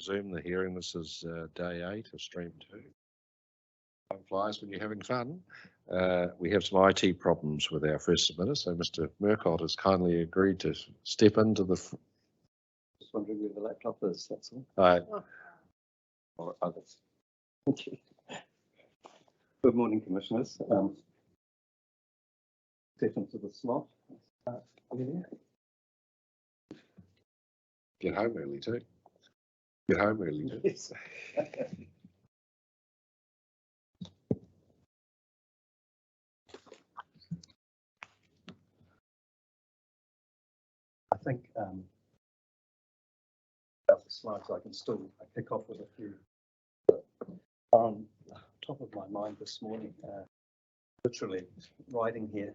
resume the hearing. This is day 8 of stream 2. Time flies when you're having fun. We have some IT problems with our first submitter, so Mr. Murcott has kindly agreed to step into the. Just wondering where the laptop is, that's all. Or others. Thank you. Good morning, Commissioners. Step into the slot. Get home early too. Get home early too. Yes. I think about the slides, I can still kick off with a few that are on top of my mind this morning. Literally writing here.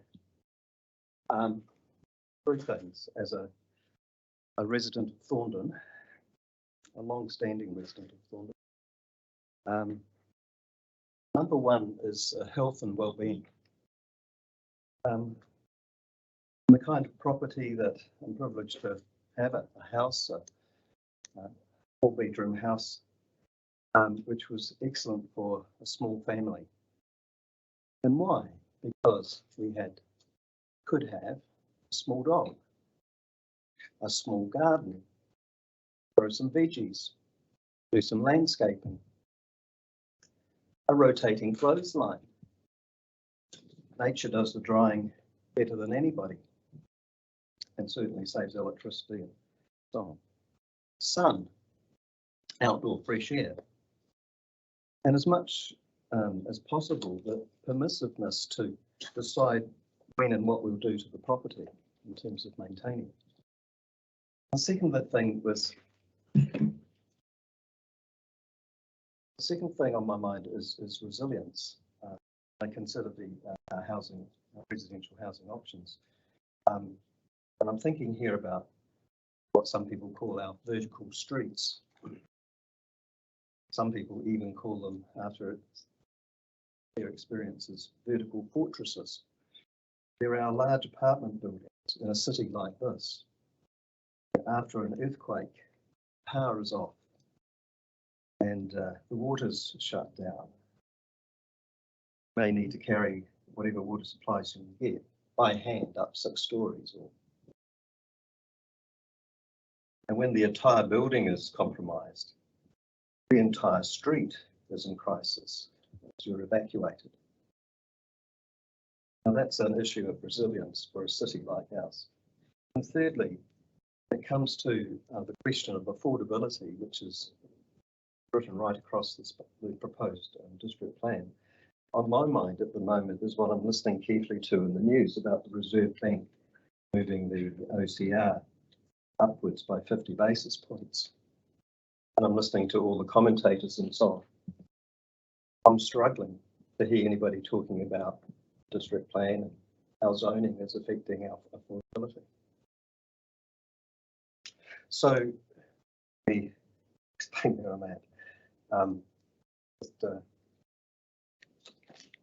Three things as a resident of Thorndon, a long-standing resident of Thorndon. Number one is health and well-being. The kind of property that I'm privileged to have, a house, a 4-bedroom house, which was excellent for a small family. And why? Because we could have a small dog, a small garden, grow some veggies, do some landscaping, a rotating clothesline. Nature does the drying better than anybody and certainly saves electricity and so on. Sun, outdoor fresh air, and as much as possible the permissiveness to decide when and what we'll do to the property in terms of maintaining it. The second thing on my mind is resilience. I consider the residential housing options. And I'm thinking here about what some people call our vertical streets. Some people even call them, after their experiences, vertical fortresses. There are large apartment buildings in a city like this. After an earthquake, power is off and the water's shut down. You may need to carry whatever water supplies you can get by hand up 6 stories. And when the entire building is compromised, the entire street is in crisis as you're evacuated. Now that's an issue of resilience for a city like ours. And thirdly, it comes to the question of affordability, which is written right across the proposed district plan. On my mind at the moment is what I'm listening carefully to in the news about the Reserve Bank moving the OCR upwards by 50 basis points. And I'm listening to all the commentators and so on. I'm struggling to hear anybody talking about district plan and how zoning is affecting our affordability. So let me explain where I'm at. Just a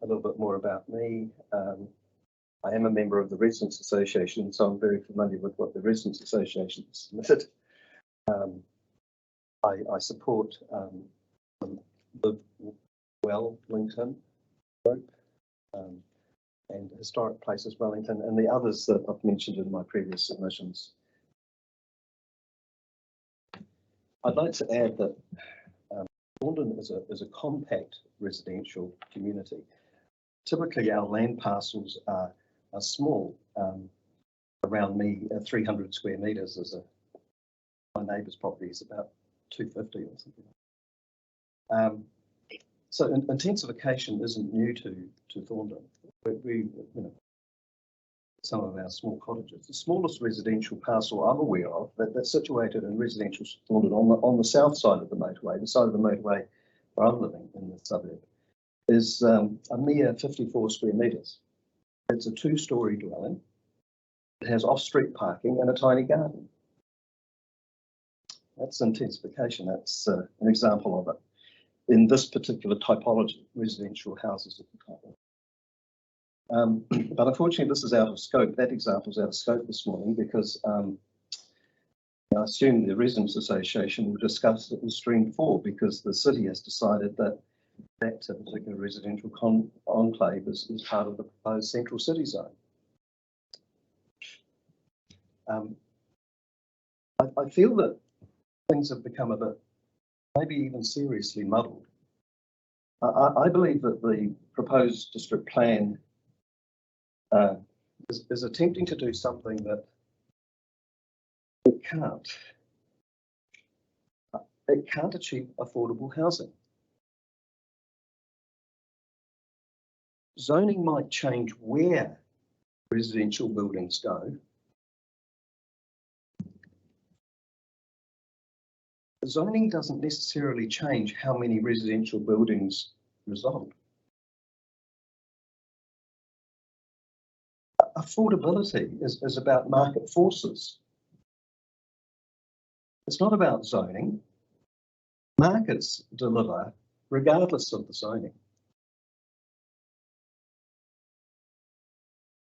little bit more about me. I am a member of the Residents Association, so I'm very familiar with what the Residents Association submitted. I support the Wellington group and Historic Places Wellington and the others that I've mentioned in my previous submissions. I'd like to add that Thorndon is a compact residential community. Typically, our land parcels are small. Around me, 300 square metres my neighbour's property is about 250 or something. So intensification isn't new to Thorndon. We some of our small cottages. The smallest residential parcel I'm aware of that's situated in residential Thorndon on the south side of the motorway, the side of the motorway where I'm living in the suburb, is a mere 54 square metres. It's a 2-storey dwelling. It has off-street parking and a tiny garden. That's intensification. That's an example of it in this particular typology, residential houses of the type. But unfortunately, this is out of scope. That example is out of scope this morning because I assume the Residents Association will discuss it in Stream 4 because the city has decided that that particular residential enclave is part of the proposed central city zone. I feel that things have become a bit, maybe even seriously muddled. I believe that the proposed district plan is attempting to do something that it can't. It can't achieve affordable housing. Zoning might change where residential buildings go. Zoning doesn't necessarily change how many residential buildings result. Affordability is about market forces. It's not about zoning. Markets deliver regardless of the zoning.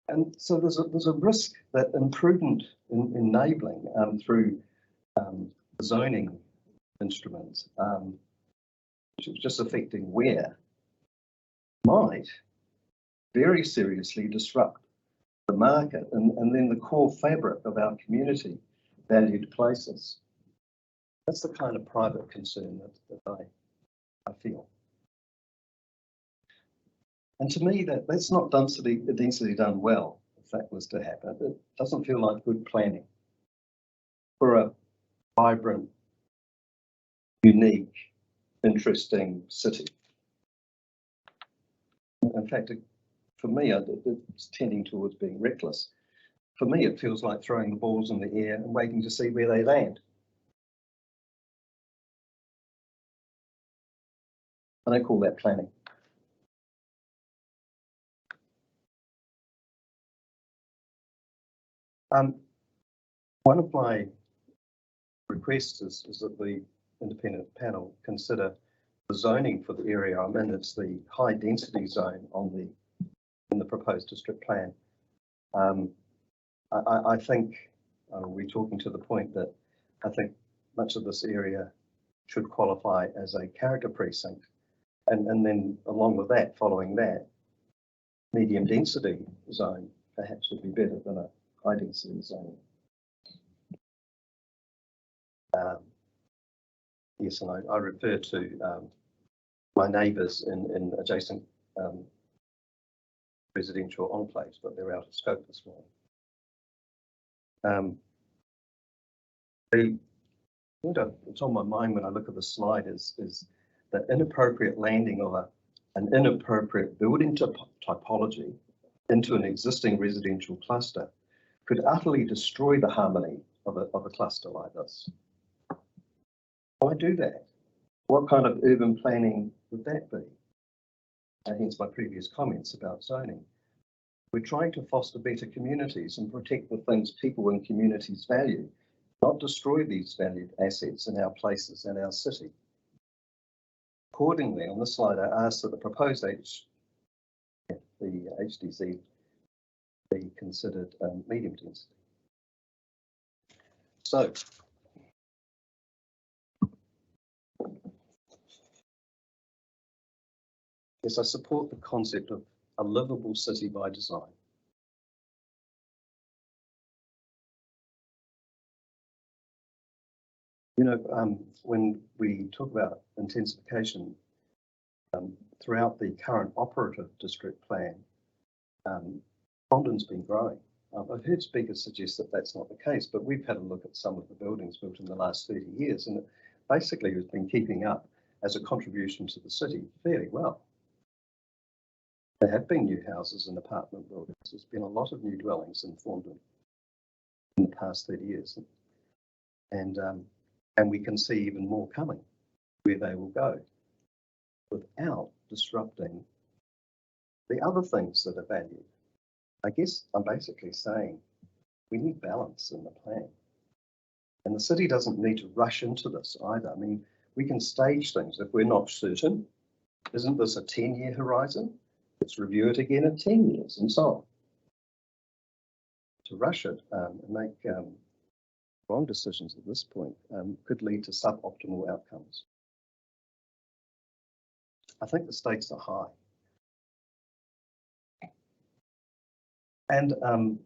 And so there's a risk that imprudent enabling through zoning instruments, which is just affecting where, might very seriously disrupt the market and then the core fabric of our community valued places. That's the kind of private concern that I feel. And to me, that's not density done well, if that was to happen. It doesn't feel like good planning for a vibrant, unique, interesting city. In fact, for me, it's tending towards being reckless. For me, it feels like throwing the balls in the air and waiting to see where they land. I don't call that planning. One of my requests is that the independent panel consider the zoning for the area I'm in. It's the high density zone in the proposed district plan. I think we're talking to the point that I think much of this area should qualify as a character precinct. And then along with that, following that, medium density zone perhaps would be better than a high density zone. Yes, and I refer to my neighbours in adjacent residential enclaves, but they're out of scope this morning. It's on my mind when I look at the slide is the inappropriate landing of an inappropriate building typology into an existing residential cluster could utterly destroy the harmony of a cluster like this. Why do that? What kind of urban planning would that be? And hence my previous comments about zoning. We're trying to foster better communities and protect the things people and communities value, not destroy these valued assets in our places and our city. Accordingly, on this slide, I asked that the proposed the HDZ be considered medium density. So, yes, I support the concept of a livable city by design. You know, when we talk about intensification, throughout the current operative district plan, Fondren's been growing. I've heard speakers suggest that that's not the case, but we've had a look at some of the buildings built in the last 30 years, and it basically has been keeping up as a contribution to the city fairly well. There have been new houses and apartment buildings. There's been a lot of new dwellings in Fondren in the past 30 years. And we can see even more coming where they will go without disrupting the other things that are valued. I guess I'm basically saying we need balance in the plan. And the city doesn't need to rush into this either. I mean, we can stage things if we're not certain. Isn't this a 10-year horizon? Let's review it again in 10 years and so on. To rush it and make wrong decisions at this point could lead to suboptimal outcomes. I think the stakes are high. And one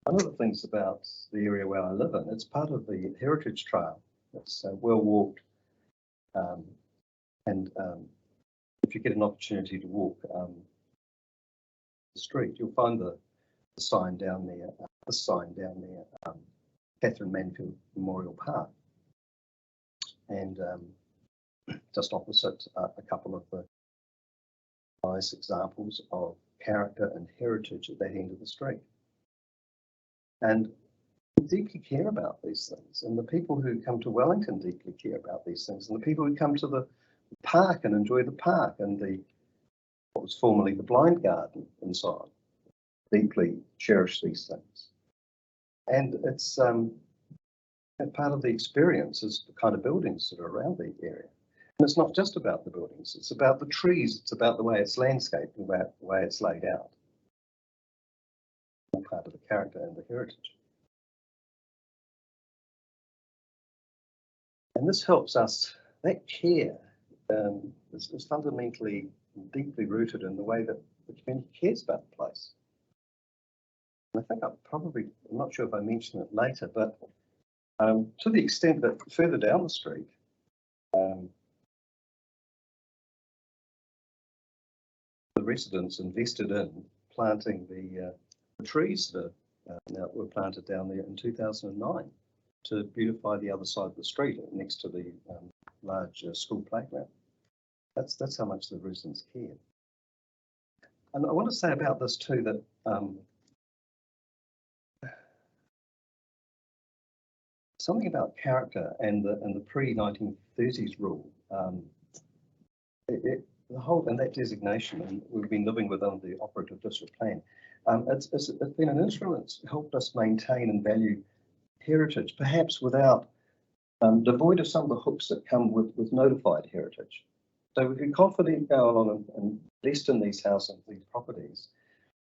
of the things about the area where I live in, it's part of the Heritage Trail. It's well walked. And if you get an opportunity to walk the street, you'll find the sign down there, Catherine Manfield Memorial Park. And just opposite a couple of the nice examples of character and heritage at that end of the street. And we deeply care about these things, and the people who come to Wellington deeply care about these things, and the people who come to the park and enjoy the park and what was formerly the blind garden and so on, deeply cherish these things. And it's part of the experience is the kind of buildings that are around the area. And it's not just about the buildings, it's about the trees, it's about the way it's landscaped and the way it's laid out. All part of the character and the heritage. And this helps us, that care is fundamentally deeply rooted in the way that the community cares about the place. And I think I'm not sure if I mentioned it later, but to the extent that further down the street, the residents invested in planting the trees that were planted down there in 2009 to beautify the other side of the street next to the large school playground. That's how much the residents care. And I want to say about this too that something about character and the pre-1930s rule, the whole and that designation, and we've been living within the operative district plan. It's been an influence, helped us maintain and value heritage, perhaps without devoid of some of the hooks that come with notified heritage. So we can confidently go along and invest in these houses, these properties,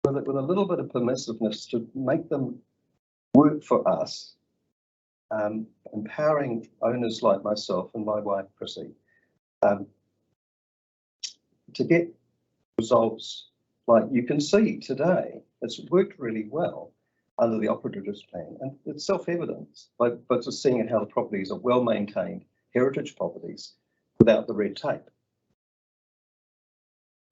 with a little bit of permissiveness to make them work for us, empowering owners like myself and my wife Chrissy to get results like you can see today. It's worked really well under the operative district plan, and it's self-evident by just seeing how the properties are well maintained heritage properties without the red tape.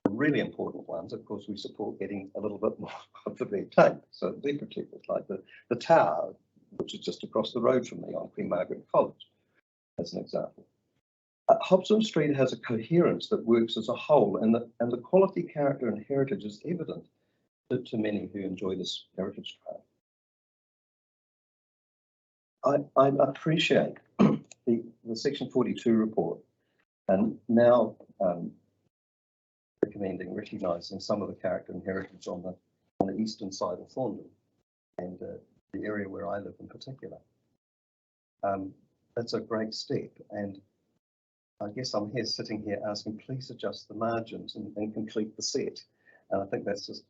The really important ones, of course, we support getting a little bit more of the red tape, so they're protected, like the tower, which is just across the road from me on Queen Margaret College, as an example. Hobson Street has a coherence that works as a whole, and the quality, character and heritage is evident to many who enjoy this heritage trail. I appreciate the Section 42 report, and now recognising some of the character and heritage on the eastern side of Thorndon, and the area where I live in particular. That's a great step, and I guess I'm sitting here asking, please adjust the margins and complete the set. And I think that's just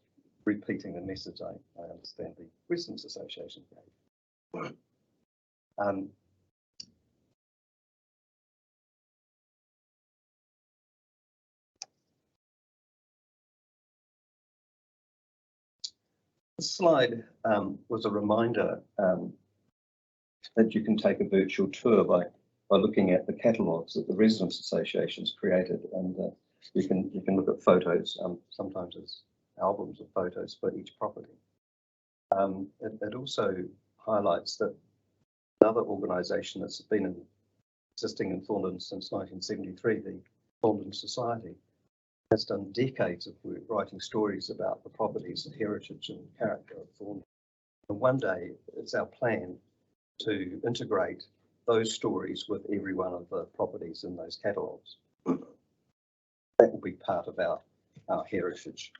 repeating the message I understand the Residents Association gave. This slide was a reminder that you can take a virtual tour by looking at the catalogues that the Residents Association's created, and you can look at photos. Sometimes it's albums of photos for each property. It also highlights that another organisation that's been existing in Thorndon since 1973, the Thorndon Society, has done decades of work writing stories about the properties and heritage and character of Thorndon. And one day it's our plan to integrate those stories with every one of the properties in those catalogues. That will be part of our heritage,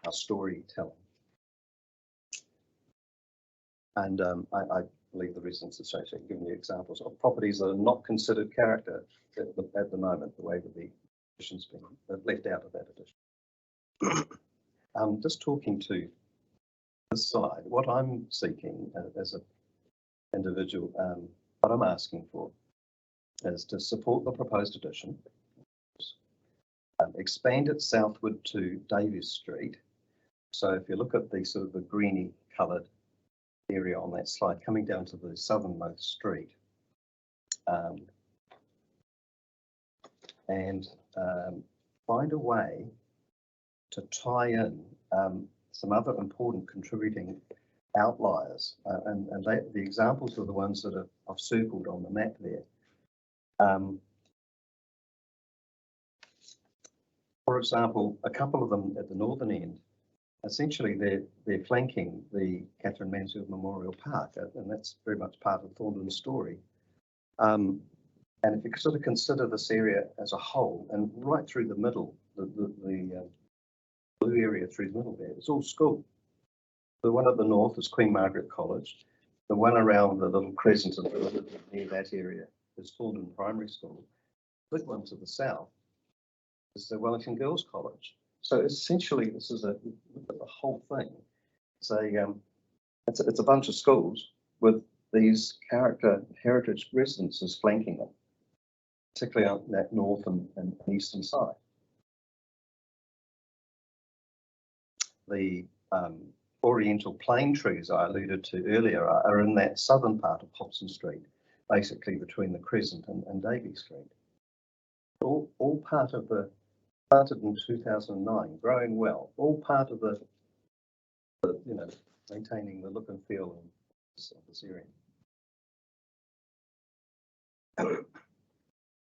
our storytelling. And I believe the Residents Association have given you examples of properties that are not considered character at the moment, the way that the edition's been left out of that edition. Just talking to this slide, what I'm seeking as individual, what I'm asking for is to support the proposed addition, expand it southward to Davies Street. So if you look at the sort of the greeny coloured area on that slide, coming down to the southernmost street, and find a way to tie in some other important contributing outliers, and the examples are the ones that I've circled on the map there. For example, a couple of them at the northern end, essentially they're flanking the Catherine Mansfield Memorial Park, and that's very much part of Thornton's story. And if you sort of consider this area as a whole, and right through the middle, the blue area through the middle there, it's all school. The one at the north is Queen Margaret College. The one around the little crescent near that area is Thornton Primary School. The big one to the south is the Wellington Girls College. So essentially, this is the whole thing. It's a bunch of schools with these heritage residences flanking them, particularly on that north and eastern side. The oriental plane trees I alluded to earlier are in that southern part of Hobson Street, basically between the Crescent and Davies Street. All part of the, planted in 2009, growing well, all part of the maintaining the look and feel of this area.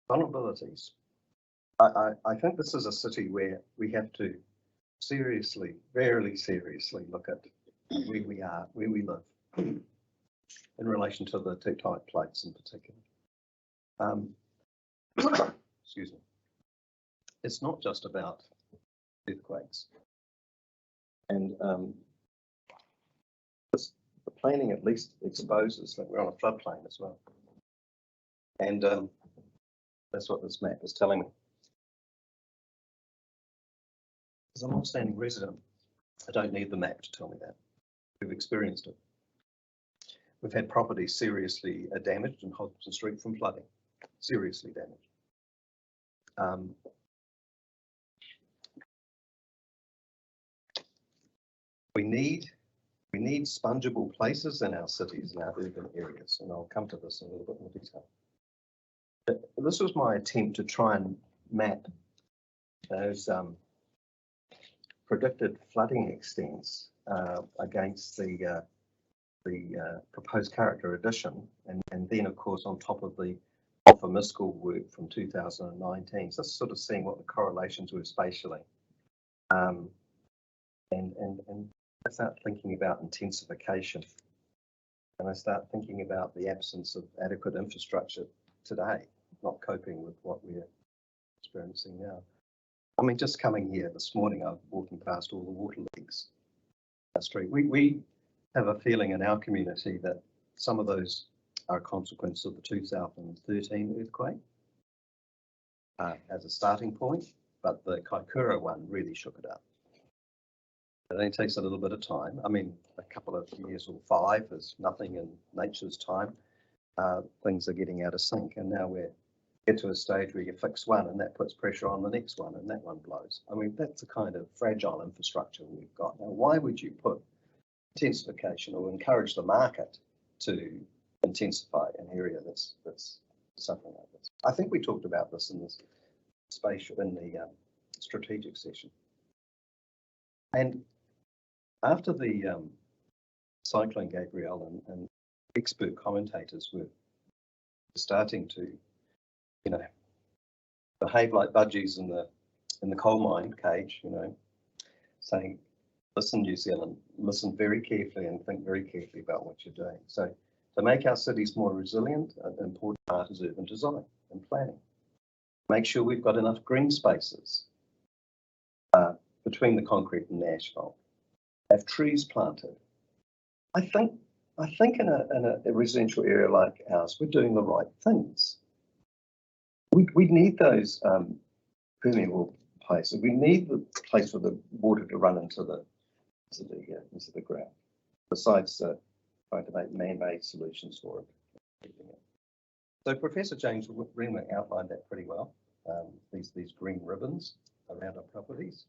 Vulnerabilities. I think this is a city where we have to seriously, very seriously look at where we are, where we live, in relation to the tectonic plates in particular. Excuse me. It's not just about earthquakes. And the planning at least exposes that we're on a floodplain as well. And that's what this map is telling me. As a long-standing resident, I don't need the map to tell me that. We've experienced it. We've had properties seriously damaged in Hobson Street from flooding, seriously damaged. We need spongeable places in our cities and our urban areas, and I'll come to this in a little bit more detail. But this was my attempt to try and map those predicted flooding extents against the proposed character addition, and then of course on top of the offer Miscall work from 2019. So sort of seeing what the correlations were spatially, and I start thinking about intensification, and I start thinking about the absence of adequate infrastructure today, not coping with what we're experiencing now. I mean, just coming here this morning, I'm walking past all the water leaks on the street. We have a feeling in our community that some of those are a consequence of the 2013 earthquake as a starting point, but the Kaikoura one really shook it up. It only takes a little bit of time. I mean, a couple of years or 5 is nothing in nature's time. Things are getting out of sync, and now we're get to a stage where you fix one and that puts pressure on the next one and that one blows. I mean, that's the kind of fragile infrastructure we've got. Now, why would you put intensification or encourage the market to intensify an area that's suffering like this? I think we talked about this in this spatial, in the strategic session. And after the Cyclone Gabrielle and expert commentators were starting to behave like budgies in the coal mine cage, saying, listen, New Zealand, listen very carefully and think very carefully about what you're doing. So to make our cities more resilient, an important part is urban design and planning. Make sure we've got enough green spaces between the concrete and the asphalt. Have trees planted. I think in a residential area like ours, we're doing the right things. We need those permeable places. We need the place for the water to run into the ground. Besides trying to make man-made solutions for it. So Professor James Renwick outlined that pretty well. These green ribbons around our properties.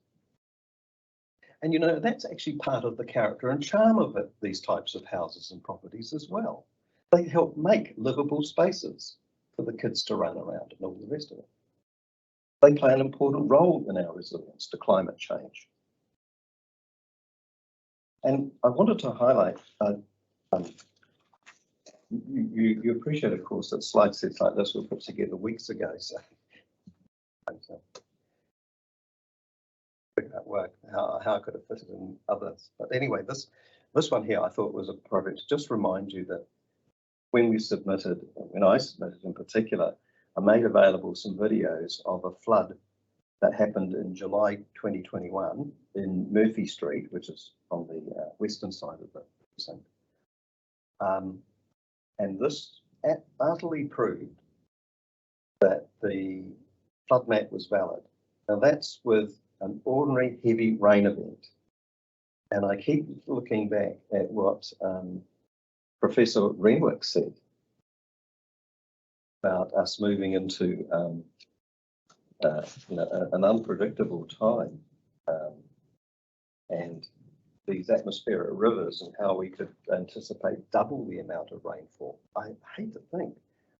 And you know, that's actually part of the character and charm of it, these types of houses and properties as well. They help make livable spaces for the kids to run around and all the rest of it. They play an important role in our resilience to climate change. And I wanted to highlight, you appreciate, of course, that slide sets like this were put together weeks ago, so figure out work how could it fit it in others. But anyway, this one here I thought was appropriate to just remind you that when I submitted in particular, I made available some videos of a flood that happened in July 2021 in Murphy Street, which is on the western side of the precinct. And this utterly proved that the flood map was valid. Now that's with an ordinary heavy rain event. And I keep looking back at what Professor Renwick said about us moving into an unpredictable time, and these atmospheric rivers and how we could anticipate double the amount of rainfall. I hate to think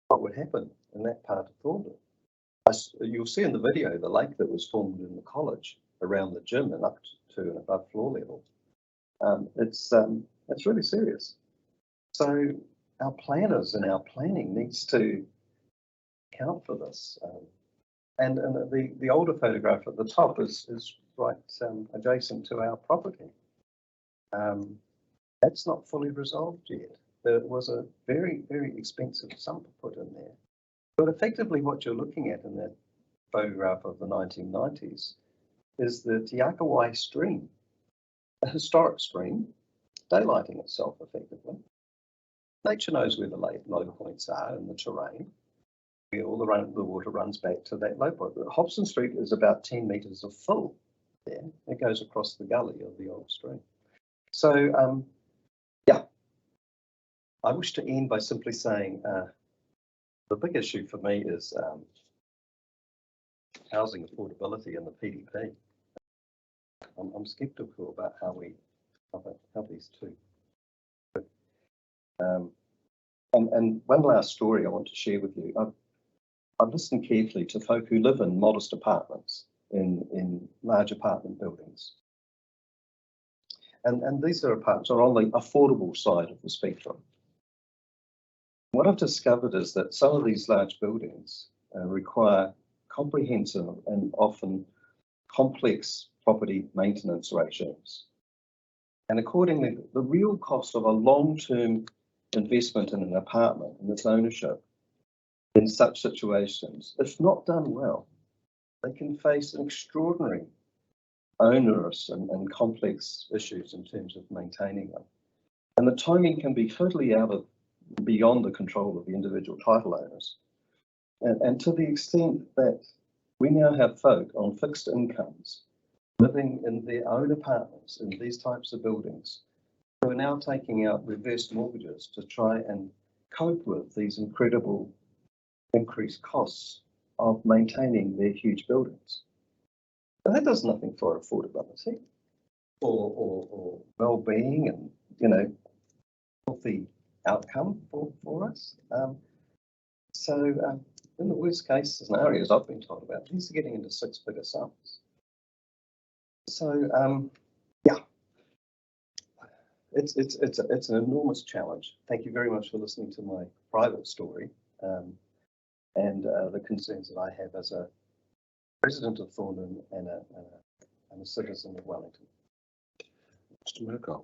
what would happen in that part of Thorndon. You'll see in the video the lake that was formed in the college around the gym and up to and above floor level. It's really serious. So our planners and our planning needs to account for this. And the older photograph at the top is right adjacent to our property. That's not fully resolved yet. There was a very, very expensive sump put in there. But effectively what you're looking at in that photograph of the 1990s is the Te Akawai stream, a historic stream, daylighting itself effectively. Nature knows where the low points are in the terrain, where all the water runs back to that low point. Hobson Street is about 10 metres of fill there. It goes across the gully of the old stream. So, yeah, I wish to end by simply saying the big issue for me is housing affordability in the PDP. I'm sceptical about how these two. And one last story I want to share with you. I've listened carefully to folk who live in modest apartments in large apartment buildings. And these apartments are on the affordable side of the spectrum. What I've discovered is that some of these large buildings require comprehensive and often complex property maintenance regimes. And accordingly, the real cost of a long-term investment in an apartment and its ownership in such situations, if not done well, they can face an extraordinary onerous and complex issues in terms of maintaining them. And the timing can be totally beyond the control of the individual title owners. And to the extent that we now have folk on fixed incomes living in their own apartments in these types of buildings who are now taking out reverse mortgages to try and cope with these incredible increased costs of maintaining their huge buildings. And that does nothing for affordability or well-being and, you know, healthy outcome for us. So in the worst case scenarios I've been told about, these are getting into six-figure sums. So yeah, it's an enormous challenge. Thank you very much for listening to my private story and the concerns that I have as a resident of Thorndon and a citizen of Wellington. Mr. Murcott,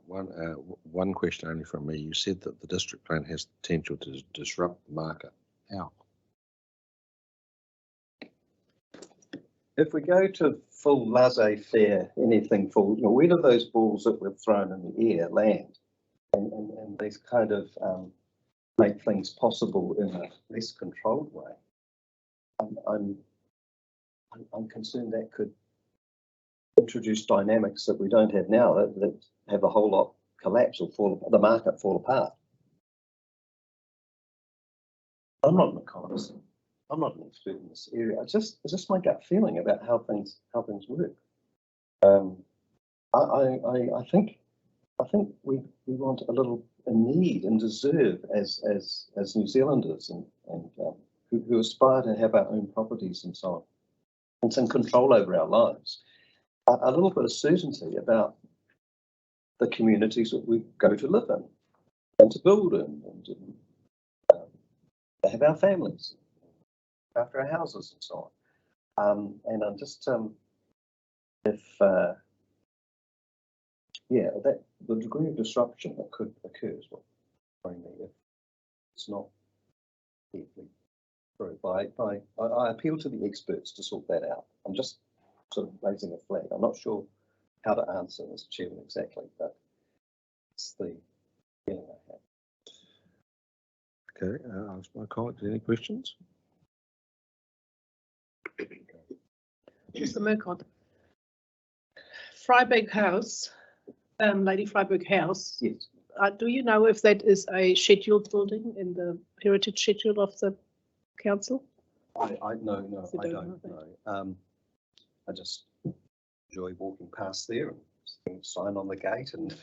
one question only from me. You said that the district plan has the potential to disrupt the market. How? If we go to full laissez-faire, anything full, you know, where do those balls that were thrown in the air land? And these kind of make things possible in a less controlled way. I'm concerned that could introduce dynamics that we don't have now that have a whole lot collapse or the market fall apart. I'm not an economist. I'm not an expert in this area. It's just my gut feeling about how things work. I think we want a need and deserve as New Zealanders and who aspire to have our own properties and so on, and some control over our lives, a little bit of certainty about the communities that we go to live in and to build in, and to have our families, after our houses and so on. And I'm just that the degree of disruption that could occur is what worries me if it's not carefully through. I appeal to the experts to sort that out. I'm just sort of raising a flag. I'm not sure how to answer, Mr. Chairman, exactly, but it's the feeling I have. Okay, ask my colleagues, any questions? Mr. Murcott. Freiburg House, Lady Freiburg House. Yes. Do you know if that is a scheduled building in the heritage schedule of the council? I don't know. I just enjoy walking past there and seeing the sign on the gate, and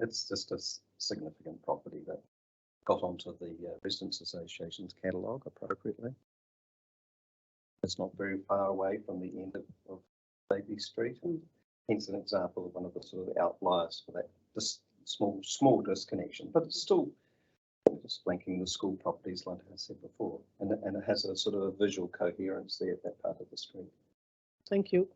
it's just a significant property that got onto the Residents Association's catalogue appropriately. It's not very far away from the end of Davey Street, and hence an example of one of the sort of outliers for that small disconnection, but it's still just linking the school properties, like I said before, and it has a sort of a visual coherence there at that part of the street. Thank you.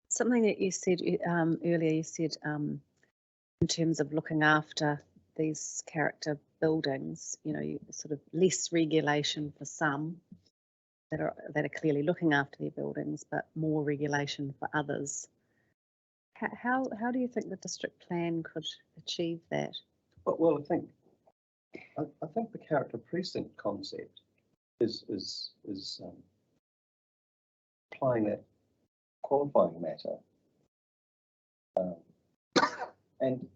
Something that you said earlier, you said in terms of looking after these character buildings, sort of less regulation for some that are clearly looking after their buildings, but more regulation for others. How do you think the district plan could achieve that? Well, I think the character precinct concept is applying that qualifying matter, and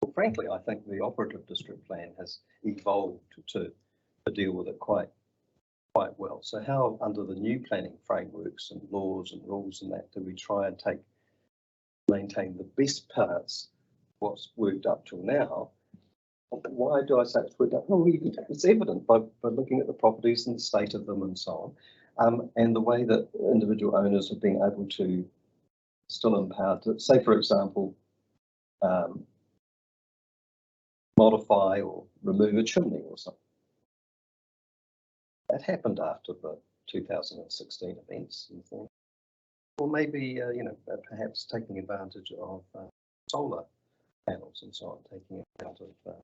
well, frankly, I think the operative district plan has evolved to deal with it quite well. So how, under the new planning frameworks and laws and rules and that, do we try and maintain the best parts, what's worked up till now? Why do I say it's worked up? Well, it's evident by looking at the properties and the state of them and so on, and the way that individual owners have been able to still empower to, say, for example, modify or remove a chimney or something. That happened after the 2016 events, or maybe perhaps taking advantage of solar panels and so on, taking account of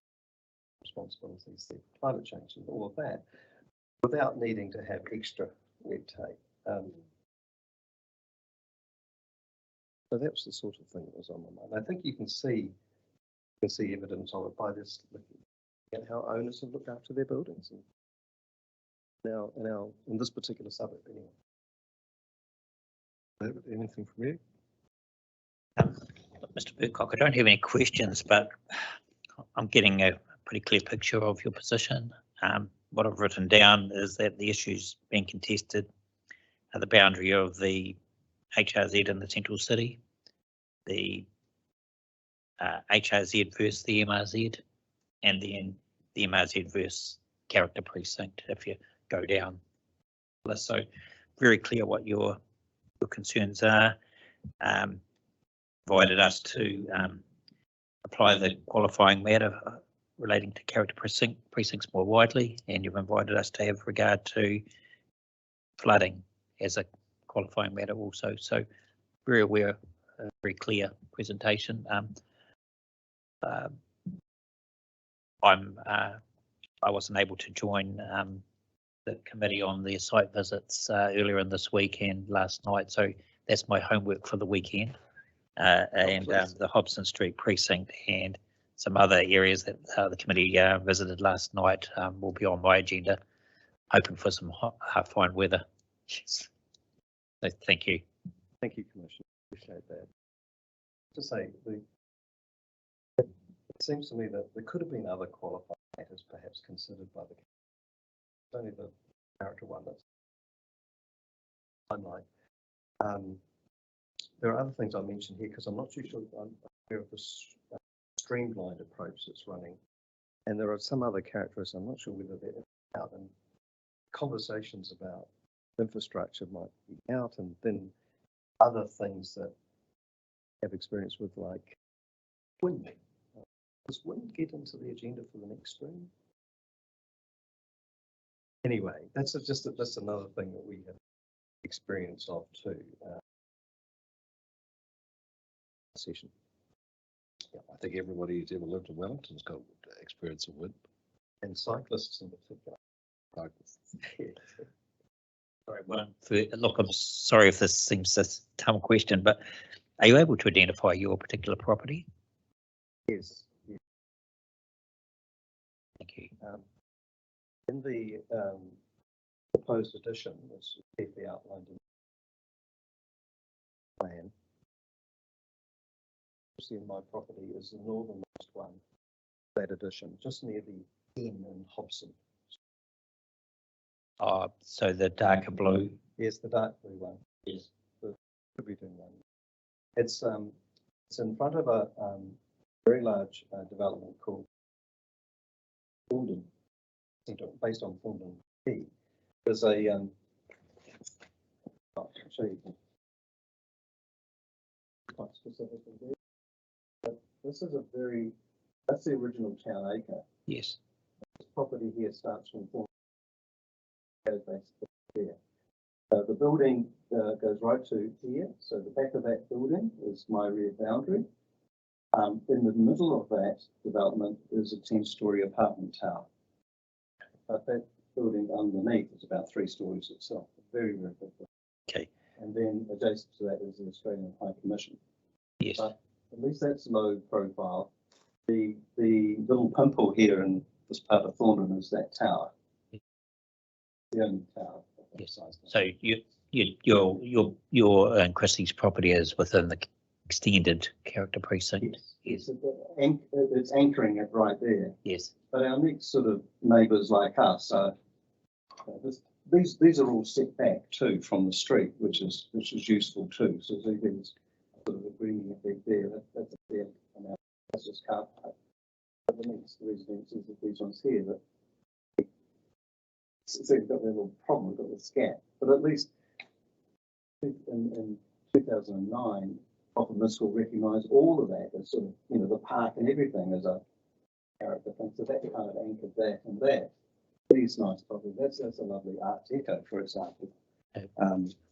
responsibilities for climate change and all of that, without needing to have extra red tape. So that was the sort of thing that was on my mind. I think you can see evidence of it by this, looking at how owners have looked after their buildings, and now in this particular suburb anyway. David, anything from you? Mr. Burcock, I don't have any questions, but I'm getting a pretty clear picture of your position. What I've written down is that the issues being contested are the boundary of the HRZ and the central city, the HRZ versus the MRZ, and then the MRZ versus character precinct if you go down the list. So very clear what your concerns are. Invited us to apply the qualifying matter relating to character precincts more widely, and you've invited us to have regard to flooding as a qualifying matter also. So very aware, very clear presentation. I wasn't able to join the committee on their site visits earlier in this week and last night, so that's my homework for the weekend. And the Hobson Street precinct and some other areas that the committee visited last night will be on my agenda, hoping for some fine weather. So thank you. Thank you, Commissioner. Appreciate that. To say the It seems to me that there could have been other qualified matters perhaps considered by the. It's only the character one that's unlike. There are other things I mentioned here because I'm not too sure I'm aware of this streamlined approach that's running. And there are some other characters, I'm not sure whether they're out, and conversations about infrastructure might be out, and then other things that I have experience with, like wind. Does wind get into the agenda for the next stream? Anyway, that's another thing that we have experience of too. Session. Yeah, I think everybody who's ever lived in Wellington's got experience of wind. And cyclists in particular. Sorry, look, I'm sorry if this seems a dumb question, but are you able to identify your particular property? Yes. Thank you. In the proposed addition, as briefly outlined in the plan, in my property is the northernmost one, that addition, just near the inn in Hobson. So the darker blue. Yes, the dark blue one. Yes. The contributing one. It's in front of a very large development called Thorndon, based on Thorndon Quay. There's a I'll show you quite specifically there. But this is that's the original town acre. Yes. This property here starts from Thorndon. There. The building goes right to here. So the back of that building is my rear boundary. In the middle of that development is a 10-story apartment tower. But that building underneath is about 3 stories itself. Very, very big. Okay. And then adjacent to that is the Australian High Commission. Yes. But at least that's low profile. The little pimple here in this part of Thorndon is that tower. The only tower. Yes. So your and Chrissy's property is within the extended character precinct. Yes. It's anchoring it right there. Yes. But our next sort of neighbours like us, these are all set back too from the street, which is useful too. So there's sort of a greening effect there. That's there, and that's just car park. But the next residences of these ones here that. So we've got a little problem, we've got the scat, but at least in 2009, often this will recognise all of that as sort of, the park and everything as a character thing. So that kind of anchored that and that. These nice properties, that's a lovely art deco, for example.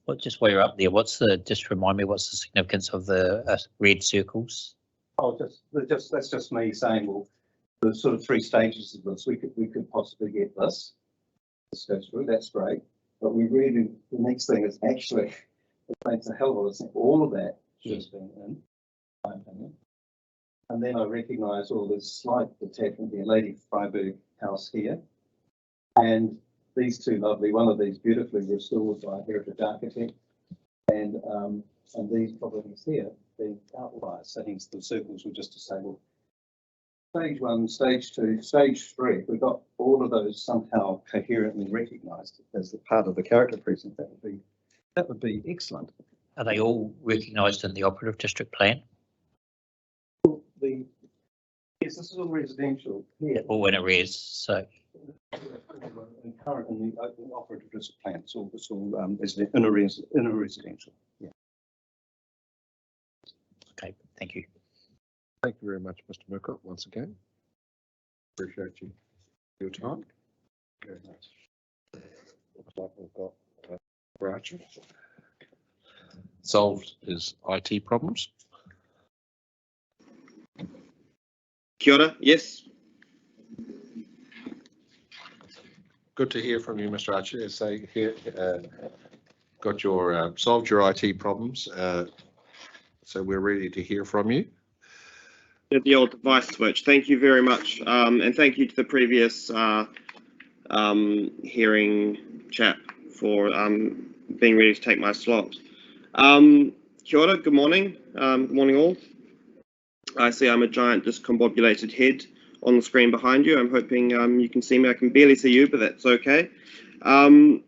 Well, just while you're up there, just remind me, what's the significance of the red circles? Oh, that's just me saying, well, the sort of 3 stages of this, we could possibly get this. This goes through, that's great. But the next thing is actually, it makes a hell of a lot of sense. All of that should have been in, my opinion. And then I recognise all this slight detachment here, Lady Freiberg house here. And these two lovely, one of these beautifully restored by a heritage architect. And these properties here being outliers. So hence the circles were just to say, well, stage 1, stage 2, stage 3, we've got all of those somehow coherently recognised as the part of the character precinct. That would be excellent. Are they all recognised in the operative district plan? Yes, this is all residential here. All in arrears, so. In the operative district plan, it's all in a residential. Yeah. Okay, thank you. Thank you very much, Mr. Murcott, once again. Appreciate your time. Very nice. Looks like we've got Archer. Solved his IT problems. Kia ora, yes. Good to hear from you, Mr. Archer. As I hear, got your solved your IT problems, so we're ready to hear from you. The old device switch. Thank you very much, and thank you to the previous hearing chap for being ready to take my slot. Kia ora, good morning. Good morning all. I see I'm a giant discombobulated head on the screen behind you. I'm hoping you can see me. I can barely see you, but that's okay. I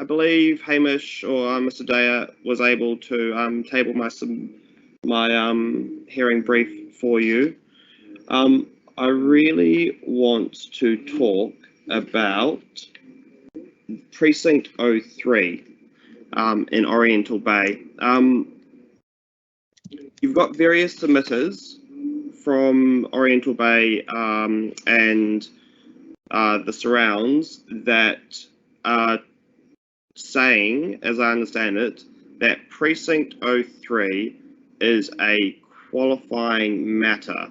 believe Hamish or Mr. Daya was able to table my hearing brief for you. I really want to talk about Precinct 03 in Oriental Bay. You've got various submitters from Oriental Bay and the surrounds that are saying, as I understand it, that Precinct 03 is a qualifying matter.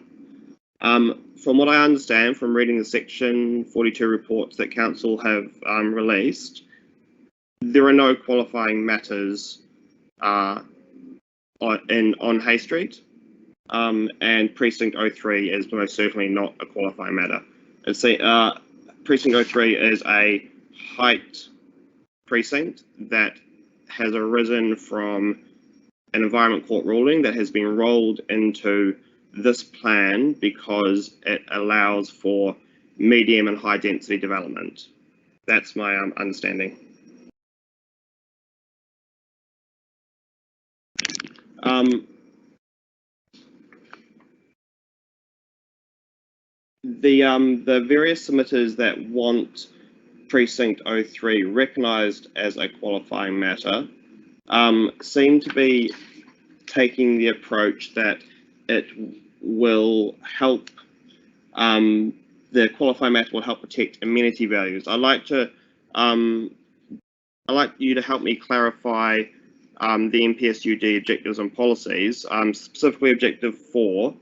From what I understand from reading the Section 42 reports that Council have released, there are no qualifying matters on Hay Street, and Precinct 03 is most certainly not a qualifying matter. Precinct 03 is a height precinct that has arisen from an Environment Court ruling that has been rolled into this plan because it allows for medium and high density development. That's my understanding. The various submitters that want Precinct 03 recognised as a qualifying matter seem to be taking the approach that it will help, the qualifying matter will help protect amenity values. I'd like you to help me clarify the NPSUD objectives and policies, specifically Objective 4,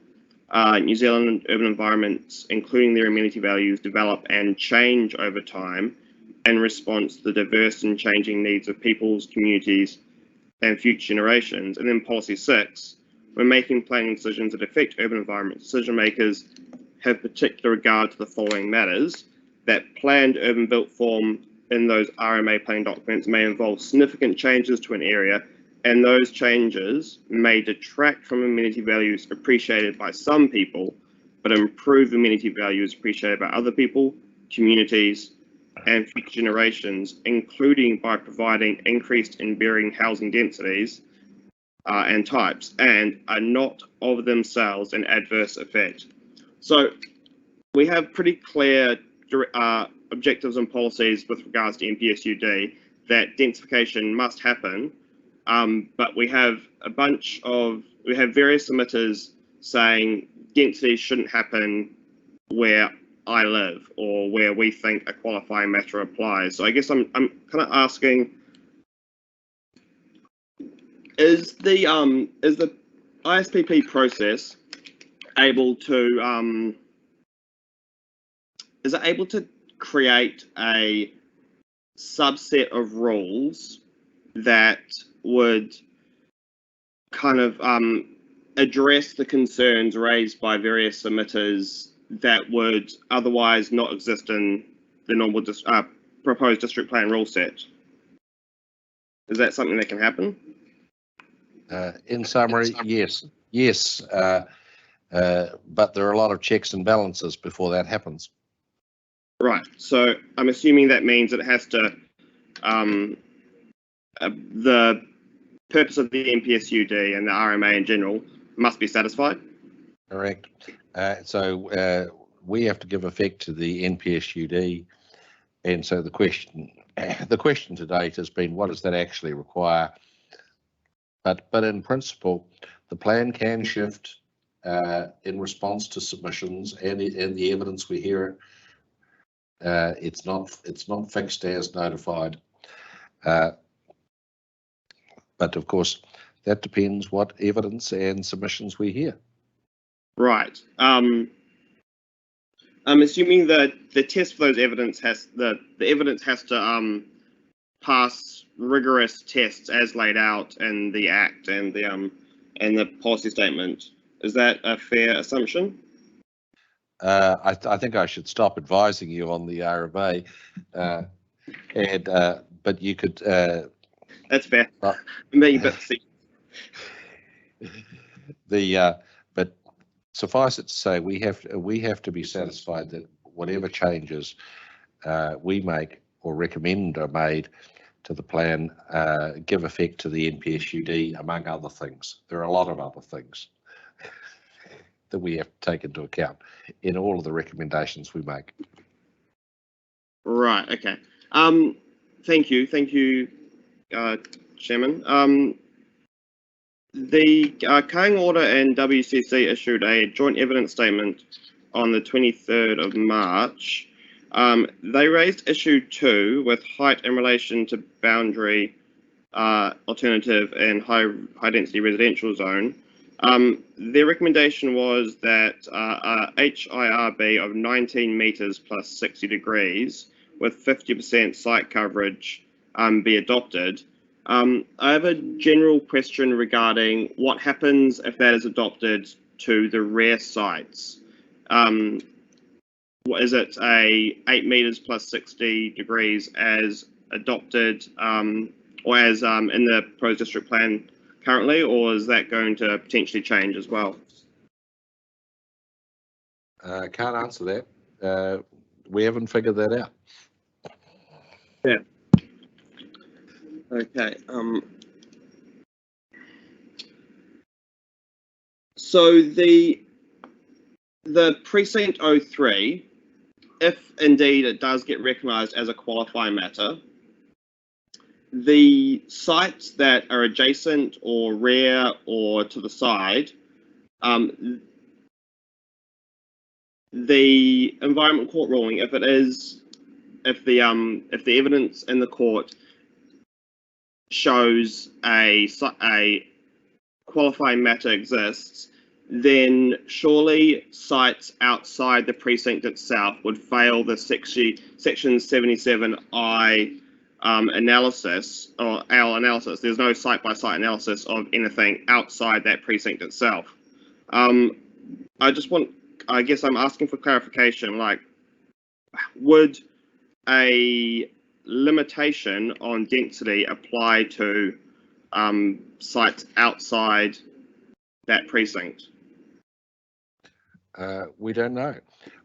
New Zealand urban environments, including their amenity values, develop and change over time in response to the diverse and changing needs of peoples, communities, and future generations. And then Policy 6, when making planning decisions that affect urban environment, decision makers have particular regard to the following matters: that planned urban built form in those RMA planning documents may involve significant changes to an area, and those changes may detract from amenity values appreciated by some people, but improve amenity values appreciated by other people, communities, and future generations, including by providing increased and varying housing densities and types, and are not of themselves an adverse effect. So we have pretty clear objectives and policies with regards to NPSUD that densification must happen, but we have various submitters saying density shouldn't happen where I live or where we think a qualifying matter applies. So I guess I'm kind of asking, is the ISPP process able to create a subset of rules that would kind of address the concerns raised by various submitters that would otherwise not exist in the normal proposed district plan rule set? Is that something that can happen? In summary, yes, but there are a lot of checks and balances before that happens. Right. So I'm assuming that means it has to, the purpose of the NPSUD and the RMA in general must be satisfied. Correct. So we have to give effect to the NPSUD, and so the question to date has been, what does that actually require? But in principle, the plan can shift in response to submissions and the evidence we hear. It's not fixed as notified, but of course that depends what evidence and submissions we hear. Right. I'm assuming that the test for those evidence the evidence has to pass rigorous tests as laid out in the Act and the policy statement. Is that a fair assumption? I think I should stop advising you on the RMA, but you could. That's fair. Me, but But suffice it to say, we have to be satisfied that whatever changes we make or recommend are made to the plan give effect to the NPSUD, among other things. There are a lot of other things that we have to take into account in all of the recommendations we make. Right. Okay. Thank you, Chairman. The Kāinga Order and WCC issued a joint evidence statement on the 23rd of March. They raised issue 2 with height in relation to boundary alternative and high density residential zone. Their recommendation was that HIRB of 19 metres plus 60 degrees with 50% site coverage be adopted. I have a general question regarding what happens if that is adopted to the rear sites. What is it, a 8 metres plus 60 degrees as adopted or as in the proposed district plan currently, or is that going to potentially change as well? Can't answer that. We haven't figured that out. Yeah. Okay. So the precinct 03, if indeed it does get recognised as a qualifying matter, the sites that are adjacent or rear or to the side, the Environment Court ruling, if the evidence in the court shows a qualifying matter exists, then surely sites outside the precinct itself would fail the section 77I analysis, or our analysis. There's no site-by-site analysis of anything outside that precinct itself. I guess I'm asking for clarification, like, would a limitation on density apply to sites outside that precinct? We don't know.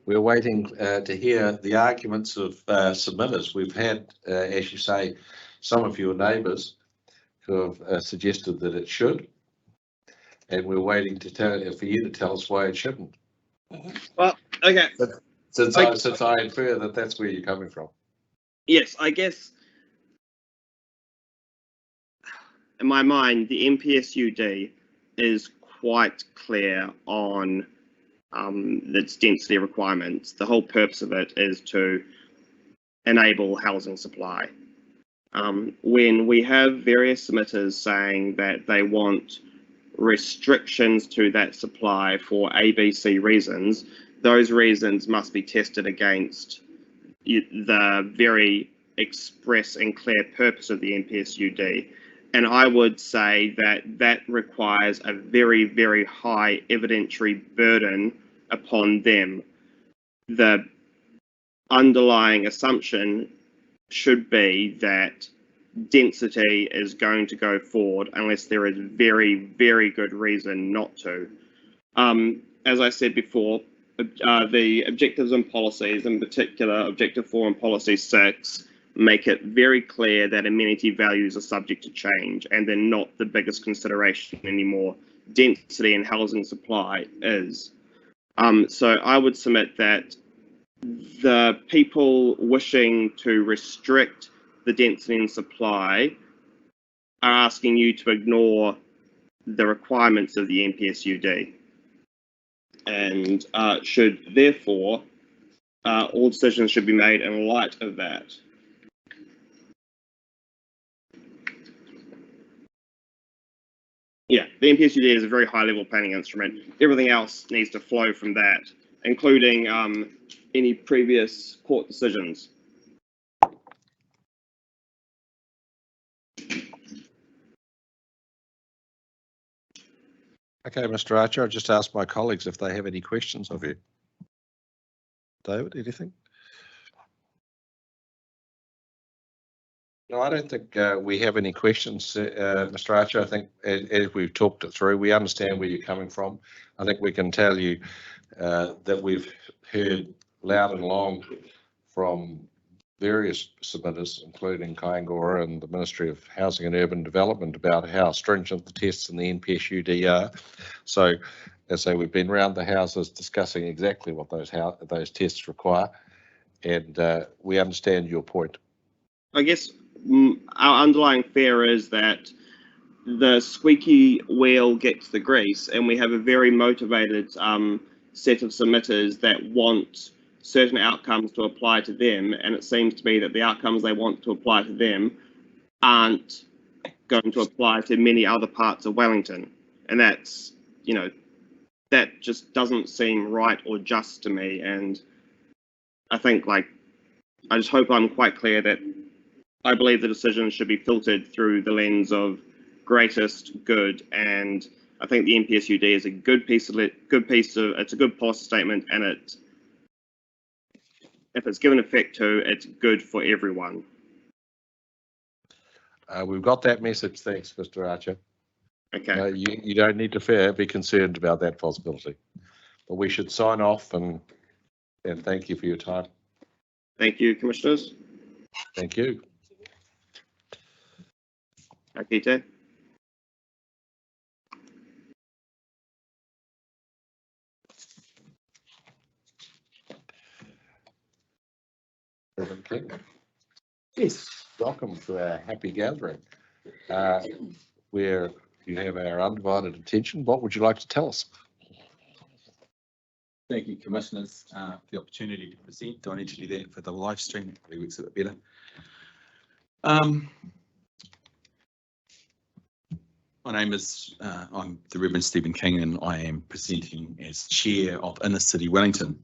We're waiting to hear the arguments of submitters. We've had, as you say, some of your neighbours who have suggested that it should, and we're waiting for you to tell us why it shouldn't. Well, okay. But since I infer that that's where you're coming from. Yes, I guess in my mind, the NPSUD is quite clear on its density requirements. The whole purpose of it is to enable housing supply. When we have various submitters saying that they want restrictions to that supply for ABC reasons, those reasons must be tested against the very express and clear purpose of the NPSUD. And I would say that that requires a very, very high evidentiary burden upon them. The underlying assumption should be that density is going to go forward unless there is very, very good reason not to. As I said before, the objectives and policies, in particular Objective 4 and Policy 6, make it very clear that amenity values are subject to change and they're not the biggest consideration anymore. Density and housing supply is. So I would submit that the people wishing to restrict the density and supply are asking you to ignore the requirements of the NPSUD, and should therefore all decisions should be made in light of that. Yeah, the NPSUD is a very high-level planning instrument. Everything else needs to flow from that, including any previous court decisions. Okay, Mr. Archer, I'll just ask my colleagues if they have any questions of you. David, anything? No, I don't think we have any questions, Mr. Archer. I think as we've talked it through, we understand where you're coming from. I think we can tell you that we've heard loud and long from various submitters, including Kaingora and the Ministry of Housing and Urban Development, about how stringent the tests in the NPSUD are. So, as I say, we've been round the houses discussing exactly what those tests require, and we understand your point. I guess our underlying fear is that the squeaky wheel gets the grease, and we have a very motivated set of submitters that want certain outcomes to apply to them, and it seems to me that the outcomes they want to apply to them aren't going to apply to many other parts of Wellington, and that's, you know, that just doesn't seem right or just to me. And I think, like, I just hope I'm quite clear that I believe the decision should be filtered through the lens of greatest good, and I think the NPSUD is a good piece of it's a good policy statement, and it, if it's given effect to, it's good for everyone. We've got that message. Thanks, Mr. Archer. Okay. You don't need to be concerned about that possibility, but we should sign off and thank you for your time. Thank you, Commissioners. Thank you. Akite. Reverend King. Yes, welcome to our happy gathering, where you have our undivided attention. What would you like to tell us? Thank you, Commissioners, for the opportunity to present. Do I need to do that for the live stream? It probably works a bit better. My name is, I'm the Reverend Stephen King, and I am presenting as Chair of Inner City Wellington.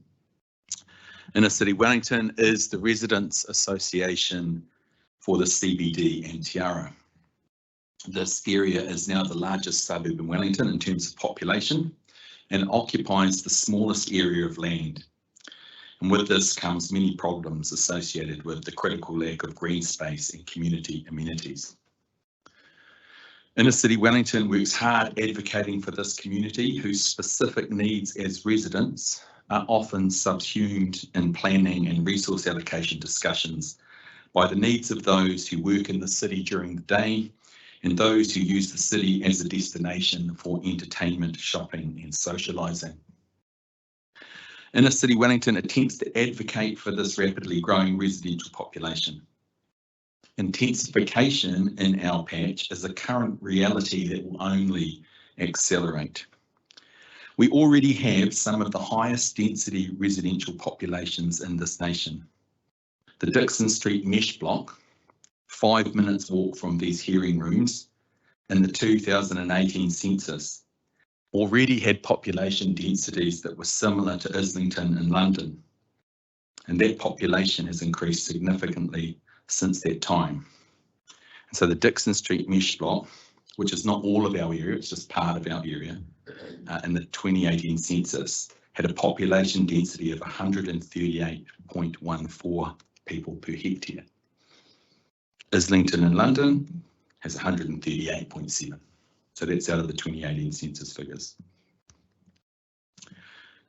Inner City Wellington is the Residents Association for the CBD and Tiara. This area is now the largest suburb in Wellington in terms of population and occupies the smallest area of land. And with this comes many problems associated with the critical lack of green space and community amenities. Inner City Wellington works hard advocating for this community, whose specific needs as residents are often subsumed in planning and resource allocation discussions by the needs of those who work in the city during the day and those who use the city as a destination for entertainment, shopping and socialising. Inner City Wellington attempts to advocate for this rapidly growing residential population. Intensification in our patch is a current reality that will only accelerate. We already have some of the highest density residential populations in this nation. The Dixon Street mesh block, 5 minutes walk from these hearing rooms, in the 2018 census, already had population densities that were similar to Islington and London. And that population has increased significantly since that time. And so the Dixon Street mesh block, which is not all of our area, it's just part of our area, in the 2018 census, had a population density of 138.14 people per hectare. Islington in London has 138.7. So that's out of the 2018 census figures.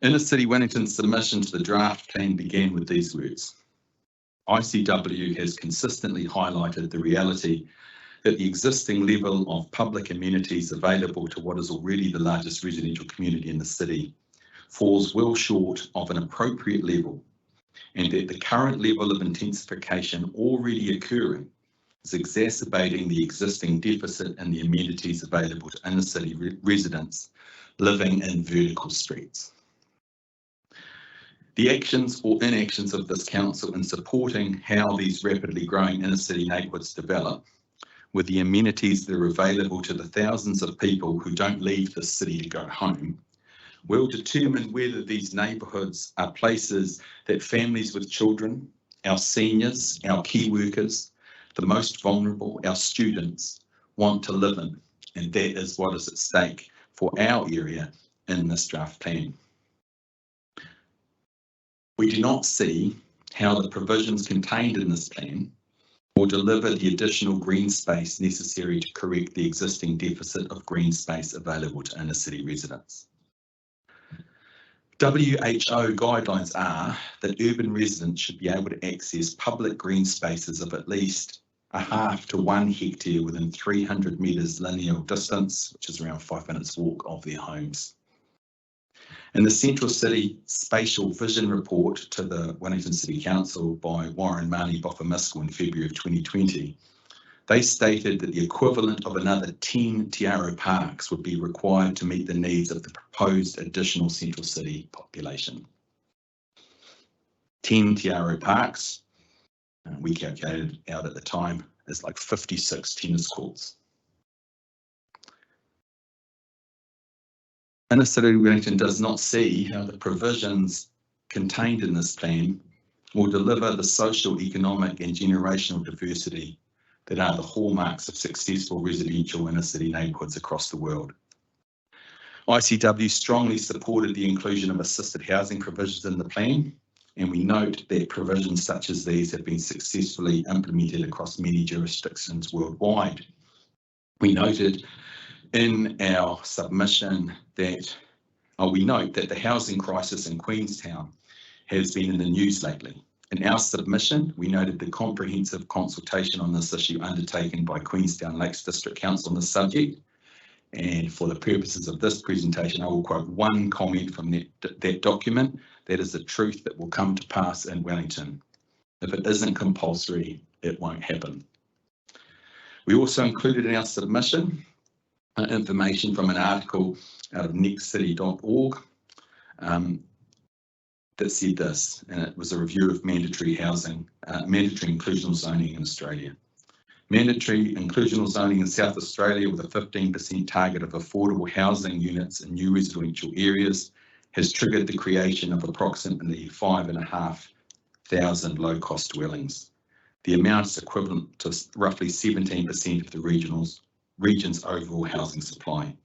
Inner City Wellington's submission to the draft plan began with these words. ICW has consistently highlighted the reality that the existing level of public amenities available to what is already the largest residential community in the city falls well short of an appropriate level, and that the current level of intensification already occurring is exacerbating the existing deficit in the amenities available to inner city residents living in vertical streets. The actions or inactions of this council in supporting how these rapidly growing inner city neighbourhoods develop, with the amenities that are available to the thousands of people who don't leave the city to go home, will determine whether these neighbourhoods are places that families with children, our seniors, our key workers, the most vulnerable, our students, want to live in. And that is what is at stake for our area in this draft plan. We do not see how the provisions contained in this plan or deliver the additional green space necessary to correct the existing deficit of green space available to inner city residents. WHO guidelines are that urban residents should be able to access public green spaces of at least 0.5 to 1 hectare within 300 metres linear distance, which is around 5 minutes walk of their homes. In the Central City Spatial Vision Report to the Wellington City Council by Warren Marnie Boffa-Miskell in February of 2020, they stated that the equivalent of another 10 Te Aro parks would be required to meet the needs of the proposed additional Central City population. 10 Te Aro parks, we calculated out at the time, is like 56 tennis courts. Inner City Wellington does not see how the provisions contained in this plan will deliver the social, economic and generational diversity that are the hallmarks of successful residential inner city neighbourhoods across the world. ICW strongly supported the inclusion of assisted housing provisions in the plan, and we note that provisions such as these have been successfully implemented across many jurisdictions worldwide. We noted in our submission that, we note that the housing crisis in Queenstown has been in the news lately. In our submission, we noted the comprehensive consultation on this issue undertaken by Queenstown Lakes District Council on this subject. And for the purposes of this presentation, I will quote one comment from that document. That is the truth that will come to pass in Wellington. If it isn't compulsory, it won't happen. We also included in our submission information from an article out of nextcity.org that said this, and it was a review of mandatory housing, mandatory inclusional zoning in Australia. Mandatory inclusional zoning in South Australia with a 15% target of affordable housing units in new residential areas has triggered the creation of approximately 5,500 low-cost dwellings. The amount is equivalent to roughly 17% of the region's overall housing supply.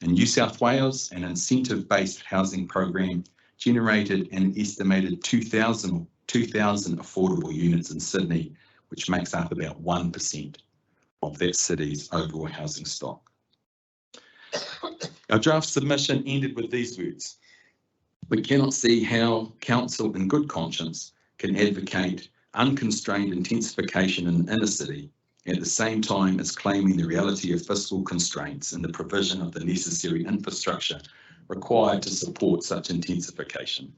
In New South Wales, an incentive-based housing program generated an estimated 2,000 affordable units in Sydney, which makes up about 1% of that city's overall housing stock. Our draft submission ended with these words: we cannot see how council in good conscience can advocate unconstrained intensification in the inner city at the same time as claiming the reality of fiscal constraints and the provision of the necessary infrastructure required to support such intensification.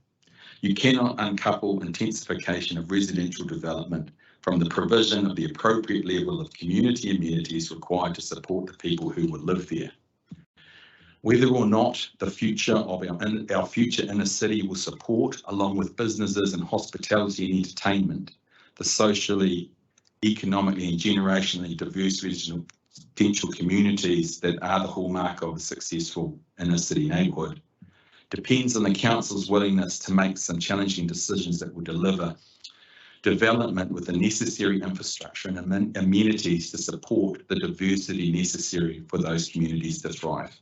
You cannot uncouple intensification of residential development from the provision of the appropriate level of community amenities required to support the people who would live there. Whether or not the future of our future inner city will support, along with businesses and hospitality and entertainment, the socially, economically and generationally diverse residential communities that are the hallmark of a successful inner city neighbourhood, depends on the council's willingness to make some challenging decisions that will deliver development with the necessary infrastructure and amenities to support the diversity necessary for those communities to thrive.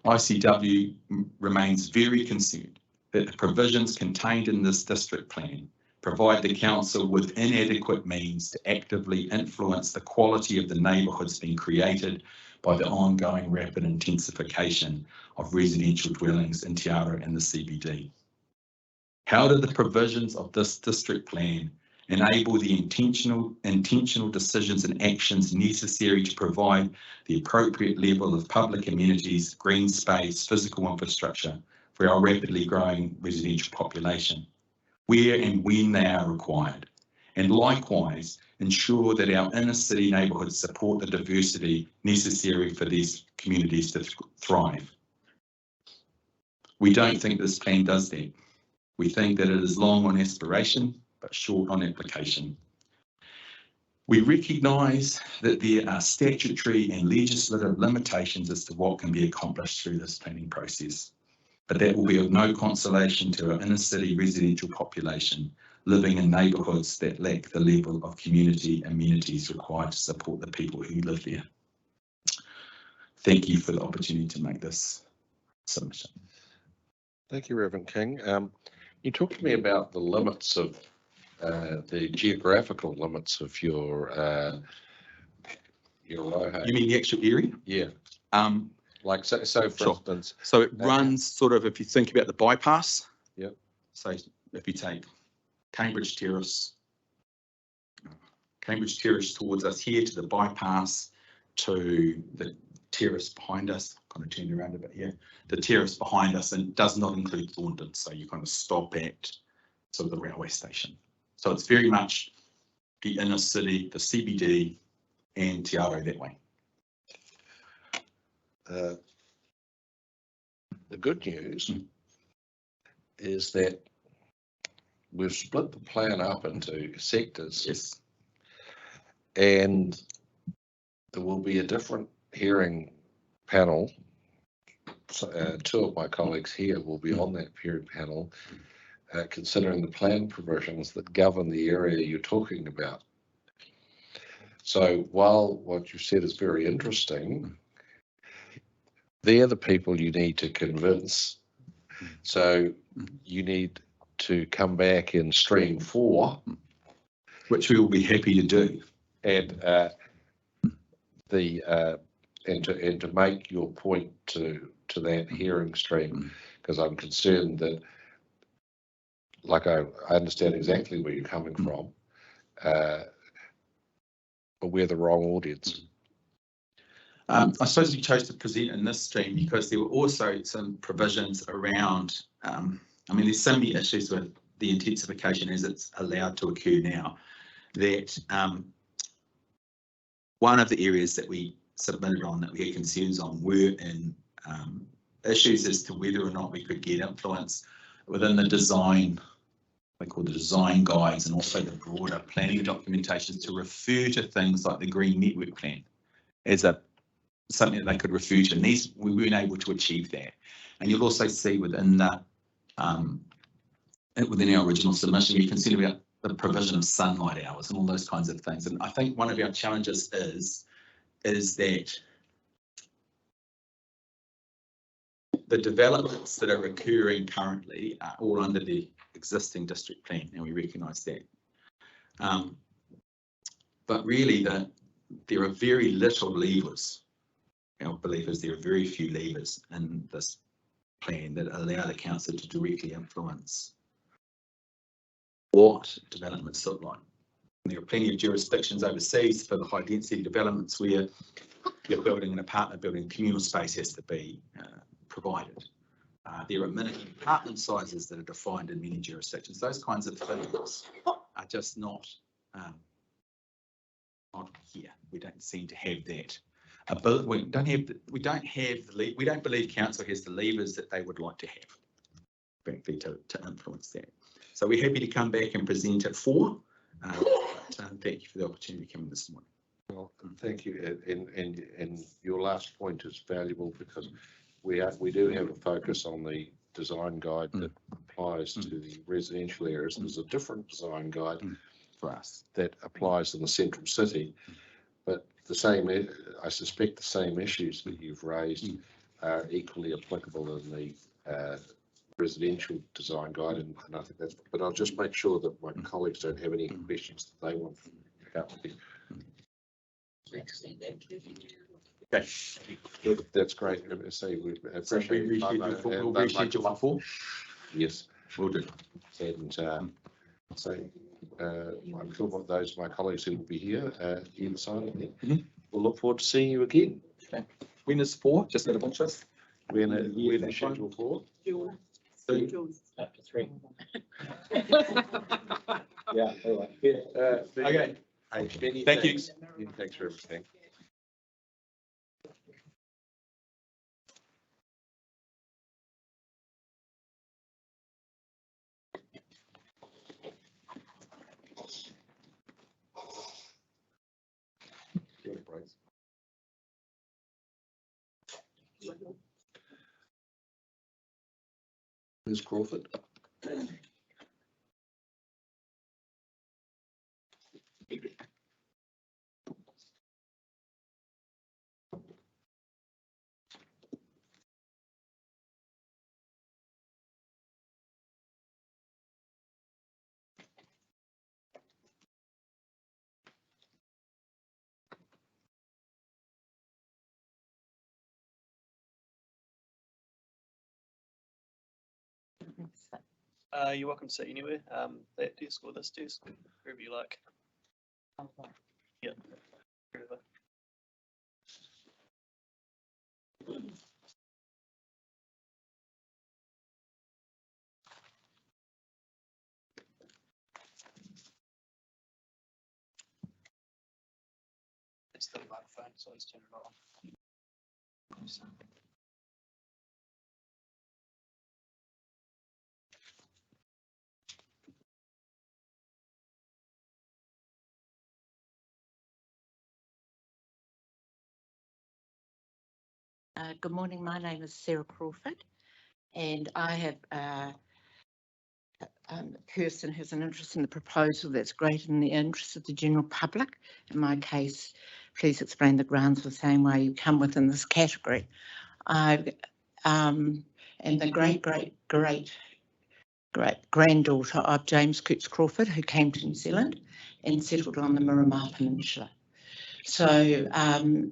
ICW remains very concerned that the provisions contained in this district plan provide the council with inadequate means to actively influence the quality of the neighbourhoods being created by the ongoing rapid intensification of residential dwellings in Te Aro and the CBD. How do the provisions of this district plan enable the intentional decisions and actions necessary to provide the appropriate level of public amenities, green space, physical infrastructure for our rapidly growing residential population, where and when they are required, and likewise ensure that our inner city neighbourhoods support the diversity necessary for these communities to thrive? We don't think this plan does that. We think that it is long on aspiration, but short on application. We recognise that there are statutory and legislative limitations as to what can be accomplished through this planning process, but that will be of no consolation to our inner city residential population living in neighbourhoods that lack the level of community amenities required to support the people who live there. Thank you for the opportunity to make this submission. Thank you, Reverend King. You talked to me about the limits of the geographical limits of your Ohau. You mean the actual area? Yeah, like so for Sure. instance, So it runs sort of, if you think about the bypass. Yep. So if you take Cambridge Terrace towards us here to the bypass to the terrace behind us, kind of turned around a bit here, the terrace behind us, and does not include Thorndon. So you kind of stop at sort of the railway station. So it's very much the inner city, the CBD and Te Aro that way. the good news is that we've split the plan up into sectors. Yes. And there will be a different hearing panel. So, two of my colleagues here will be on that hearing panel, considering the plan provisions that govern the area you're talking about. So while what you said is very interesting, they're the people you need to convince. So you need to come back in stream 4, which we will be happy to do, and to make your point to that hearing stream, because I'm concerned that, like I understand exactly where you're coming from, but we're the wrong audience. I suppose we chose to present in this stream because there were also some provisions around, I mean, there's so many issues with the intensification as it's allowed to occur now, that one of the areas that we submitted on that we had concerns on were in issues as to whether or not we could get influence within the design, they call the design guides, and also the broader planning documentation to refer to things like the Green Network Plan as something that they could refer to, and these we weren't able to achieve that. And you'll also see within that, within our original submission, we consider about the provision of sunlight hours and all those kinds of things. And I think one of our challenges is that the developments that are occurring currently are all under the existing district plan, and we recognise that. But really, there are very little levers. Our belief is there are very few levers in this plan that allow the council to directly influence what developments look like. And there are plenty of jurisdictions overseas for the high density developments where you're building an apartment building, communal space has to be provided. There are minimum apartment sizes that are defined in many jurisdictions. Those kinds of things are just not here. We don't seem to have that. We don't believe council has the levers that they would like to have, frankly, to influence that. So we're happy to come back and present at 4. Thank you for the opportunity to come in this morning. Well, thank you. And your last point is valuable because we do have a focus on the design guide that applies to the residential areas. There's a different design guide For us, that applies in the central city, but I suspect the same issues that you've raised are equally applicable in the residential design guide, and I think that's, but I'll just make sure that my colleagues don't have any questions that they want to pick up with you. Okay, that's great. So we appreciate it. We'll reschedule at 4. Yes, We'll do. and so I'm sure what those of my colleagues who will be here either side of me, we'll look forward to seeing you again. Okay. When is 4? Just out of interest. When the schedule for? June. Chapter 3. Yeah, all right. Okay. Many Thank you. thanks. Thanks for everything. Who's Crawford? You're welcome to sit anywhere. That desk or this desk, wherever you like. Yeah. Wherever. It's the microphone, so let's turn it on. Good morning, my name is Sarah Crawford, and I have a person who's an interest in the proposal that's greater than the interest of the general public. In my case, please explain the grounds for saying why you come within this category. I am the great granddaughter of James Coots Crawford, who came to New Zealand and settled on the Miramar Peninsula. So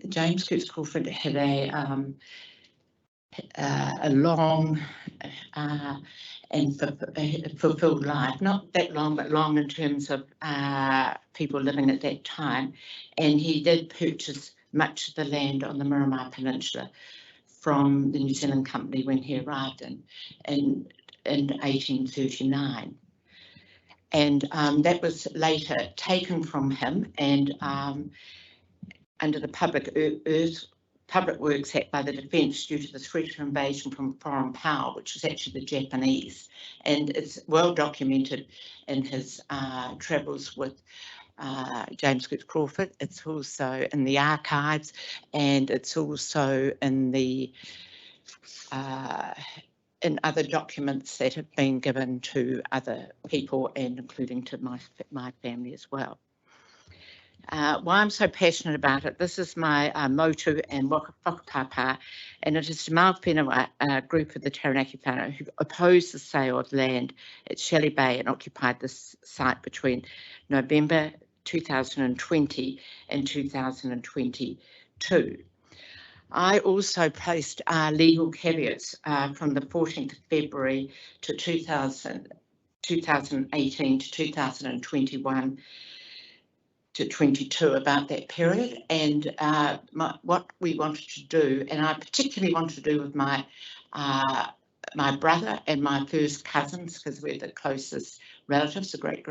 James Coots Crawford had a long and fulfilled life, not that long, but long in terms of people living at that time. And he did purchase much of the land on the Miramar Peninsula from the New Zealand Company when he arrived in 1839. And that was later taken from him and under the Public Works Act by the Defence due to the threat of invasion from foreign power, which was actually the Japanese. And it's well documented in his travels with James Coots Crawford. It's also in the archives, and it's also in the in other documents that have been given to other people, and including to my family as well. Why I'm so passionate about it, this is my motu and whakapapa, and it is Te Mawhenua group of the Taranaki whānau who opposed the sale of land at Shelley Bay and occupied this site between November 2020 and 2022. I also placed legal caveats from the 14th of February to 2018 to 2021 to 22 about that period, and what we wanted to do, and I particularly wanted to do with my brother and my first cousins, because we're the closest relatives, the great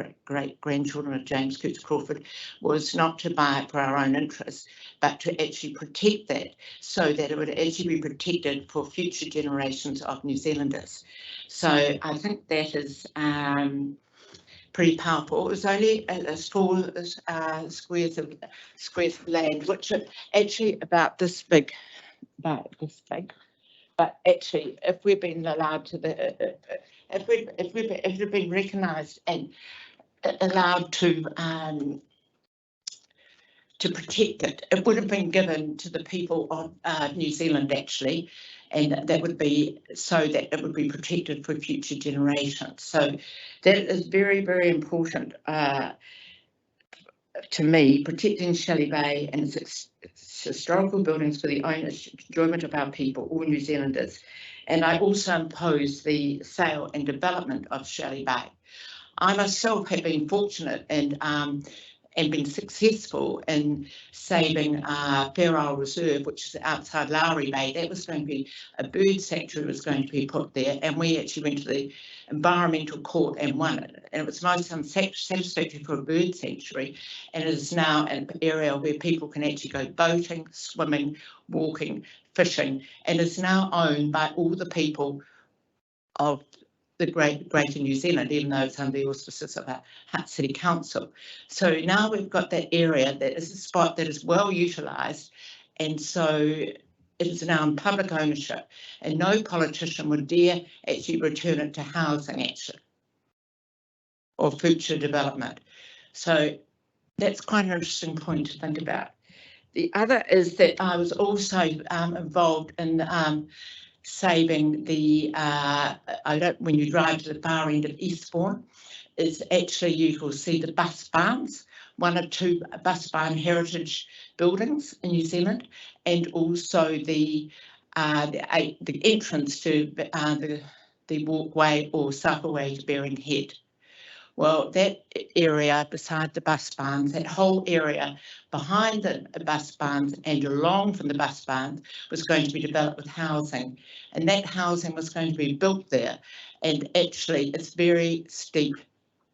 grandchildren of James Coots Crawford, was not to buy it for our own interests, but to actually protect that so that it would actually be protected for future generations of New Zealanders. So I think that is pretty powerful. It was only a small squares of land, which are actually about this big, But actually, if we've been allowed to if we've been recognised and allowed to protect it, it would have been given to the people of New Zealand actually, and that would be so that it would be protected for future generations. So that is very, very important to me, protecting Shelley Bay and its historical buildings for the enjoyment of our people, all New Zealanders. And I also oppose the sale and development of Shelley Bay. I myself have been fortunate and been successful in saving Fair Isle Reserve, which is outside Lowry Bay. That was going to be a bird sanctuary was going to be put there, and we actually went to the environmental court and won it. And it was most unsatisfactory for a bird sanctuary, and it is now an area where people can actually go boating, swimming, walking, fishing, and is now owned by all the people of the Greater New Zealand, even though it's under the auspices of our Hutt City Council. So now we've got that area that is a spot that is well utilised, and so it is now in public ownership, and no politician would dare actually return it to housing action or future development. So that's quite an interesting point to think about. The other is that I was also involved in saving the, when you drive to the far end of Eastbourne, is actually you will see the bus barns, one of two bus barn heritage buildings in New Zealand, and also the entrance to the walkway or cycleway to Bering Head. Well, that area beside the bus barns, that whole area behind the bus barns and along from the bus barns was going to be developed with housing, and that housing was going to be built there. And actually, it's very steep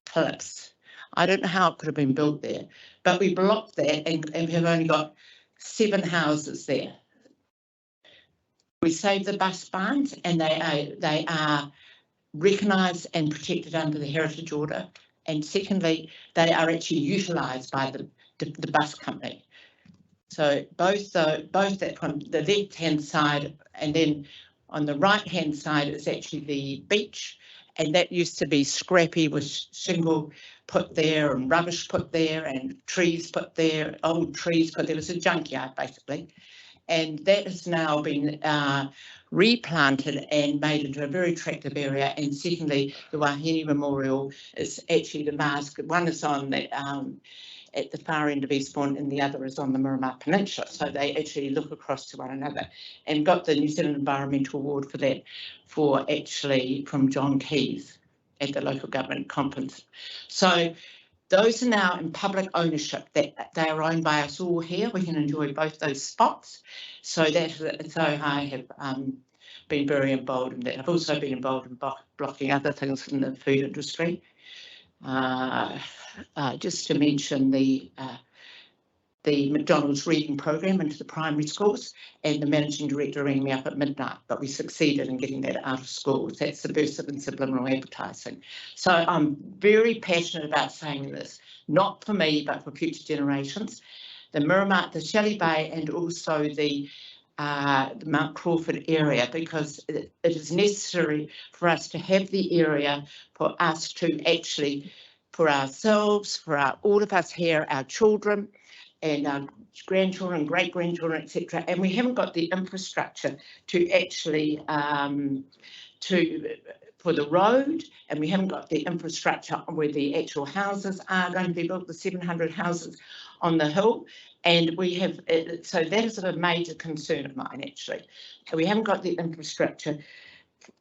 cliffs. I don't know how it could have been built there, but we blocked that and we have only got 7 houses there. We saved the bus barns, and they are recognised and protected under the Heritage Order. And secondly, they are actually utilised by the bus company. So both that from the left-hand side, and then on the right-hand side is actually the beach, and that used to be scrappy with shingle put there and rubbish put there and trees put there, old trees put there. It was a junkyard basically. And that has now been replanted and made into a very attractive area. And secondly, the Wahine Memorial is actually the mask. One is on the, at the far end of Eastbourne and the other is on the Murcott Peninsula. So they actually look across to one another, and got the New Zealand Environmental Award for that, for actually from John Keys at the local government conference. So those are now in public ownership, that they are owned by us all here. We can enjoy both those spots. So I have been very involved in that. I've also been involved in blocking other things in the food industry. Just to mention the McDonald's reading program into the primary schools, and the managing director rang me up at midnight, but we succeeded in getting that out of schools. That's subversive and subliminal advertising. So I'm very passionate about saying this, not for me, but for future generations. The Murcott, the Shelley Bay, and also the Mount Crawford area, because it is necessary for us to have the area for us to actually, for ourselves, for all of us here, our children, and our grandchildren, great-grandchildren, etc. And we haven't got the infrastructure to actually for the road, and we haven't got the infrastructure where the actual houses are going to be built, the 700 houses on the hill. And we have, so that is a major concern of mine, actually. So we haven't got the infrastructure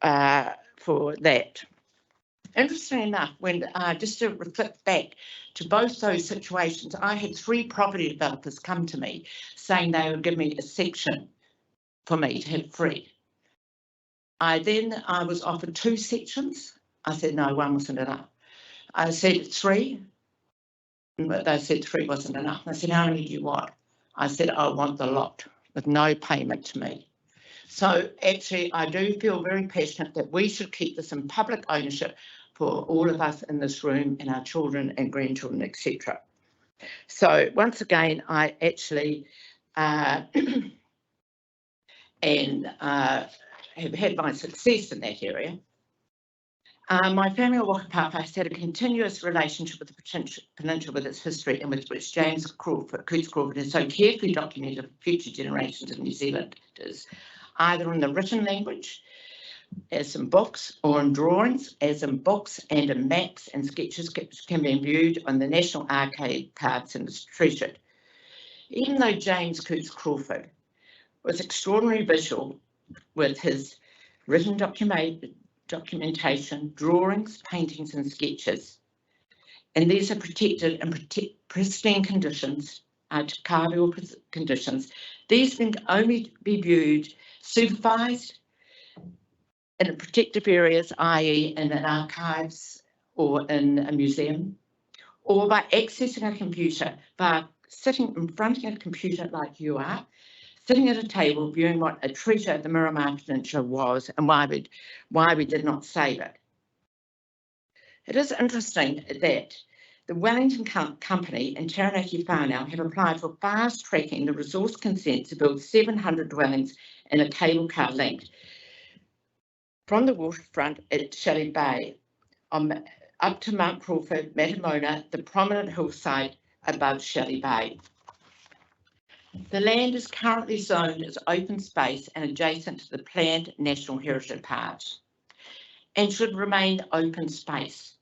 for that. Interestingly enough, when just to reflect back to both those situations, I had 3 property developers come to me saying they would give me a section for me to have free. I was offered 2 sections. I said, no, 1 wasn't enough. I said 3, but they said 3 wasn't enough. I said, how many do you want? I said, I want the lot with no payment to me. So actually, I do feel very passionate that we should keep this in public ownership for all of us in this room and our children and grandchildren, etc. So once again, I actually have had my success in that area. My family of Wakapapa has had a continuous relationship with the peninsula, with its history, and with which James Coots Crawford has so carefully documented for future generations of New Zealanders, either in the written language, as in books, or in drawings, as in books, and in maps and sketches can be viewed on the National Archive cards and is treasured. Even though James Coots Crawford was extraordinarily visual with his written documentation, drawings, paintings and sketches, and these are protected in pristine conditions, archival conditions, these can only be viewed, supervised in protective areas, i.e. in an archives or in a museum, or by accessing a computer, by sitting in front of a computer like you are, sitting at a table viewing what a treasure the Murcott Peninsula was and why we did not save it. It is interesting that the Wellington Company and Taranaki Whānau have applied for fast tracking the resource consent to build 700 dwellings in a cable car link from the waterfront at Shelley Bay up to Mount Crawford, Matamona, the prominent hillside above Shelley Bay. The land is currently zoned as open space and adjacent to the planned National Heritage Park and should remain open space.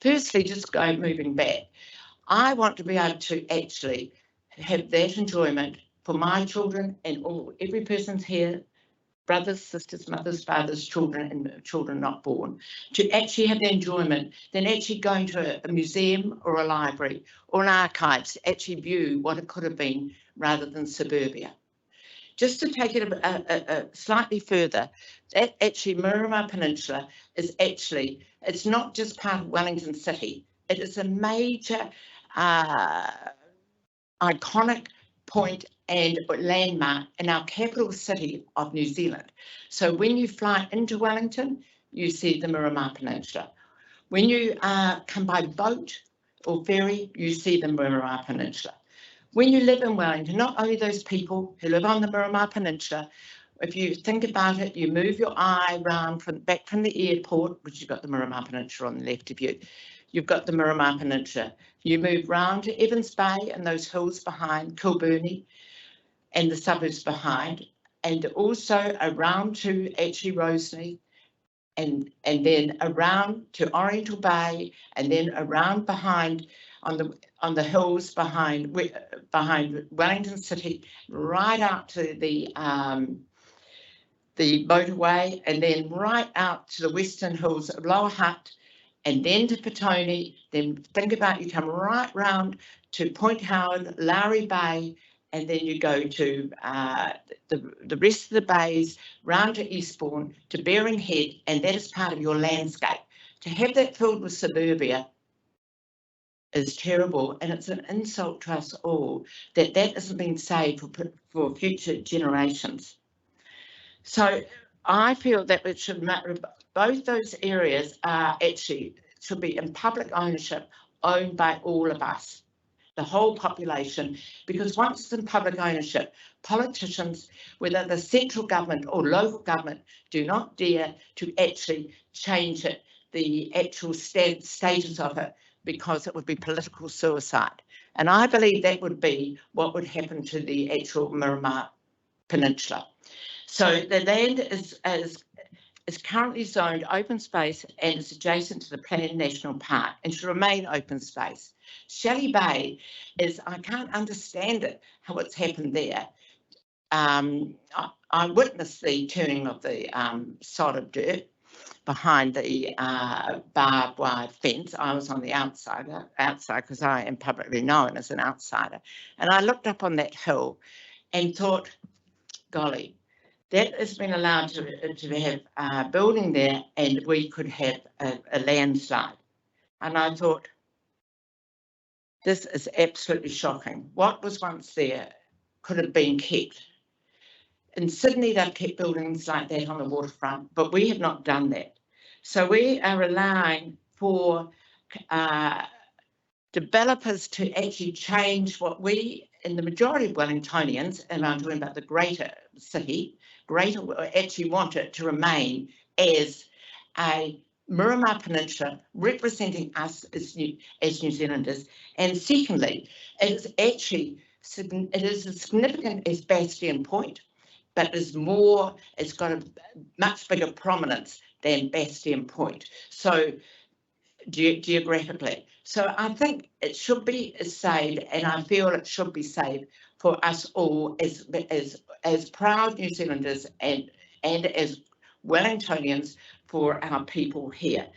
Firstly, just moving back, I want to be able to actually have that enjoyment for my children and every person's here brothers, sisters, mothers, fathers, children, and children not born, to actually have the enjoyment than actually going to a museum or a library or an archives to actually view what it could have been rather than suburbia. Just to take it a slightly further, that actually Murray Peninsula is actually, it's not just part of Wellington City, it is a major iconic point and landmark in our capital city of New Zealand. So when you fly into Wellington, you see the Murray Peninsula. When you come by boat or ferry, you see the Murray Peninsula. When you live in Wellington, not only those people who live on the Murray Peninsula, if you think about it, you move your eye around back from the airport, which you've got the Murray Peninsula on the left of you, you've got the Murray Peninsula. You move round to Evans Bay and those hills behind Kilburnie and the suburbs behind, and also around to actually Roseley, and then around to Oriental Bay, and then around behind on the hills behind Wellington City, right out to the motorway, and then right out to the western hills of Lower Hutt, and then to Petone. Then think about, you come right round to Point Howard, Lowry Bay, and then you go to the rest of the bays, round to Eastbourne, to Bering Head, and that is part of your landscape. To have that filled with suburbia is terrible, and it's an insult to us all that isn't being saved for future generations. So I feel that it should matter, both those areas are actually should be in public ownership, owned by all of us, the whole population, because once it's in public ownership, politicians, whether the central government or local government, do not dare to actually change it, the actual status of it, because it would be political suicide. And I believe that would be what would happen to the actual Murray Peninsula. So the land is currently zoned open space and is adjacent to the planned national park and should remain open space. Shelley Bay is, I can't understand it, how it's happened there. I witnessed the turning of the sod of dirt behind the barbed wire fence. I was on the outside because I am publicly known as an outsider. And I looked up on that hill and thought, golly, that has been allowed to have a building there, and we could have a landslide. And I thought, this is absolutely shocking. What was once there could have been kept. In Sydney, they've kept buildings like that on the waterfront, but we have not done that. So we are relying for developers to actually change what we, in the majority of Wellingtonians, and I'm talking about the greater city, actually want it to remain as a Murray Peninsula representing us as New Zealanders. And secondly, it is as significant as Bastion Point, but it's got a much bigger prominence than Bastion Point. So geographically. So I think it should be saved, and I feel it should be saved for us all as proud New Zealanders and as Wellingtonians for our people here.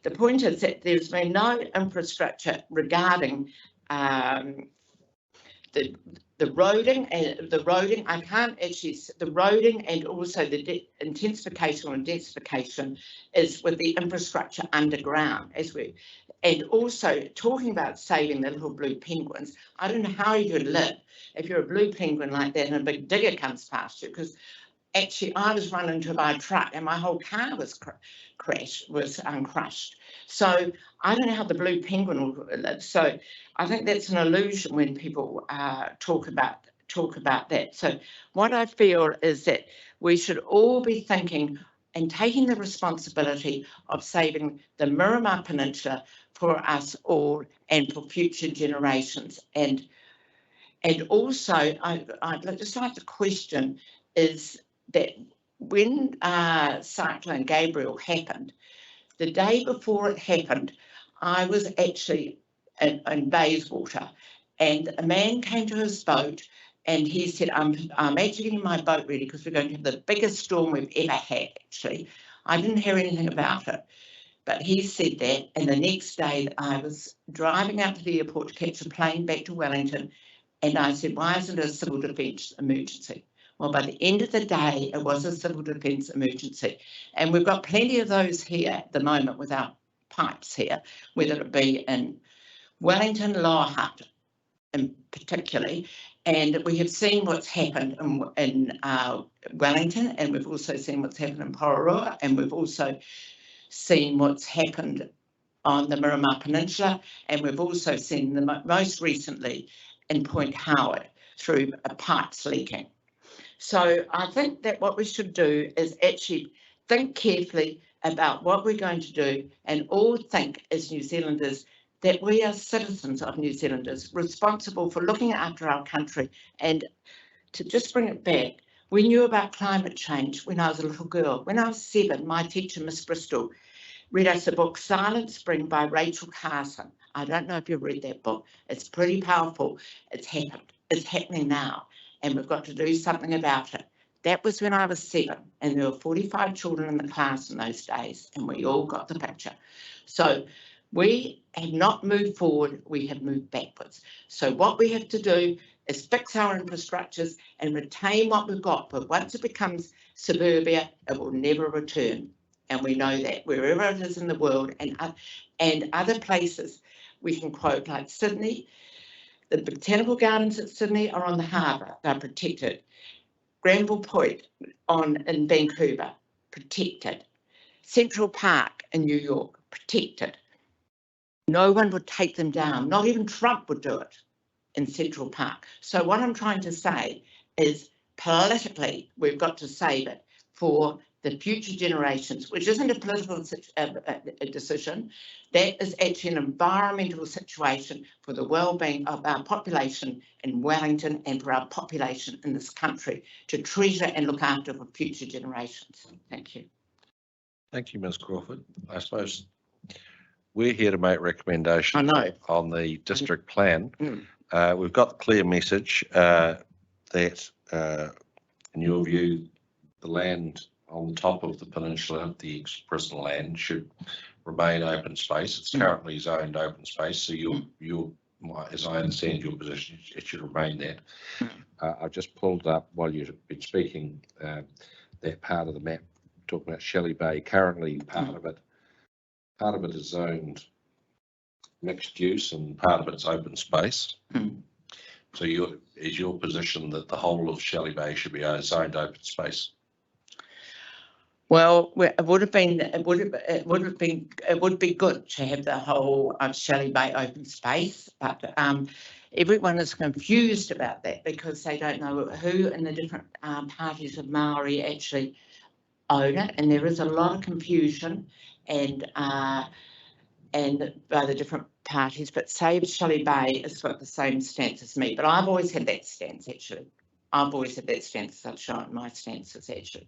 The point is that there's been no infrastructure regarding the roading I can't actually, the roading and also the intensification and densification is with the infrastructure underground and also talking about saving the little blue penguins. I don't know how you could live if you're a blue penguin like that and a big digger comes past you, because actually I was run into by a truck and my whole car was crushed. So I don't know how the blue penguin will live. So I think that's an illusion when people talk about that. So what I feel is that we should all be thinking and taking the responsibility of saving the Murray Peninsula for us all and for future generations. And also I'd just like to question is that when Cyclone Gabriel happened, the day before it happened, I was actually in Bayswater, and a man came to his boat and he said, I'm actually getting my boat ready because we're going to have the biggest storm we've ever had, actually. I didn't hear anything about it, but he said that, and the next day I was driving out to the airport to catch a plane back to Wellington, and I said, why isn't it a civil defence emergency? Well, by the end of the day, it was a civil defence emergency, and we've got plenty of those here at the moment with our pipes here, whether it be in Wellington, Lower Hutt, in particularly, and we have seen what's happened in Wellington, and we've also seen what's happened in Pororoa, and we've also seen what's happened on the Miramar Peninsula, and we've also seen most recently in Point Howard through pipes leaking. So I think that what we should do is actually think carefully about what we're going to do, and all think as New Zealanders that we are citizens of New Zealanders responsible for looking after our country. And to just bring it back, we knew about climate change when I was a little girl. When I was 7, my teacher, Miss Bristol, read us the book Silent Spring by Rachel Carson. I don't know if you've read that book. It's pretty powerful. It's happened. It's happening now, and we've got to do something about it. That was when I was 7, and there were 45 children in the class in those days, and we all got the picture. So we have not moved forward, we have moved backwards. So what we have to do is fix our infrastructures and retain what we've got, but once it becomes suburbia, it will never return. And we know that wherever it is in the world, and other places, we can quote like Sydney, the botanical gardens at Sydney are on the harbour, they're protected. Granville Point in Vancouver, protected. Central Park in New York, protected. No one would take them down, not even Trump would do it in Central Park. So what I'm trying to say is politically, we've got to save it for the future generations, which isn't a political decision. That is actually an environmental situation for the well-being of our population in Wellington and for our population in this country to treasure and look after for future generations. Thank you. Thank you, Ms. Crawford. I suppose we're here to make recommendations on the district plan. We've got the clear message that, in your view, the land on top of the peninsula, the ex-prison land, should remain open space. It's currently zoned open space, so as I understand your position, it should remain that. I've just pulled up while you've been speaking that part of the map talking about Shelley Bay. Currently, part of it is zoned mixed use and part of it's open space. So is your position that the whole of Shelley Bay should be zoned open space? Well, it would be good to have the whole of Shelley Bay open space, but everyone is confused about that because they don't know who in the different parties of Maori actually own it, and there is a lot of confusion and by the different parties. But Save Shelley Bay has got the same stance as me, but I've always had that stance actually. I've always had that stance. I've shown my stance is actually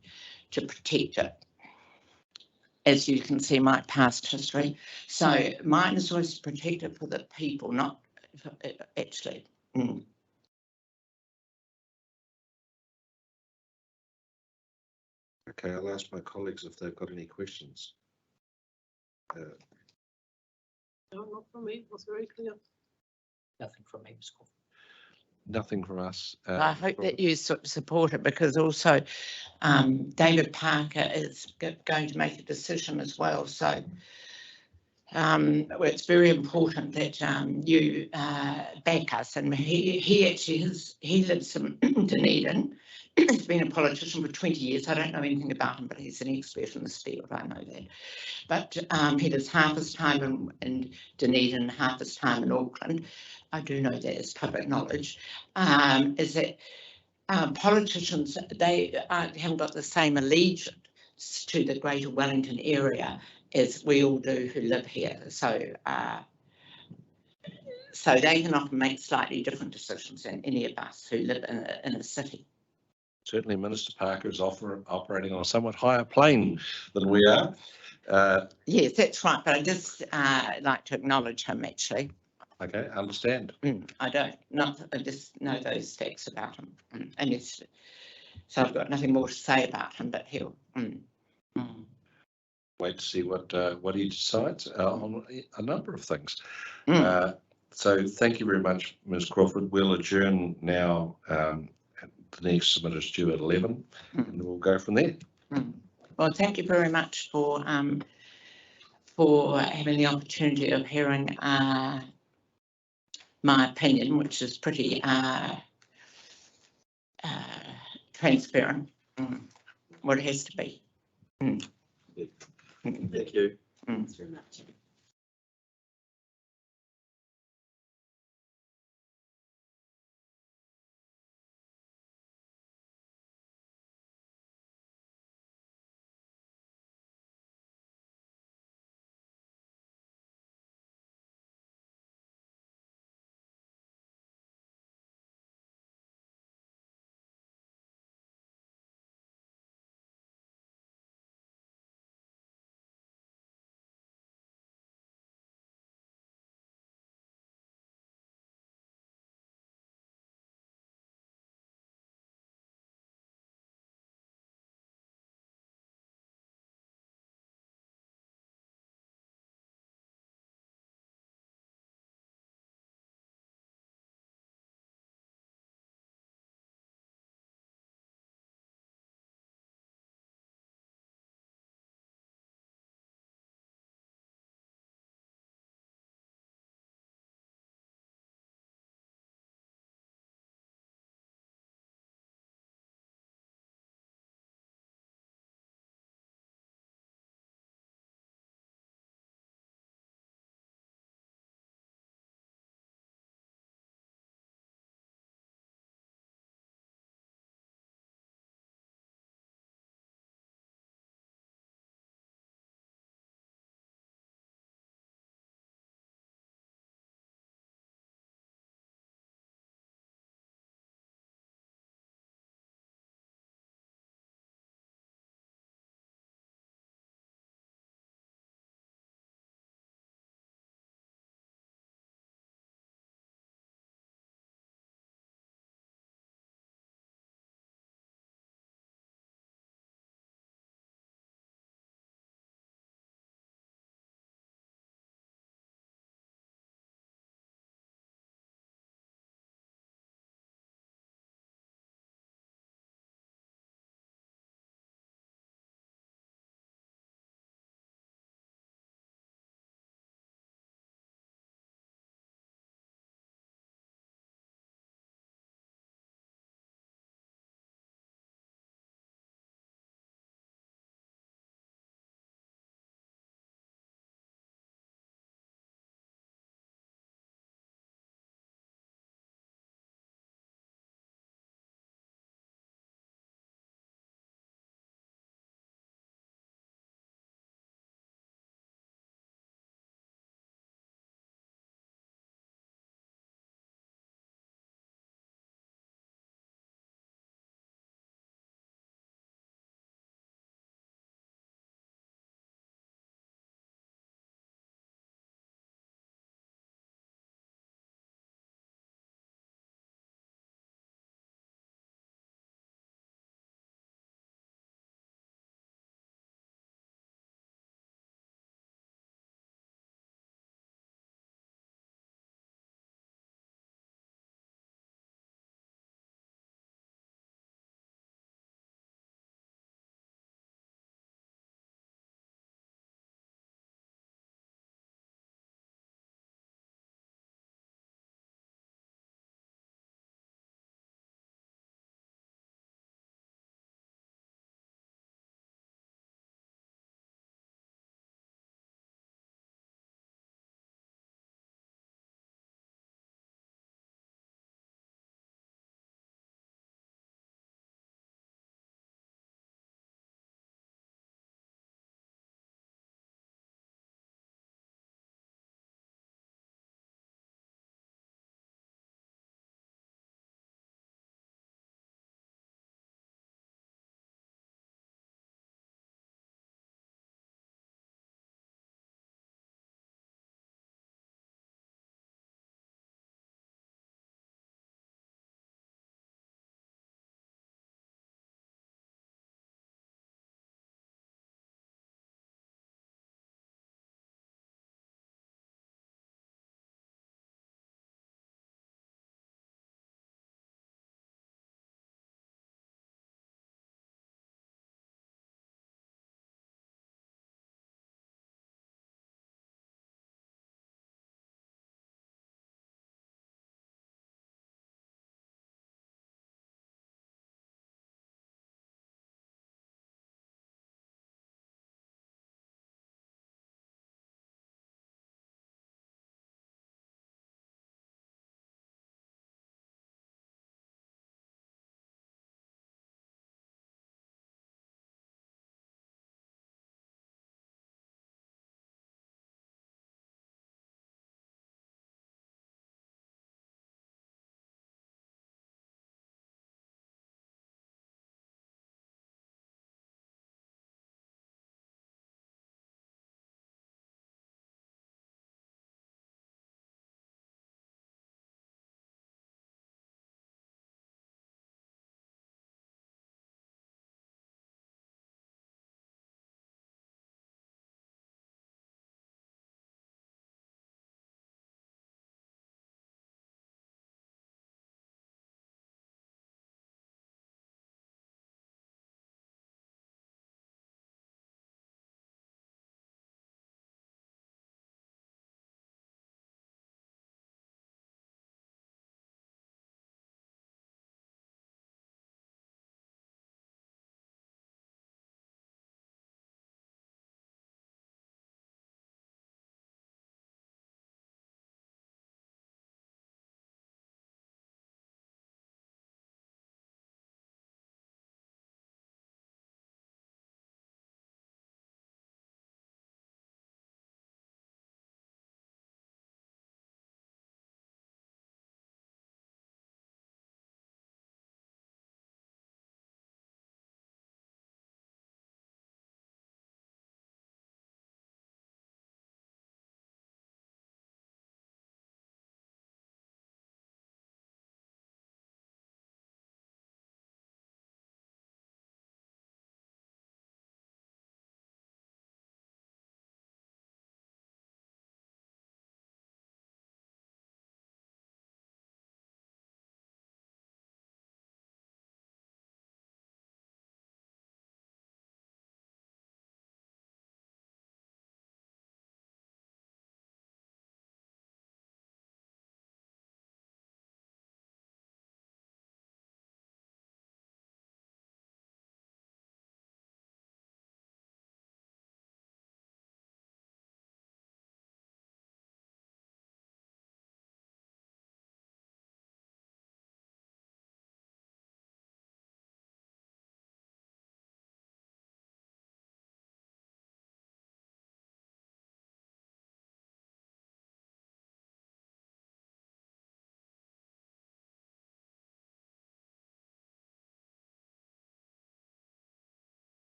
to protect it. As you can see, my past history. So mine is always protected for the people, not actually. Okay, I'll ask my colleagues if they've got any questions. No, not from me. It was very clear. Nothing from me, Ms. Crawford. Nothing from us. I hope that you support it, because also David Parker is going to make a decision as well. So it's very important that you back us. And he actually he lives in Dunedin. He's been a politician for 20 years. I don't know anything about him, but he's an expert in this field. I know that. But he does half his time in Dunedin, half his time in Auckland. I do know that as public knowledge. Is that politicians, they haven't got the same allegiance to the Greater Wellington area as we all do who live here. So they can often make slightly different decisions than any of us who live in a city. Certainly, Minister Parker is operating on a somewhat higher plane than we are. Yes, that's right. But I just like to acknowledge him, actually. Okay, understand. I don't, not, I just know those facts about him. And it's, so I've got nothing more to say about him, but he'll. Wait to see what he decides on a number of things. So thank you very much, Ms. Crawford. We'll adjourn now. The next submit is due at 11, and we'll go from there. Well, thank you very much for having the opportunity of hearing my opinion, which is pretty transparent. What it has to be. Thank you. Thanks very much.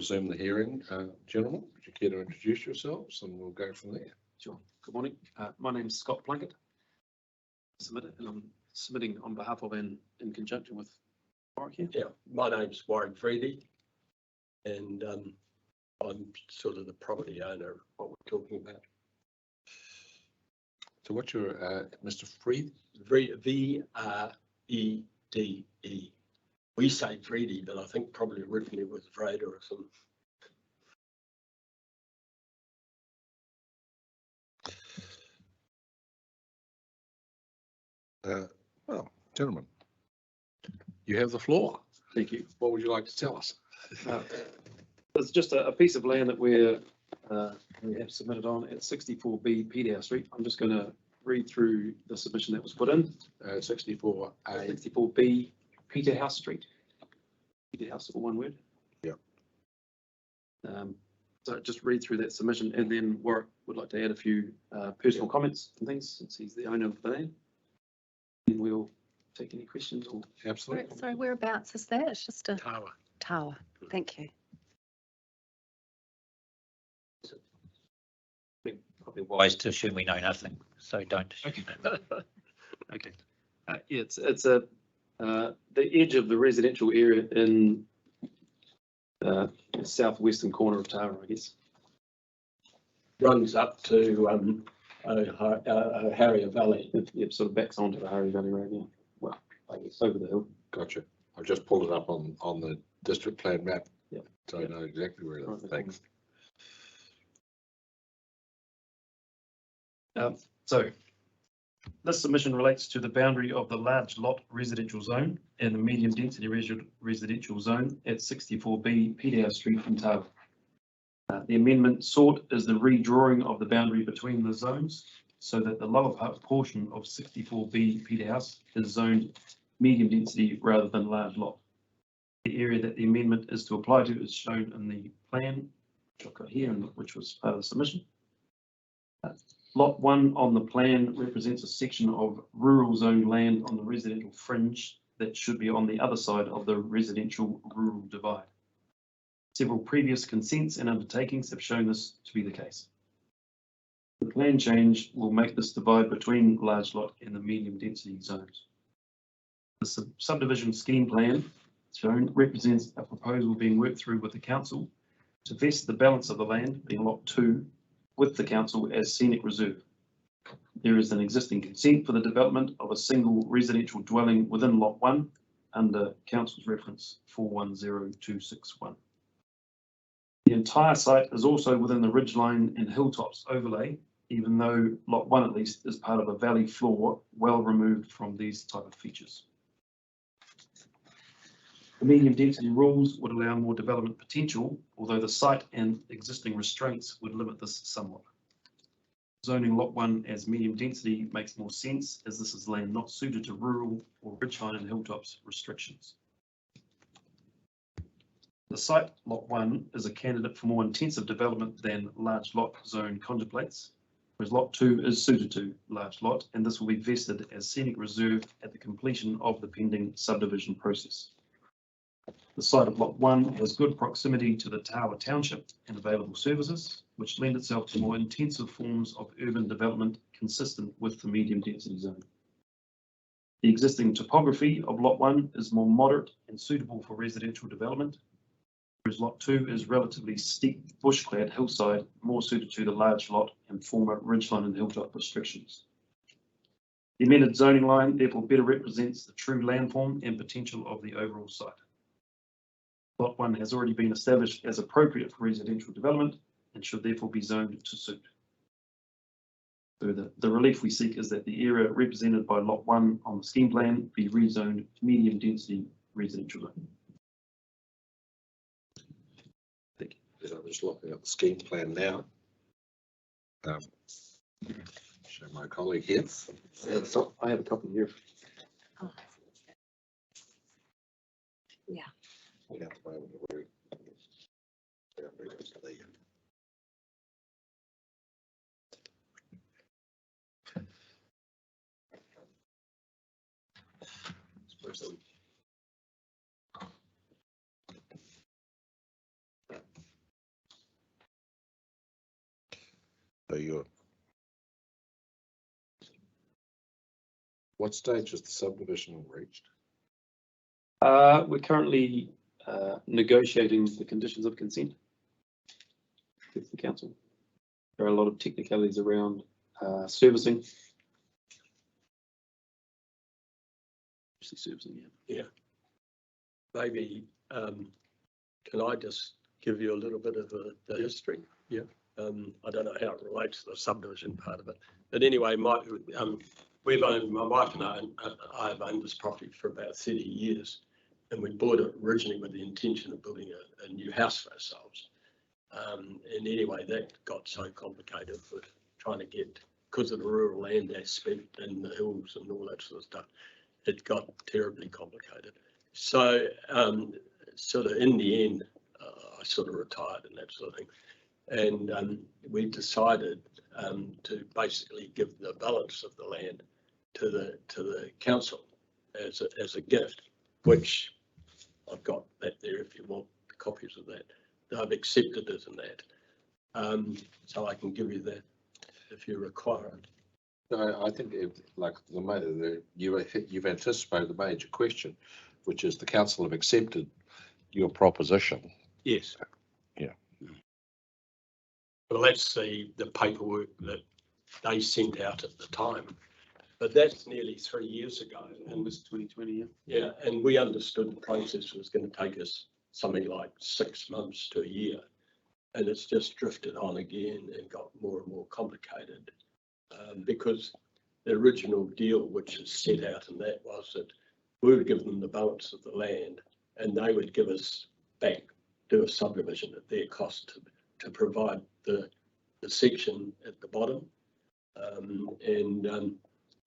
resume the hearing. Gentlemen, would you care to introduce yourselves and we'll go from there? Sure. Good morning. My name's Scot Plunket. And I'm submitting on behalf of and in conjunction with Warwick here. Yeah, my name's Warren Freedy, and I'm sort of the property owner of what we're talking about. So what's your, Mr. Freed? V-R-E-D-E. We say Freedy, but I think probably originally was Freda or something. Well, gentlemen, you have the floor. Thank you. What would you like to tell us? There's just a piece of land that we have submitted on at 64B Peterhouse Street. I'm just going to read through the submission that was put in. 64A. 64B Peterhouse Street. Peterhouse, all one word. Yep. So just read through that submission, and then Warwick would like to add a few personal comments and things since he's the owner of the land. And we'll take any questions or. Absolutely. Sorry, whereabouts is that? It's just a Tower. tower. Thank you. Probably wise to assume we know nothing, so don't. Okay. Okay. Yeah, it's the edge of the residential area in the southwestern corner of Tara, I guess. Runs up to Ohau Valley. Yep, sort of backs onto the Ohau Valley Road, yeah. Well, I guess over the hill. Gotcha. I've just pulled it up on the district plan map. Yep. So I know exactly where it is. Right, Thanks. So this submission relates to the boundary of the large lot residential zone and the medium density residential zone at 64B Peterhouse Street in Tawa. The amendment sought is the redrawing of the boundary between the zones so that the lower portion of 64B Peterhouse is zoned medium density rather than large lot. The area that the amendment is to apply to is shown in the plan, which I've got here, and which was part of the submission. Lot 1 on the plan represents a section of rural zoned land on the residential fringe that should be on the other side of the residential rural divide. Several previous consents and undertakings have shown this to be the case. The plan change will make this divide between large lot and the medium density zones. The subdivision scheme plan shown represents a proposal being worked through with the council to vest the balance of the land, being lot 2, with the council as scenic reserve. There is an existing consent for the development of a single residential dwelling within lot 1 under council's reference 410261. The entire site is also within the ridgeline and hilltops overlay, even though lot 1 at least is part of a valley floor well removed from these type of features. The medium density rules would allow more development potential, although the site and existing restraints would limit this somewhat. Zoning lot 1 as medium density makes more sense as this is land not suited to rural or ridgeline and hilltops restrictions. The site lot 1 is a candidate for more intensive development than large lot zone contemplates, whereas lot 2 is suited to large lot, and this will be vested as scenic reserve at the completion of the pending subdivision process. The site of lot 1 has good proximity to the Tawa Township and available services, which lend itself to more intensive forms of urban development consistent with the medium density zone. The existing topography of lot 1 is more moderate and suitable for residential development, whereas lot 2 is relatively steep bushclad hillside, more suited to the large lot and former ridgeline and hilltop restrictions. The amended zoning line therefore better represents the true landform and potential of the overall site. Lot 1 has already been established as appropriate for residential development and should therefore be zoned to suit. So the relief we seek is that the area represented by lot 1 on the scheme plan be rezoned medium density residential zone. Thank you. I'm just looking at the scheme plan now. Show my colleague here. So I have a copy here. Oh. Yeah. Yeah, So you're. What stage is the subdivision reached? We're currently negotiating the conditions of consent with the council. There are a lot of technicalities around servicing. Servicing, Yeah. Maybe, can I just give you a little bit of the history? Yeah. I don't know how it relates to the subdivision part of it, but anyway, we've owned, my wife and I have owned this property for about 30 years, and we bought it originally with the intention of building a new house for ourselves. And anyway, that got so complicated with trying to get, because of the rural land aspect and the hills and all that sort of stuff, it got terribly complicated. So sort of in the end, I sort of retired and that sort of thing. And we decided to basically give the balance of the land to the council as a gift, which I've got that there if you want copies of that. I've accepted it in that. So I can give you that if you require it. No, I think you've anticipated the major question, which is the council have accepted your proposition. Yes. Yeah. Well, that's the paperwork that they sent out at the time, but that's nearly 3 years ago. And it was 2020. Yeah. Yeah, and we understood the process was going to take us something like 6 months to a year, and it's just drifted on again and got more and more complicated. Because the original deal, which is set out in that, was that we would give them the balance of the land and they would give us back, do a subdivision at their cost to provide the section at the bottom.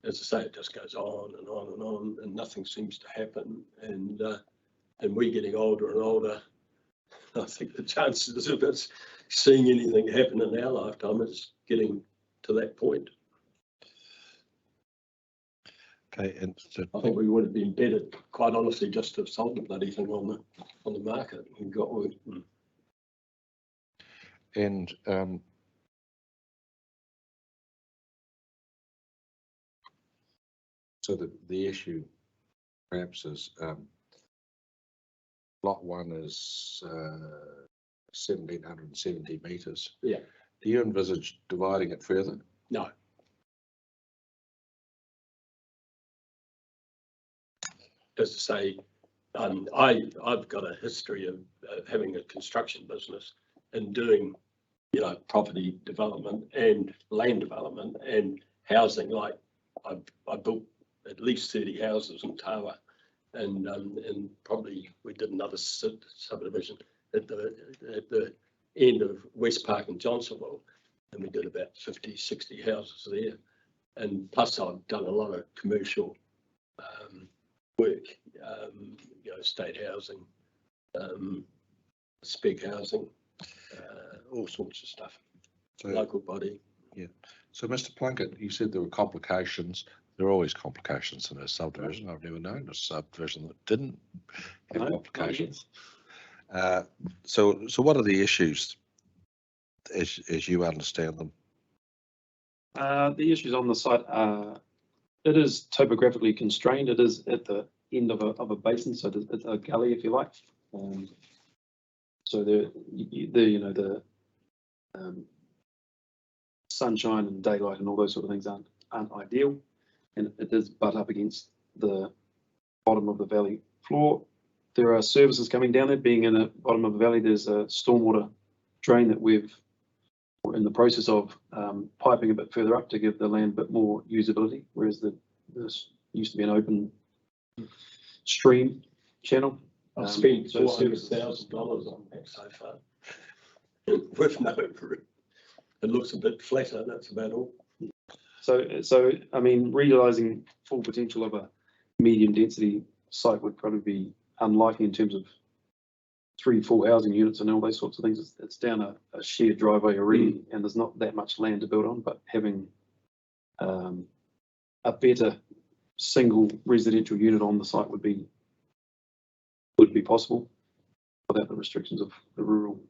As I say, it just goes on and on and on, and nothing seems to happen. And we're getting older and older. I think the chances of us seeing anything happen in our lifetime is getting to that point. Okay, and so I think we would have been better, quite honestly, just to have sold the bloody thing on the market and got with. and so the issue perhaps is lot 1 is 1,770 metres. Yeah. Do you envisage dividing it further? No. As I say, I've got a history of having a construction business and doing, property development and land development and housing. Like I built at least 30 houses in Tawa, and probably we did another subdivision at the end of West Park in Johnsonville, and we did about 50, 60 houses there. And plus I've done a lot of commercial work, state housing, spec housing, all sorts of stuff, So, local body. Yeah. So, Mr. Plunket, you said there were complications. There are always complications in a subdivision. I've never known a subdivision that didn't have complications. So what are the issues as you understand them? The issues on the site are, it is topographically constrained. It is at the end of a basin, so it's a gully, if you like. So the sunshine and daylight and all those sort of things aren't ideal, and it does butt up against the bottom of the valley floor. There are services coming down there. Being in the bottom of the valley, there's a stormwater drain that we're in the process of piping a bit further up to give the land a bit more usability, whereas this used to be an open stream channel. I've spent $400,000 on that so far. With no, it looks a bit flatter, that's about all. So I mean, realising full potential of a medium density site would probably be unlikely in terms of 3 full housing units and all those sorts of things. It's down a shared driveway already, and there's not that much land to build on, but having a better single residential unit on the site would be possible without the restrictions of the rural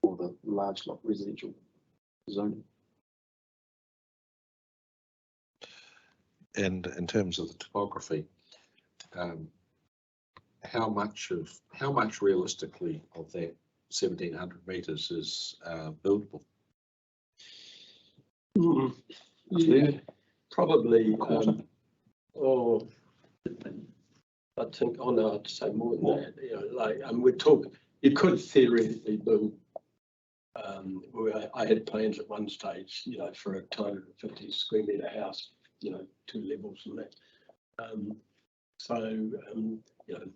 or the large lot residential zoning. And in terms of the topography, how much realistically of that 1,700 metres is buildable? Yeah, probably, oh, I think, oh no, I'd say more than that, you know, like, we're talking, you could theoretically build, where I had plans at one stage, you know, for a 250 square metre house, you know, 2 levels and that. You know,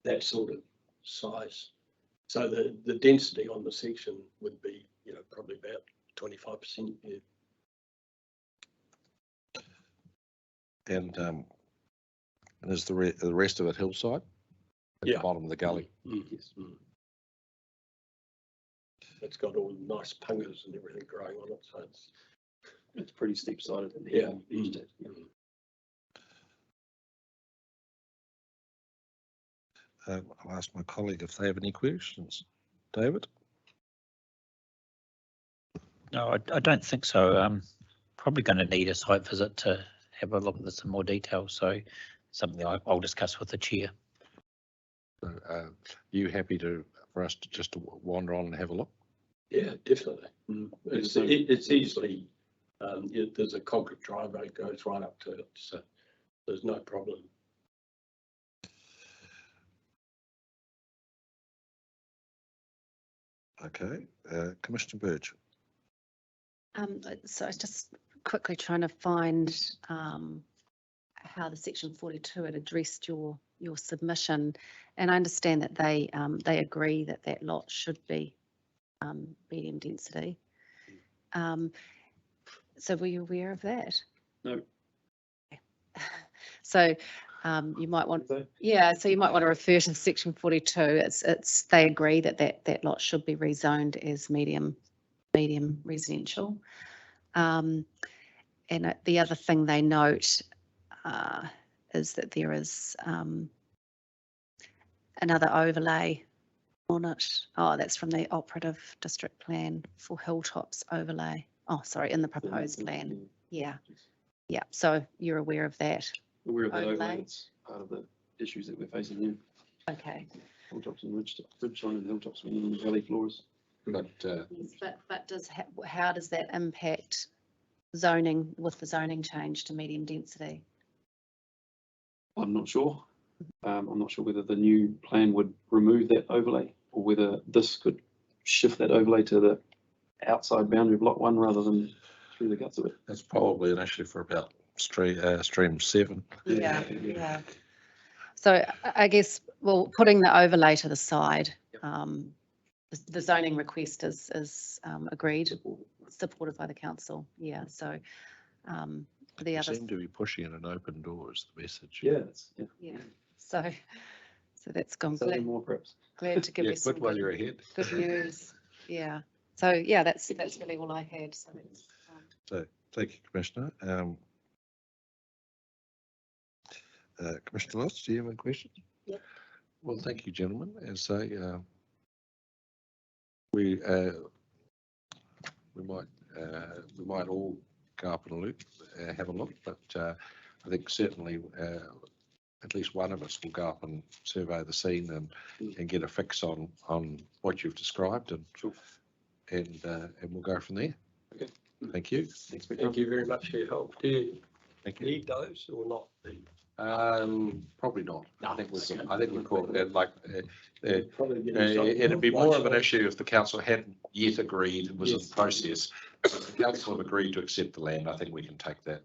that sort of size. So the density on the section would be, you know, probably about 25%. Yeah. And is the rest of it hillside at the bottom of the gully? Yes. It's got all nice pungas and everything growing on it, so It's pretty steep sided. yeah. I'll ask my colleague if they have any questions. David? No, I don't think so. Probably going to need a site visit to have a look at this in more detail. So something I'll discuss with the chair. Are you happy for us to just wander on and have a look? Yeah, definitely. It's easily, there's a concrete driveway goes right up to it, so there's no problem. Okay, Commissioner Burge. So I was just quickly trying to find how the section 42 had addressed your submission, and I understand that they agree that that lot should be medium density. So were you aware of that? No. So you might want, yeah, so you might want to refer to section 42. It's they agree that that lot should be rezoned as medium residential. And the other thing they note is that there is another overlay on it. Oh, that's from the operative district plan for hilltops overlay. Oh, sorry, in the proposed plan. Yeah. Yeah. So you're aware of that? Aware of that overlay? overlay. It's part of the issues that we're facing here. Okay. Hilltops and ridge line and hilltops and valley floors. But Yes, but how does that impact zoning with the zoning change to medium density? I'm not sure. I'm not sure whether the new plan would remove that overlay or whether this could shift that overlay to the outside boundary of lot 1 rather than through the guts of it. that's probably an issue for about stream 7. Yeah, yeah. So I guess, well, putting the overlay to the side, the zoning request is agreed, supported by the council. Yeah, so the other. Seem to be pushing in an open door is the message. Yeah. Yeah. So that's gone. Something more perhaps. Glad to give you some while you're ahead. good news. Yeah. So yeah, that's really all I had. So that's, So thank you, Commissioner. Commissioner Loss, do you have any questions? Yep. Well, thank you, gentlemen. As I say, we might all go up and look, have a look, but I think certainly at least one of us will go up and survey the scene and get a fix on what you've described, and sure. and we'll go from there. Okay. Thank you. Thanks, Thank you very much for your help. Do you Thank you. need those or not? Probably not. No, I think okay. we're caught like Probably getting some- it'd be more of an issue if the council hadn't yet agreed and was Yes. in process. If the council have agreed to accept the land, I think we can take that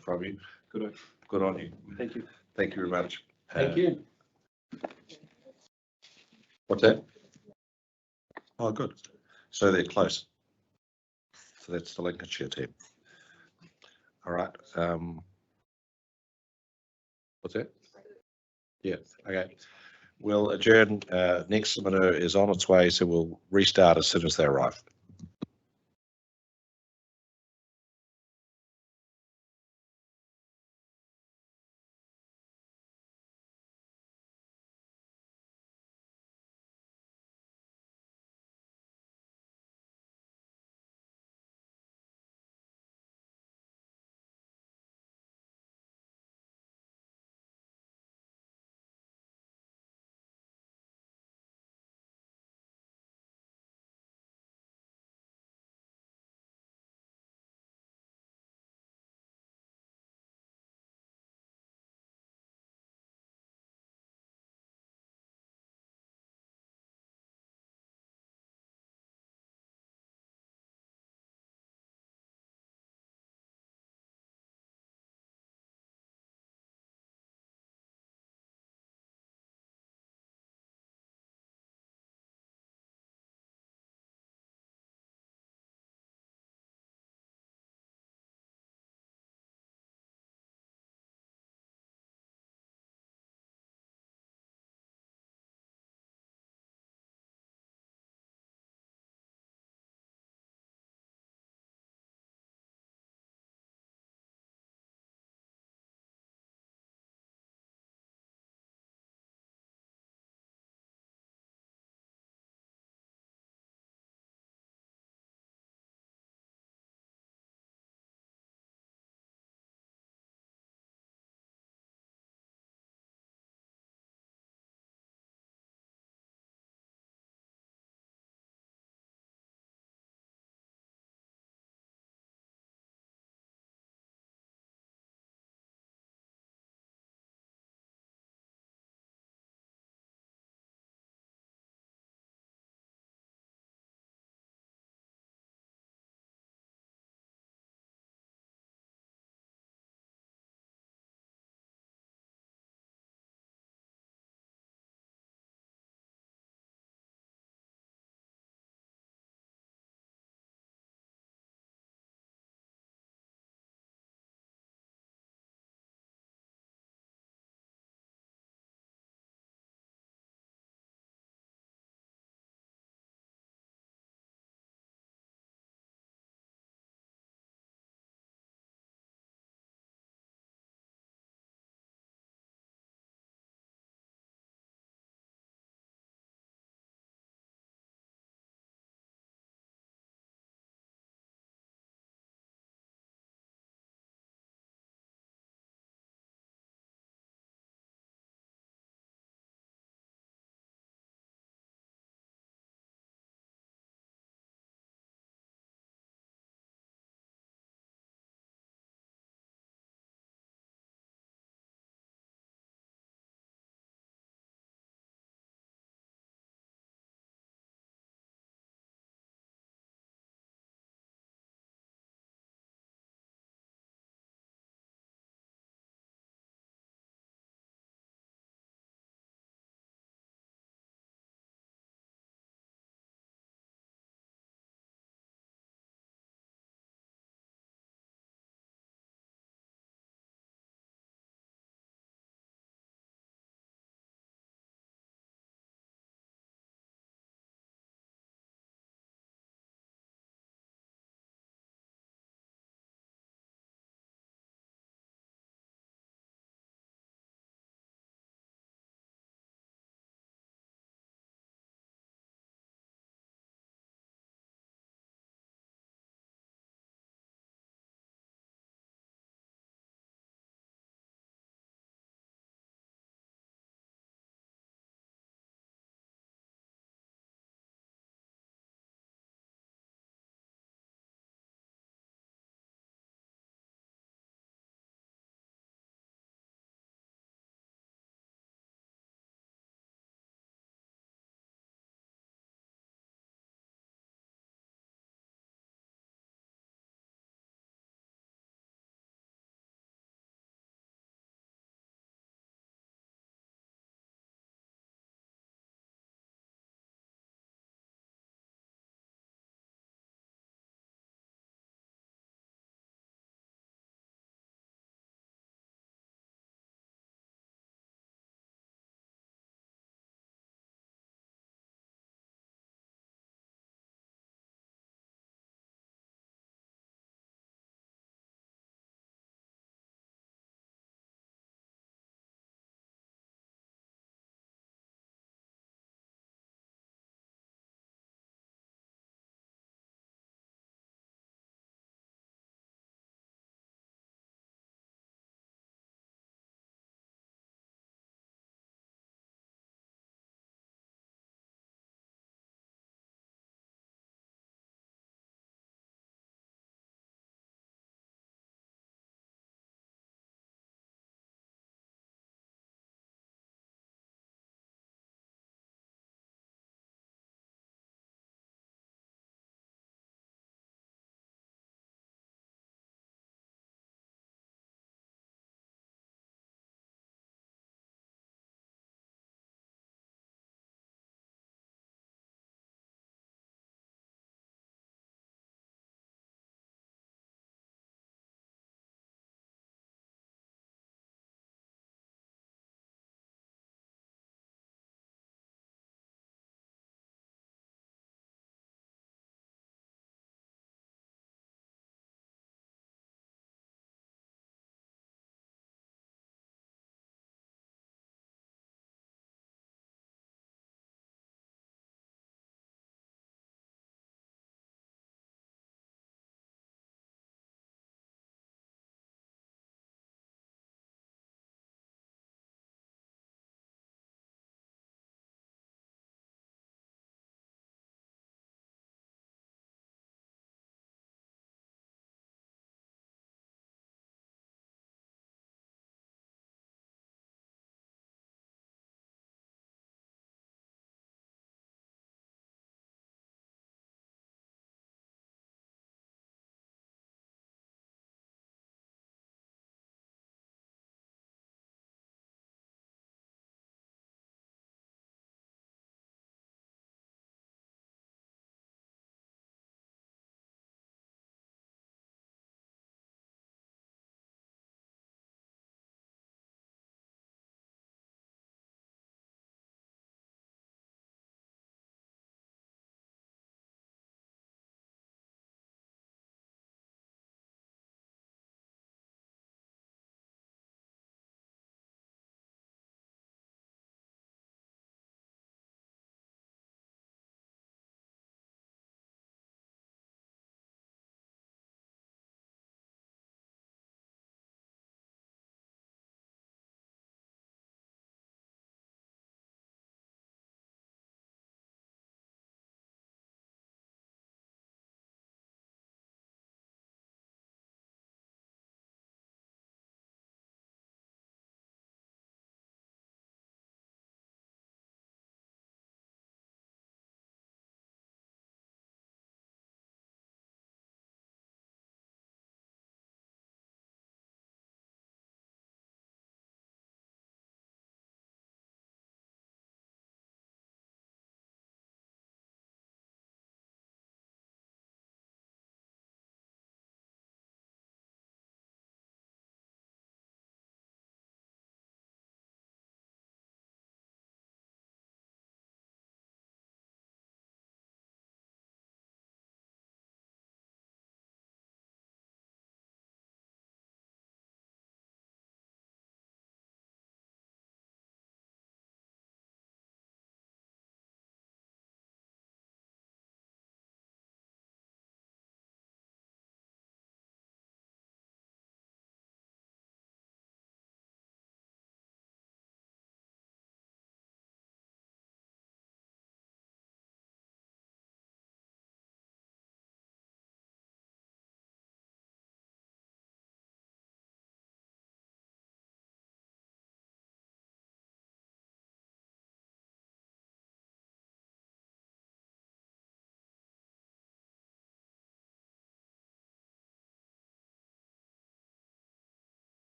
from you. Good on you. Thank you. Thank you very much. Thank you. What's that? Oh, good. So they're close. So that's the Lincolnshire team. All right. What's that? Yeah. Okay. We'll adjourn. Next seminar is on its way, so we'll restart as soon as they arrive.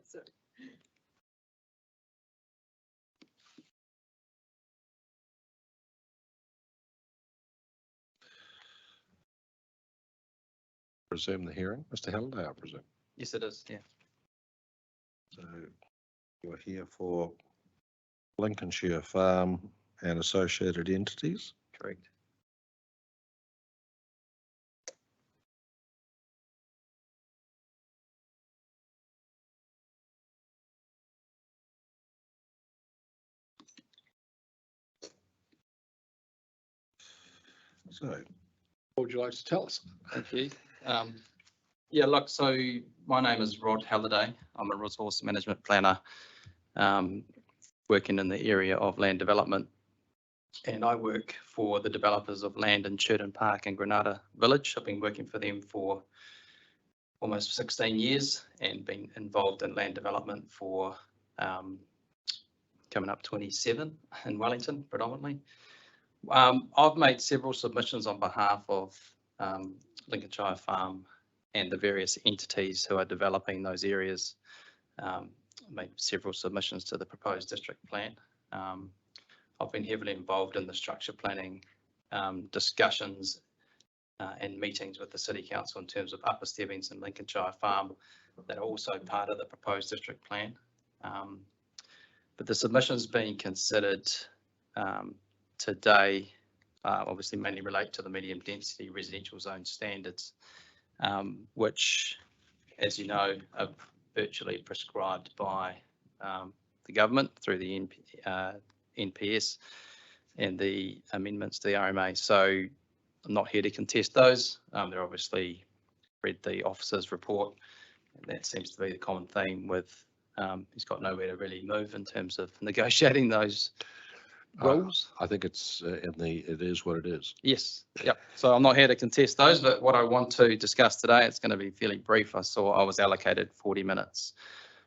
Sorry. Resume the hearing. Mr. Halliday, I presume. Yes, it is, yeah. So you're here for Lincolnshire Farm and associated entities. Correct. So what would you like to tell us? Thank you. Yeah, look, so my name is Rod Halliday. I'm a resource management planner working in the area of land development. And I work for the developers of land in Churton Park and Granada Village. I've been working for them for almost 16 years and been involved in land development for coming up 27 in Wellington predominantly. I've made several submissions on behalf of Lincolnshire Farm and the various entities who are developing those areas. Made several submissions to the proposed district plan. I've been heavily involved in the structure planning discussions and meetings with the City Council in terms of Upper Stebbings and Lincolnshire Farm that are also part of the proposed district plan. But the submissions being considered today obviously mainly relate to the medium density residential zone standards, which, as you know, are virtually prescribed by the government through the NPS and the amendments to the RMA. So I'm not here to contest those. They're obviously read the officer's report, and that seems to be the common theme with he's got nowhere to really move in terms of negotiating those rules. I think it's it is what it is. Yes, yep. So I'm not here to contest those, but what I want to discuss today, it's going to be fairly brief. I was allocated 40 minutes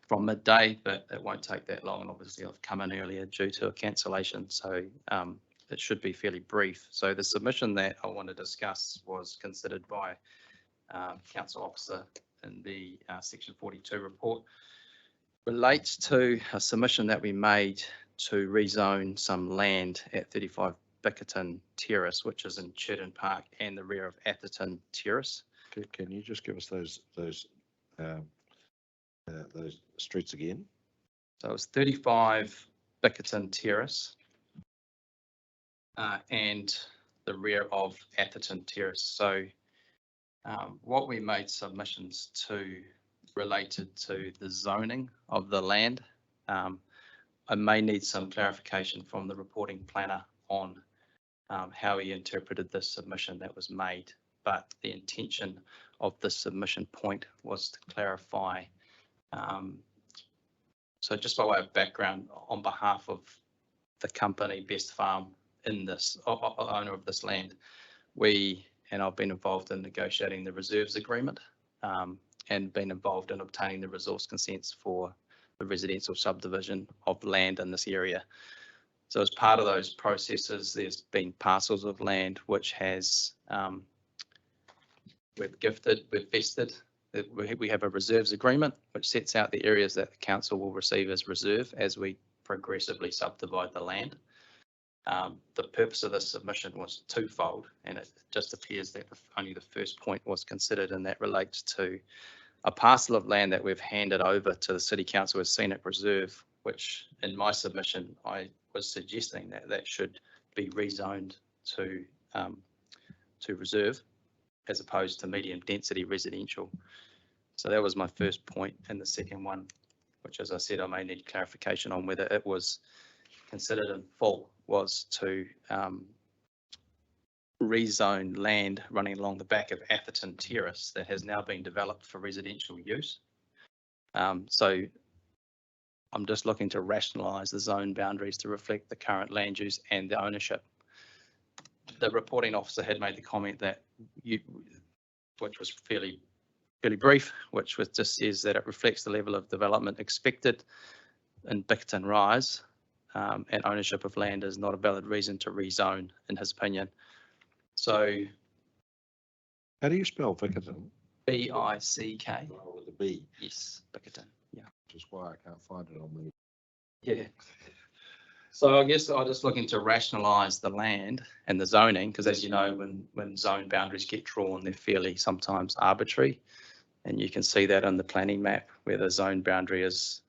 from midday, but it won't take that long. And obviously I've come in earlier due to a cancellation, so it should be fairly brief. So the submission that I want to discuss was considered by Council Officer in the Section 42 report. Relates to a submission that we made to rezone some land at 35 Bickerton Terrace, which is in Churton Park and the rear of Atherton Terrace. Can you just give us those streets again? So it was 35 Bickerton Terrace and the rear of Atherton Terrace. So what we made submissions to related to the zoning of the land. I may need some clarification from the reporting planner on how he interpreted this submission that was made, but the intention of the submission point was to clarify. So just by way of background, on behalf of the company Best Farm in this owner of this land, and I've been involved in negotiating the reserves agreement and been involved in obtaining the resource consents for the residential subdivision of land in this area. So as part of those processes, there's been parcels of land which has we've vested. We have a reserves agreement which sets out the areas that the council will receive as reserve as we progressively subdivide the land. The purpose of this submission was twofold, and it just appears that only the first point was considered, and that relates to a parcel of land that we've handed over to the City Council as scenic reserve, which in my submission, I was suggesting that should be rezoned to reserve as opposed to medium density residential. So that was my first point. And the second one, which, as I said, I may need clarification on whether it was considered in full, was to rezone land running along the back of Atherton Terrace that has now been developed for residential use. So I'm just looking to rationalise the zone boundaries to reflect the current land use and the ownership. The reporting officer had made the comment that which was fairly brief, which was just says that it reflects the level of development expected in Bickerton Rise, and ownership of land is not a valid reason to rezone, in his opinion. So, how do you spell Bickerton? B-I-C-K. Oh, with a B. Yes, Bickerton. Yeah. is why I can't find it on the. Yeah. So I guess I'm just looking to rationalise the land and the zoning, because as you know, when zone boundaries get drawn, they're fairly sometimes arbitrary. And you can see that on the planning map where the zone boundary is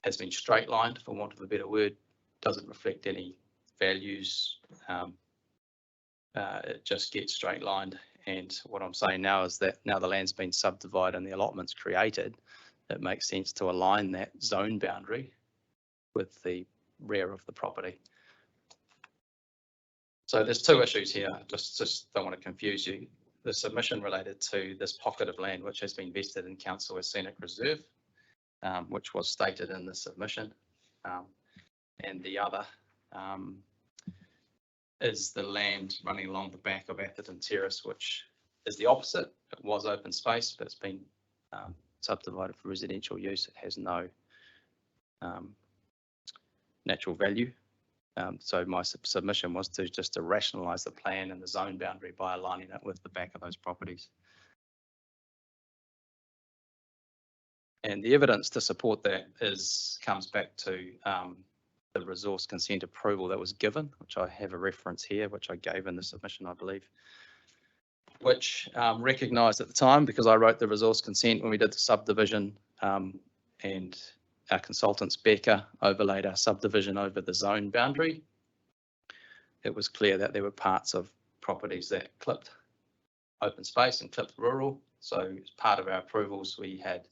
has been straight lined, for want of a better word, doesn't reflect any values. It just gets straight lined. And what I'm saying now is that now the land's been subdivided and the allotments created, it makes sense to align that zone boundary with the rear of the property. So there's two issues here. Just don't want to confuse you. The submission related to this pocket of land which has been vested in council as scenic reserve, which was stated in the submission, and the other is the land running along the back of Atherton Terrace, which is the opposite. It was open space, but it's been subdivided for residential use. It has no natural value. So my submission was just to rationalise the plan and the zone boundary by aligning it with the back of those properties. And the evidence to support that comes back to the resource consent approval that was given, which I have a reference here, which I gave in the submission, I believe, which recognised at the time, because I wrote the resource consent when we did the subdivision, and our consultants, Becker, overlaid our subdivision over the zone boundary. It was clear that there were parts of properties that clipped open space and clipped rural. So as part of our approvals, we had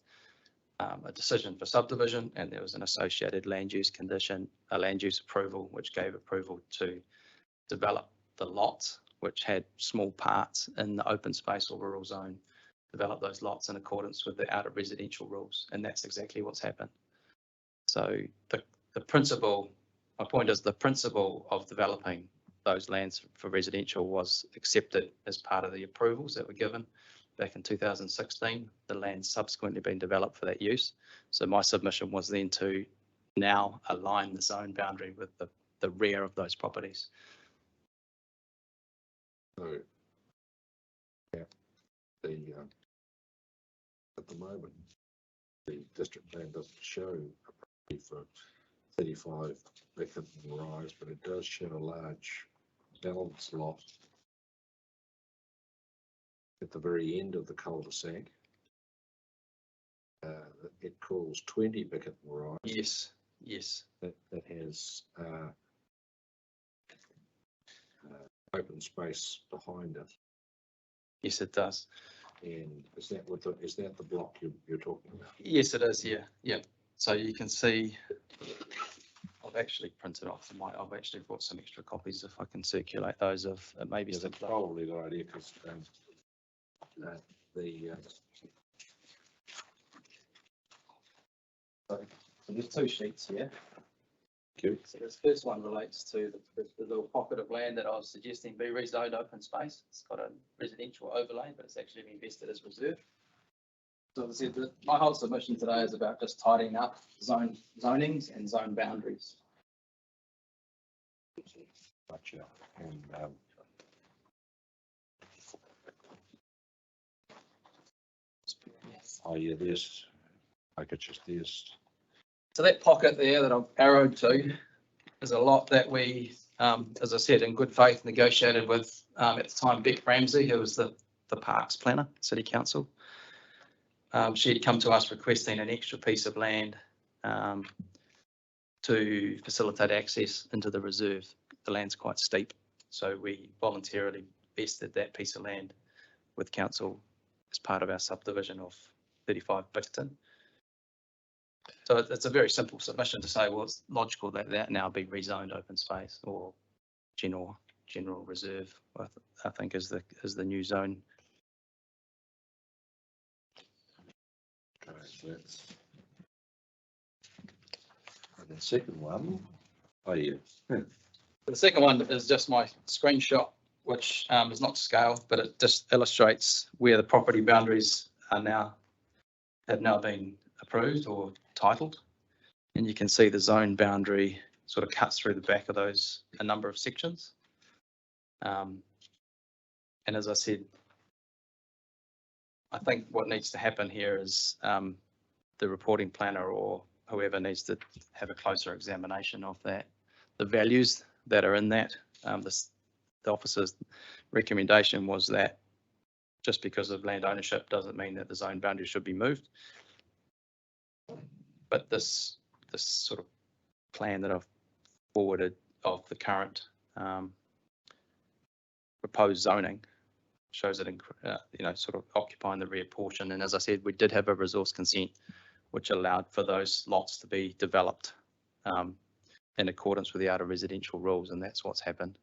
a decision for subdivision, and there was an associated land use condition, a land use approval, which gave approval to develop the lots, which had small parts in the open space or rural zone, develop those lots in accordance with the outer residential rules. And that's exactly what's happened. So the principle, my point is the principle of developing those lands for residential was accepted as part of the approvals that were given back in 2016. The land subsequently been developed for that use. So my submission was then to now align the zone boundary with the rear of those properties. So, yeah, at the moment, the district plan doesn't show a property for 35 Lincoln Rise, but it does show a large balance lot at the very end of the cul-de-sac. It calls 20 Bickett Rise. Yes, yes. That has open space behind it. Yes, it does. And is that the block you're talking about? Yes, it is. Yeah, yeah. So you can see, I've actually printed off I've actually brought some extra copies if I can circulate those of maybe. That's probably the idea, because So there's two sheets here. Okay. So this first one relates to the little pocket of land that I was suggesting be rezoned open space. It's got a residential overlay, but it's actually been vested as reserve. So as I said, my whole submission today is about just tidying up zonings and zone boundaries. Gotcha. And oh yeah, there's, I could just there's. So that pocket there that I've arrowed to is a lot that we, as I said, in good faith negotiated with at the time Beck Ramsey, who was the parks planner, City Council. She'd come to us requesting an extra piece of land to facilitate access into the reserve. The land's quite steep, so we voluntarily vested that piece of land with council as part of our subdivision of 35 Bickerton. So it's a very simple submission to say, well, it's logical that that now be rezoned open space or general reserve, I think is the new zone. Okay, so that's. And the second one, oh yeah. The second one is just my screenshot, which is not to scale, but it just illustrates where the property boundaries have now been approved or titled. And you can see the zone boundary sort of cuts through the back of those, a number of sections. And as I said, I think what needs to happen here is the reporting planner or whoever needs to have a closer examination of that. The values that are in that, the officer's recommendation was that just because of land ownership doesn't mean that the zone boundary should be moved. But this sort of plan that I've forwarded of the current proposed zoning shows it, sort of occupying the rear portion. And as I said, we did have a resource consent which allowed for those lots to be developed in accordance with the outer residential rules, and that's what's happened.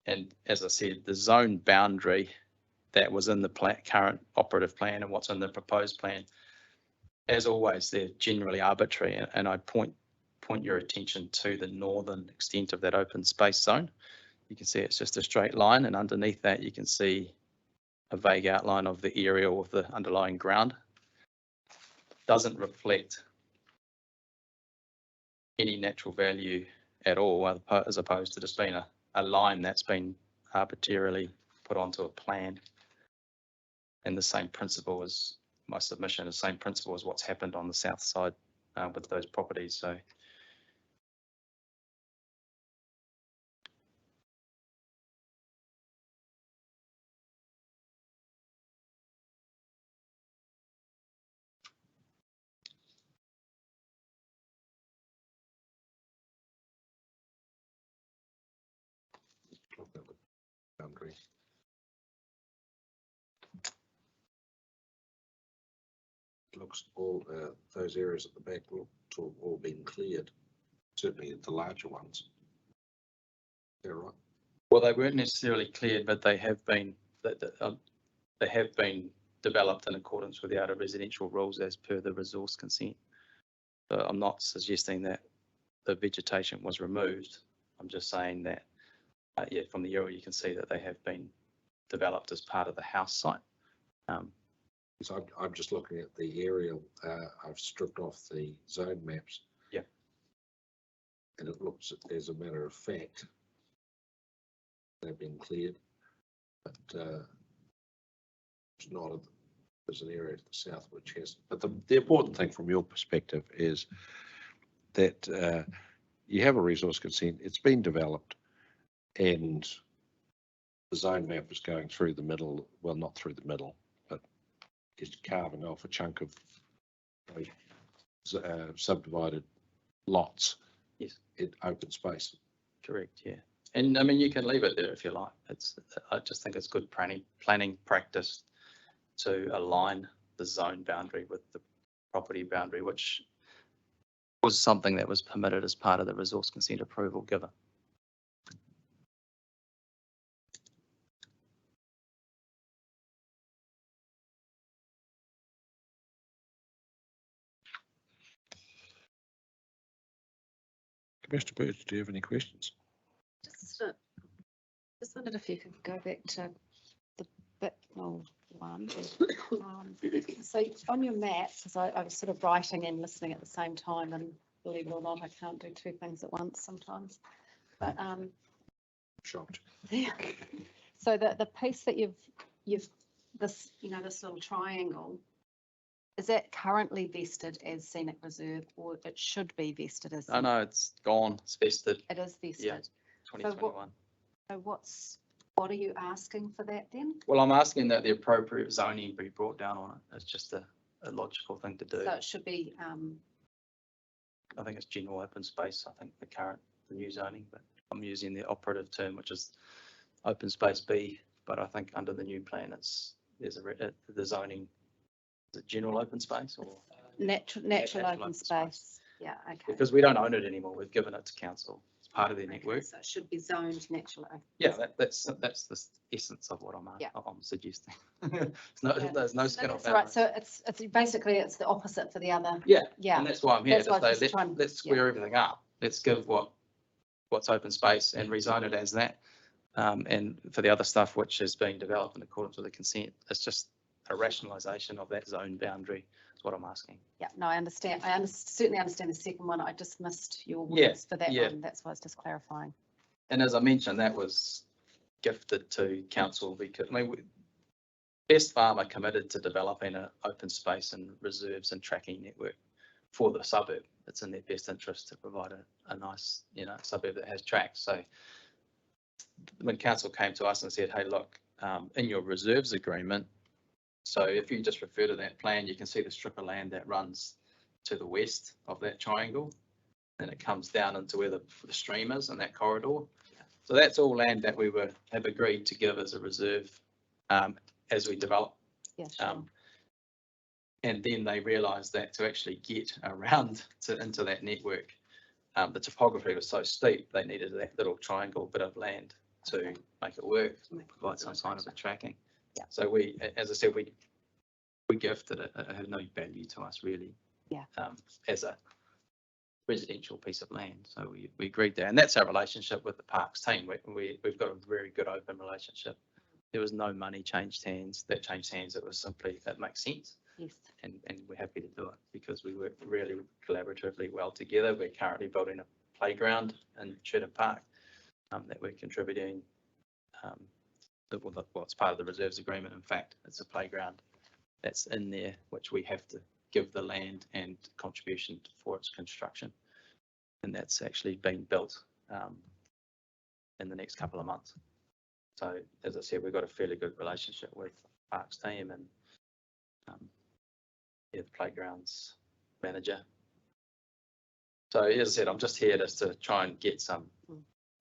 And as I said, the zone boundary that was in the current operative plan and what's in the proposed plan, as always, they're generally arbitrary. And I point your attention to the northern extent of that open space zone. You can see it's just a straight line, and underneath that you can see a vague outline of the area of the underlying ground. Doesn't reflect any natural value at all, as opposed to just being a line that's been arbitrarily put onto a plan. And the same principle as my submission, the same principle as what's happened on the south side with those properties. So Boundary. Looks all those areas at the back look to have all been cleared. Certainly the larger ones. They're right. well, they weren't necessarily cleared, but they have been developed in accordance with the outer residential rules as per the resource consent. So I'm not suggesting that the vegetation was removed. I'm just saying that, yeah, from the aerial you can see that they have been developed as part of the house site. So I'm just looking at the aerial. I've stripped off the zone maps. Yeah. And it looks, as a matter of fact, they've been cleared, but it's not. There's an area to the south which has. But the important thing from your perspective is that you have a resource consent. It's been developed, and the zone map is going through the middle. Well, not through the middle, but it's carving off a chunk of subdivided lots. Yes. In open space. Correct. Yeah. And I mean, you can leave it there if you like. I just think it's good planning practice to align the zone boundary with the property boundary, which was something that was permitted as part of the resource consent approval given. Mr. Birch, do you have any questions? Just wondered if you could go back to the Bicknell one. So on your map, because I was sort of writing and listening at the same time, and believe it or not, I can't do two things at once sometimes. But Shocked. yeah. So the piece that you've this this little triangle, is that currently vested as scenic reserve, or it should be vested as? Oh no, it's gone. It's vested. It is vested. Yeah, 2021. So what are you asking for that then? Well, I'm asking that the appropriate zoning be brought down on it. It's just a logical thing to do. So it should be. I think it's general open space. I think the new zoning, but I'm using the operative term, which is open space B. But I think under the new plan, the zoning. Is it general open space or Natural open space. Yeah, okay. Because we don't own it anymore. We've given it to council. It's part of their network. So it should be zoned natural open. Yeah, that's the essence of what I'm suggesting. There's no skin off that. Right. So it's basically it's the opposite for the other. Yeah. Yeah. And that's why I'm here That's why to I say was let's square everything up. Let's give what's open space and rezone it as that. And for the other stuff which is being developed in accordance with the consent, it's just a rationalisation of that zone boundary is what I'm asking. Yeah, no, I understand. Certainly understand the second one. I just missed your words for that one. That's why I was just clarifying. And as I mentioned, that was gifted to council because I mean best farmer committed to developing an open space and reserves and tracking network for the suburb. It's in their best interest to provide a nice, suburb that has tracks. So when council came to us and said, hey, look, in your reserves agreement, so if you just refer to that plan, you can see the strip of land that runs to the west of that triangle, and it comes down into where the stream is in that corridor. So that's all land that we have agreed to give as a reserve as we develop. Yeah, sure. And then they realised that to actually get around into that network, the topography was so steep, they needed that little triangle bit of land to make it work, provide some kind of a tracking. Yeah. So we, as I said, we gifted it. It had no value to us really. Yeah. As a residential piece of land. So we agreed there, and that's our relationship with the parks team. We've got a very good open relationship. There was no money changed hands. That changed hands. It was simply, it makes sense. Yes. And we're happy to do it because we work really collaboratively well together. We're currently building a playground in Cheddar Park that we're contributing. Well, it's part of the reserves agreement. In fact, it's a playground that's in there, which we have to give the land and contribution for its construction. And that's actually being built in the next couple of months. So as I said, we've got a fairly good relationship with the parks team and the playgrounds manager. So as I said, I'm just here just to try and get some,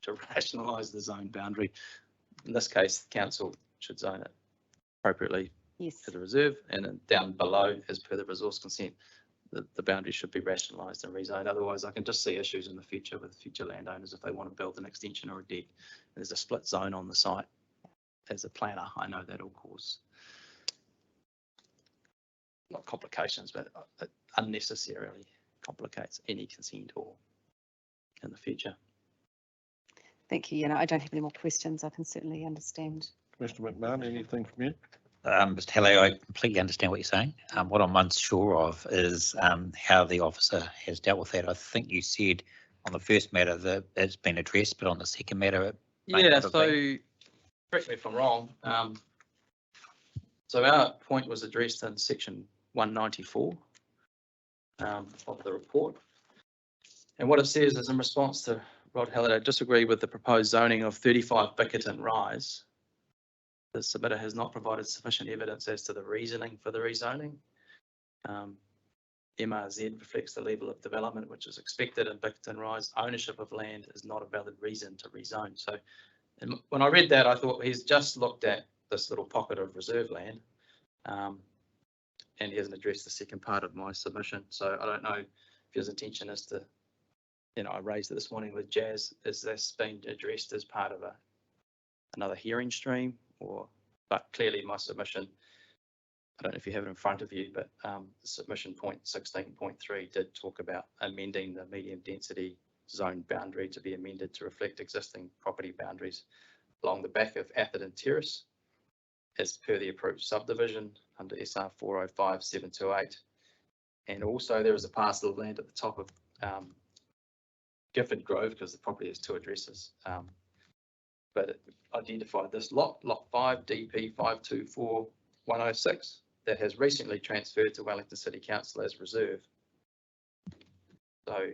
to rationalise the zone boundary. In this case, the council should zone it appropriately to the reserve, and then down below, as per the resource consent, the boundary should be rationalised and rezoned. Otherwise, I can just see issues in the future with future landowners if they want to build an extension or a deck. There's a split zone on the site. As a planner, I know that'll cause not complications, but it unnecessarily complicates any consent or in the future. Thank you. I don't have any more questions. I can certainly understand. Mr. McMahon, anything from you? Mr. Halley, I completely understand what you're saying. What I'm unsure of is how the officer has dealt with that. I think you said on the first matter that it's been addressed, but on the second matter, it may not have been. Correct me if I'm wrong. So our point was addressed in section 194 of the report. And what it says is, in response to Rod Halliday, disagree with the proposed zoning of 35 Bickerton Rise. The submitter has not provided sufficient evidence as to the reasoning for the rezoning. MRZ reflects the level of development which is expected in Bickerton Rise. Ownership of land is not a valid reason to rezone. So when I read that, I thought he's just looked at this little pocket of reserve land and he hasn't addressed the second part of my submission. So I don't know if his intention is to, I raised it this morning with Jazz, is this being addressed as part of another hearing stream? But clearly my submission, I don't know if you have it in front of you, but the submission point 16.3 did talk about amending the medium density zone boundary to be amended to reflect existing property boundaries along the back of Atherton Terrace as per the approved subdivision under SR 405728. And also there is a parcel of land at the top of Gifford Grove, because the property has two addresses. But it identified this lot 5 DP 524106 that has recently transferred to Wellington City Council as reserve. So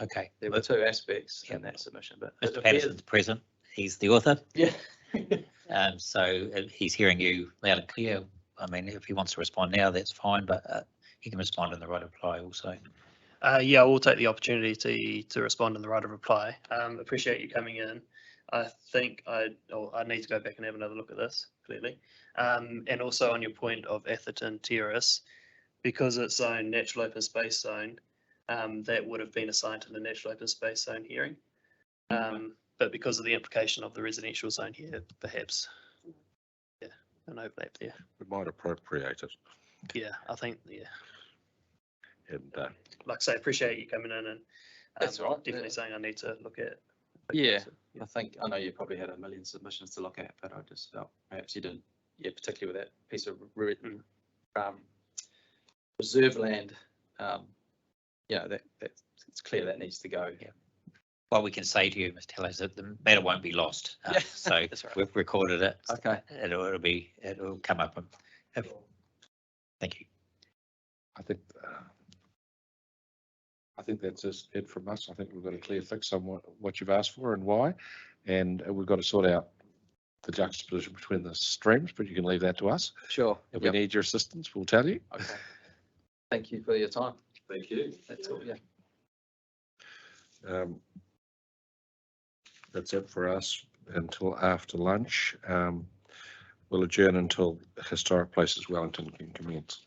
okay, there were two aspects in that submission. But Mr. Patterson's present. He's the author. Yeah. So he's hearing you loud and clear. I mean, if he wants to respond now, that's fine, but he can respond in the right of reply also. Yeah, we'll take the opportunity to respond in the right of reply. Appreciate you coming in. I think I need to go back and have another look at this, clearly. And also on your point of Atherton Terrace, because it's zoned natural open space zone, that would have been assigned to the natural open space zone hearing. But because of the implication of the residential zone here, perhaps, yeah, an overlap there. We might appropriate it. Yeah, I think, yeah. And like I say, appreciate you coming in and that's right. Definitely saying I need to look at it. Yeah, I know you probably had a million submissions to look at, but I just felt perhaps you didn't, particularly with that piece of reserve land, that it's clear that needs to go. Yeah. Well, we can say to you, Mr. Halley, that the matter won't be lost. So That's right. we've recorded it. Okay. It'll come up Thank you. I think that's just it from us. I think we've got a clear fix on what you've asked for and why, and we've got to sort out the juxtaposition between the streams, but you can leave that to us. Sure. If we need your assistance, we'll tell you. Okay. Thank you for your time. Thank you. That's all, yeah. That's it for us until after lunch. We'll adjourn until Historic Places Wellington can commence.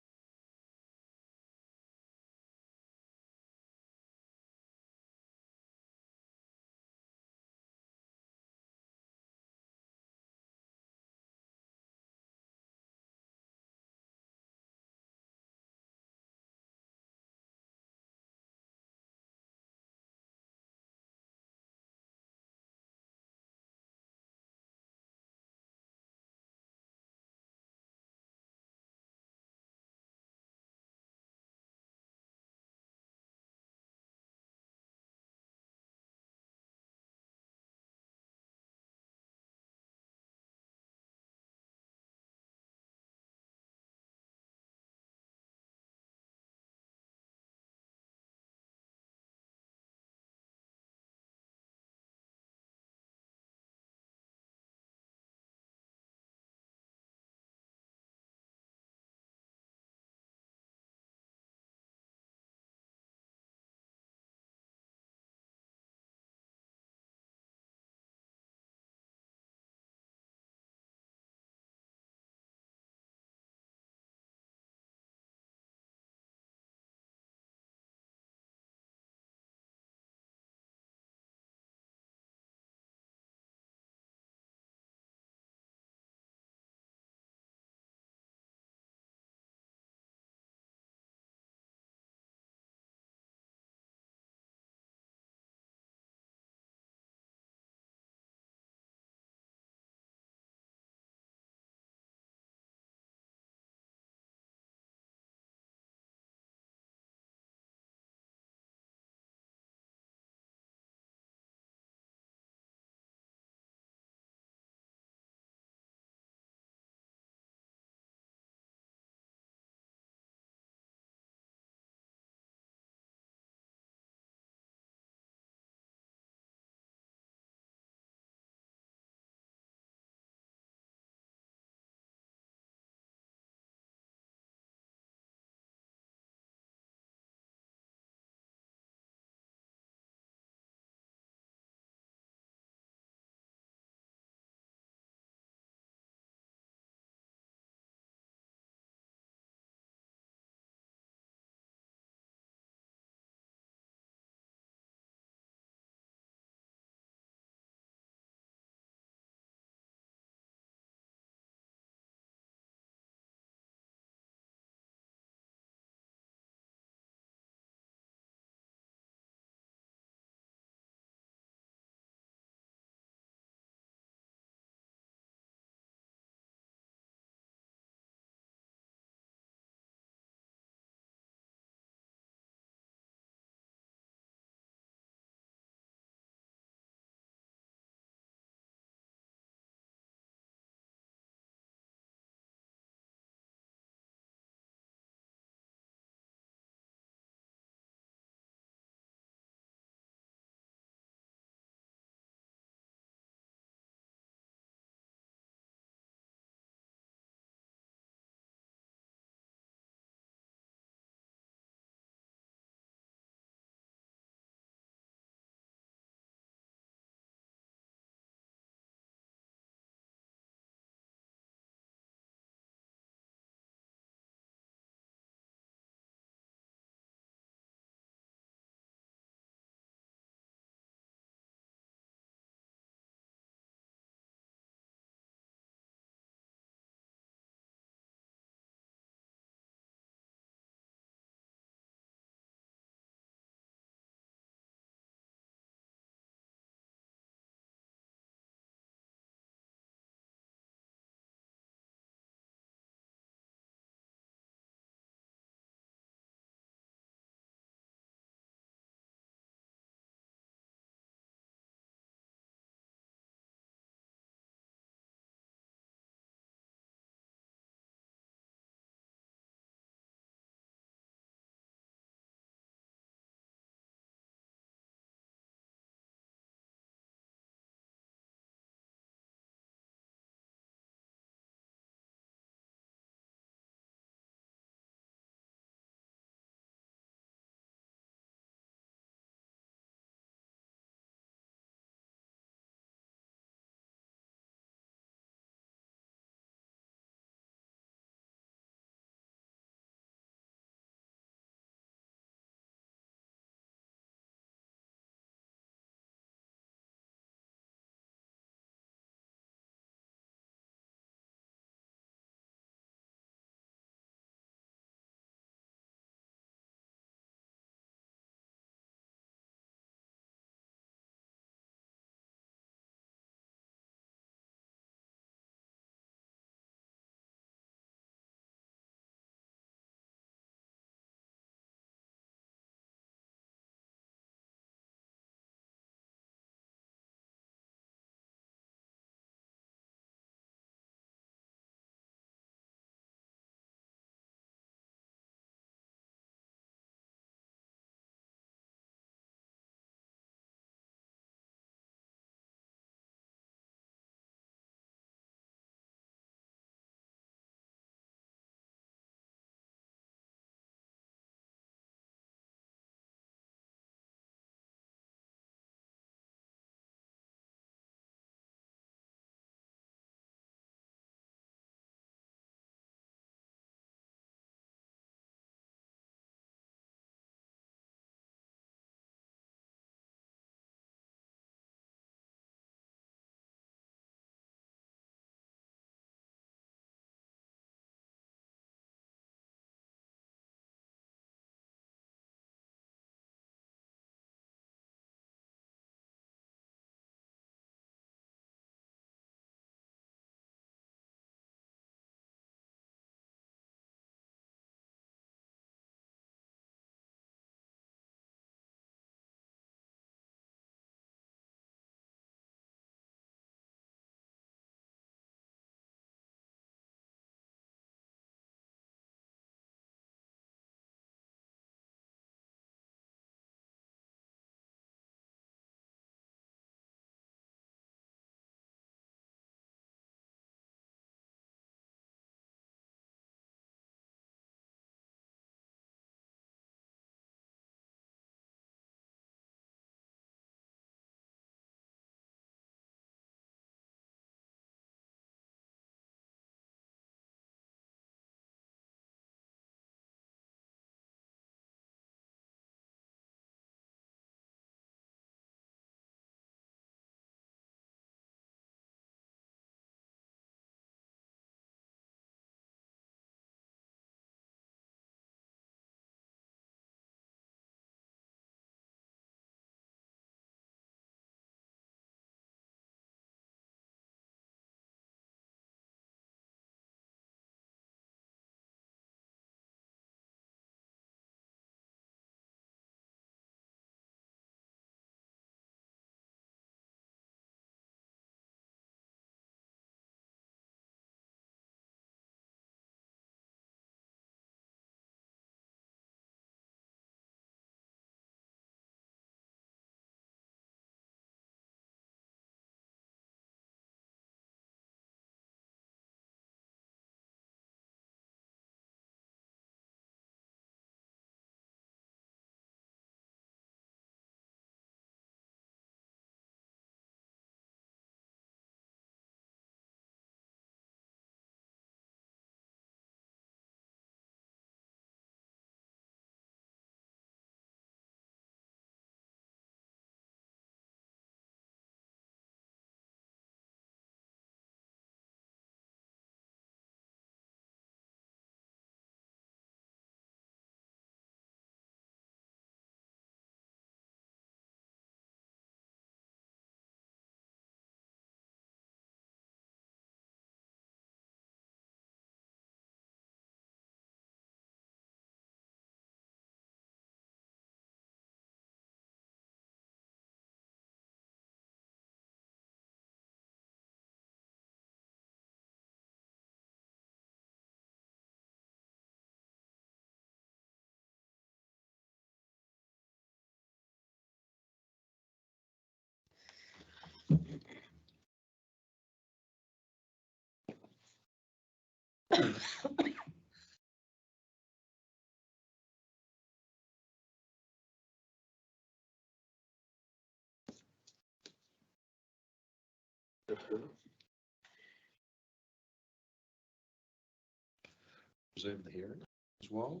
Resume the hearing as well.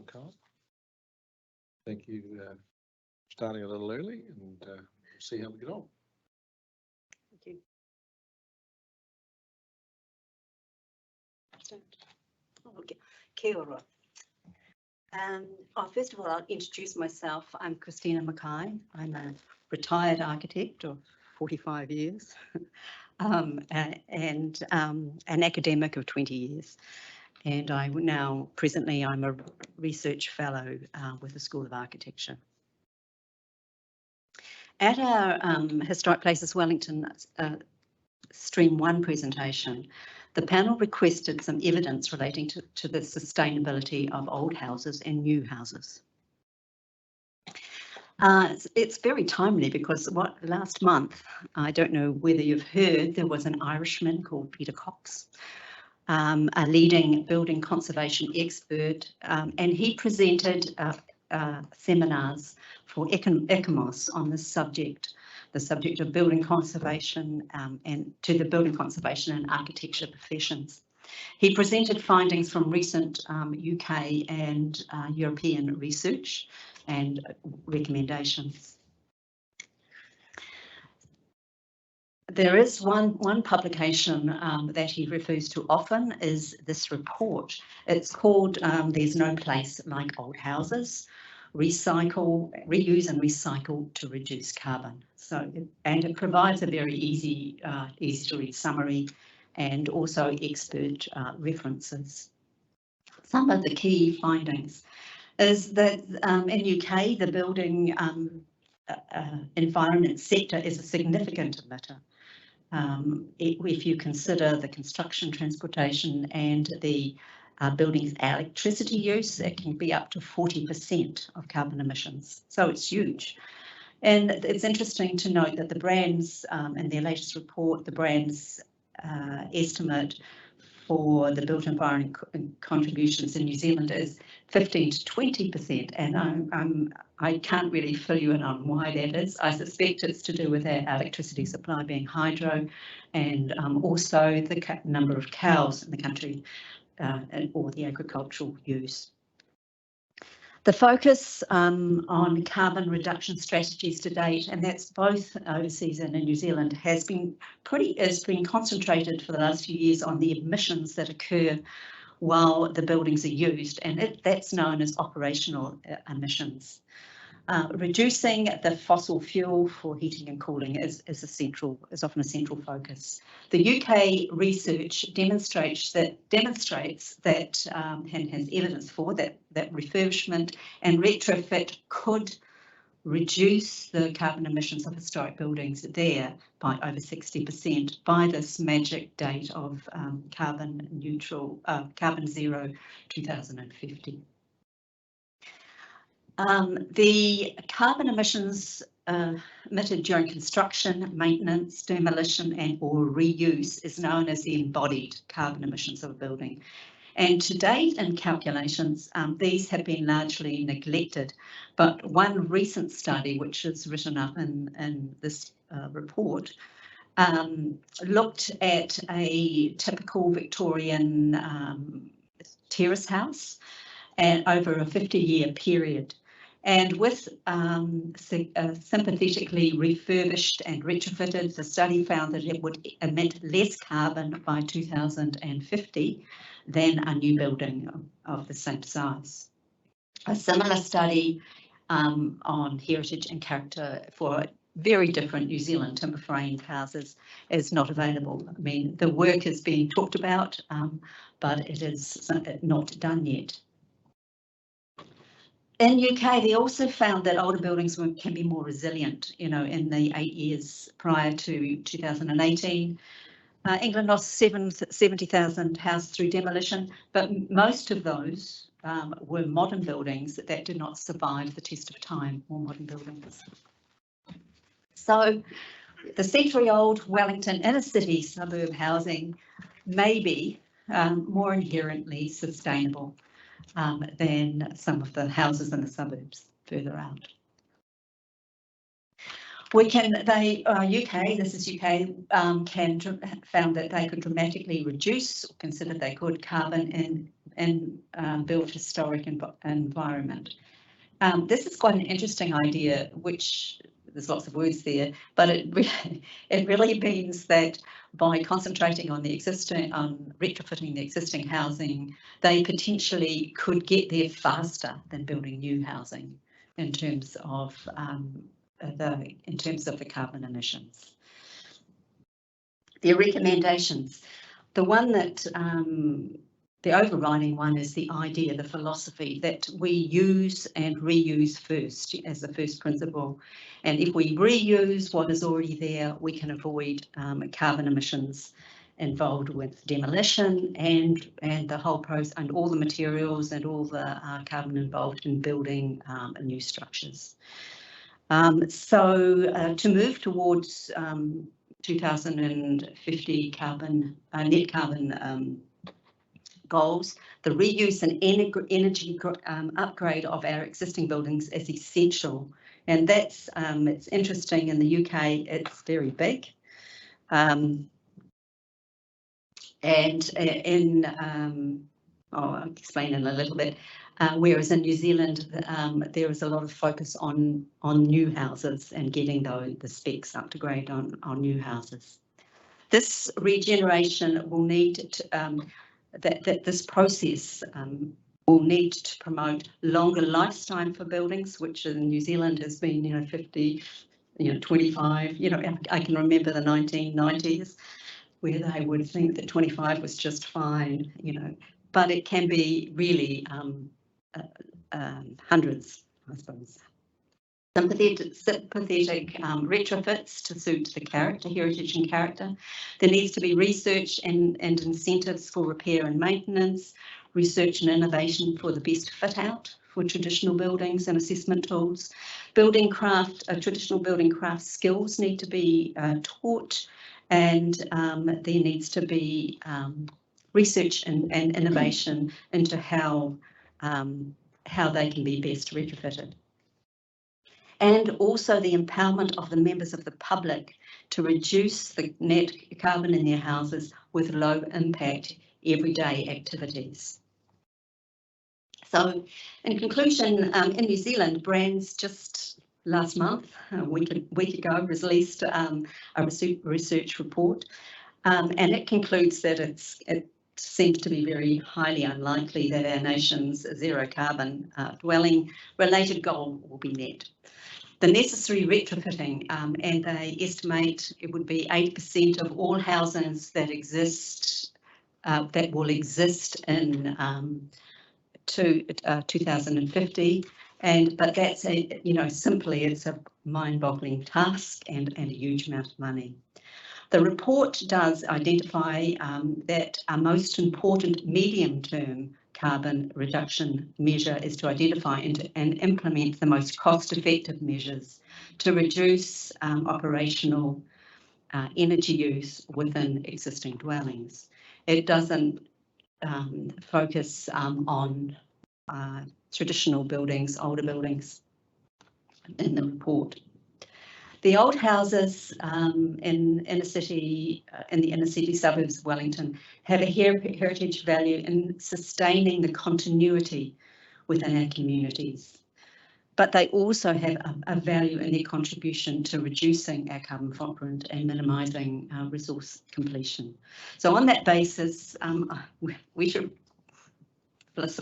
Okay. Thank you. Starting a little early, and we'll see how we get on. Thank you. Okay. Kia ora. First of all, I'll introduce myself. I'm Christina Mackay. I'm a retired architect of 45 years and an academic of 20 years. And presently, I'm a research fellow with the School of Architecture. At our Historic Places Wellington Stream 1 presentation, the panel requested some evidence relating to the sustainability of old houses and new houses. It's very timely because last month, I don't know whether you've heard, there was an Irishman called Peter Cox, a leading building conservation expert, and he presented seminars for ECOMOS on this subject, the subject of building conservation and to the building conservation and architecture professions. He presented findings from recent UK and European research and recommendations. There is one publication that he refers to often is this report. It's called There's No Place Like Old Houses, Recycle, Reuse and Recycle to Reduce Carbon. And it provides a very easy to read summary and also expert references. Some of the key findings is that in UK, the building environment sector is a significant emitter. If you consider the construction, transportation and the building's electricity use, it can be up to 40% of carbon emissions. So it's huge. And it's interesting to note that the brands in their latest report, the brands estimate for the built environment contributions in New Zealand is 15 to 20%. And I can't really fill you in on why that is. I suspect it's to do with our electricity supply being hydro and also the number of cows in the country or the agricultural use. The focus on carbon reduction strategies to date, and that's both overseas and in New Zealand, has been concentrated for the last few years on the emissions that occur while the buildings are used, and that's known as operational emissions. Reducing the fossil fuel for heating and cooling is often a central focus. The UK research demonstrates that and has evidence for that refurbishment and retrofit could reduce the carbon emissions of historic buildings there by over 60% by this magic date of carbon zero 2050. The carbon emissions emitted during construction, maintenance, demolition and or reuse is known as the embodied carbon emissions of a building. And to date in calculations, these have been largely neglected. But one recent study, which is written up in this report, looked at a typical Victorian terrace house and over a 50-year period. And with sympathetically refurbished and retrofitted, the study found that it would emit less carbon by 2050 than a new building of the same size. A similar study on heritage and character for very different New Zealand timber framed houses is not available. I mean, the work is being talked about, but it is not done yet. In UK, they also found that older buildings can be more resilient. You know, in the 8 years prior to 2018, England lost 70,000 houses through demolition, but most of those were modern buildings that did not survive the test of time, more modern buildings. So the century-old Wellington inner city suburb housing maybe more inherently sustainable than some of the houses in the suburbs further out. UK, this is UK, found that they could dramatically reduce, or considered they could, carbon in built historic environment. This is quite an interesting idea, which there's lots of words there, but it really means that by concentrating on the existing, retrofitting the existing housing, they potentially could get there faster than building new housing in terms of the carbon emissions. Their recommendations. The one that the overriding one is the idea, the philosophy that we use and reuse first as the first principle. And if we reuse what is already there, we can avoid carbon emissions involved with demolition and the whole process and all the materials and all the carbon involved in building new structures. So to move towards 2050 net carbon goals, the reuse and energy upgrade of our existing buildings is essential. And that's, it's interesting, in the UK, it's very big. And I'll explain in a little bit. Whereas in New Zealand, there is a lot of focus on new houses and getting the specs up to grade on new houses. This regeneration will need to, this process will need to promote longer lifetime for buildings, which in New Zealand has been, 50, 25, I can remember the 1990s where they would think that 25 was just fine, but it can be really hundreds, I suppose. Sympathetic retrofits to suit the character, heritage and character. There needs to be research and incentives for repair and maintenance, research and innovation for the best fit out for traditional buildings and assessment tools. Traditional building craft skills need to be taught, and there needs to be research and innovation into how they can be best retrofitted. And also the empowerment of the members of the public to reduce the net carbon in their houses with low impact everyday activities. So in conclusion, in New Zealand, brands just last month, a week ago, released a research report, and it concludes that it seems to be very highly unlikely that our nation's zero carbon dwelling related goal will be met. The necessary retrofitting, and they estimate it would be 80% of all houses that exist, that will exist in 2050. But that's simply it's a mind-boggling task and a huge amount of money. The report does identify that our most important medium-term carbon reduction measure is to identify and implement the most cost-effective measures to reduce operational energy use within existing dwellings. It doesn't focus on traditional buildings, older buildings in the report. The old houses in the inner city suburbs of Wellington have a heritage value in sustaining the continuity within our communities, but they also have a value in their contribution to reducing our carbon footprint and minimising resource completion. So on that basis, we should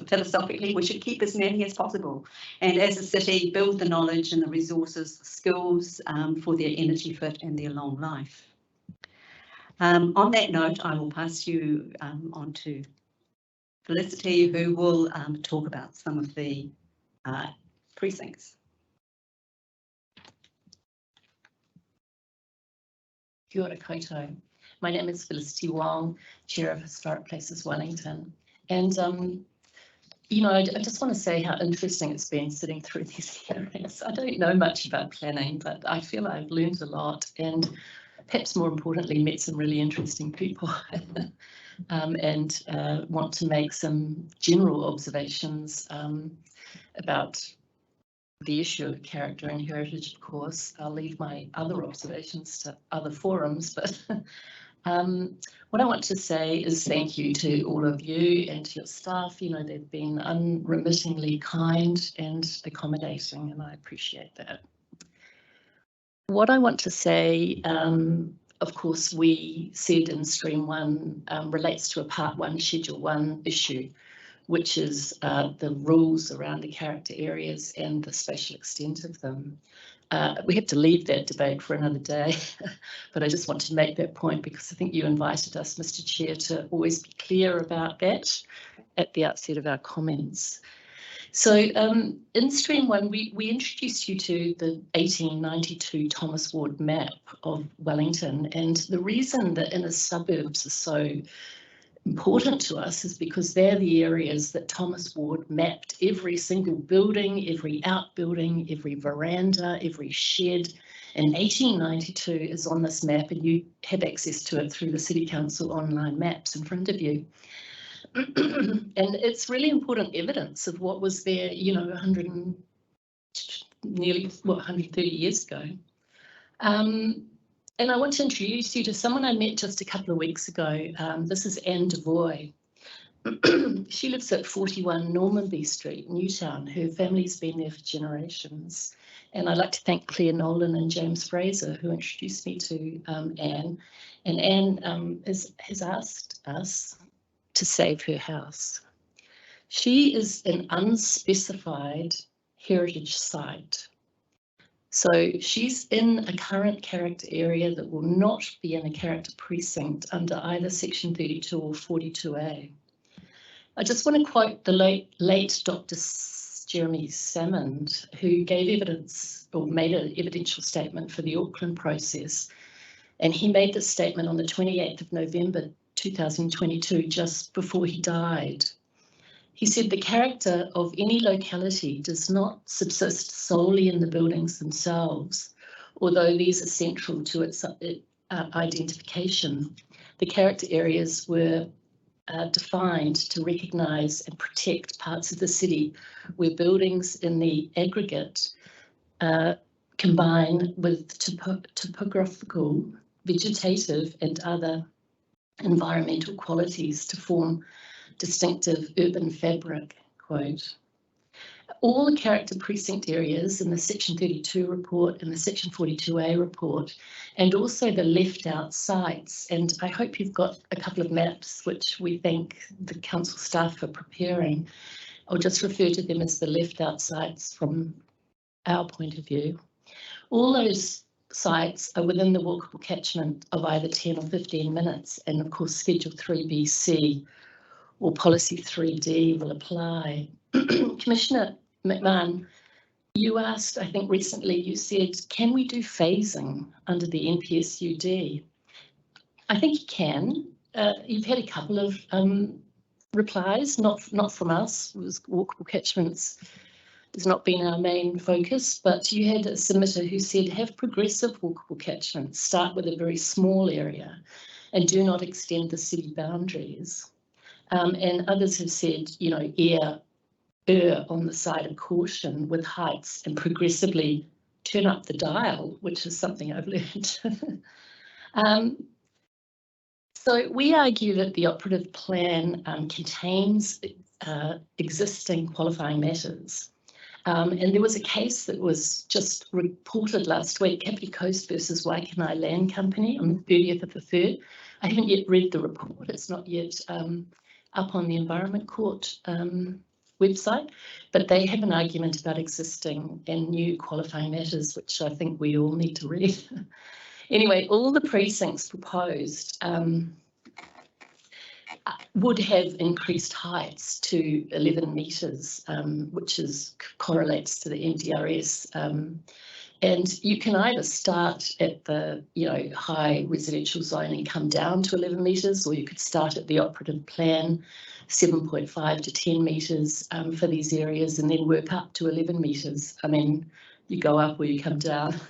philosophically, we should keep as many as possible, and as a city build the knowledge and the resources, the skills for their energy fit and their long life. On that note, I will pass you on to Felicity, who will talk about some of the precincts. Kia ora koutou. My name is Felicity Wong, Chair of Historic Places Wellington, and I just want to say how interesting it's been sitting through these hearings. I don't know much about planning, but I feel I've learned a lot and perhaps more importantly met some really interesting people. and want to make some general observations about the issue of character and heritage, of course. I'll leave my other observations to other forums, but what I want to say is thank you to all of you and to your staff. You know, they've been unremittingly kind and accommodating, and I appreciate that. What I want to say, of course, we said in Stream 1 relates to a Part 1, Schedule 1 issue, which is the rules around the character areas and the spatial extent of them. We have to leave that debate for another day, but I just want to make that point because I think you invited us, Mr. Chair, to always be clear about that at the outset of our comments. So in Stream 1, we introduced you to the 1892 Thomas Ward map of Wellington, and the reason that inner suburbs are so important to us is because they're the areas that Thomas Ward mapped every single building, every outbuilding, every veranda, every shed. And 1892 is on this map, and you have access to it through the City Council online maps in front of you. And it's really important evidence of what was there, you know, 130 years ago. And I want to introduce you to someone I met just a couple of weeks ago. This is Anne Devoy. She lives at 41 Normanby Street, Newtown. Her family's been there for generations. And I'd like to thank Claire Nolan and James Fraser, who introduced me to Anne. And Anne has asked us to save her house. She is an unspecified heritage site. So she's in a current character area that will not be in a character precinct under either Section 32 or 42A. I just want to quote the late Dr. Jeremy Salmond, who gave evidence or made an evidential statement for the Auckland process. And he made this statement on the 28th of November 2022, just before he died. He said the character of any locality does not subsist solely in the buildings themselves, although these are central to its identification. The character areas were defined to recognise and protect parts of the city where buildings in the aggregate combine with topographical, vegetative and other environmental qualities to form distinctive urban fabric, quote. All the character precinct areas in the Section 32 report and the Section 42A report, and also the left out sites. And I hope you've got a couple of maps, which we thank the council staff for preparing. I'll just refer to them as the left out sites from our point of view. All those sites are within the walkable catchment of either 10 or 15 minutes. And of course, Schedule 3BC or Policy 3D will apply. Commissioner McMahon, you asked, I think recently, you said, can we do phasing under the NPSUD? I think you can. You've had a couple of replies, not from us. It was walkable catchments has not been our main focus, but you had a submitter who said have progressive walkable catchments, start with a very small area and do not extend the city boundaries. And others have said, you know, err on the side of caution with heights and progressively turn up the dial, which is something I've learned. So we argue that the operative plan contains existing qualifying matters. And there was a case that was just reported last week, Kapiti Coast versus Waikanae Land Company on the 30th of the 3rd. I haven't yet read the report. It's not yet up on the Environment Court website, but they have an argument about existing and new qualifying matters, which I think we all need to read. Anyway, all the precincts proposed would have increased heights to 11 metres, which correlates to the NDRS. And you can either start at the high residential zone and come down to 11 metres, or you could start at the operative plan, 7.5 to 10 metres for these areas, and then work up to 11 metres. I mean, you go up or you come down.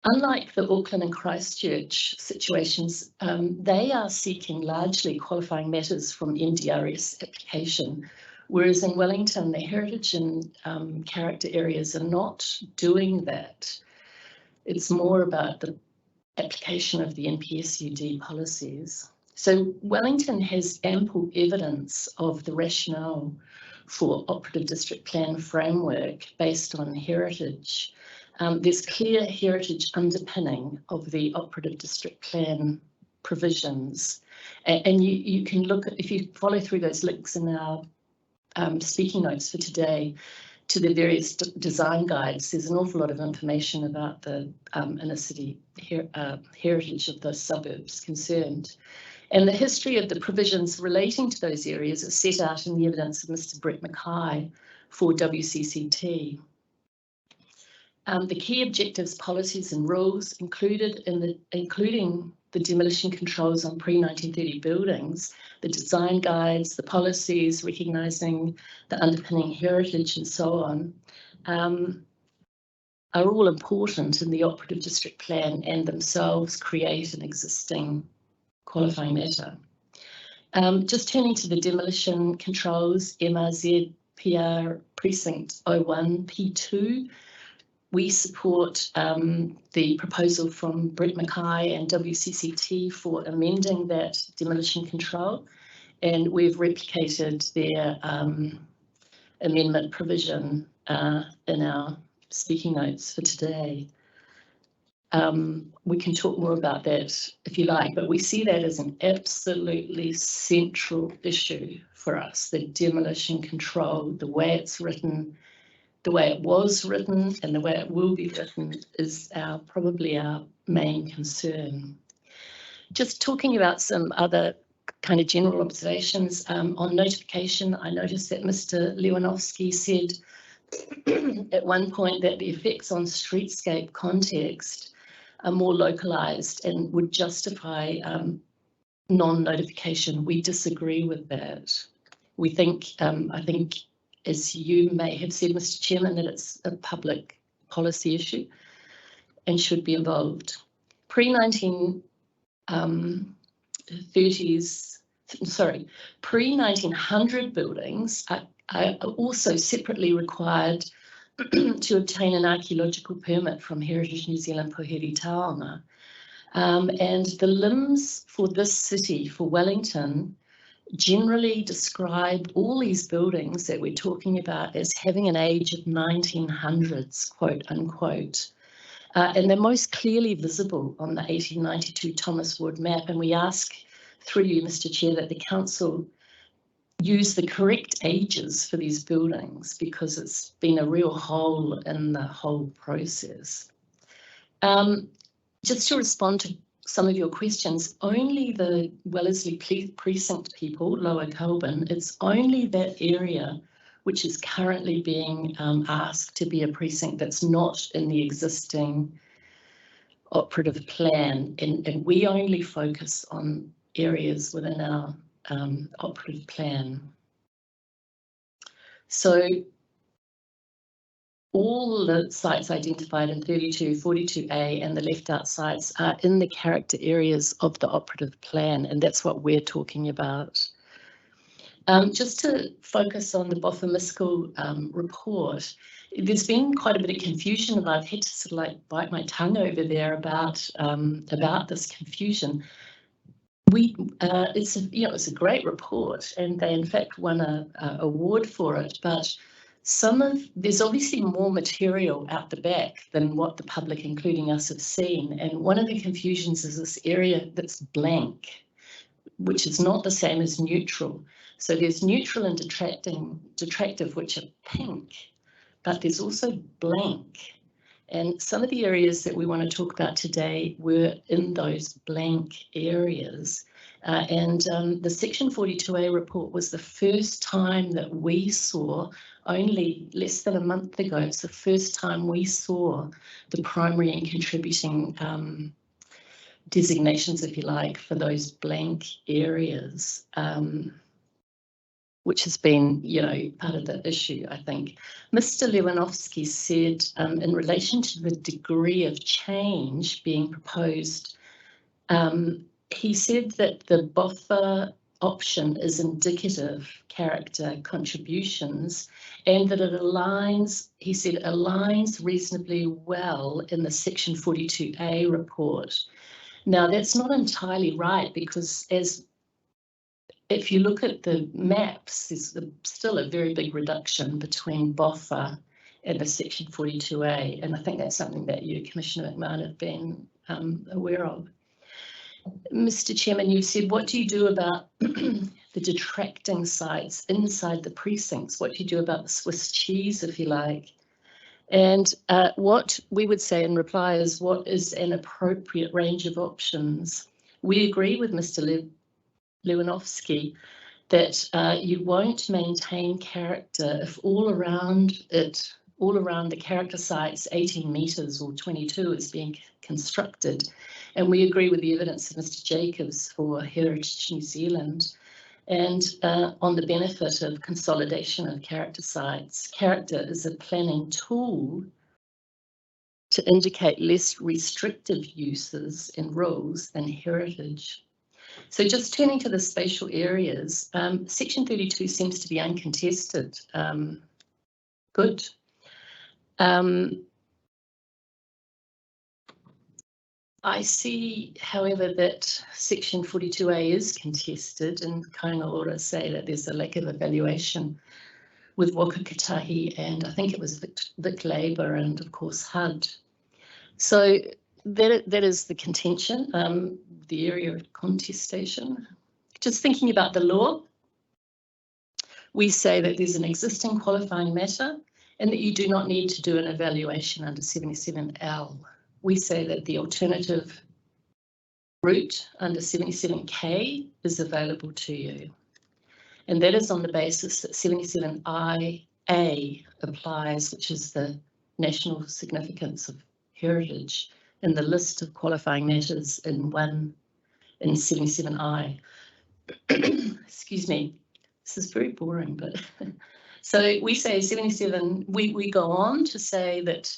Unlike the Auckland and Christchurch situations, they are seeking largely qualifying matters from NDRS application, whereas in Wellington, the heritage and character areas are not doing that. It's more about the application of the NPSUD policies. So Wellington has ample evidence of the rationale for operative district plan framework based on heritage. There's clear heritage underpinning of the operative district plan provisions. And you can look, if you follow through those links in our speaking notes for today to the various design guides, there's an awful lot of information about the inner city heritage of the suburbs concerned. And the history of the provisions relating to those areas is set out in the evidence of Mr. Brett Mackay for WCCT. The key objectives, policies and rules including the demolition controls on pre-1930 buildings, the design guides, the policies recognising the underpinning heritage and so on, are all important in the operative district plan and themselves create an existing qualifying matter. Just turning to the demolition controls, MRZ PR Precinct 01 P2, we support the proposal from Brett Mackay and WCCT for amending that demolition control, and we've replicated their amendment provision in our speaking notes for today. We can talk more about that if you like, but we see that as an absolutely central issue for us, the demolition control, the way it's written, the way it was written and the way it will be written is probably our main concern. Just talking about some other kind of general observations on notification, I noticed that Mr. Lewanowski said at one point that the effects on streetscape context are more localised and would justify non-notification. We disagree with that. We think, I think, as you may have said, Mr. Chairman, that it's a public policy issue and should be involved. Pre-1900 buildings are also separately required to obtain an archaeological permit from Heritage New Zealand Poheri Taonga. And the limbs for this city, for Wellington, generally describe all these buildings that we're talking about as having an age of 1900s, quote unquote. And they're most clearly visible on the 1892 Thomas Wood map. And we ask through you, Mr. Chair, that the council use the correct ages for these buildings because it's been a real hole in the whole process. Just to respond to some of your questions, only the Wellesley precinct people, Lower Colburn, it's only that area which is currently being asked to be a precinct that's not in the existing operative plan. And we only focus on areas within our operative plan. So all the sites identified in 32, 42A and the left out sites are in the character areas of the operative plan, and that's what we're talking about. Just to focus on the Bothomiskal report, there's been quite a bit of confusion, and I've had to sort of like bite my tongue over there about this confusion. It's a great report, and they in fact won an award for it, but there's obviously more material out the back than what the public, including us, have seen. And one of the confusions is this area that's blank, which is not the same as neutral. So there's neutral and detractive, which are pink, but there's also blank. And some of the areas that we want to talk about today were in those blank areas. The Section 42A report was the first time that we saw, only less than a month ago, it's the first time we saw the primary and contributing designations, if you like, for those blank areas. which has been, you know, part of the issue, I think. Mr. Lewandowski said in relation to the degree of change being proposed, he said that the buffer option is indicative character contributions and that it aligns, he said, aligns reasonably well in the section 42A report. Now, that's not entirely right because if you look at the maps, there's still a very big reduction between buffer and the section 42A, and I think that's something that you, Commissioner McMahon, have been aware of. Mr. Chairman, you said, what do you do about the detracting sites inside the precincts? What do you do about the Swiss cheese, if you like? And what we would say in reply is, what is an appropriate range of options? We agree with Mr. Lewandowski that you won't maintain character if all around the character sites 18 metres or 22 is being constructed. And we agree with the evidence of Mr. Jacobs for Heritage New Zealand and on the benefit of consolidation of character sites. Character is a planning tool to indicate less restrictive uses and rules than heritage. So just turning to the spatial areas, section 32 seems to be uncontested. Good. I see, however, that section 42A is contested, and Kainga Ora say that there's a lack of evaluation with Waka Katahi, and I think it was Vic Labour and of course HUD. So that is the contention, the area of contestation. Just thinking about the law, we say that there's an existing qualifying matter and that you do not need to do an evaluation under 77L. We say that the alternative route under 77K is available to you. And that is on the basis that 77IA applies, which is the national significance of heritage in the list of qualifying matters in 77I. Excuse me, this is very boring, but so we say 77, we go on to say that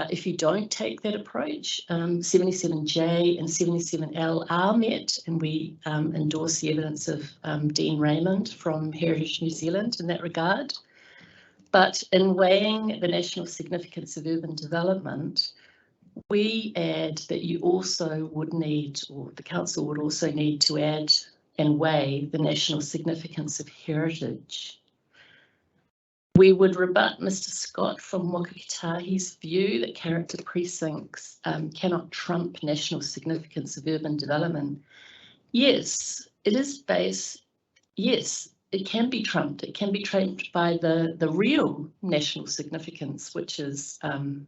if you don't take that approach, 77J and 77L are met, and we endorse the evidence of Dean Raymond from Heritage New Zealand in that regard. But in weighing the national significance of urban development, we add that you also would need, or the council would also need to add and weigh the national significance of heritage. We would rebut Mr. Scott from Waka Katahi's view that character precincts cannot trump national significance of urban development. Yes, it is based, yes, it can be trumped. It can be trumped by the real national significance, which is the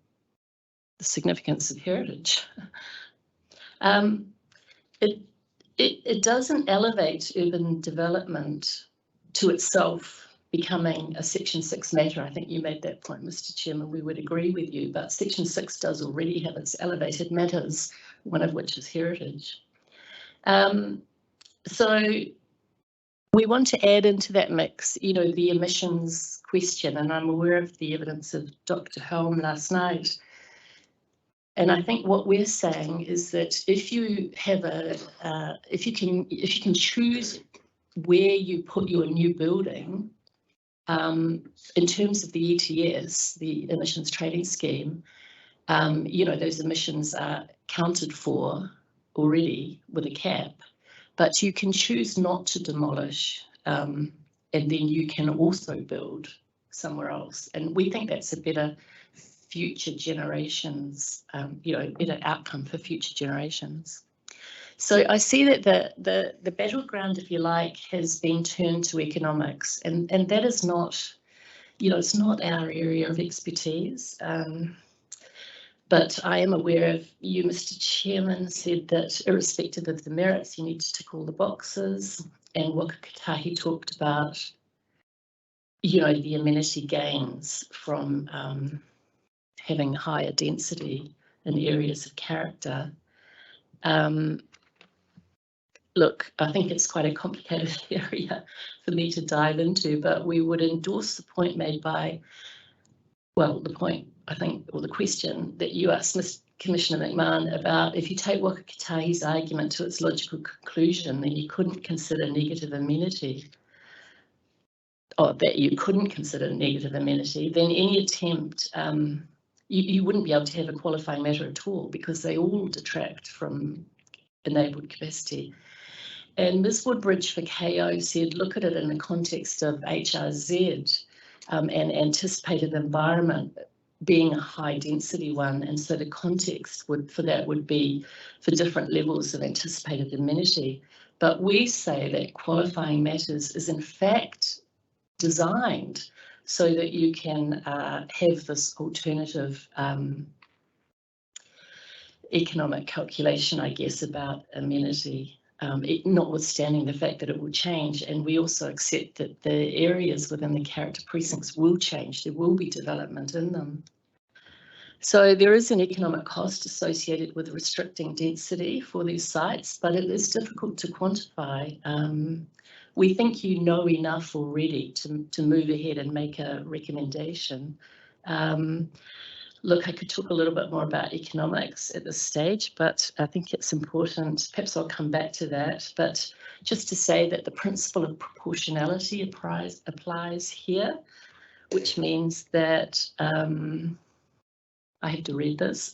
significance of heritage. It doesn't elevate urban development to itself becoming a Section 6 matter. I think you made that point, Mr. Chairman. We would agree with you, but Section 6 does already have its elevated matters, one of which is heritage. So we want to add into that mix, you know, the emissions question, and I'm aware of the evidence of Dr. Helm last night. And I think what we're saying is that if you have if you can choose where you put your new building, in terms of the ETS, the emissions trading scheme, you know, those emissions are counted for already with a cap, but you can choose not to demolish, and then you can also build somewhere else. And we think that's a better future generations, you know, better outcome for future generations. So I see that the battleground, if you like, has been turned to economics, and that is not, you know, it's not our area of expertise. But I am aware of, you, Mr. Chairman, said that irrespective of the merits, you need to tick all the boxes, and Waka Katahi talked about, you know, the amenity gains from having higher density in areas of character. look, I think it's quite a complicated area for me to dive into, but we would endorse the point made by, well, the point, I think, or the question that you asked Commissioner McMahon about, if you take Waka Katahi's argument to its logical conclusion, then you couldn't consider negative amenity, or that you couldn't consider negative amenity, then any attempt, you wouldn't be able to have a qualifying matter at all, because they all detract from enabled capacity. And Ms. Woodbridge for KO said, look at it in the context of HRZ and anticipated environment being a high density one. And so the context for that would be for different levels of anticipated amenity. But we say that qualifying matters is in fact designed so that you can have this alternative economic calculation, I guess, about amenity, notwithstanding the fact that it will change. And we also accept that the areas within the character precincts will change. There will be development in them. So there is an economic cost associated with restricting density for these sites, but it is difficult to quantify. We think you know enough already to move ahead and make a recommendation. Look, I could talk a little bit more about economics at this stage, but I think it's important, perhaps I'll come back to that, but just to say that the principle of proportionality applies here, which means that, I have to read this,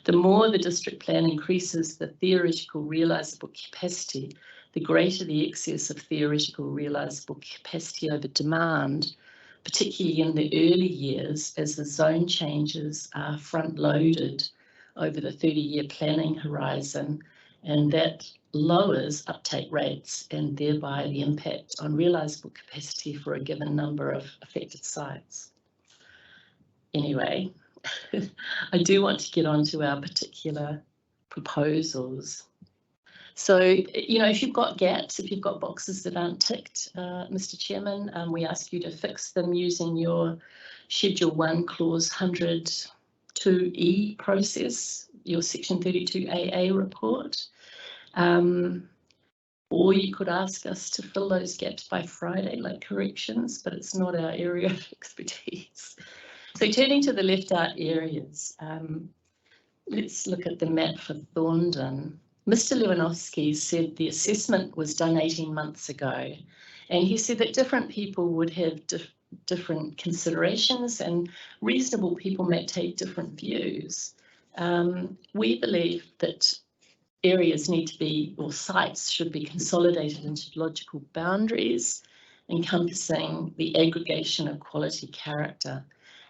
the more the district plan increases the theoretical realisable capacity, the greater the excess of theoretical realisable capacity over demand, particularly in the early years as the zone changes are front-loaded over the 30-year planning horizon, and that lowers uptake rates and thereby the impact on realisable capacity for a given number of affected sites. Anyway, I do want to get on to our particular proposals. So, you know, if you've got gaps, if you've got boxes that aren't ticked, Mr. Chairman, we ask you to fix them using your Schedule 1 Clause 102E process, your Section 32AA report. Or you could ask us to fill those gaps by Friday, like corrections, but it's not our area of expertise. So turning to the left out areas, let's look at the map for Thorndon. Mr. Lewandowski said the assessment was done 18 months ago, and he said that different people would have different considerations and reasonable people may take different views. We believe that areas need to be, or sites should be consolidated into logical boundaries, encompassing the aggregation of quality character.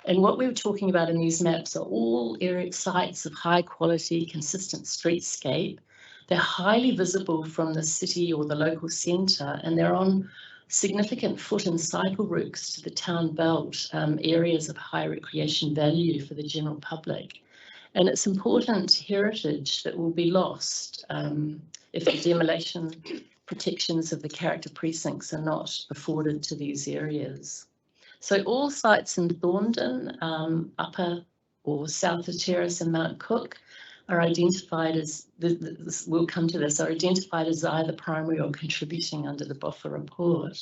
And what we were talking about in these maps are all area sites of high quality, consistent streetscape. They're highly visible from the city or the local centre, and they're on significant foot and cycle routes to the town belt, areas of high recreation value for the general public. And it's important heritage that will be lost if the demolition protections of the character precincts are not afforded to these areas. So all sites in Thorndon, Upper or South of Terrace and Mount Cook are identified as, we'll come to this, are identified as either primary or contributing under the Boffa report.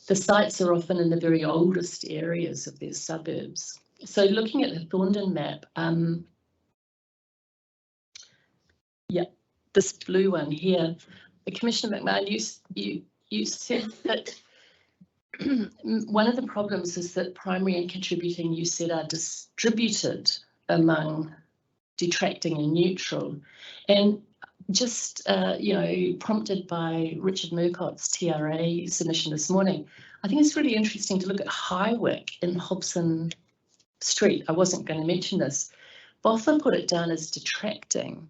The sites are often in the very oldest areas of their suburbs. So looking at the Thorndon map, yeah, this blue one here, Commissioner McMahon, you said that one of the problems is that primary and contributing, you said, are distributed among detracting and neutral. And just, you know, prompted by Richard Murcott's TRA submission this morning, I think it's really interesting to look at Highwick in Hobson Street. I wasn't going to mention this. Boffa put it down as detracting,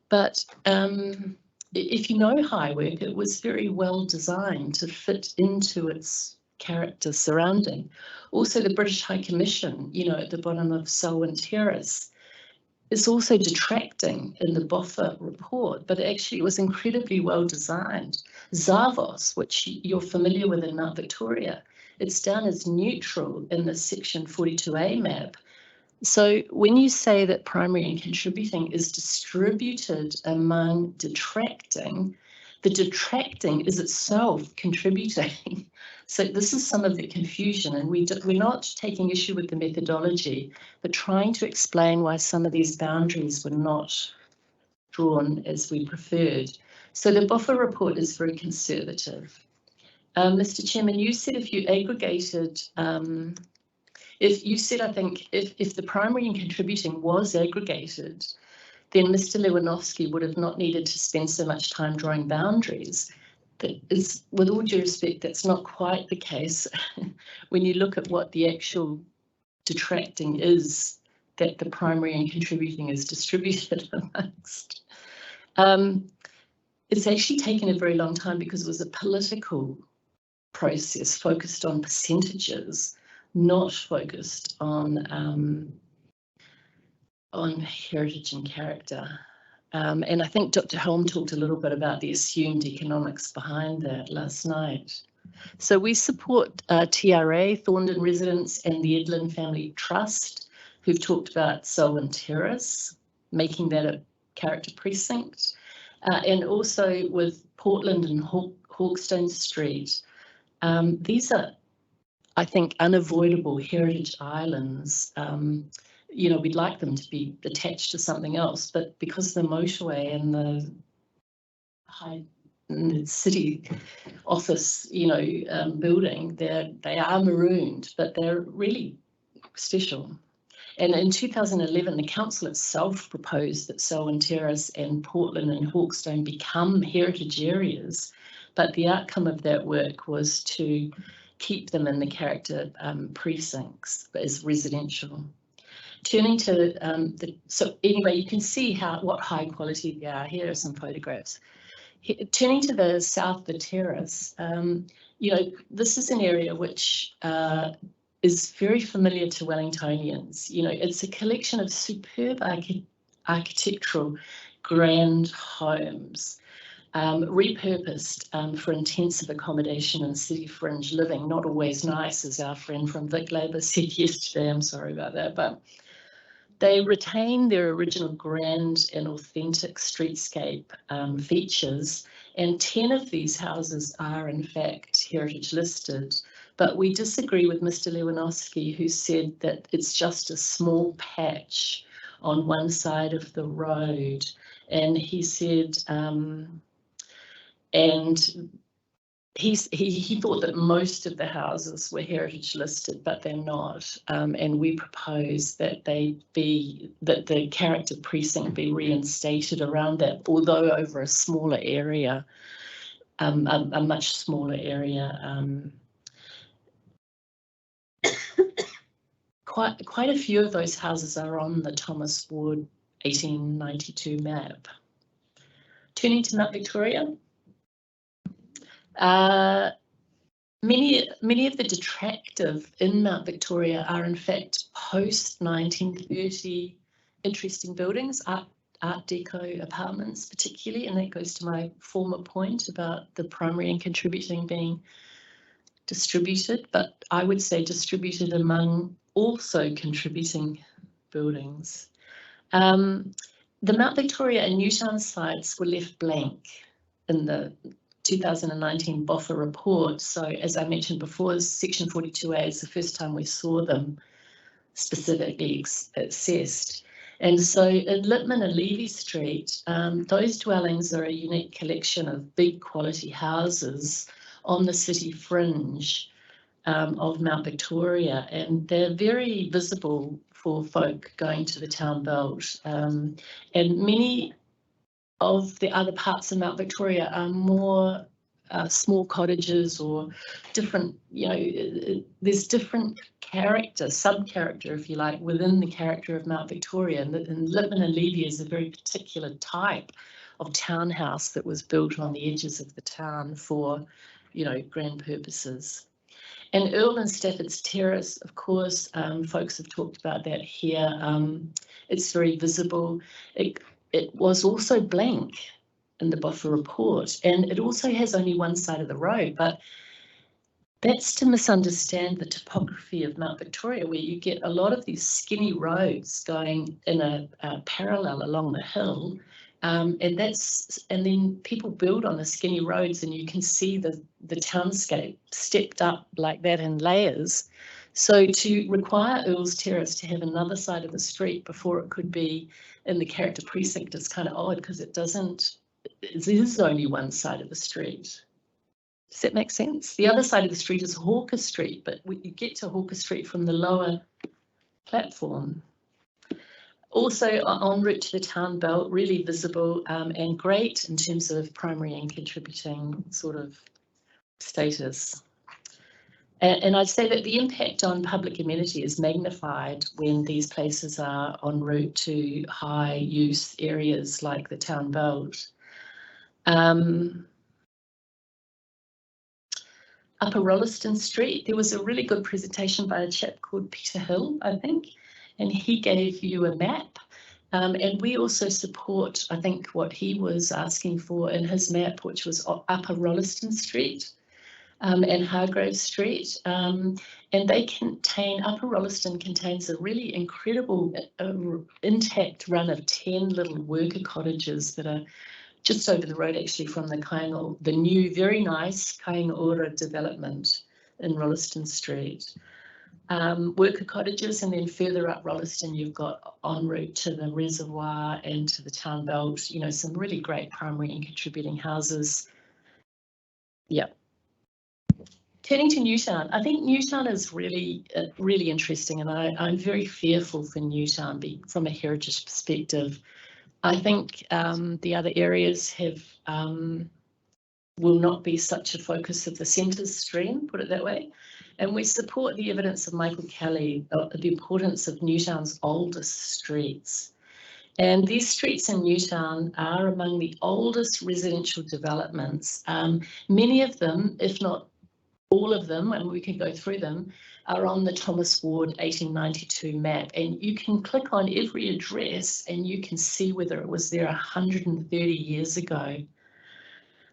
but if you know Highwick, it was very well designed to fit into its character surrounding. Also, the British High Commission, you know, at the bottom of Selwyn Terrace, is also detracting in the Boffa report, but actually it was incredibly well designed. Zavos, which you're familiar with in Mount Victoria, it's down as neutral in the Section 42A map. So when you say that primary and contributing is distributed among detracting, the detracting is itself contributing. So this is some of the confusion, and we're not taking issue with the methodology, but trying to explain why some of these boundaries were not drawn as we preferred. So the buffer report is very conservative. Mr. Chairman, you said if you aggregated, if you said, I think, if the primary and contributing was aggregated, then Mr. Lewanowski would have not needed to spend so much time drawing boundaries. But is, with all due respect, that's not quite the case. When you look at what the actual detracting is, that the primary and contributing is distributed amongst. It's actually taken a very long time because it was a political process focused on percentages, not focused on heritage and character. And I think Dr. Helm talked a little bit about the assumed economics behind that last night. So we support TRA, Thorndon Residents, and the Edlin Family Trust, who've talked about Selwyn Terrace, making that a character precinct, and also with Portland and Hawkstone Street. These are, I think, unavoidable heritage islands. You know, we'd like them to be attached to something else, but because the motorway and the city office, you know, building, they are marooned, but they're really special. And in 2011, the council itself proposed that Selwyn Terrace and Portland and Hawkstone become heritage areas, but the outcome of that work was to keep them in the character precincts as residential. Turning to so anyway, you can see what high quality they are. Here are some photographs. Turning to the south, the terrace, you know, this is an area which is very familiar to Wellingtonians. You know, it's a collection of superb architectural grand homes, repurposed for intensive accommodation and city fringe living. Not always nice, as our friend from Vic Labour said yesterday. I'm sorry about that, but they retain their original grand and authentic streetscape features, and 10 of these houses are in fact heritage listed. But we disagree with Mr. Lewanowski, who said that it's just a small patch on one side of the road. And he said, he thought that most of the houses were heritage listed, but they're not. And we propose that that the character precinct be reinstated around that, although over a smaller area, a much smaller area. Quite a few of those houses are on the Thomas Ward 1892 map. Turning to Mount Victoria. Many of the detractive in Mount Victoria are in fact post-1930 interesting buildings, Art Deco apartments particularly, and that goes to my former point about the primary and contributing being distributed, but I would say distributed among also contributing buildings. The Mount Victoria and Newtown sites were left blank in the 2019 BOFA report. So as I mentioned before, section 42A is the first time we saw them specifically assessed. And so in Littman and Levy Street, those dwellings are a unique collection of big quality houses on the city fringe of Mount Victoria, and they're very visible for folk going to the town belt. And many of the other parts of Mount Victoria are more small cottages or different, you know, there's different character, sub-character, if you like, within the character of Mount Victoria. And Littman and Levy is a very particular type of townhouse that was built on the edges of the town for, you know, grand purposes. And Earl and Stafford's Terrace, of course, folks have talked about that here. It's very visible. It was also blank in the BOFA report, and it also has only one side of the road, but that's to misunderstand the topography of Mount Victoria, where you get a lot of these skinny roads going in a parallel along the hill, And then people build on the skinny roads, and you can see the townscape stepped up like that in layers. So to require Earl's Terrace to have another side of the street before it could be in the character precinct is kind of odd, because it is only one side of the street. Does that make sense? The other side of the street is Hawker Street, but you get to Hawker Street from the lower platform. Also en route to the town belt, really visible and great in terms of primary and contributing sort of status. And I'd say that the impact on public amenity is magnified when these places are en route to high use areas like the town belt. Upper Rolleston Street, there was a really good presentation by a chap called Peter Hill, I think, and he gave you a map. And we also support, I think, what he was asking for in his map, which was Upper Rolleston Street and Hargrove Street. And they contain, Upper Rolleston contains a really incredible intact run of 10 little worker cottages that are just over the road actually from the new, very nice Kaingaora development in Rolleston Street. Worker cottages, and then further up Rolleston you've got en route to the reservoir and to the town belt, you know, some really great primary and contributing houses. Yeah. Turning to Newtown, I think Newtown is really, really interesting, and I'm very fearful for Newtown from a heritage perspective. I think the other areas will not be such a focus of the centres stream, put it that way. And we support the evidence of Michael Kelly, the importance of Newtown's oldest streets. And these streets in Newtown are among the oldest residential developments. Many of them, if not all of them, and we can go through them, are on the Thomas Ward 1892 map. And you can click on every address and you can see whether it was there 130 years ago.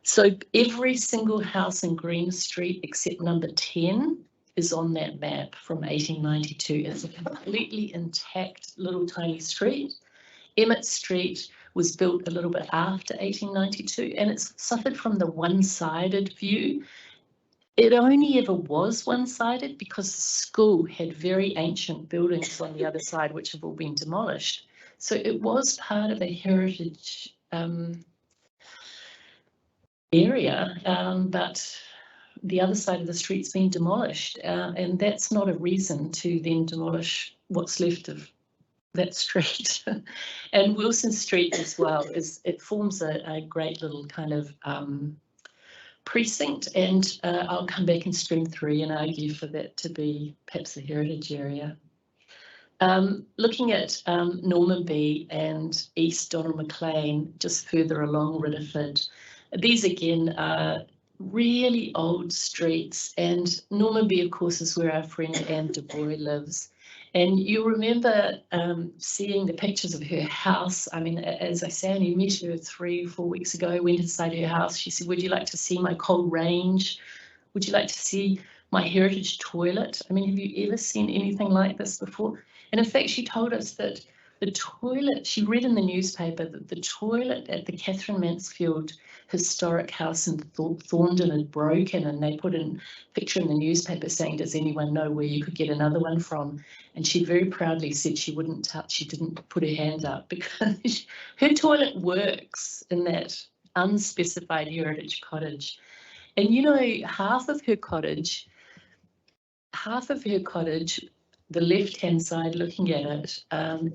So every single house in Green Street except number 10 is on that map from 1892. It's a completely intact little tiny street. Emmett Street was built a little bit after 1892, and it's suffered from the one-sided view. It only ever was one-sided because the school had very ancient buildings on the other side which have all been demolished. So it was part of a heritage area, but the other side of the street's been demolished, and that's not a reason to then demolish what's left of that street. And Wilson Street as well, it forms a great little kind of precinct, and I'll come back in stream 3 and argue for that to be perhaps a heritage area. Looking at Normanby and East Donald MacLean, just further along Ridderford, these again are really old streets, and Normanby of course is where our friend Anne de Boy lives. And you remember seeing the pictures of her house. I mean, as I say, I only met her 3 or 4 weeks ago, went inside her house. She said, would you like to see my coal range? Would you like to see my heritage toilet? I mean, have you ever seen anything like this before? And in fact, she told us that the toilet, she read in the newspaper that the toilet at the Catherine Mansfield historic house in Thorndon had broken, and they put in a picture in the newspaper saying, does anyone know where you could get another one from? And she very proudly said she wouldn't touch, she didn't put her hand up, because her toilet works in that unspecified heritage cottage. And you know, half of her cottage, the left-hand side looking at it,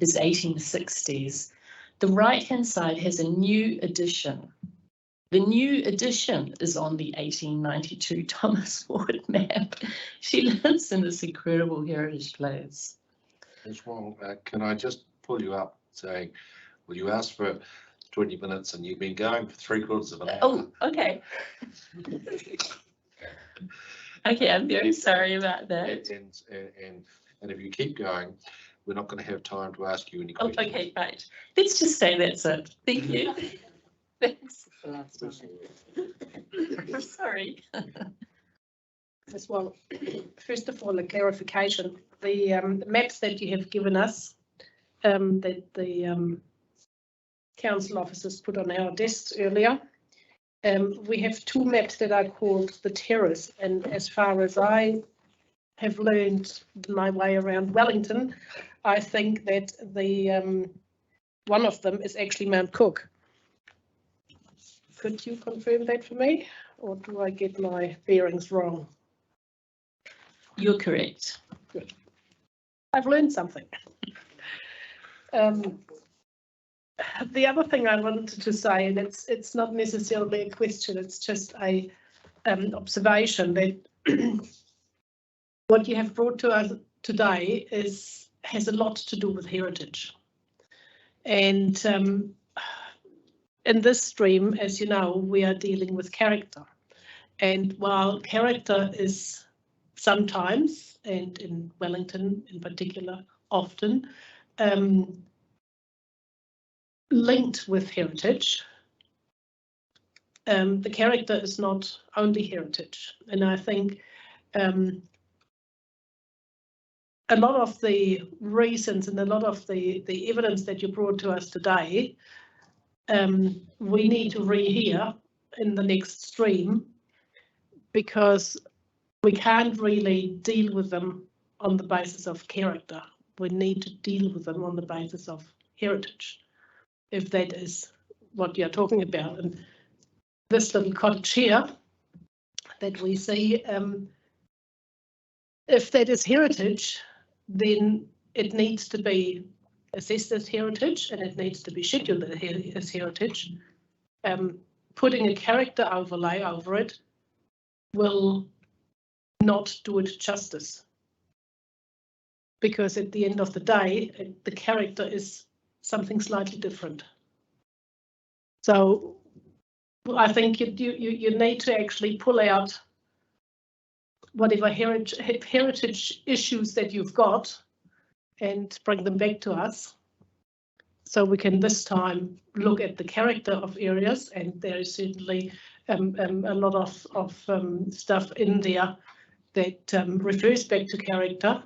is 1860s. The right-hand side has a new addition. The new addition is on the 1892 Thomas Ward map. She lives in this incredible heritage place. Ms. Wong, can I just pull you up saying, will you ask for 20 minutes and you've been going for 3/4 of an hour? Oh, okay. Okay, I'm very sorry about that. And if you keep going, we're not going to have time to ask you any questions. Oh, okay, right. Let's just say that's it. Thank you. Thanks. Sorry. As well, first of all, a clarification. The maps that you have given us, that the council officers put on our desks earlier. We have two maps that are called the terrace, and as far as I have learned my way around Wellington, I think that the one of them is actually Mount Cook. Could you confirm that for me, or do I get my bearings wrong? You're correct. Good. I've learned something. The other thing I wanted to say, and it's not necessarily a question, it's just a observation that what you have brought to us today has a lot to do with heritage. And in this stream, as you know, we are dealing with character. And while character is sometimes, and in Wellington in particular, often, linked with heritage, the character is not only heritage. And I think a lot of the reasons and a lot of the evidence that you brought to us today, we need to rehear in the next stream, because we can't really deal with them on the basis of character. We need to deal with them on the basis of heritage, if that is what you're talking about. And this little cottage here that we see, if that is heritage, then it needs to be assessed as heritage, and it needs to be scheduled as heritage. Putting a character overlay over it will not do it justice, because at the end of the day, the character is something slightly different. So I think you need to actually pull out whatever heritage issues that you've got and bring them back to us, so we can this time look at the character of areas. And there is certainly a lot of stuff in there that refers back to character,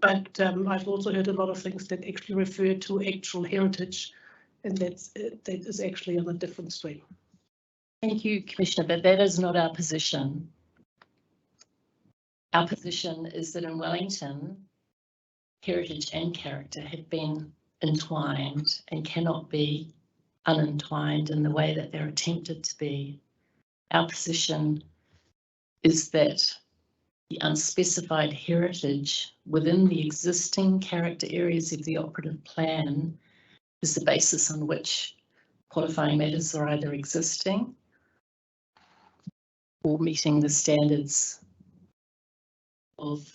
but I've also heard a lot of things that actually refer to actual heritage, and that is actually on a different stream. Thank you, Commissioner, but that is not our position. Our position is that in Wellington, heritage and character have been entwined and cannot be unentwined in the way that they're attempted to be. Our position is that the unspecified heritage within the existing character areas of the operative plan is the basis on which qualifying matters are either existing or meeting the standards of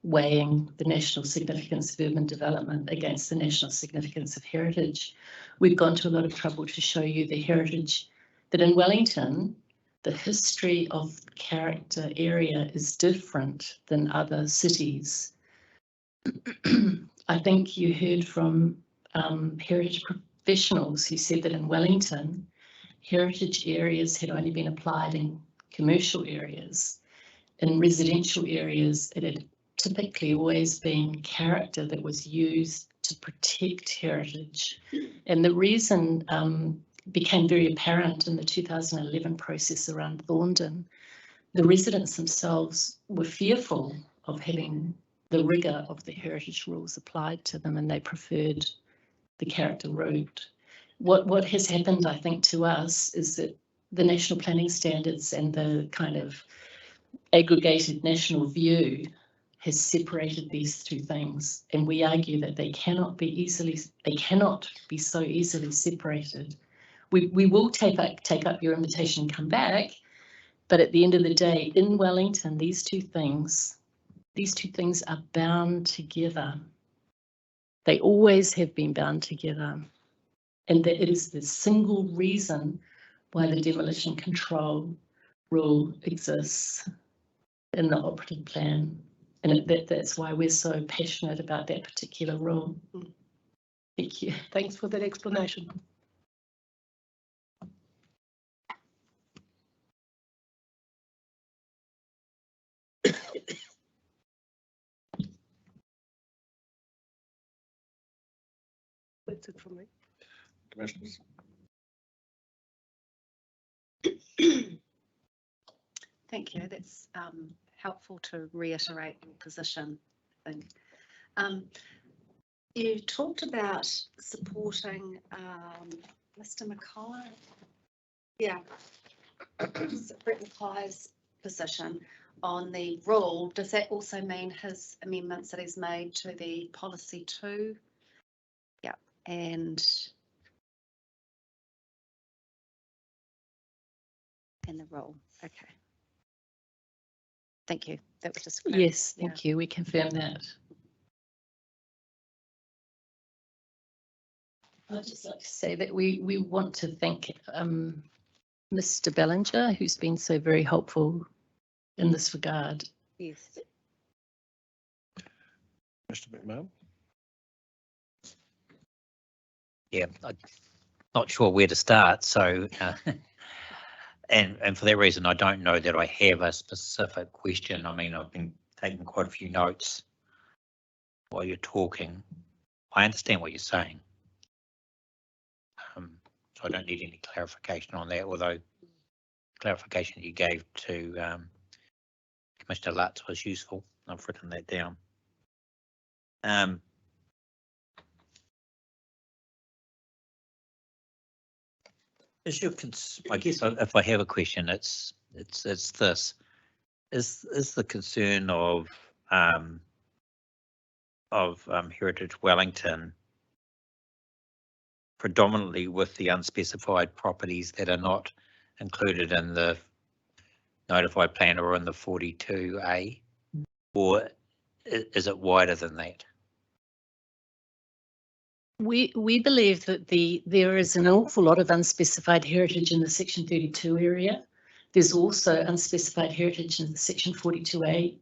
weighing the national significance of urban development against the national significance of heritage. We've gone to a lot of trouble to show you the heritage that in Wellington, the history of the character area is different than other cities. I think you heard from heritage professionals who said that in Wellington, heritage areas had only been applied in commercial areas. In residential areas, it had typically always been character that was used to protect heritage. And the reason became very apparent in the 2011 process around Thorndon. The residents themselves were fearful of having the rigour of the heritage rules applied to them, and they preferred the character route. What has happened, I think, to us is that the national planning standards and the kind of aggregated national view has separated these two things, and we argue that they cannot be so easily separated. We will take up your invitation and come back, but at the end of the day, in Wellington, these two things are bound together. They always have been bound together, and that it is the single reason why the demolition control rule exists in the operative plan, and that's why we're so passionate about that particular rule. Thank you. Thanks for that explanation. That's it for me. Commissioners. Thank you. That's helpful to reiterate your position, I think. You talked about supporting Mr. Mackay. Yeah, Brett Mackay's position on the rule. Does that also mean his amendments that he's made to the policy too? Yeah, and the rule. Okay. Thank you. That was just Yes, thank you. We confirm that. I'd just like to say that we want to thank Mr. Bellinger, who's been so very helpful in this regard. Yes. Mr. McMahon. Yeah, I'm not sure where to start. So, and for that reason, I don't know that I have a specific question. I mean, I've been taking quite a few notes while you're talking. I understand what you're saying. So I don't need any clarification on that, although clarification you gave to Commissioner Lutz was useful. I've written that down. Is your I guess if I have a question, it's this: is the concern of Heritage Wellington predominantly with the unspecified properties that are not included in the notified plan or in the 42A, or is it wider than that? We believe that there is an awful lot of unspecified heritage in the Section 32 area. There's also unspecified heritage in the Section 42A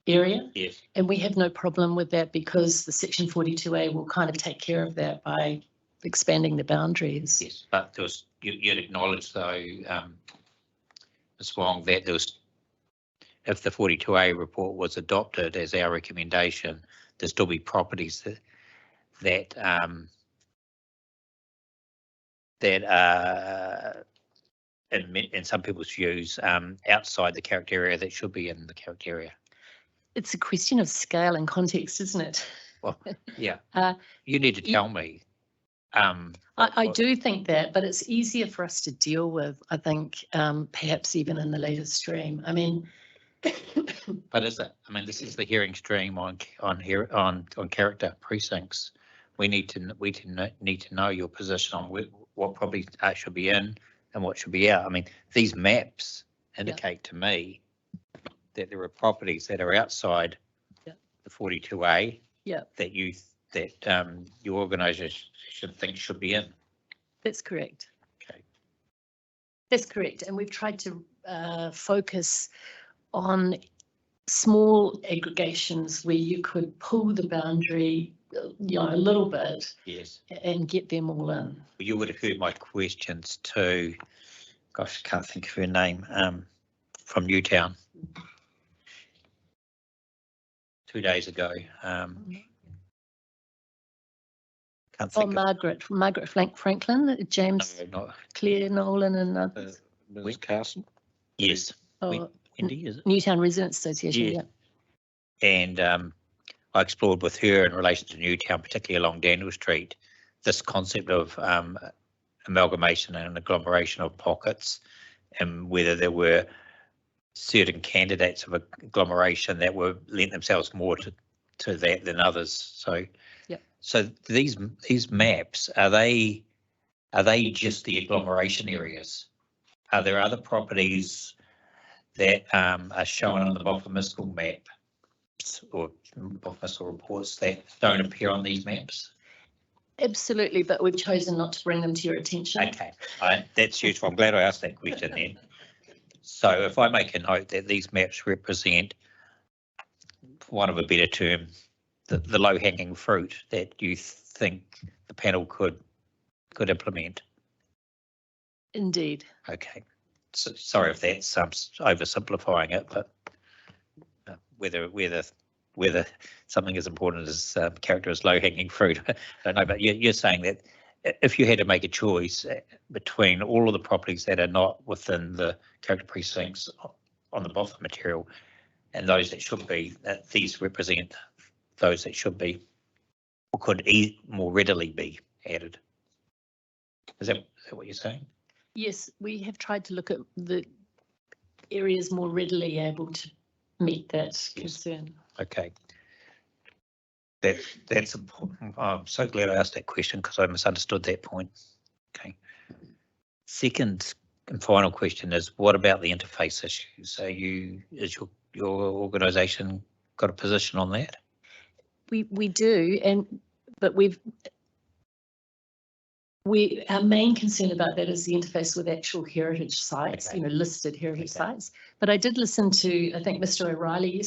area. Yes. And we have no problem with that because the Section 42A will kind of take care of that by expanding the boundaries. Yes, but there was, you'd acknowledge though, Ms. Wong, that there was, if the 42A report was adopted as our recommendation, there'd still be properties that are in some people's views outside the character area that should be in the character area. It's a question of scale and context, isn't it? Well, yeah, you need to tell me. I do think that, but it's easier for us to deal with, I think, perhaps even in the later stream. I mean, but is it? I mean, this is the hearing stream on character precincts. We need to know your position on what properties should be in and what should be out. I mean, these maps indicate to me that there are properties that are outside the 42A that your organisation should think should be in. That's correct. Okay. That's correct. And we've tried to focus on small aggregations where you could pull the boundary, a little bit. Yes. And get them all in. You would have heard my questions to, gosh, I can't think of her name, from Newtown 2 days ago. Margaret Franklin, James, no, Claire Nolan, and others. Ms. Carson? Yes. Wendy, is it? Newtown Residents Association. Yeah. And I explored with her in relation to Newtown, particularly along Daniel Street, this concept of amalgamation and agglomeration of pockets, and whether there were certain candidates of agglomeration that were lent themselves more to that than others. So. So these maps, are they just the agglomeration areas? Are there other properties that are shown on the Boffin-Miskell map or Boffin-Miskell reports that don't appear on these maps? Absolutely, but we've chosen not to bring them to your attention. Okay, that's useful. I'm glad I asked that question then. So if I make a note that these maps represent, for want of a better term, the low-hanging fruit that you think the panel could implement. Indeed. Okay. So, sorry if that's oversimplifying it, but whether something as important as character as low-hanging fruit, I don't know. But you're saying that if you had to make a choice between all of the properties that are not within the character precincts on the bottom material and those that should be, that these represent those that should be or could more readily be added. Is that what you're saying? Yes, we have tried to look at the areas more readily able to meet that concern. Okay. That's important. I'm so glad I asked that question because I misunderstood that point. Okay. Second and final question is, what about the interface issues? Is your organisation got a position on that? We do, but our main concern about that is the interface with actual heritage sites, Okay. listed heritage Okay. sites. But I did listen to, I think, Mr. O'Reilly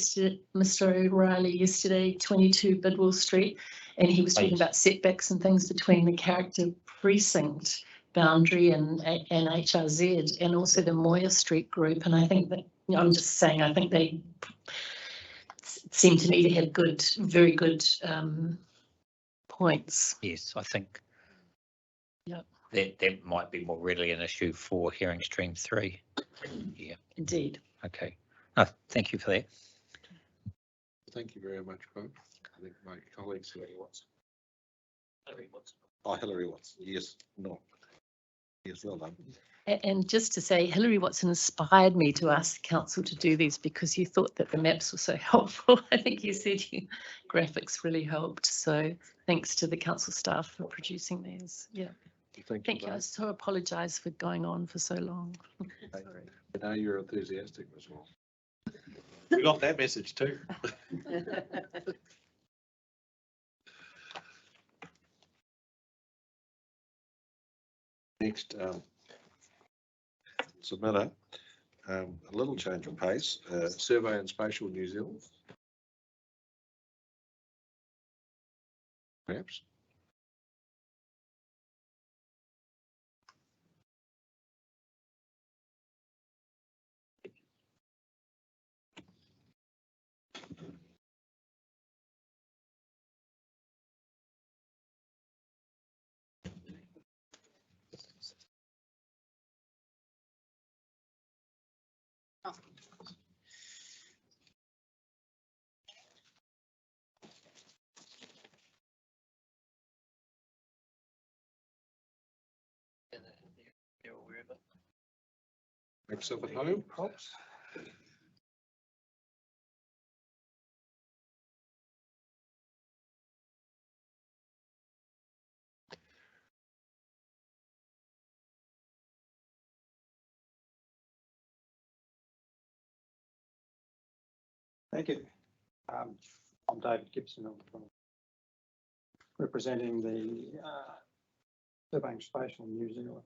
yesterday, 22 Bidwell Street, and he was talking Right. about setbacks and things between the character precinct boundary and HRZ, and also the Moyer Street group. And I think that, I'm just saying, I think they seem to me to have very good points. Yes, I think. Yep. That might be more readily an issue for hearing stream 3. Yeah. Indeed. Okay. Thank you for that. Thank you very much, Bob. I think my colleagues Hilary Watson. Oh, Hilary Watson. Yes, no. Yes, well done. And just to say, Hilary Watson inspired me to ask the council to do these because you thought that the maps were so helpful. I think you said graphics really helped. So thanks to the council staff for producing these. Yeah. Thank you. I so apologise for going on for so long. Sorry. I know you're enthusiastic as well. We got that message too. Next, submitter, a little change of pace, Survey and Spatial New Zealand. Perhaps. Make yourself at home, props. Thank you. I'm David Gibson. I'm representing the Stebbings Spatial New Zealand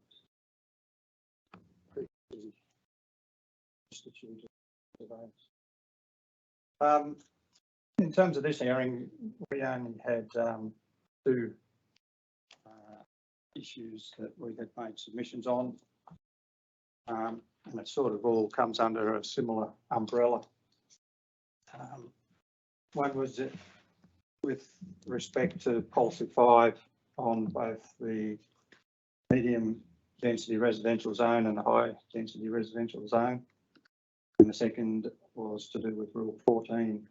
Institute of Surveyors. In terms of this hearing, we only had two issues that we had made submissions on, and it sort of all comes under a similar umbrella. One was with respect to policy 5 on both the medium density residential zone and the high density residential zone. And the second was to do with rule 14,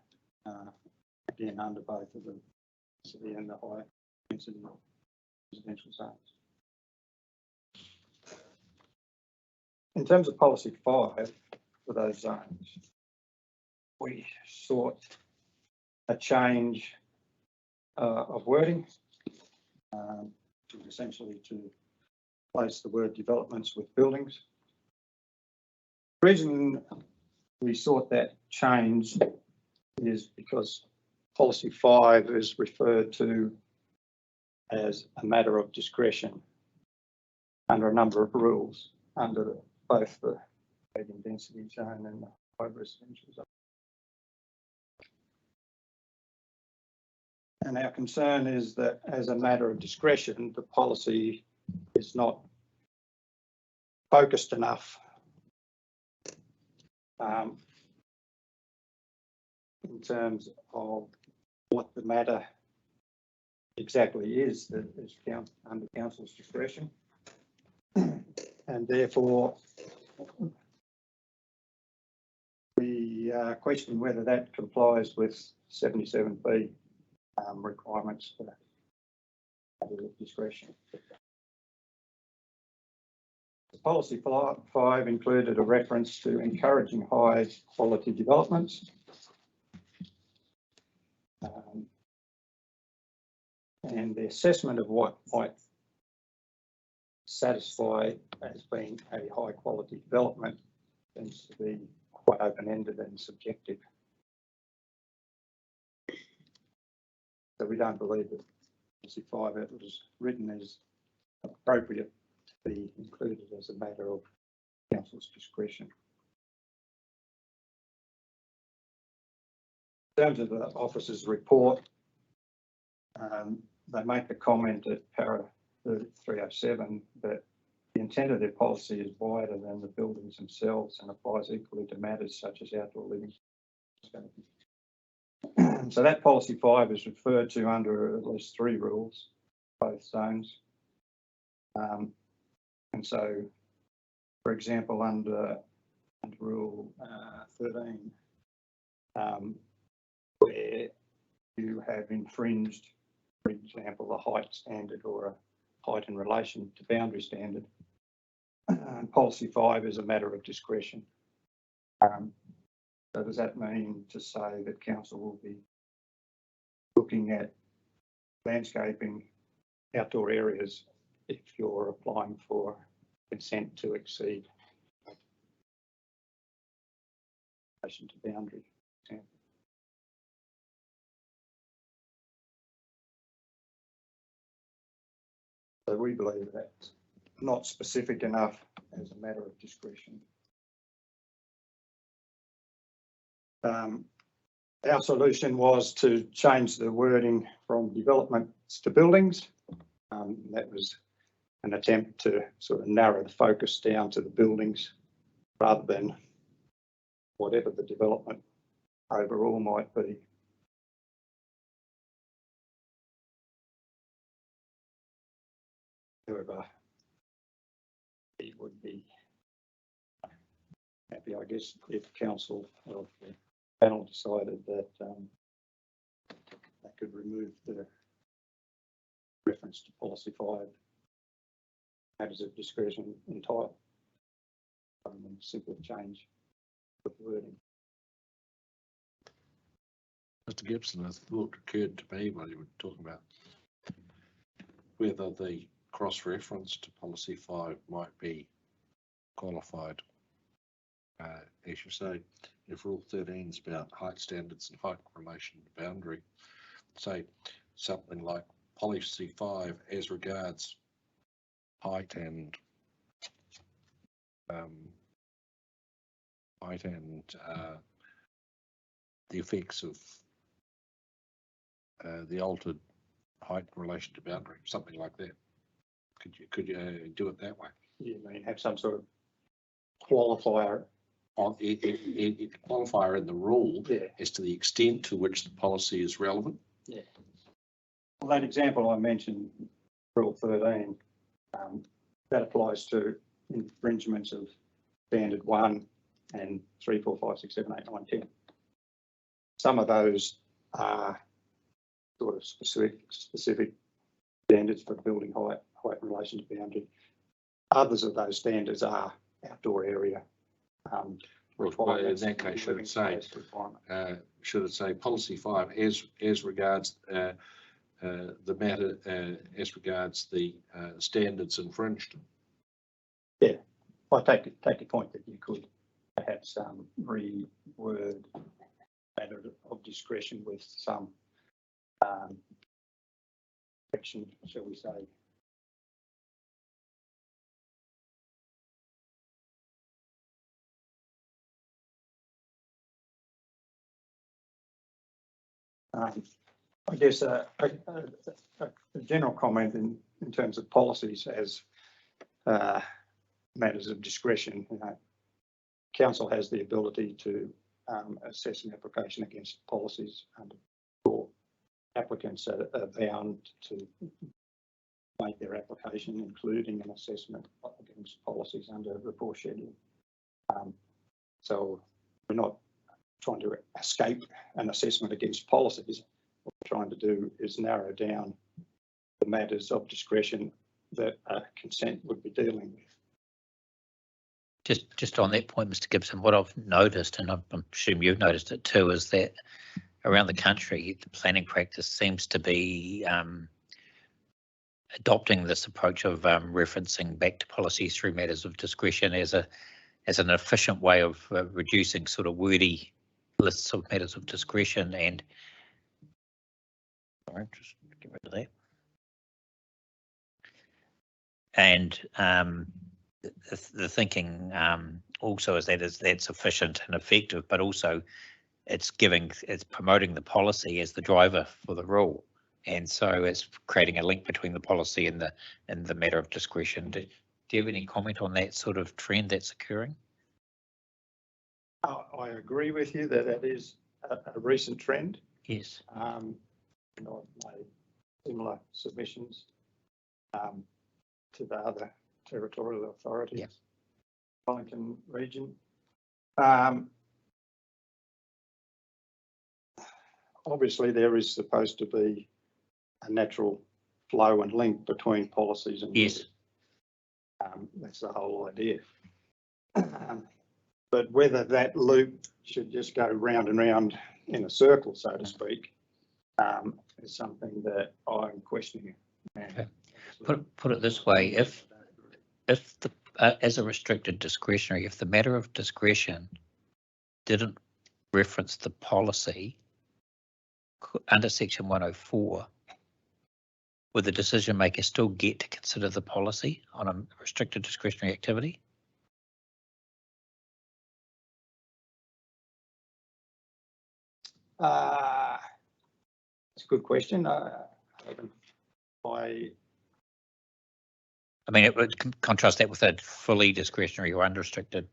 again under both of the density and the high density residential zones. In terms of policy 5 for those zones, we sought a change of wording, essentially to replace the word developments with buildings. The reason we sought that change is because policy 5 is referred to as a matter of discretion under a number of rules under both the medium density zone and the high residential zone. And our concern is that as a matter of discretion, the policy is not focused enough in terms of what the matter it exactly is that is under council's discretion. And therefore, we question whether that complies with 77B requirements for discretion. The policy 5 included a reference to encouraging high quality developments. And the assessment of what might satisfy as being a high quality development seems to be quite open-ended and subjective. So we don't believe that policy 5 it was written as appropriate to be included as a matter of council's discretion. In terms of the officer's report, they make the comment at para 307 that the intent of their policy is wider than the buildings themselves and applies equally to matters such as outdoor living. So that policy 5 is referred to under at least 3 rules, both zones. And so, for example, under rule 13, where you have infringed, for example, a height standard or a height in relation to boundary standard, policy 5 is a matter of discretion. So does that mean to say that council will be looking at landscaping outdoor areas if you're applying for consent to exceed in relation to boundary? So we believe that's not specific enough as a matter of discretion. Our solution was to change the wording from developments to buildings. That was an attempt to sort of narrow the focus down to the buildings rather than whatever the development overall might be. However, it would be happy, I guess, if council or the panel decided that they could remove the reference to policy 5 matters of discretion entirely, rather than simply change the wording. Mr. Gibson, a thought occurred to me while you were talking about whether the cross-reference to policy 5 might be qualified. As you say, if rule 13 is about height standards and height in relation to boundary, say something like policy 5 as regards height and the effects of the altered height in relation to boundary, something like that. Could you do it that way? You mean have some sort of qualifier on qualifier in the rule, yeah, as to the extent to which the policy is relevant? Yeah. Well, that example I mentioned, rule 13, that applies to infringements of standard 1 and 3, 4, 5, 6, 7, 8, 9, 10. Some of those are sort of specific standards for building height in relation to boundary. Others of those standards are outdoor area requirements. In that case, should it say policy 5 as regards the matter as regards the standards infringed? Yeah, I take your point that you could perhaps reword matter of discretion with some action, shall we say. I guess a general comment in terms of policies as matters of discretion. Council has the ability to assess an application against policies under law, applicants are bound to make their application, including an assessment against policies under the report schedule. So we're not trying to escape an assessment against policies. What we're trying to do is narrow down the matters of discretion that consent would be dealing with. Just on that point, Mr. Gibson, what I've noticed, and I'm assuming you've noticed it too, is that around the country, the planning practice seems to be adopting this approach of referencing back to policies through matters of discretion as an efficient way of reducing sort of wordy lists of matters of discretion. And sorry, just get rid of that. And the thinking also is that that's efficient and effective, but also it's promoting the policy as the driver for the rule, and so it's creating a link between the policy and the matter of discretion. Do you have any comment on that sort of trend that's occurring? I agree with you that that is a recent trend. Yes. I've made similar submissions to the other territorial authorities, yep. Wellington region. Obviously, there is supposed to be a natural flow and link between policies and yes. That's the whole idea. But whether that loop should just go round and round in a circle, so to speak, is something that I'm questioning. Okay. Put it this way: if the as a restricted discretionary, if the matter of discretion didn't reference the policy under section 104, would the decision maker still get to consider the policy on a restricted discretionary activity? That's a good question. I mean, it would contrast that with a fully discretionary or unrestricted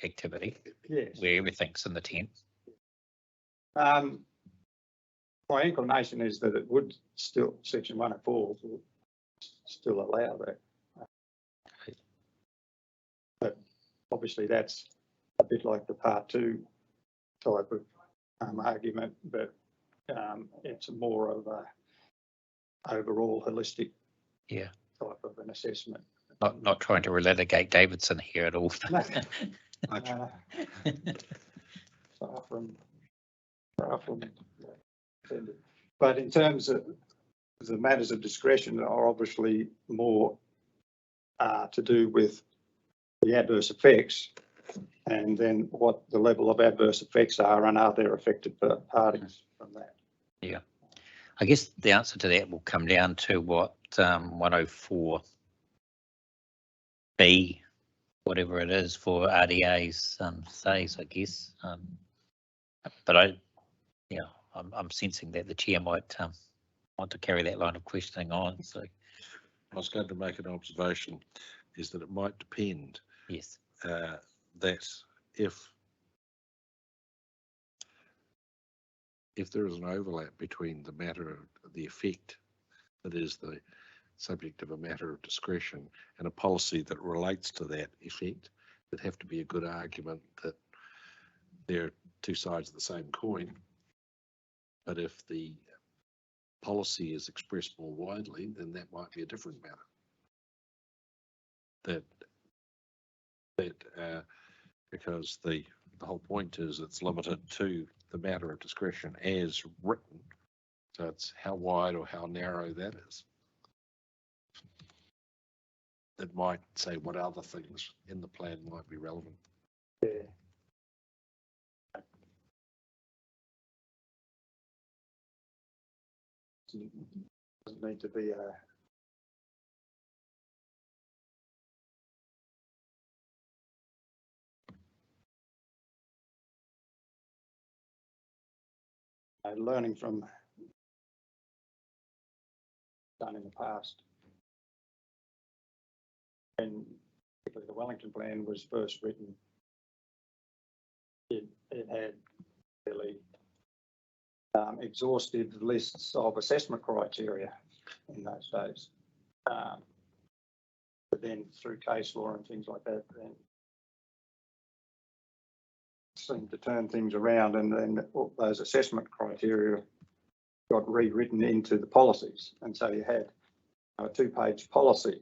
activity, yes, where everything's in the tent. My inclination is that it would still, section 104 would still allow that. But obviously that's a bit like the part 2 type of argument, but it's more of a overall holistic type of an assessment. Not trying to relitigate Davidson here at all. Far from. But in terms of the matters of discretion are obviously more to do with the adverse effects, and then what the level of adverse effects are, and are there affected parties from that. Yeah, I guess the answer to that will come down to what 104B, whatever it is for RDAs, says, I guess. But I'm sensing that the chair might want to carry that line of questioning on. So I was going to make an observation, is that it might depend. Yes. That if there is an overlap between the matter of the effect that is the subject of a matter of discretion and a policy that relates to that effect, there'd have to be a good argument that they're two sides of the same coin. But if the policy is expressed more widely, then that might be a different matter. Because the whole point is it's limited to the matter of discretion as written. So it's how wide or how narrow that is. It might say what other things in the plan might be relevant. Yeah. Doesn't need to be learning from done in the past. And particularly the Wellington plan was first written, it had fairly exhaustive lists of assessment criteria in those days. But then through case law and things like that, then seemed to turn things around, and then all those assessment criteria got rewritten into the policies. And so you had a 2-page policy,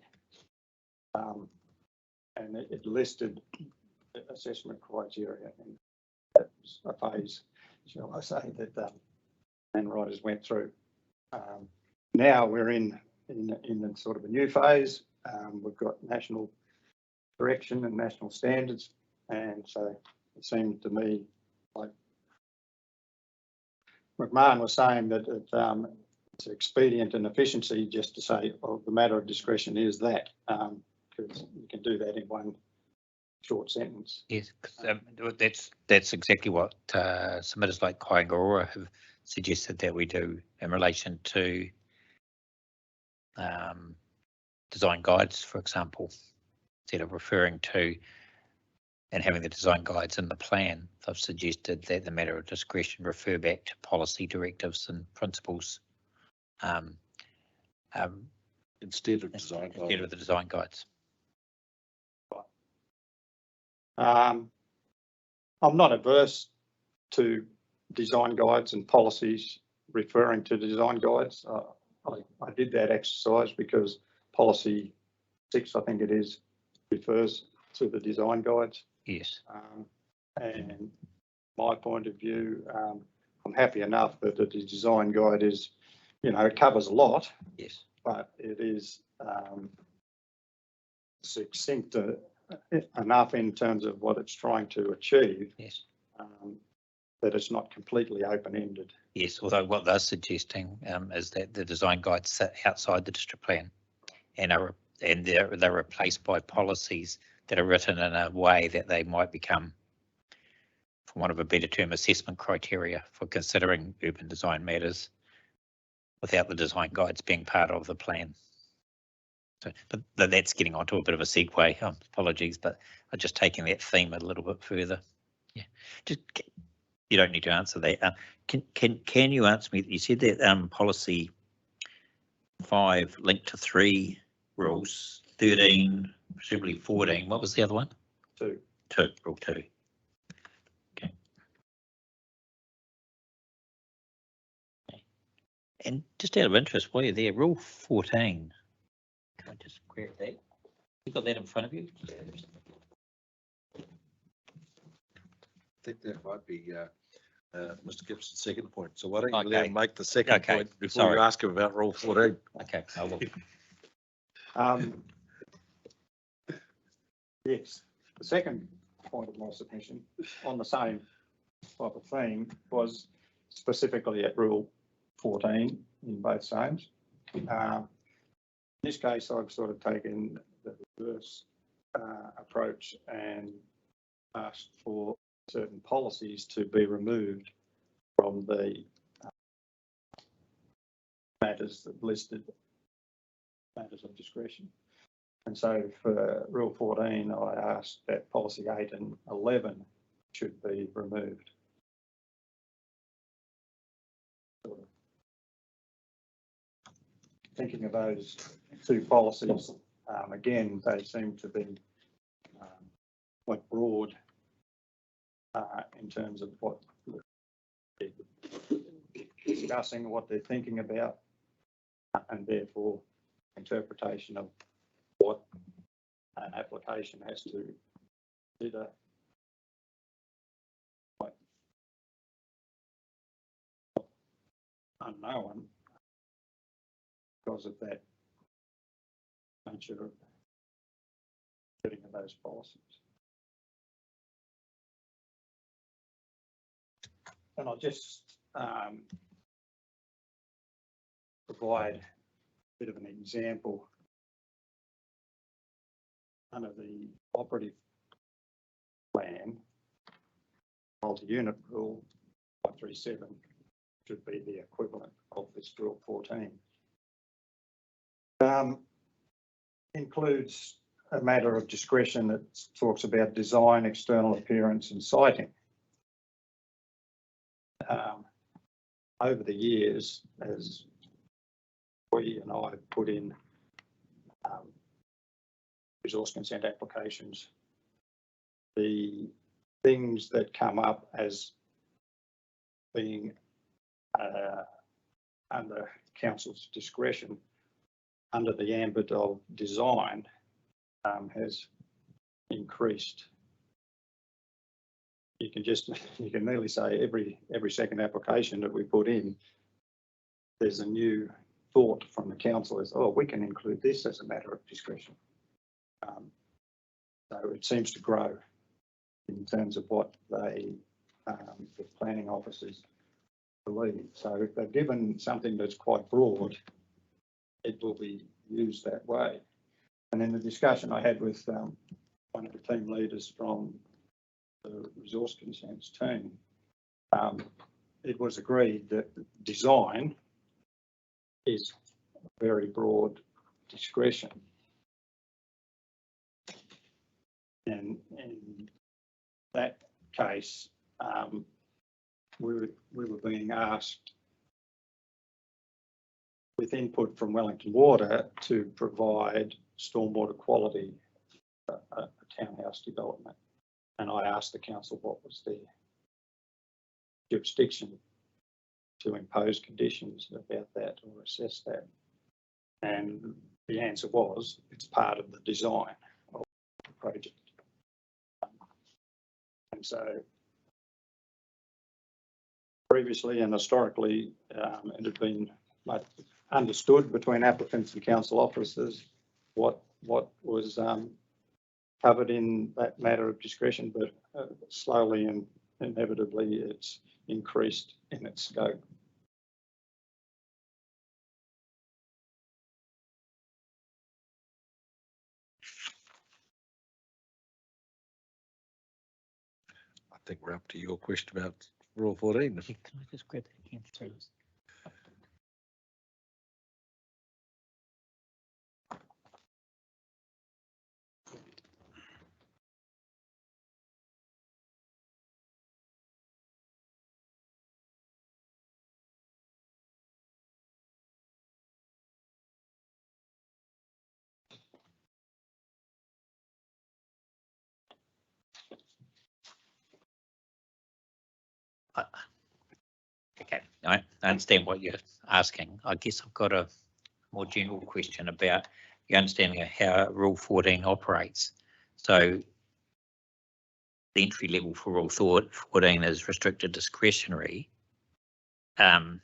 and it listed assessment criteria. And that was a phase, shall I say, that land writers went through. Now we're in sort of a new phase. We've got national direction and national standards, and so it seemed to me like McMahon was saying that it's expedient and efficiency just to say, oh, the matter of discretion is that, because you can do that in one short sentence. Yes, that's exactly what submitters like Kaingaroa have suggested that we do in relation to design guides, for example, instead of referring to and having the design guides in the plan. They've suggested that the matter of discretion refer back to policy directives and principles Instead of design instead of the design guides. I'm not averse to design guides and policies referring to design guides. I did that exercise because policy 6, I think it is, refers to the design guides. Yes. And my point of view, I'm happy enough that the design guide is, it covers a lot. Yes. But it is succinct enough in terms of what it's trying to achieve. Yes. That it's not completely open-ended. Yes, although what they're suggesting is that the design guides sit outside the district plan and they're replaced by policies that are written in a way that they might become, for want of a better term, assessment criteria for considering urban design matters without the design guides being part of the plan. So, but that's getting onto a bit of a segue. Apologies, but I'm just taking that theme a little bit further. Yeah, just you don't need to answer that. Can you answer me? You said that policy 5 linked to 3 rules, 13, presumably 14. What was the other one? 2. Rule 2. Okay. And just out of interest, while you're there, rule 14. Can I just grab that? You got that in front of you? I think that might be Mr. Gibson's second point. So why don't you let him make the second point before you ask him about rule 14? Okay, I will. Yes, the second point of my submission on the same type of theme was specifically at rule 14 in both zones. In this case, I've sort of taken the reverse approach and asked for certain policies to be removed from the matters that listed matters of discretion. And so for rule 14, I asked that policy 8 and 11 should be removed. Thinking of those 2 policies, again, they seem to be quite broad in terms of what they're discussing, what they're thinking about, and therefore interpretation of what an application has to consider. Quite unknown because of that nature of getting of those policies. And I'll just provide a bit of an example. Under the operative plan, multi-unit rule 537 should be the equivalent of this rule 14. Includes a matter of discretion that talks about design, external appearance and siting. over the years, as we and I have put in resource consent applications, the things that come up as being under council's discretion under the ambit of design has increased. You can nearly say every second application that we put in, there's a new thought from the council is, oh, we can include this as a matter of discretion. So it seems to grow in terms of what the planning officers believe. So if they're given something that's quite broad, it will be used that way. And in the discussion I had with one of the team leaders from the resource consents team, it was agreed that design is very broad discretion. And in that case, we were being asked with input from Wellington Water to provide stormwater quality a townhouse development. And I asked the council what was their jurisdiction to impose conditions about that or assess that. And the answer was it's part of the design of the project. And so previously and historically, it had been understood between applicants and council officers what was covered in that matter of discretion, but slowly and inevitably it's increased in its scope. I think we're up to your question about Rule 14. Can I just grab that again, please? Okay, I understand what you're asking. I guess I've got a more general question about the understanding of how Rule 14 operates. So the entry level for Rule 14 is restricted discretionary. It's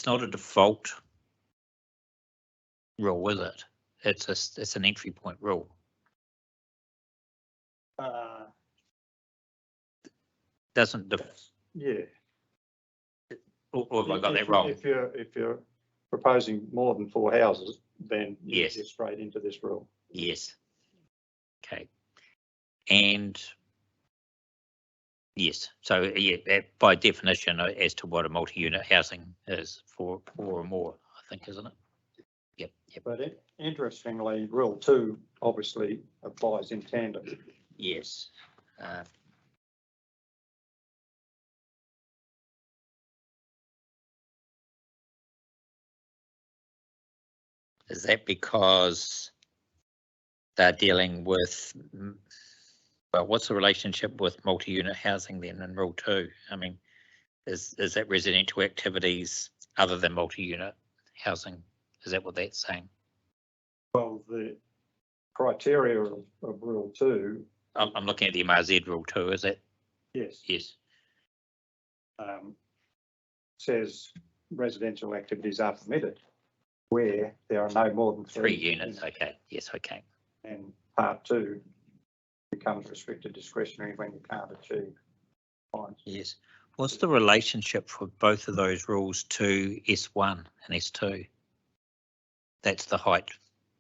not a default rule, is it? It's an entry point rule. Doesn't yeah. Or have I got that wrong? If you're proposing more than 4 houses, then yes, you're straight into this rule. Yes. Okay. And yes, so yeah, by definition, as to what a multi-unit housing is, 4 or more, I think, isn't it? Yep. But interestingly, Rule 2 obviously applies in tandem. Yes. Is that because they're dealing with, well, what's the relationship with multi-unit housing then in Rule 2? I mean, is that residential activities other than multi-unit housing? Is that what that's saying? Well, the criteria of Rule 2. I'm looking at the MRZ Rule 2, is it? Yes. Yes. Says residential activities are permitted where there are no more than 3 units. Okay. Yes. Okay. And Part 2 becomes restricted discretionary when you can't achieve fines. Yes. What's the relationship for both of those rules to S1 and S2? That's the height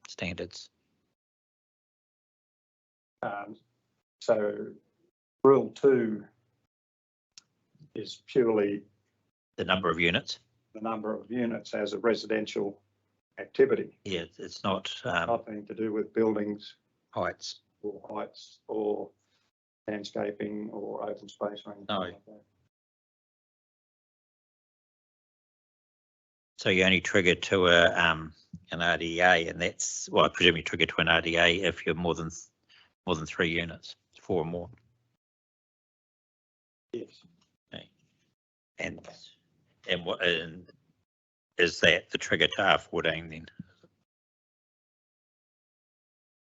standards. So Rule 2 is purely the number of units. The number of units as a residential activity. Yeah, it's not nothing to do with buildings, heights or landscaping or open space or anything like that. So you only trigger to an RDA, and that's, well, I presume you trigger to an RDA if you're more than 3 units, 4 or more. Yes. Okay. And is that the trigger to R14 then?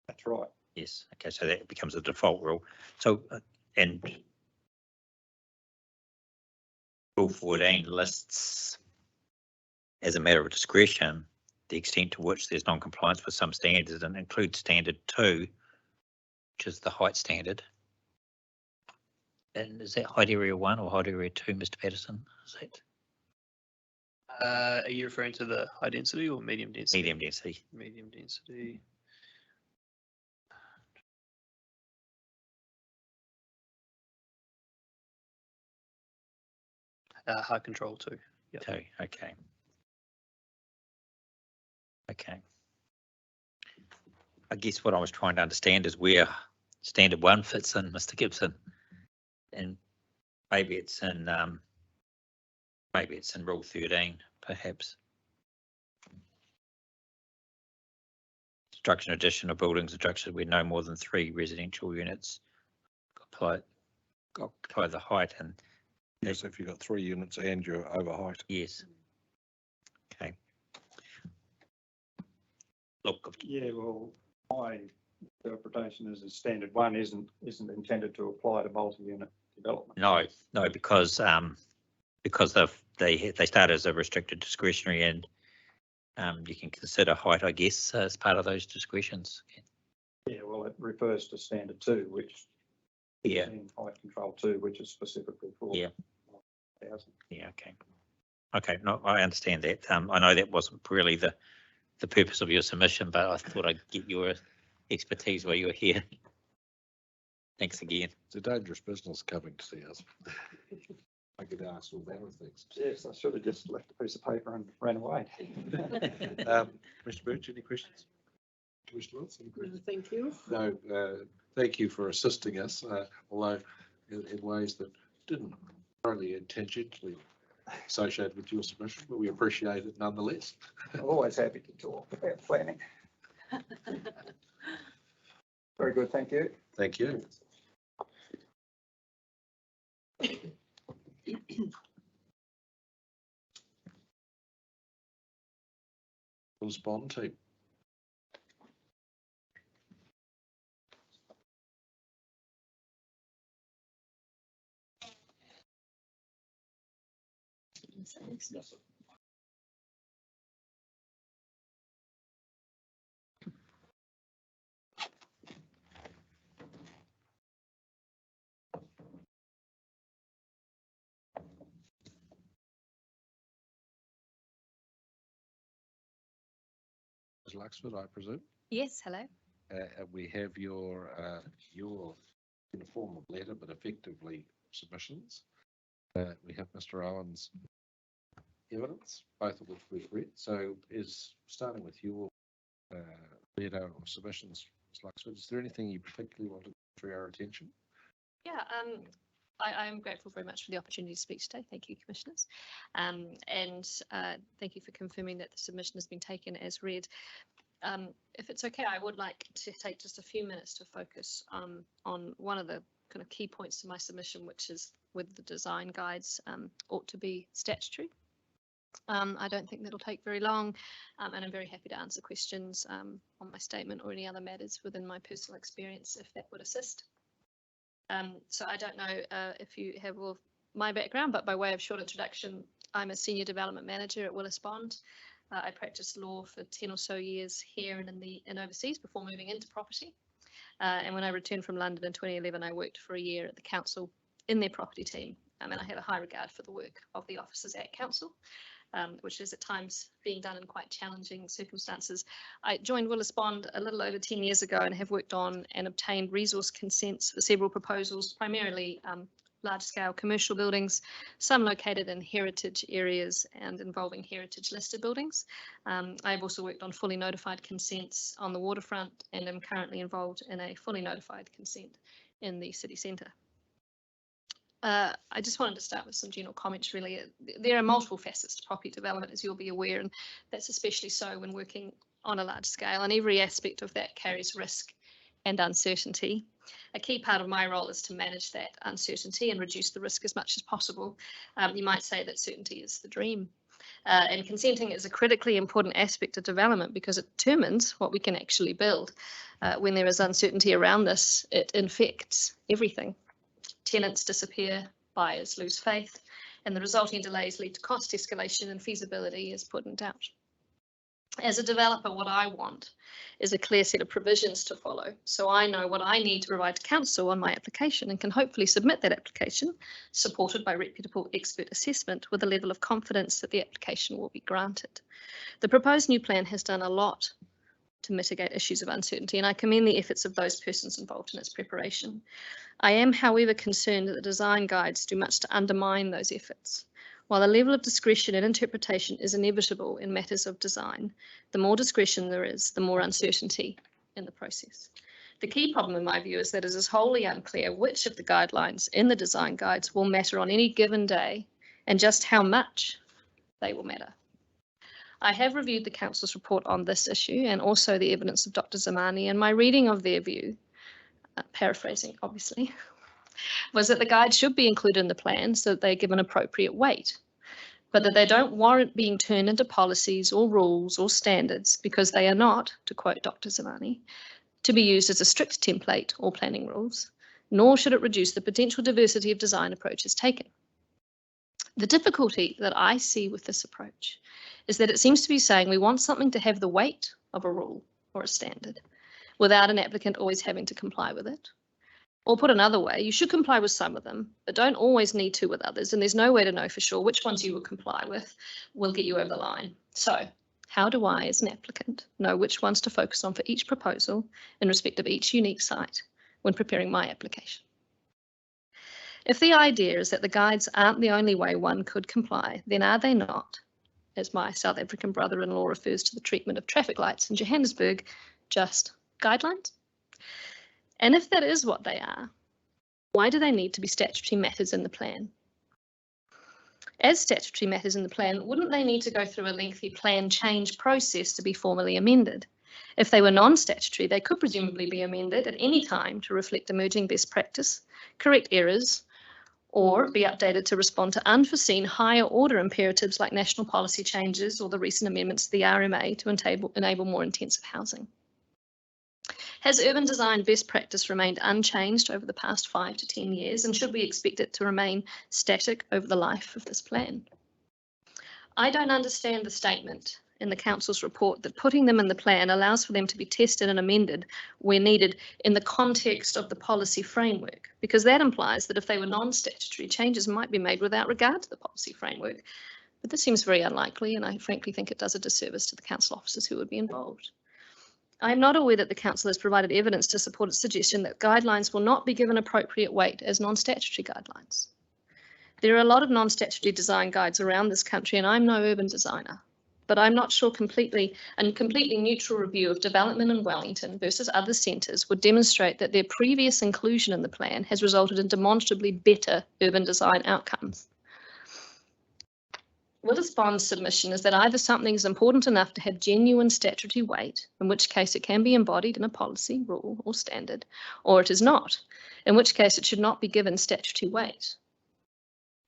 That's right. Yes. Okay, so that becomes a default rule. So and Rule 14 lists as a matter of discretion the extent to which there's non-compliance with some standards, and includes standard 2, which is the height standard. And is that height area 1 or height area 2, Mr. Patterson? Is that Are you referring to the high density or medium density? medium density? Medium density. High control 2. Yep. 2, okay. Okay. I guess what I was trying to understand is where standard 1 fits in, Mr. Gibson, and maybe it's in Rule 13, perhaps. Construction addition of buildings structured where no more than 3 residential units apply the height, and Yes, if you've got 3 units and you're over height. yes. Okay. Look, Yeah, well, my interpretation is that standard 1 isn't intended to apply to multi-unit development. no, because they start as a restricted discretionary, and you can consider height, I guess, as part of those discretions. Yeah, well, it refers to standard 2, which Yeah. in height control 2, which is specifically for. Yeah. Housing. Yeah. Okay. Okay. No, I understand that. I know that wasn't really the purpose of your submission, but I thought I'd get your expertise while you were here. Thanks again. It's a dangerous business coming to see us. I could ask all manner of things. Yes, I should have just left a piece of paper and ran away. Mr. Birch, any questions? Commissioner Willis, any questions? Thank you. No, thank you for assisting us, although in ways that didn't only intentionally associated with your submission, but we appreciate it nonetheless. Always happy to talk about planning. Very good, thank you. Thank you. Willis Bond team. Ms. Luxford, I presume. Yes, hello. We have your in the form of letter, but effectively submissions. We have Mr. Owen's evidence, both of which we've read. So is starting with your letter or submissions, Ms. Luxford, is there anything you particularly want to draw our attention? Yeah, I'm grateful very much for the opportunity to speak today. Thank you, Commissioners. And thank you for confirming that the submission has been taken as read. If it's okay, I would like to take just a few minutes to focus on one of the kind of key points to my submission, which is with the design guides ought to be statutory. I don't think that'll take very long, and I'm very happy to answer questions on my statement or any other matters within my personal experience if that would assist. So I don't know if you have all my background, but by way of short introduction, I'm a senior development manager at Willis Bond. I practiced law for 10 or so years here and overseas before moving into property. And when I returned from London in 2011, I worked for a year at the council in their property team. And I have a high regard for the work of the officers at council, which is at times being done in quite challenging circumstances. I joined Willis Bond a little over 10 years ago and have worked on and obtained resource consents for several proposals, primarily large-scale commercial buildings, some located in heritage areas and involving heritage listed buildings. I've also worked on fully notified consents on the waterfront and am currently involved in a fully notified consent in the city centre. I just wanted to start with some general comments really. There are multiple facets to property development, as you'll be aware, and that's especially so when working on a large scale, and every aspect of that carries risk and uncertainty. A key part of my role is to manage that uncertainty and reduce the risk as much as possible. You might say that certainty is the dream. And consenting is a critically important aspect of development because it determines what we can actually build. When there is uncertainty around this, it infects everything. Tenants disappear, buyers lose faith, and the resulting delays lead to cost escalation and feasibility is put in doubt. As a developer, what I want is a clear set of provisions to follow, so I know what I need to provide to council on my application and can hopefully submit that application, supported by reputable expert assessment, with a level of confidence that the application will be granted. The proposed new plan has done a lot to mitigate issues of uncertainty, and I commend the efforts of those persons involved in its preparation. I am, however, concerned that the design guides do much to undermine those efforts. While the level of discretion and interpretation is inevitable in matters of design, the more discretion there is, the more uncertainty in the process. The key problem, in my view, is that it is wholly unclear which of the guidelines in the design guides will matter on any given day and just how much they will matter. I have reviewed the Council's report on this issue and also the evidence of Dr. Zamani, and my reading of their view, paraphrasing obviously, was that the guides should be included in the plan so that they give an appropriate weight, but that they don't warrant being turned into policies or rules or standards because they are not, to quote Dr. Zamani, to be used as a strict template or planning rules, nor should it reduce the potential diversity of design approaches taken. The difficulty that I see with this approach is that it seems to be saying we want something to have the weight of a rule or a standard without an applicant always having to comply with it. Or put another way, you should comply with some of them, but don't always need to with others, and there's no way to know for sure which ones you will comply with will get you over the line. So how do I, as an applicant, know which ones to focus on for each proposal in respect of each unique site when preparing my application? If the idea is that the guides aren't the only way one could comply, then are they not, as my South African brother-in-law refers to the treatment of traffic lights in Johannesburg, just guidelines? And if that is what they are, why do they need to be statutory matters in the plan? As statutory matters in the plan, wouldn't they need to go through a lengthy plan change process to be formally amended? If they were non-statutory, they could presumably be amended at any time to reflect emerging best practice, correct errors, or be updated to respond to unforeseen higher order imperatives like national policy changes or the recent amendments to the RMA to enable more intensive housing. Has urban design best practice remained unchanged over the past 5 to 10 years, and should we expect it to remain static over the life of this plan? I don't understand the statement in the Council's report that putting them in the plan allows for them to be tested and amended where needed in the context of the policy framework, because that implies that if they were non-statutory, changes might be made without regard to the policy framework. But this seems very unlikely, and I frankly think it does a disservice to the Council officers who would be involved. I am not aware that the Council has provided evidence to support its suggestion that guidelines will not be given appropriate weight as non-statutory guidelines. There are a lot of non-statutory design guides around this country, and I'm no urban designer, but I'm not sure a completely neutral review of development in Wellington versus other centres would demonstrate that their previous inclusion in the plan has resulted in demonstrably better urban design outcomes. Willis Bond's submission is that either something is important enough to have genuine statutory weight, in which case it can be embodied in a policy, rule or standard, or it is not, in which case it should not be given statutory weight.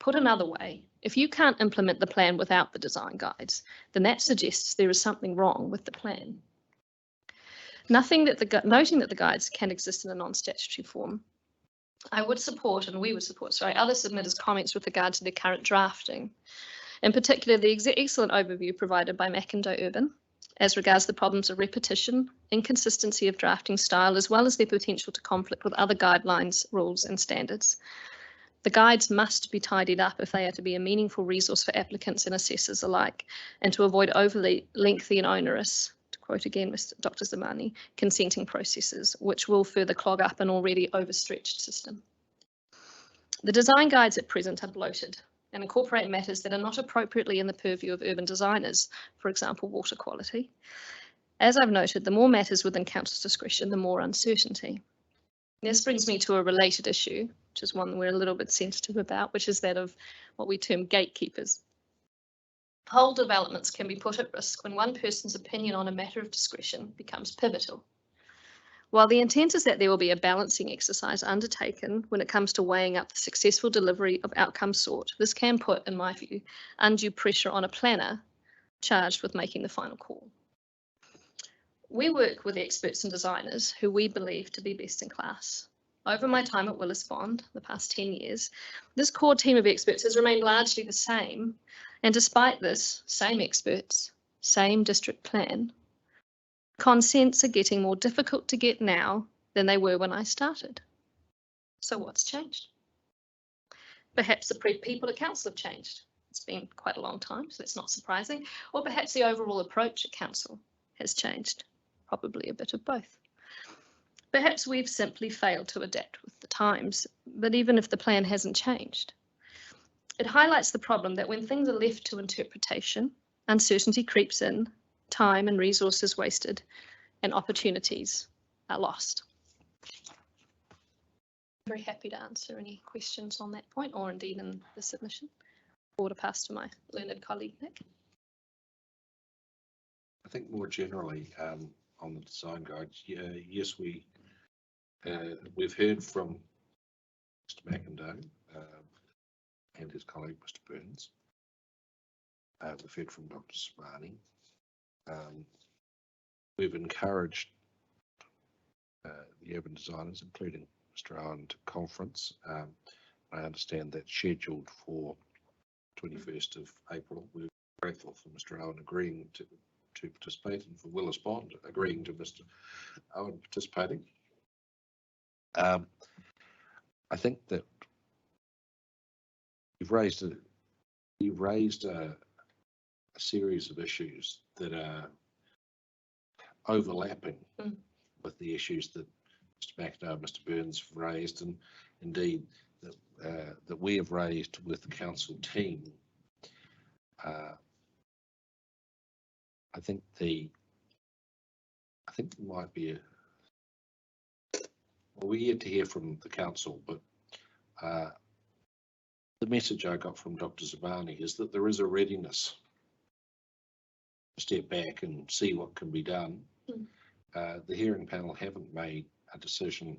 Put another way, if you can't implement the plan without the design guides, then that suggests there is something wrong with the plan. Noting that the guides can exist in a non-statutory form, I would support, and we would support, other submitters' comments with regard to their current drafting. In particular, the excellent overview provided by McIndoe Urban as regards the problems of repetition, inconsistency of drafting style, as well as their potential to conflict with other guidelines, rules and standards. The guides must be tidied up if they are to be a meaningful resource for applicants and assessors alike, and to avoid overly lengthy and onerous, to quote again Dr. Zamani, consenting processes, which will further clog up an already overstretched system. The design guides at present are bloated and incorporate matters that are not appropriately in the purview of urban designers, for example, water quality. As I've noted, the more matters within Council's discretion, the more uncertainty. This brings me to a related issue, which is one we're a little bit sensitive about, which is that of what we term gatekeepers. Whole developments can be put at risk when one person's opinion on a matter of discretion becomes pivotal. While the intent is that there will be a balancing exercise undertaken when it comes to weighing up the successful delivery of outcomes sought, this can put, in my view, undue pressure on a planner charged with making the final call. We work with experts and designers who we believe to be best in class. Over my time at Willis Bond, the past 10 years, this core team of experts has remained largely the same. And despite this, same experts, same district plan, consents are getting more difficult to get now than they were when I started. So what's changed? Perhaps the people at council have changed. It's been quite a long time, so it's not surprising. Or perhaps the overall approach at council has changed. Probably a bit of both. Perhaps we've simply failed to adapt with the times, but even if the plan hasn't changed, it highlights the problem that when things are left to interpretation, uncertainty creeps in, time and resources wasted, and opportunities are lost. I'm very happy to answer any questions on that point, or indeed in the submission, or to pass to my learned colleague, Nick. I think more generally on the design guides, yes, we've heard from Mr. McIndoe and his colleague, Mr. Burns. We've heard from Dr. Smarty. We've encouraged the urban designers, including Mr. Owen, to conference. I understand that's scheduled for 21st of April. We're grateful for Mr. Owen agreeing to participate, and for Willis Bond agreeing to Mr. Owen participating. I think that you've raised a series of issues that are overlapping with the issues that Mr. McIndoe and Mr. Burns have raised, and indeed that we have raised with the council team. I think there might be we're yet to hear from the council, but the message I got from Dr. Zabani is that there is a readiness to step back and see what can be done. The hearing panel haven't made a decision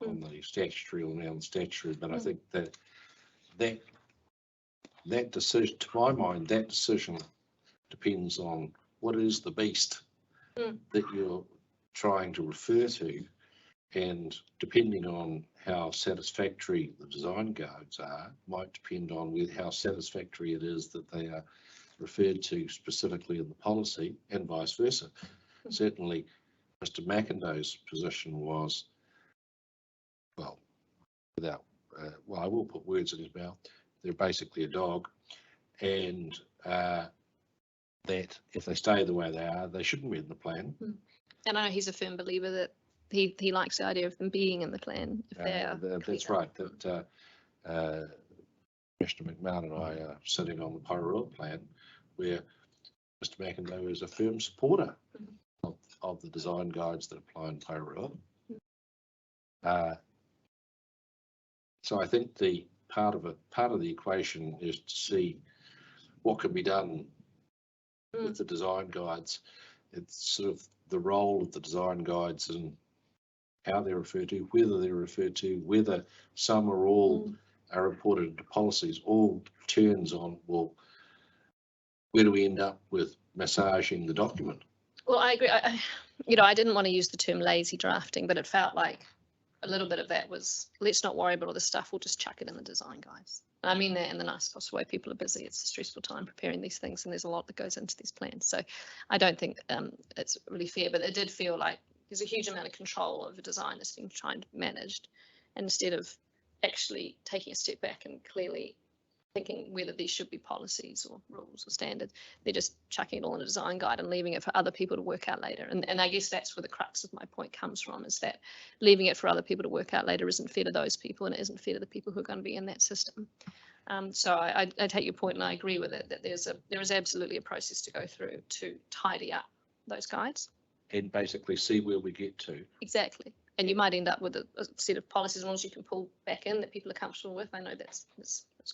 on the statutory or non-statutory, but I think that decision, to my mind, that decision depends on what is the beast that you're trying to refer to, and depending on how satisfactory the design guides are, might depend on how satisfactory it is that they are referred to specifically in the policy, and vice versa. Certainly, Mr. McIndoe's position was, well, I will put words in his mouth. They're basically a dog, and that if they stay the way they are, they shouldn't be in the plan. And I know he's a firm believer that he likes the idea of them being in the plan. If they are that's right. That Commissioner McMahon and I are sitting on the Porirua plan, where Mr. McIndoe is a firm supporter of the design guides that apply in Porirua. So I think the part of the equation is to see what can be done with the design guides. It's sort of the role of the design guides and how they're referred to, whether they're referred to, whether some or all are reported into policies, all turns on, well, where do we end up with massaging the document? Well, I agree. I didn't want to use the term lazy drafting, but it felt like a little bit of that was, let's not worry about all this stuff, we'll just chuck it in the design guides. And I mean that in the nicest possible way. People are busy, it's a stressful time preparing these things, and there's a lot that goes into these plans. So I don't think it's really fair, but it did feel like there's a huge amount of control over design that's being tried to managed, and instead of actually taking a step back and clearly thinking whether these should be policies or rules or standards, they're just chucking it all in a design guide and leaving it for other people to work out later. And I guess that's where the crux of my point comes from, is that leaving it for other people to work out later isn't fair to those people, and it isn't fair to the people who are going to be in that system. So I take your point, and I agree with it, that there is absolutely a process to go through to tidy up those guides. And basically see where we get to. Exactly. And you might end up with a set of policies and laws you can pull back in that people are comfortable with. I know that's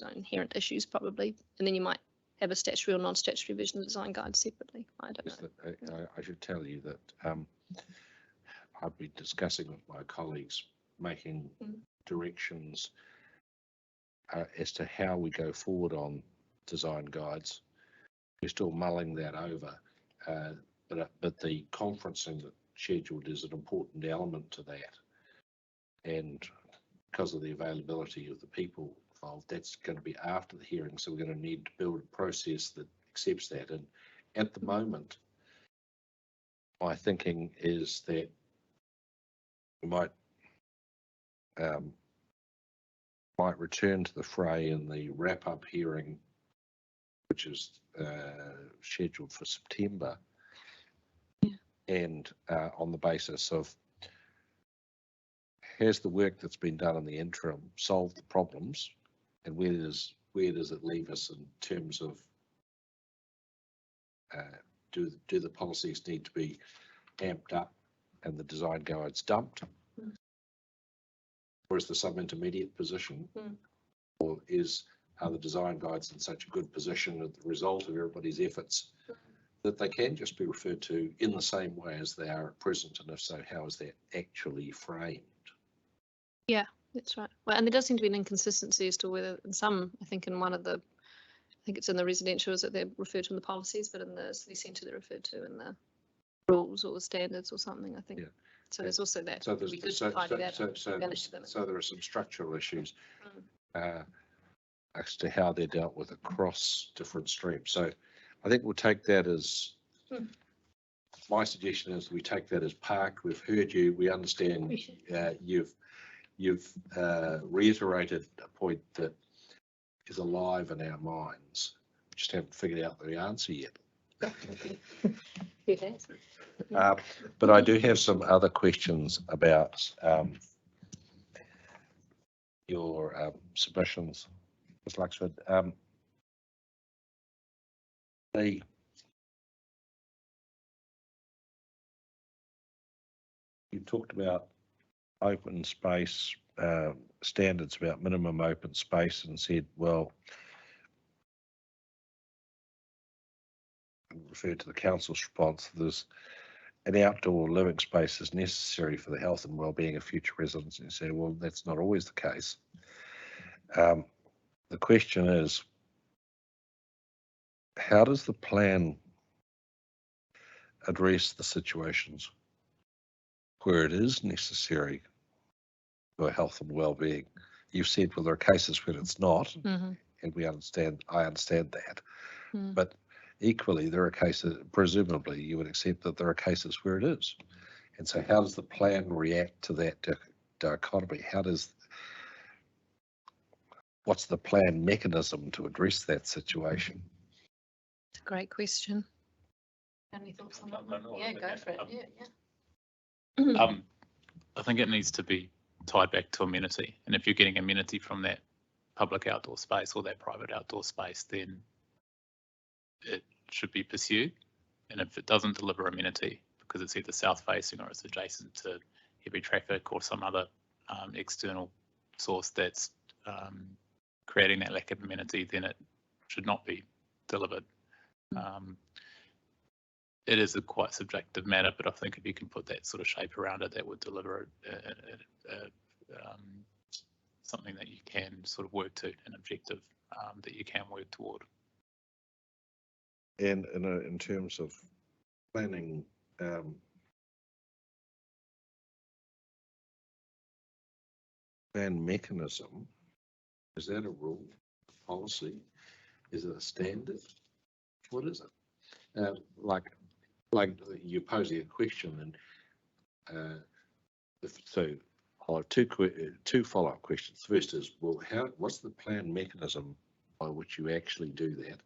got inherent issues probably. And then you might have a statutory or non-statutory version of the design guide separately. I don't know. I should tell you that I've been discussing with my colleagues making directions as to how we go forward on design guides. We're still mulling that over, but the conferencing that's scheduled is an important element to that. And because of the availability of the people involved, that's going to be after the hearing. So we're going to need to build a process that accepts that. And at the moment, my thinking is that we might return to the fray in the wrap-up hearing, which is scheduled for September, and on the basis of, has the work that's been done in the interim solved the problems, and where does it leave us in terms of do the policies need to be amped up and the design guides dumped, or is there some intermediate position, or are the design guides in such a good position as the result of everybody's efforts that they can just be referred to in the same way as they are at present, and if so, how is that actually framed? Yeah, that's right. Well, and there does seem to be an inconsistency as to whether in some, I think in one of the, I think it's in the residential, is that they're referred to in the policies, but in the city centre they're referred to in the rules or the standards or something, I think. Yeah. So there's also that. So there are some structural issues as to how they're dealt with across different streams. So I think we'll take that as, my suggestion is we take that as parked. We've heard you, we understand, you've reiterated a point that is alive in our minds. We just haven't figured out the answer yet. But I do have some other questions about your submissions, Ms. Luxford. You talked about open space, standards about minimum open space, and said, well, referred to the council's response, there's an outdoor living space is necessary for the health and well-being of future residents. And you say, well, that's not always the case. The question is, how does the plan address the situations where it is necessary for health and well-being? You've said, well, there are cases where it's not, and I understand that. But equally, there are cases, presumably you would accept that there are cases where it is. And so how does the plan react to that dichotomy? What's the plan mechanism to address that situation? It's a great question. Any thoughts on that? Yeah, go for it. Yeah. I think it needs to be tied back to amenity. And if you're getting amenity from that public outdoor space or that private outdoor space, then it should be pursued. And if it doesn't deliver amenity because it's either south facing or it's adjacent to heavy traffic or some other external source that's creating that lack of amenity, then it should not be delivered. It is a quite subjective matter, but I think if you can put that sort of shape around it, that would deliver something that you can sort of work to, an objective that you can work toward. And in terms of planning, plan mechanism, is that a rule, policy? Is it a standard? What is it? Like you're posing a question, and so I'll have two follow-up questions. The first is, well, what's the plan mechanism by which you actually do that?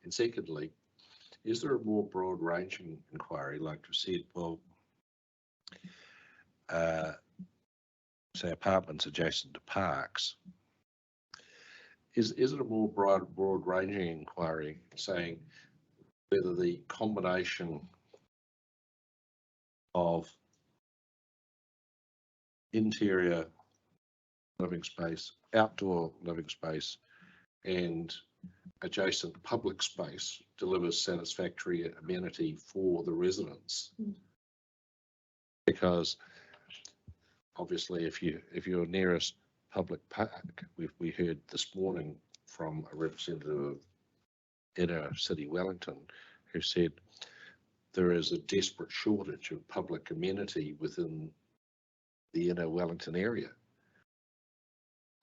And secondly, is there a more broad-ranging inquiry, like you said, well, say apartments adjacent to parks? Is it a more broad-ranging inquiry saying whether the combination of interior living space, outdoor living space, and adjacent public space delivers satisfactory amenity for the residents. Because obviously, if your nearest public park, we heard this morning from a representative of inner City Wellington who said there is a desperate shortage of public amenity within the inner Wellington area.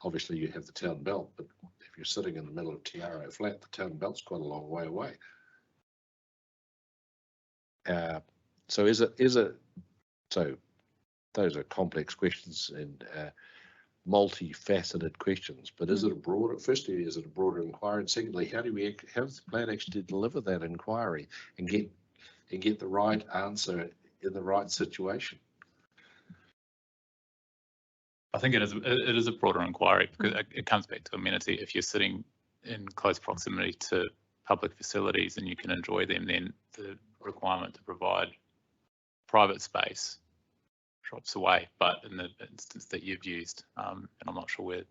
Obviously, you have the town belt, but if you're sitting in the middle of Tiaro Flat, the town belt's quite a long way away. So so those are complex questions and multifaceted questions, but is it a broader, firstly, is it a broader inquiry? And secondly, how does the plan actually deliver that inquiry and get the right answer in the right situation? I think it is a broader inquiry because it comes back to amenity. If you're sitting in close proximity to public facilities and you can enjoy them, then the requirement to provide private space drops away. But in the instance that you've used, and I'm not sure where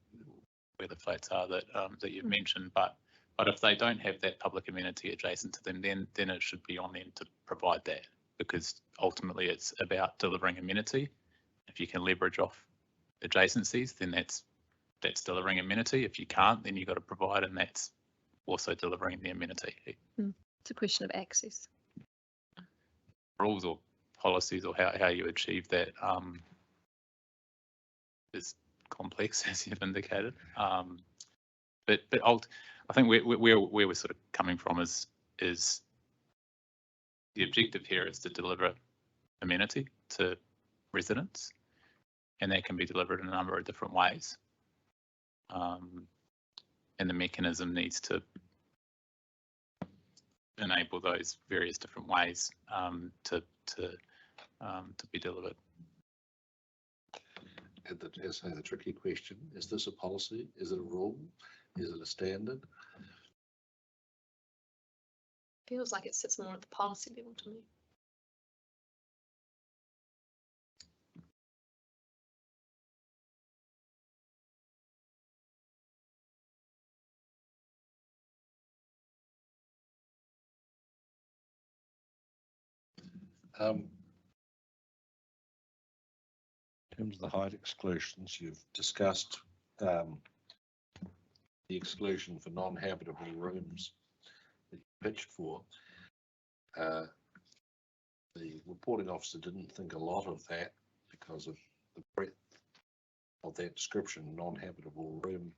the flats are that you've mentioned, but if they don't have that public amenity adjacent to them, then it should be on them to provide that, because ultimately it's about delivering amenity. If you can leverage off adjacencies, then that's delivering amenity. If you can't, then you've got to provide, and that's also delivering the amenity. It's a question of access. Rules or policies or how you achieve that is complex, as you've indicated. But I think where we're sort of coming from is the objective here is to deliver amenity to residents, and that can be delivered in a number of different ways. And the mechanism needs to enable those various different ways to be delivered. And the tricky question, is this a policy? Is it a rule? Is it a standard? Feels like it sits more at the policy level to me. In terms of the height exclusions, you've discussed the exclusion for non-habitable rooms that you pitched for. The reporting officer didn't think a lot of that because of the breadth of that description, non-habitable room.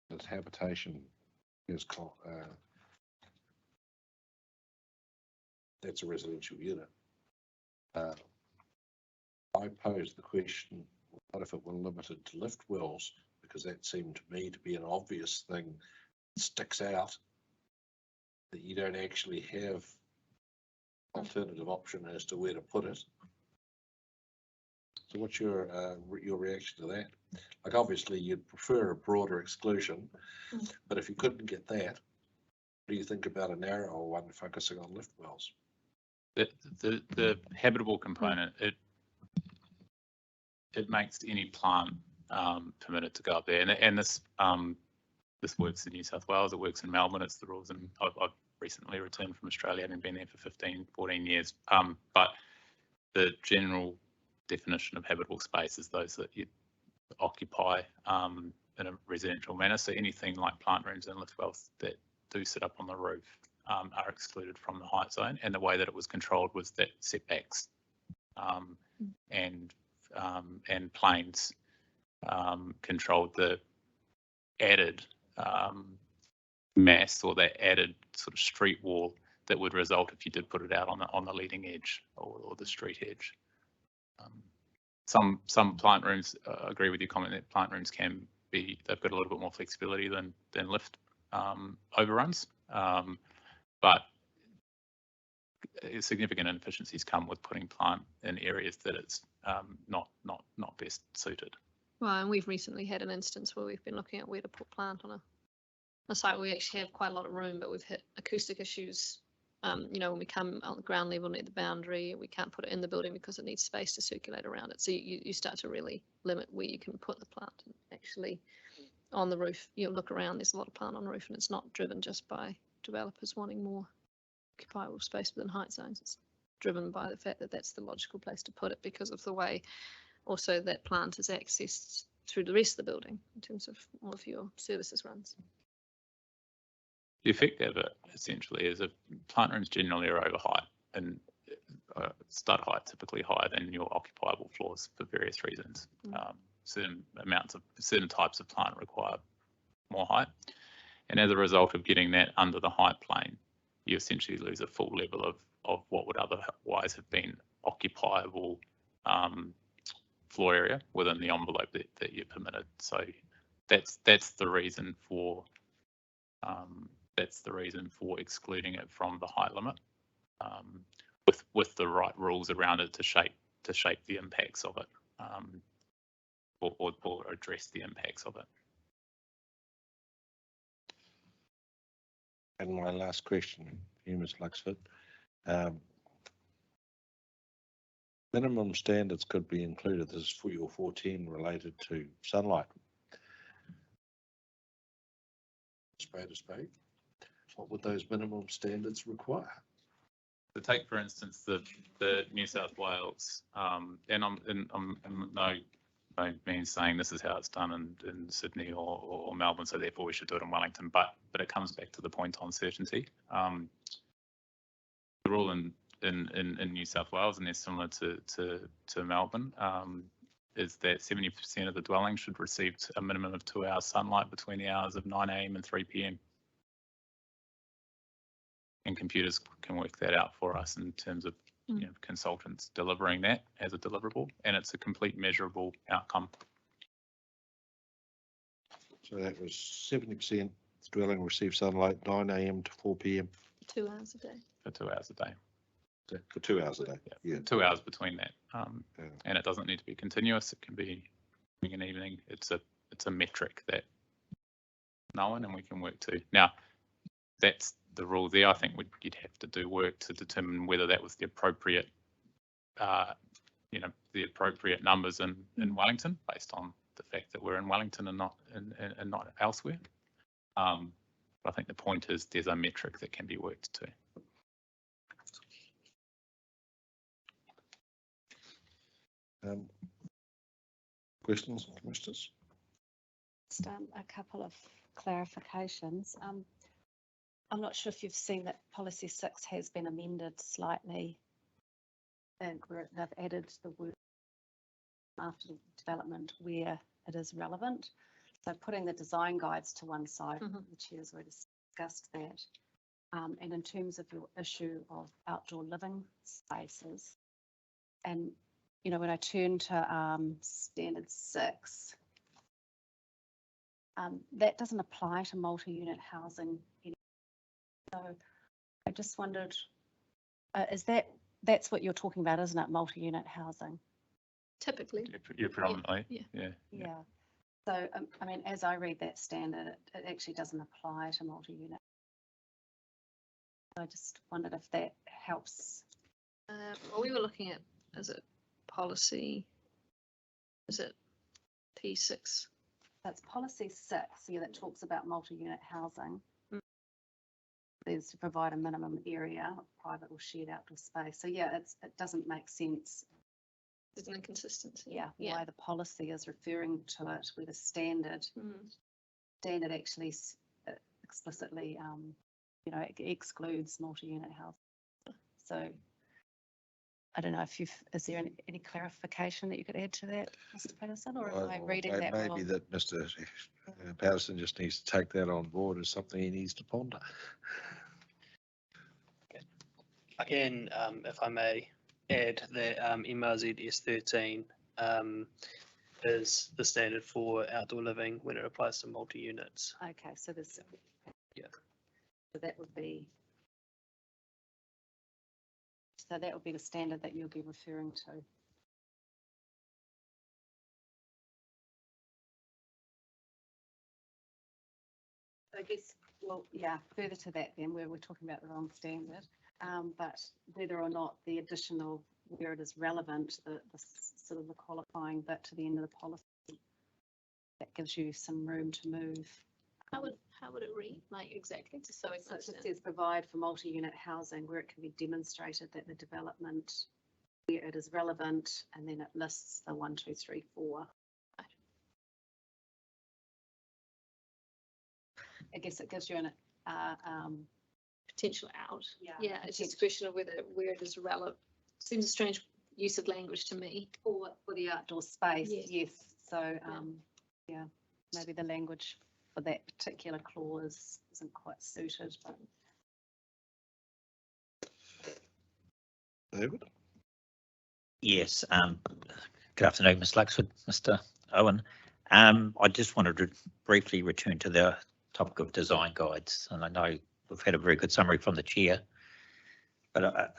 This habitation is called, that's a residential unit. I posed the question, what if it were limited to lift wells? Because that seemed to me to be an obvious thing that sticks out, that you don't actually have alternative option as to where to put it. So what's your reaction to that? Like, obviously you'd prefer a broader exclusion, but if you couldn't get that, what do you think about a narrower one focusing on lift wells? The habitable component, it makes any plant permitted to go up there, and this works in New South Wales, it works in Melbourne, it's the rules, and I've recently returned from Australia, having been there for 14 years, but the general definition of habitable space is those that you occupy in a residential manner, so anything like plant rooms and lift wells that do sit up on the roof are excluded from the height zone, and the way that it was controlled was that setbacks and planes controlled the added mass or that added sort of street wall that would result if you did put it out on the leading edge or the street edge. Some plant rooms, I agree with your comment that plant rooms they've got a little bit more flexibility than lift overruns, but significant inefficiencies come with putting plant in areas that it's not best suited. Well, and we've recently had an instance where we've been looking at where to put plant on a site where we actually have quite a lot of room, but we've hit acoustic issues You know, when we come on the ground level near the boundary, we can't put it in the building because it needs space to circulate around it. So you start to really limit where you can put the plant. Actually, on the roof, you look around, there's a lot of plant on the roof, and it's not driven just by developers wanting more occupiable space within height zones. It's driven by the fact that that's the logical place to put it because of the way also that plant is accessed through the rest of the building in terms of all of your services runs. The effect of it essentially is if plant rooms generally are over height and stud height typically higher than your occupiable floors for various reasons. Certain types of plant require more height, and as a result of getting that under the height plane, you essentially lose a full level of what would otherwise have been occupiable floor area within the envelope that you're permitted. So that's the reason for excluding it from the height limit, with the right rules around it to shape the impacts of it, or address the impacts of it. And my last question, you, Ms. Luxford. Minimum standards could be included. This is for your 14 related to sunlight. Spade to spade. What would those minimum standards require? So take, for instance, the New South Wales, and I'm no means saying this is how it's done in Sydney or Melbourne, so therefore we should do it in Wellington, but it comes back to the point on certainty. The rule in New South Wales, and they're similar to Melbourne, is that 70% of the dwellings should receive a minimum of 2 hours sunlight between the hours of 9 AM and 3 PM. And computers can work that out for us in terms of consultants delivering that as a deliverable, and it's a complete measurable outcome. So that was 70% dwelling receives sunlight 9 AM to 4 PM. 2 hours a day. For 2 hours a day. For 2 hours a day. Yeah. 2 hours between that, and it doesn't need to be continuous. It can be morning and evening. It's a metric that known and we can work to. Now, that's the rule there. I think you'd have to do work to determine whether that was the appropriate, the appropriate numbers in Wellington, based on the fact that we're in Wellington and not elsewhere. But I think the point is there's a metric that can be worked to. Questions, commissioners? Just a couple of clarifications. I'm not sure if you've seen that policy 6 has been amended slightly, and where they've added the word after development where it is relevant. So putting the design guides to one side, the chair's already discussed that. And in terms of your issue of outdoor living spaces, and when I turn to standard 6, that doesn't apply to multi-unit housing. So I just wondered, that's what you're talking about, isn't it? Multi-unit housing. Typically. Yeah, predominantly. Yeah. So I mean, as I read that standard, it actually doesn't apply to multi-unit. I just wondered if that helps. Well, we were looking at, is it policy? Is it P6? That's policy 6, that talks about multi-unit housing. Is to provide a minimum area of private or shared outdoor space. So yeah, it doesn't make sense. There's an inconsistency. Yeah, why the policy is referring to it, where the standard actually explicitly, it excludes multi-unit housing. So I don't know if is there any clarification that you could add to that, Mr. Patterson, or am I reading that wrong? Maybe that Mr. Patterson just needs to take that on board as something he needs to ponder. Again, if I may add that MRZS 13 is the standard for outdoor living when it applies to multi-units. Okay, so there's, yeah. So that would be the standard that you'll be referring to. I guess, well, yeah, further to that then, where we're talking about the wrong standard. But whether or not the additional, where it is relevant, the sort of the qualifying bit to the end of the policy, that gives you some room to move. How would it read, like exactly, just so I So it just understand? says provide for multi-unit housing where it can be demonstrated that the development, where it is relevant, and then it lists the 1, 2, 3, 4. I guess it gives you an Potential out. Yeah, Yeah, it's just a question of where it is relevant. Seems a strange use of language to me. for the outdoor space. Yes. Yes. So yeah, maybe the language for that particular clause isn't quite suited, but. David? Yes, good afternoon, Ms. Luxford, Mr. Owen. I just wanted to briefly return to the topic of design guides, and I know we've had a very good summary from the chair, but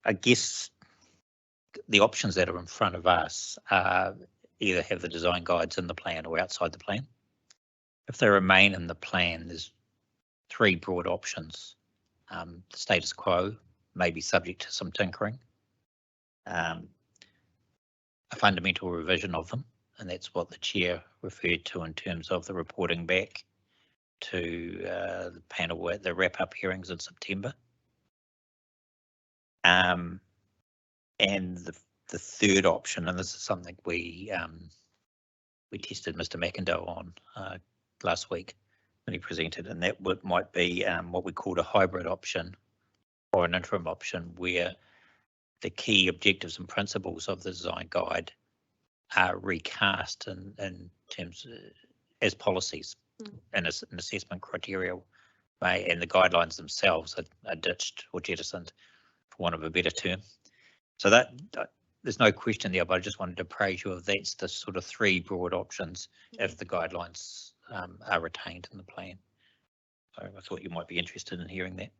I guess the options that are in front of us either have the design guides in the plan or outside the plan. If they remain in the plan, there's 3 broad options. The status quo may be subject to some tinkering. A fundamental revision of them, and that's what the chair referred to in terms of the reporting back to the panel at the wrap-up hearings in September. And the third option, and this is something we tested Mr. McIndoe on last week when he presented, and that might be what we called a hybrid option or an interim option, where the key objectives and principles of the design guide are recast in terms as policies and as an assessment criteria, and the guidelines themselves are ditched or jettisoned, for want of a better term. So that there's no question there, but I just wanted to praise you if that's the sort of 3 broad options if the guidelines are retained in the plan. So I thought you might be interested in hearing that.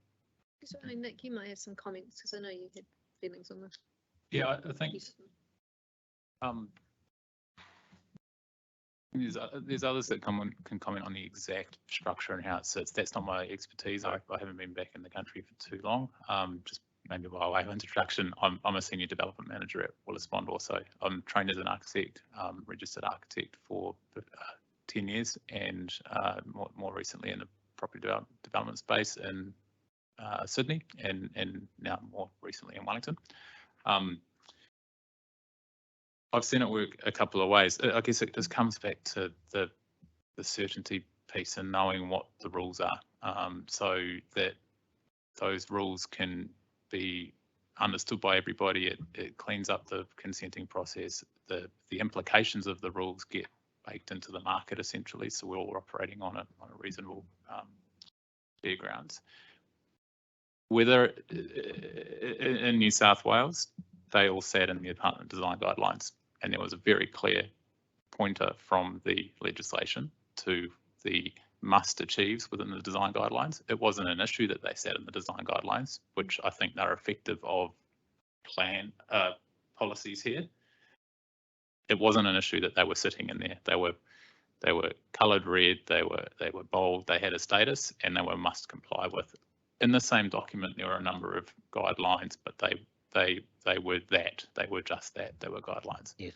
So, Nick, you might have some comments because I know you had feelings on this. Yeah, I think there's others that can comment on the exact structure and how it sits. That's not my expertise. I haven't been back in the country for too long. Just maybe by way of introduction, I'm a senior development manager at Willis Bond. Also, I'm trained as an architect, registered architect for 10 years, and more recently in the property development space in Sydney, and now more recently in Wellington. I've seen it work a couple of ways. I guess it just comes back to the certainty piece and knowing what the rules are, so that those rules can be understood by everybody. It cleans up the consenting process. The implications of the rules get baked into the market essentially, so we're all operating on a reasonable fair grounds. Whether in New South Wales, they all sat in the apartment design guidelines, and there was a very clear pointer from the legislation to the must achieves within the design guidelines. It wasn't an issue that they sat in the design guidelines, which I think they're effective of plan policies here. It wasn't an issue that they were sitting in there. They were coloured red, they were bold, they had a status, and they were must comply with. In the same document, there were a number of guidelines, but they were that. They were just that. They were guidelines. Yes.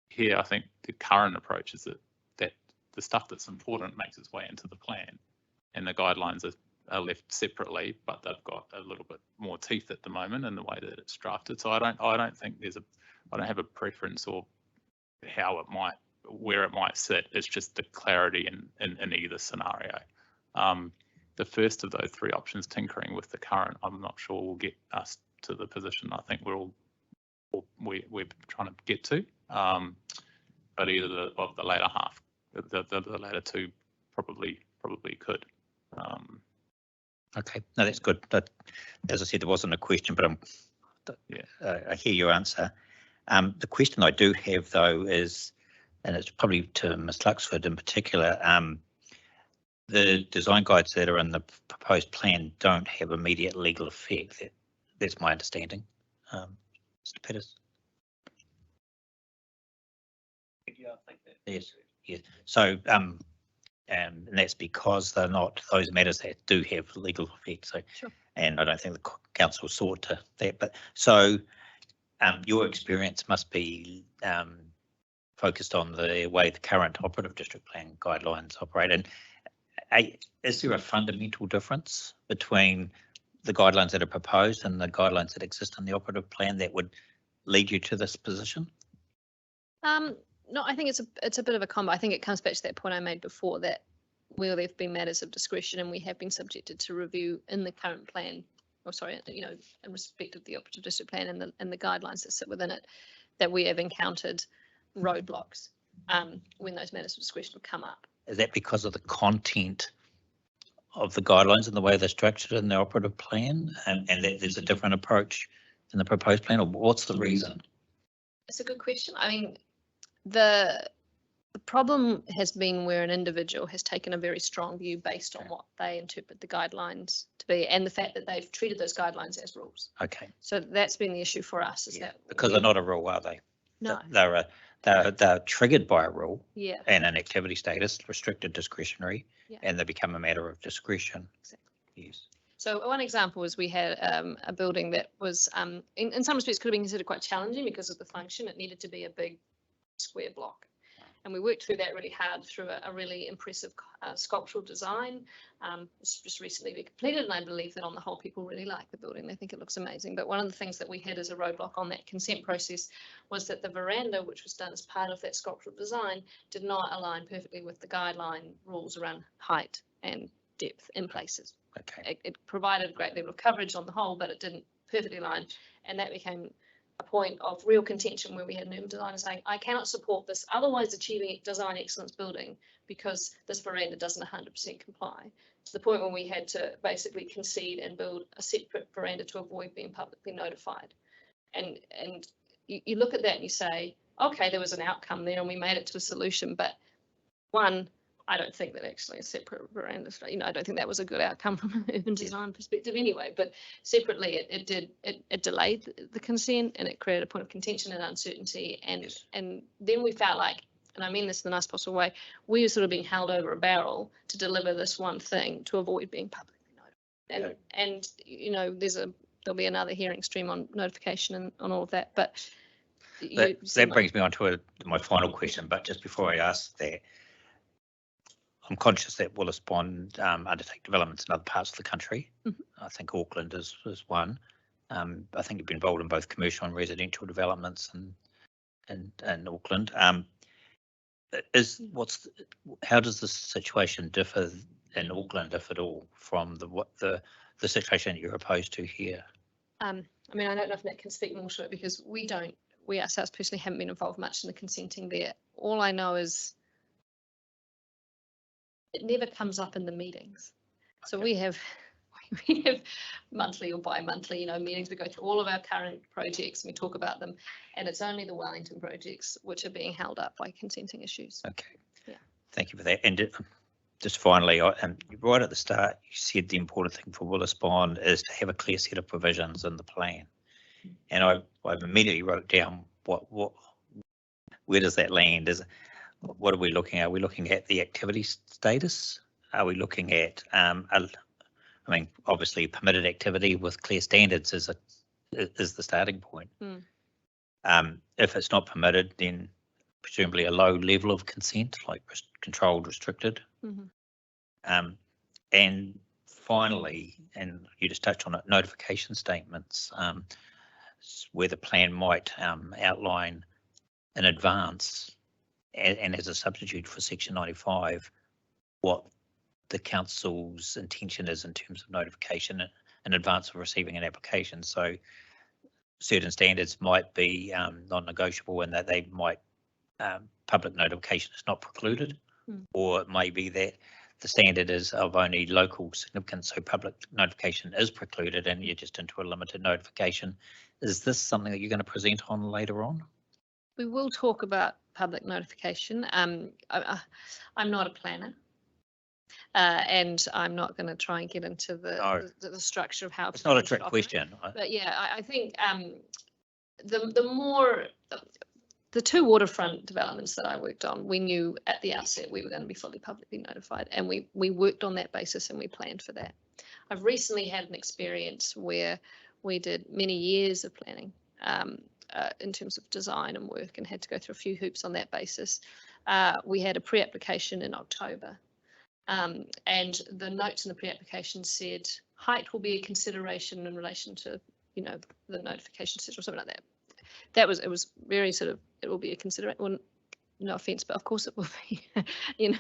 Here, I think the current approach is that the stuff that's important makes its way into the plan, and the guidelines are left separately, but they've got a little bit more teeth at the moment in the way that it's drafted. So I don't think I don't have a preference or where it might sit. It's just the clarity in either semario. The first of those 3 options, tinkering with the current, I'm not sure will get us to the position I think we're trying to get to. But either of the latter half, the latter 2 probably could. Okay, no, that's good. As I said, there wasn't a question, but I hear your answer. The question I do have though is, and it's probably to Ms. Luxford in particular, the design guides that are in the proposed plan don't have immediate legal effect. That's my understanding. Mr. Peters? Yeah, I think that. Yes, yes. So, and that's because they're not those matters that do have legal effect. So, sure. And I don't think the council sought to that, but so your experience must be focused on the way the current operative district plan guidelines operate. And is there a fundamental difference between the guidelines that are proposed and the guidelines that exist in the operative plan that would lead you to this position? No, I think it's a bit of a combo. I think it comes back to that point I made before, that where there have been matters of discretion and we have been subjected to review in the current plan, or sorry, you know, in respect of the operative district plan and the guidelines that sit within it, that we have encountered roadblocks when those matters of discretion have come up. Is that because of the content of the guidelines and the way they're structured in the operative plan, and that there's a different approach in the proposed plan, or what's the reason? It's a good question. I mean, the problem has been where an individual has taken a very strong view based on what they interpret the guidelines to be, and the fact that they've treated those guidelines as rules. Okay. So that's been the issue for us, is that because they're not a rule, are they? No. They're triggered by a rule. Yeah. And an activity status, restricted, discretionary, yeah. And they become a matter of discretion. Exactly. Yes. So one example is we had a building that was, in some respects, could have been considered quite challenging because of the function. It needed to be a big square block. And we worked through that really hard through a really impressive sculptural design. It's just recently been completed, and I believe that on the whole people really like the building. They think it looks amazing. But one of the things that we had as a roadblock on that consent process was that the veranda, which was done as part of that sculptural design, did not align perfectly with the guideline rules around height and depth in places. Okay. It provided a great level of coverage on the whole, but it didn't perfectly align, and that became a point of real contention where we had an urban designer saying, I cannot support this otherwise achieving design excellence building because this veranda doesn't 100% comply, to the point where we had to basically concede and build a separate veranda to avoid being publicly notified. And you look at that and you say, okay, there was an outcome there and we made it to a solution, but one, I don't think that actually a separate veranda, you know, I don't think that was a good outcome from an urban design perspective anyway, but separately it delayed the consent and it created a point of contention and uncertainty. And then we felt like, and I mean this in the nice possible way, we were sort of being held over a barrel to deliver this one thing to avoid being publicly notified. And you know, there'll be another hearing stream on notification and on all of that, but that brings me on to my final question. But just before I ask that, I'm conscious that Willis Bond undertake developments in other parts of the country. Mm-hmm. I think Auckland is one. I think you've been involved in both commercial and residential developments in Auckland. How does the situation differ in Auckland, if at all, from the situation that you're opposed to here? I mean, I don't know if Nick can speak more to it because we ourselves personally haven't been involved much in the consenting there. All I know is it never comes up in the meetings. So we have monthly or bi-monthly, you know, meetings. We go through all of our current projects and we talk about them, and it's only the Wellington projects which are being held up by consenting issues. Okay. Yeah. Thank you for that. And just finally, right at the start, you said the important thing for Willis Bond is to have a clear set of provisions in the plan. And I immediately wrote down where does that land? What are we looking at? Are we looking at the activity status? Are we looking at, obviously permitted activity with clear standards is the starting point. If it's not permitted, then presumably a low level of consent, like controlled, restricted. Mm-hmm. And finally, and you just touched on it, notification statements, where the plan might outline in advance and as a substitute for Section 95, what the council's intention is in terms of notification in advance of receiving an application. So certain standards might be non-negotiable, and that they might public notification is not precluded, or it may be that the standard is of only local significance, so public notification is precluded and you're just into a limited notification. Is this something that you're going to present on later on? We will talk about public notification. I'm not a planner, and I'm not going to try and get into the structure of how. It's not a trick question. But yeah, I think the two waterfront developments that I worked on, we knew at the outset we were going to be fully publicly notified, and we worked on that basis and we planned for that. I've recently had an experience where we did many years of planning in terms of design and work, and had to go through a few hoops on that basis. We had a pre-application in October, and the notes in the pre-application said height will be a consideration in relation to, you know, the notification schedule or something like that. It was very sort of, it will be a consideration. Well, no offence, but of course it will be, you know,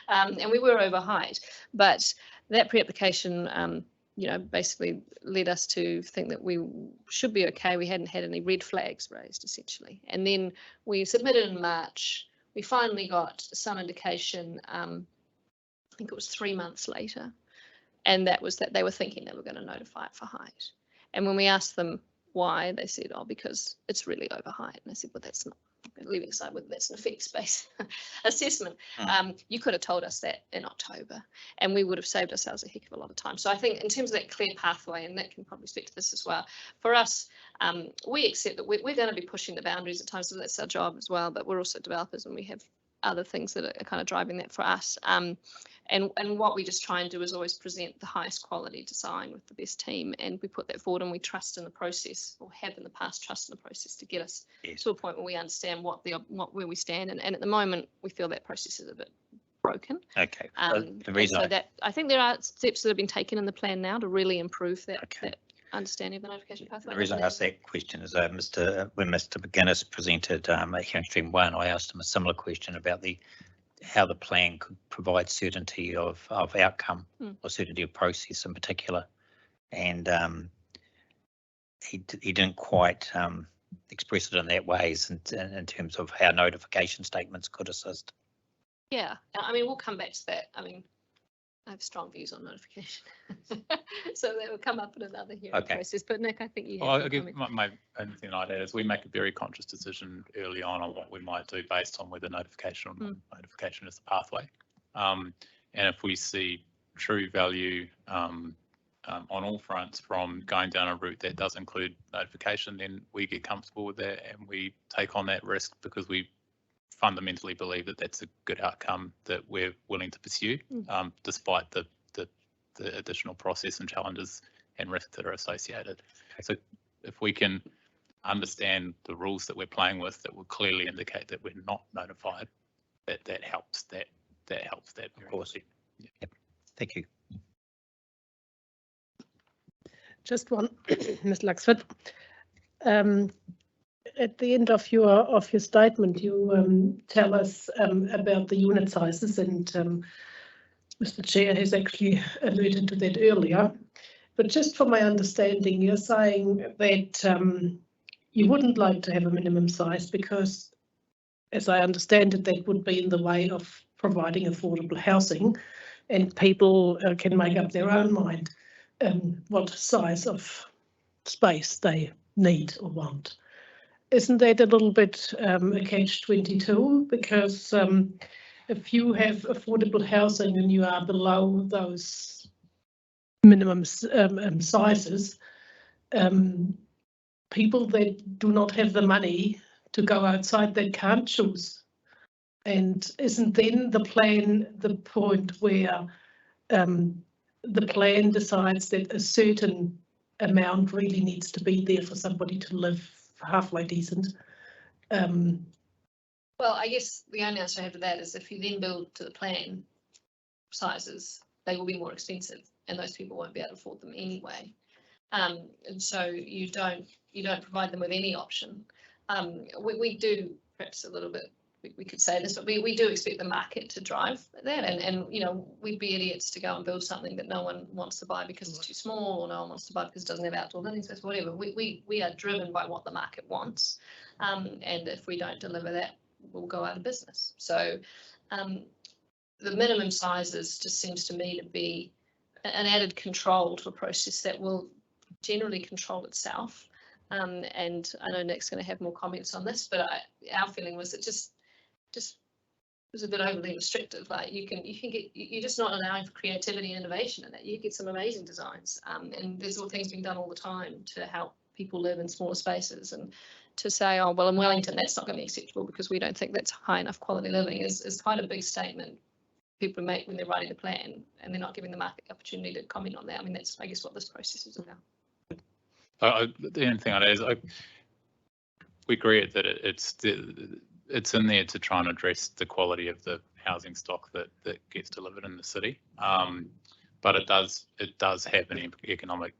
and we were over height, but that pre-application, you know, basically led us to think that we should be okay. We hadn't had any red flags raised, essentially. And then we submitted in March. We finally got some indication, I think it was 3 months later, and that was that they were thinking they were going to notify it for height. And when we asked them why, they said, oh, because it's really over height. And I said, well, that's not, leaving aside whether that's an effects-based assessment, you could have told us that in October, and we would have saved ourselves a heck of a lot of time. So I think in terms of that clear pathway, and that can probably speak to this as well, for us, we accept that we're going to be pushing the boundaries at times, so that's our job as well, but we're also developers and we have other things that are kind of driving that for us. And what we just try and do is always present the highest quality design with the best team, and we put that forward, and we trust in the process, or have in the past trust in the process, to get us to a point where we understand where we stand. And at the moment, we feel that process is a bit broken. Okay. The reason so that I think there are steps that have been taken in the plan now to really improve that, that understanding of the notification pathway. The reason I asked that question is when Mr. McGuinness presented hearing stream 1, I asked him a similar question about how the plan could provide certainty of outcome, or certainty of process in particular, and he didn't quite express it in that ways in terms of how notification statements could assist. Yeah, I mean, we'll come back to that. I mean, I have strong views on notification, so that will come up in another hearing process. But Nick, I think you have. I guess my only thing I'd add is we make a very conscious decision early on what we might do based on whether notification or non-notification is the pathway. And if we see true value on all fronts from going down a route that does include notification, then we get comfortable with that and we take on that risk because we fundamentally believe that that's a good outcome that we're willing to pursue, despite the additional process and challenges and risks that are associated. So if we can understand the rules that we're playing with that will clearly indicate that we're not notified, that helps that of course. Yep. Thank you. Just one, Ms. Luxford. At the end of your statement, you tell us about the unit sizes, and Mr. Chair has actually alluded to that earlier. But just from my understanding, you're saying that you wouldn't like to have a minimum size because, as I understand it, that would be in the way of providing affordable housing, and people can make up their own mind what size of space they need or want. Isn't that a little bit a catch-22? Because if you have affordable housing and you are below those minimum sizes, people that do not have the money to go outside, they can't choose. And isn't then the plan the point where the plan decides that a certain amount really needs to be there for somebody to live halfway decent? Well, I guess the only answer I have to that is if you then build to the plan sizes, they will be more expensive, and those people won't be able to afford them anyway. And so you don't provide them with any option. We do perhaps a little bit. We could say this, but we do expect the market to drive that, and you know, we'd be idiots to go and build something that no one wants to buy because it's too small, or no one wants to buy because it doesn't have outdoor living space, whatever. We are driven by what the market wants, and if we don't deliver that, we'll go out of business. So the minimum sizes just seems to me to be an added control to a process that will generally control itself. And I know Nick's going to have more comments on this, but our feeling was it just was a bit overly restrictive. Like you're just not allowing for creativity and innovation in that. You get some amazing designs, and there's all things being done all the time to help people live in smaller spaces. And to say, oh well, in Wellington that's not going to be acceptable because we don't think that's high enough quality living is quite a big statement people make when they're writing the plan, and they're not giving the market the opportunity to comment on that. I mean, that's, I guess, what this process is about. The only thing I'd add is we agree that it's in there to try and address the quality of the housing stock that gets delivered in the city, but it does have an economic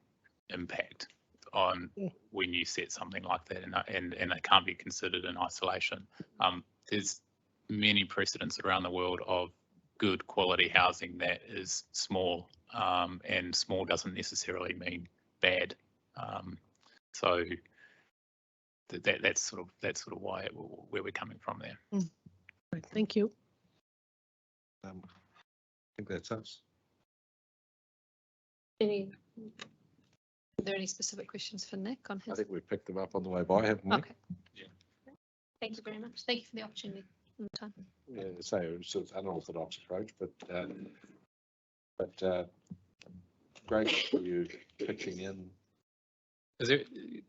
impact on when you set something like that, and it can't be considered in isolation. There's many precedents around the world of good quality housing that is small, and small doesn't necessarily mean bad. So that's sort of why where we're coming from there. Right, thank you. I think that's us. Are there any specific questions for Nick on his? I think we picked them up on the way by, haven't we? Okay. Yeah. Thank you very much. Thank you for the opportunity and the time. Yeah, so it's an unorthodox approach, but great for you pitching in.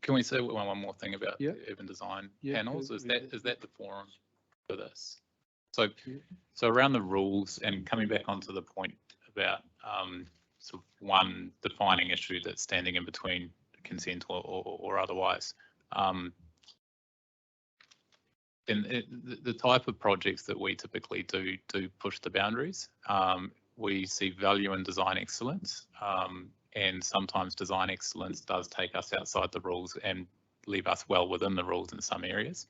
Can we say one more thing about urban design panels? Is that the forum for this? So around the rules, and coming back onto the point about sort of one defining issue that's standing in between consent or otherwise. And the type of projects that we typically do push the boundaries. We see value in design excellence, and sometimes design excellence does take us outside the rules and leave us well within the rules in some areas.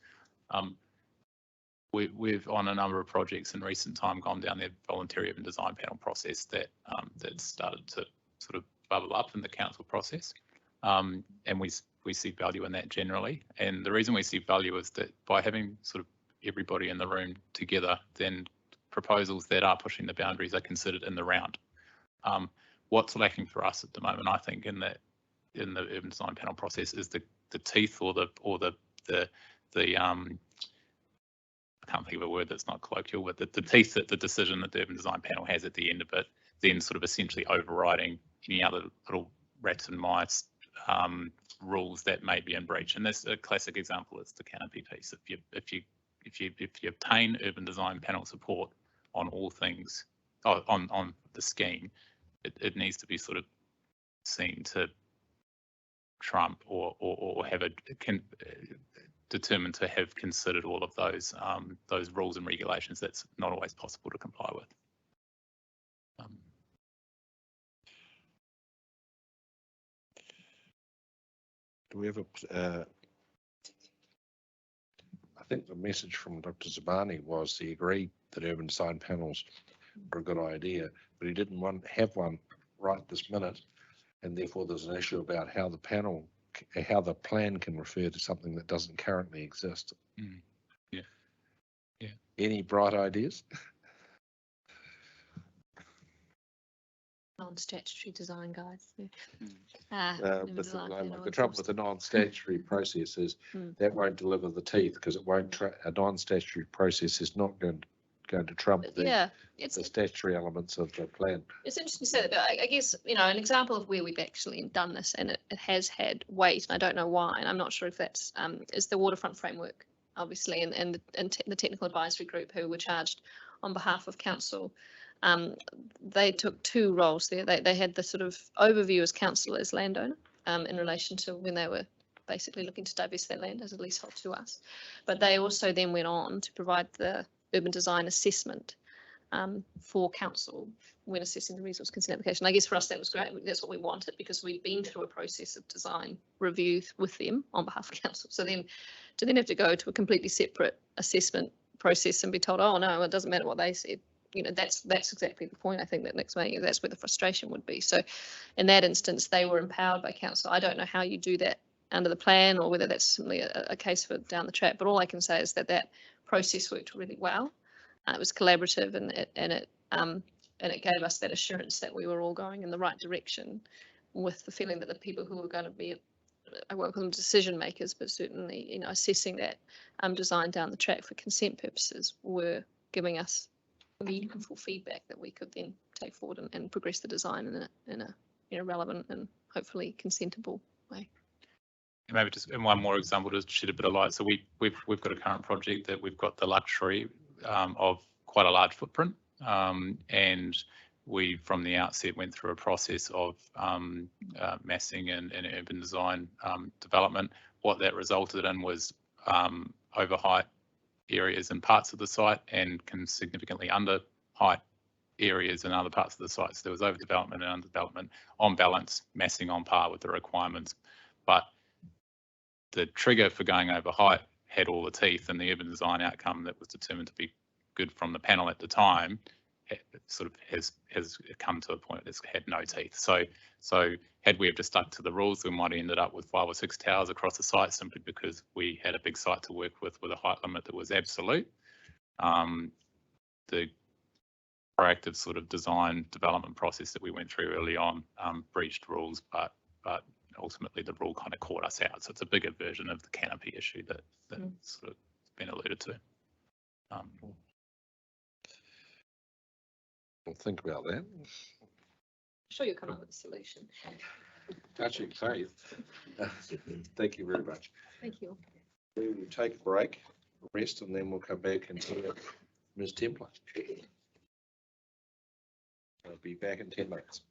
We've on a number of projects in recent time gone down the voluntary urban design panel process that started to sort of bubble up in the council process, and we see value in that generally. And the reason we see value is that by having sort of everybody in the room together, then proposals that are pushing the boundaries are considered in the round. What's lacking for us at the moment, I think, in the urban design panel process is the teeth or the I can't think of a word that's not colloquial, but the teeth that the decision that the urban design panel has at the end of it, then sort of essentially overriding any other little rats and mice rules that may be in breach. And that's a classic example. It's the canopy piece. If you obtain urban design panel support on all things, on the scheme, it needs to be sort of seen to trump or have determined to have considered all of those rules and regulations. That's not always possible to comply with. Do we have I think the message from Dr. Zabani was he agreed that urban design panels are a good idea, but he didn't have one right this minute, and therefore there's an issue about how the plan can refer to something that doesn't currently exist. Yeah. Any bright ideas? Non-statutory design guides. The trouble with the non-statutory process is that won't deliver the teeth, because it won't. A non-statutory process is not going to trump the statutory elements of the plan. It's interesting to say that, but I guess, an example of where we've actually done this and it has had weight, and I don't know why, and I'm not sure if that's is the waterfront framework, obviously, and the technical advisory group who were charged on behalf of council. They took two roles there. They had the sort of overview as council as landowner in relation to when they were basically looking to divest that land as a leasehold to us. But they also then went on to provide the urban design assessment for council when assessing the resource consent application. I guess for us that was great. That's what we wanted, because we'd been through a process of design review with them on behalf of council. So then to have to go to a completely separate assessment process and be told, oh no, it doesn't matter what they said. That's exactly the point I think that Nick's making. That's where the frustration would be. So in that instance, they were empowered by council. I don't know how you do that under the plan, or whether that's simply a case for down the track, but all I can say is that process worked really well. It was collaborative, and it gave us that assurance that we were all going in the right direction, with the feeling that the people who were going to be, I won't call them decision makers, but certainly assessing that design down the track for consent purposes were giving us meaningful feedback that we could then take forward and progress the design in a relevant and hopefully consentable way. And maybe just in one more example to shed a bit of light. So we've got a current project that we've got the luxury of quite a large footprint And we, from the outset, went through a process of massing and urban design development. What that resulted in was over height areas in parts of the site and can significantly under height areas in other parts of the site. So there was overdevelopment and underdevelopment. On balance, massing on par with the requirements. But the trigger for going over height had all the teeth, and the urban design outcome that was determined to be good from the panel at the time sort of has come to a point it's had no teeth. So had we have just stuck to the rules, we might have ended up with 5 or 6 towers across the site simply because we had a big site to work with a height limit that was absolute. The proactive sort of design development process that we went through early on breached rules, but ultimately the rule kind of caught us out. So it's a bigger version of the canopy issue that sort of been alluded to. We'll think about that. I'm sure you'll come up with a solution. Touching faith. Thank you very much. Thank you. We will take a break, rest, and then we'll come back and see Ms. Templer. I'll be back in 10 minutes.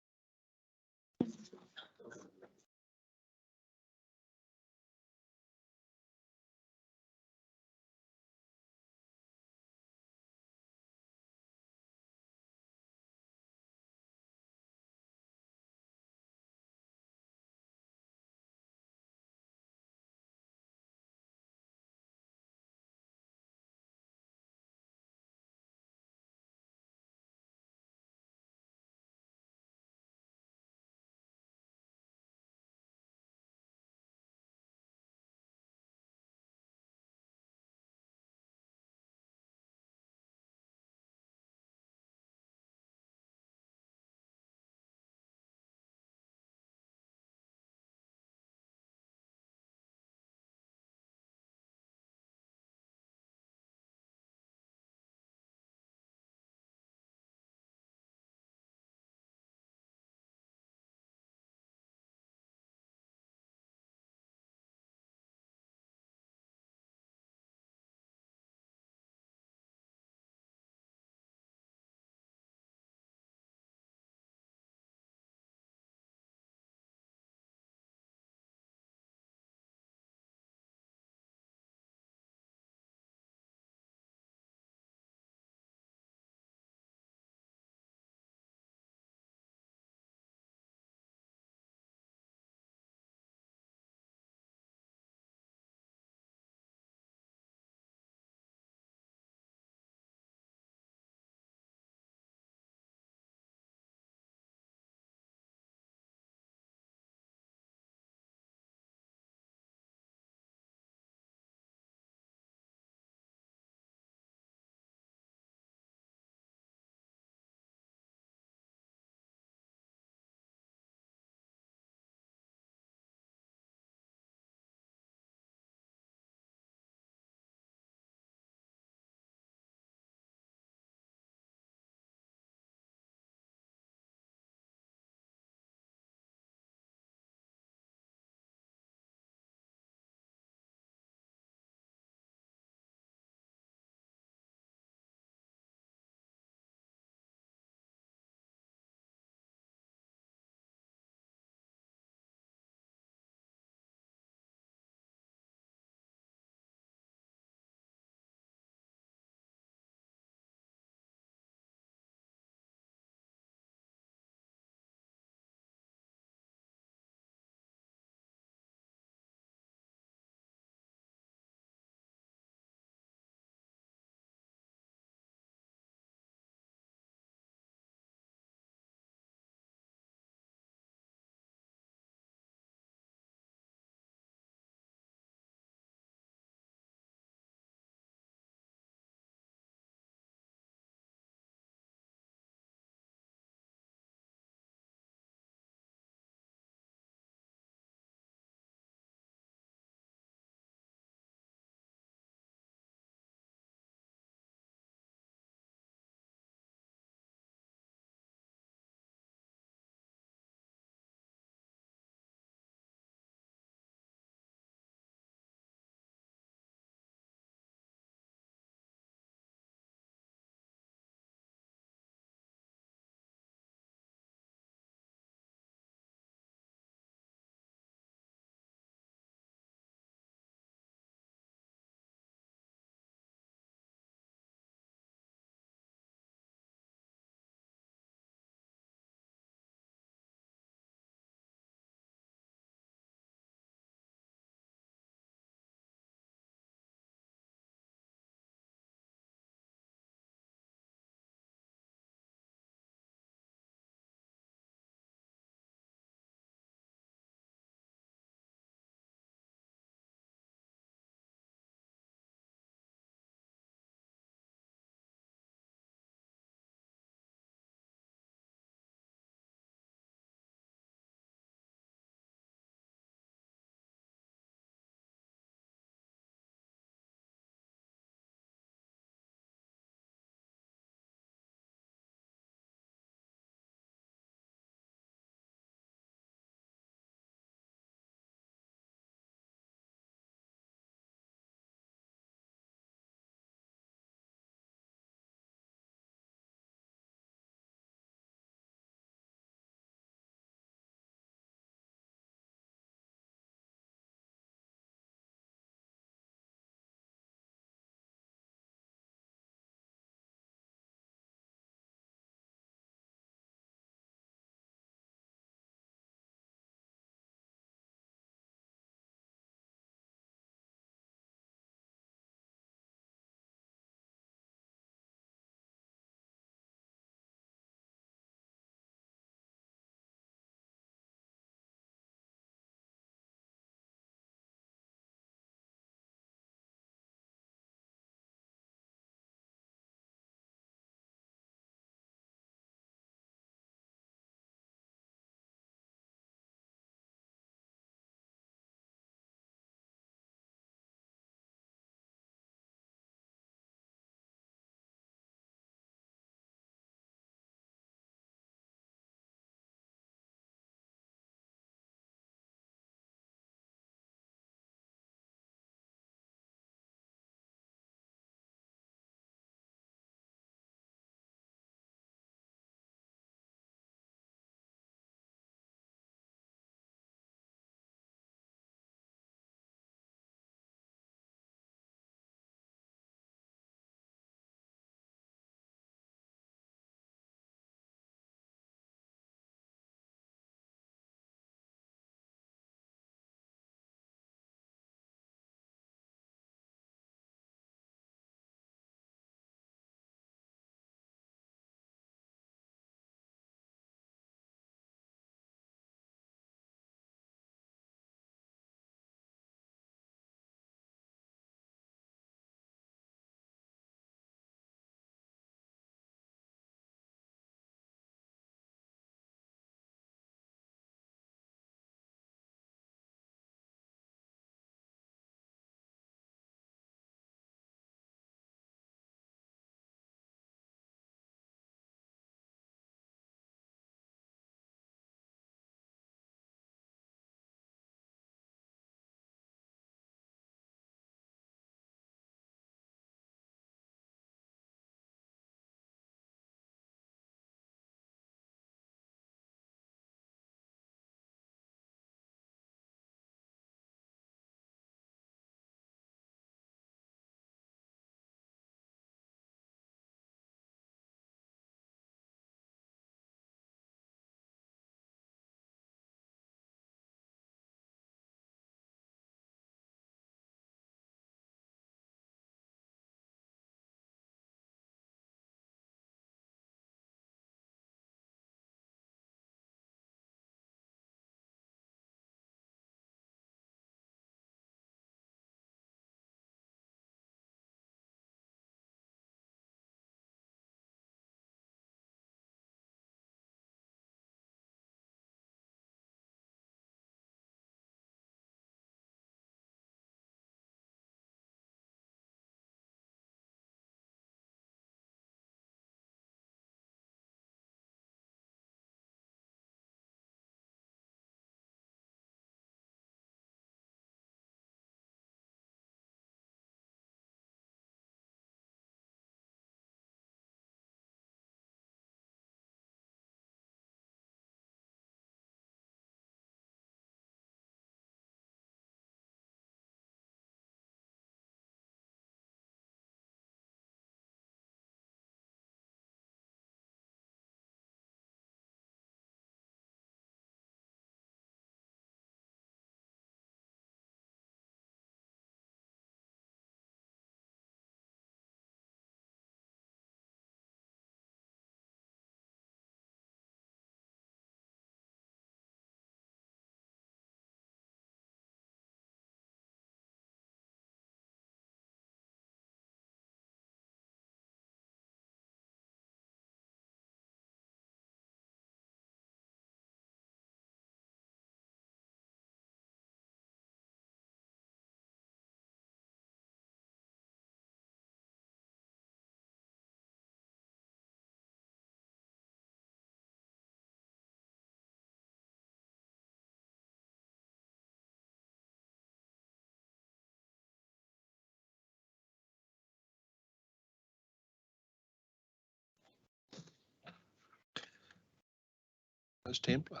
Ms. Templer.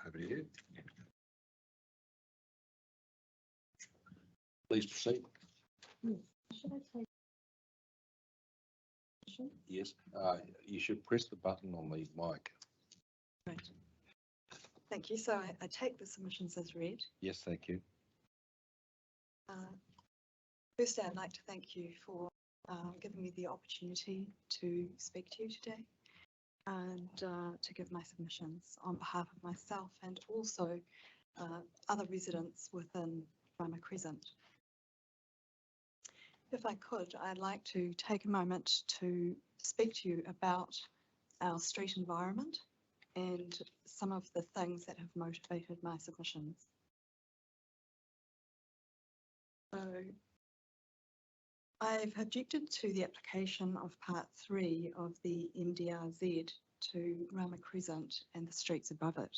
Over to you. Please proceed. Yes, you should press the button on the mic. Right. Thank you. So I take the submissions as read. Yes, thank you. Firstly, I'd like to thank you for giving me the opportunity to speak to you today and to give my submissions on behalf of myself and also other residents within Rama Crescent. If I could, I'd like to take a moment to speak to you about our street environment and some of the things that have motivated my submissions. So I've objected to the application of Part 3 of the MDRZ to Rama Crescent and the streets above it.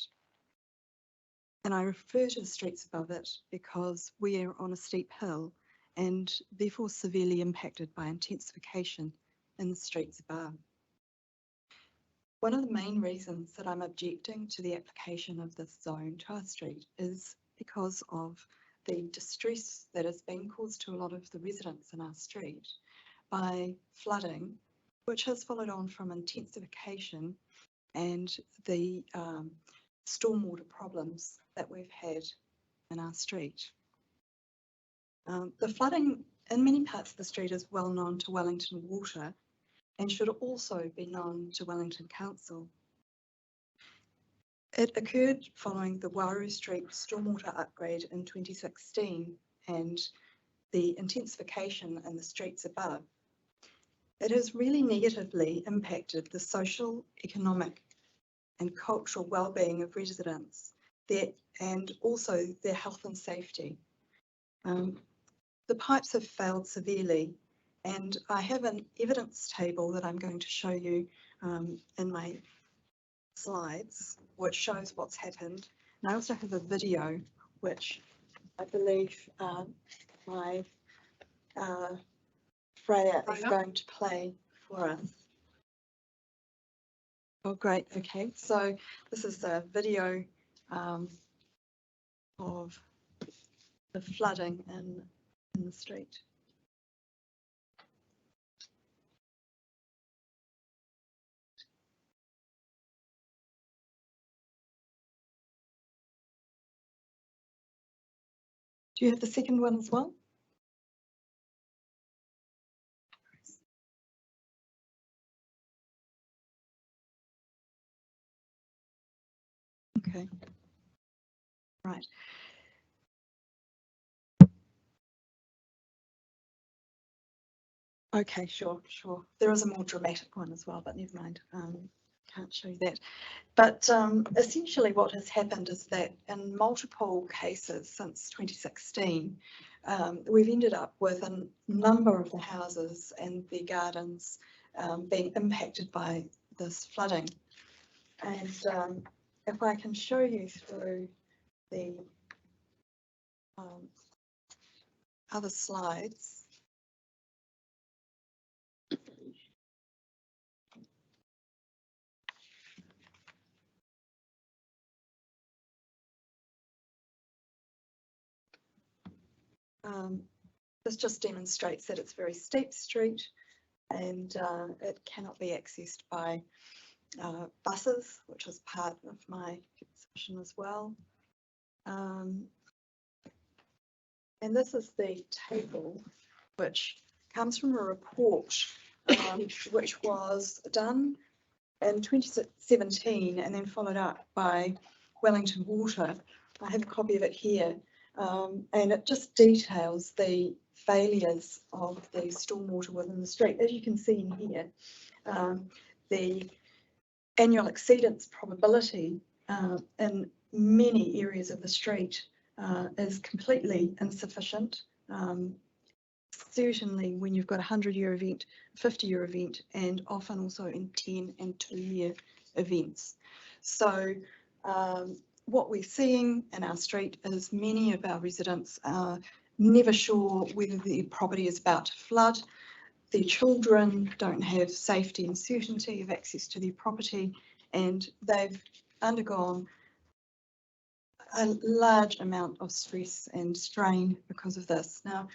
And I refer to the streets above it because we are on a steep hill and therefore severely impacted by intensification in the streets above. One of the main reasons that I'm objecting to the application of this zone to our street is because of the distress that has been caused to a lot of the residents in our street by flooding, which has followed on from intensification and the stormwater problems that we've had in our street. The flooding in many parts of the street is well known to Wellington Water and should also be known to Wellington Council. It occurred following the Waru Street stormwater upgrade in 2016 and the intensification in the streets above. It has really negatively impacted the social, economic and cultural well-being of residents and also their health and safety. The pipes have failed severely, and I have an evidence table that I'm going to show you in my slides, which shows what's happened. And I also have a video, which I believe my Freya is going to play for us. Oh, great. Okay, so this is a video of the flooding in the street. Do you have the second one as well? Okay. Right. Okay, sure. There is a more dramatic one as well, but never mind. Can't show you that. But essentially what has happened is that in multiple cases since 2016, we've ended up with a number of the houses and the gardens being impacted by this flooding. And if I can show you through the other slides. This just demonstrates that it's a very steep street and it cannot be accessed by buses, which is part of my submission as well. And this is the table, which comes from a report which was done in 2017 and then followed up by Wellington Water. I have a copy of it here, and it just details the failures of the stormwater within the street. As you can see in here, the annual exceedance probability in many areas of the street is completely insufficient. Certainly when you've got a 100-year event, 50-year event, and often also in 10 and 2-year events. So what we're seeing in our street is many of our residents are never sure whether the property is about to flood. Their children don't have safety and certainty of access to their property, and they've undergone a large amount of stress and strain because of this. Now,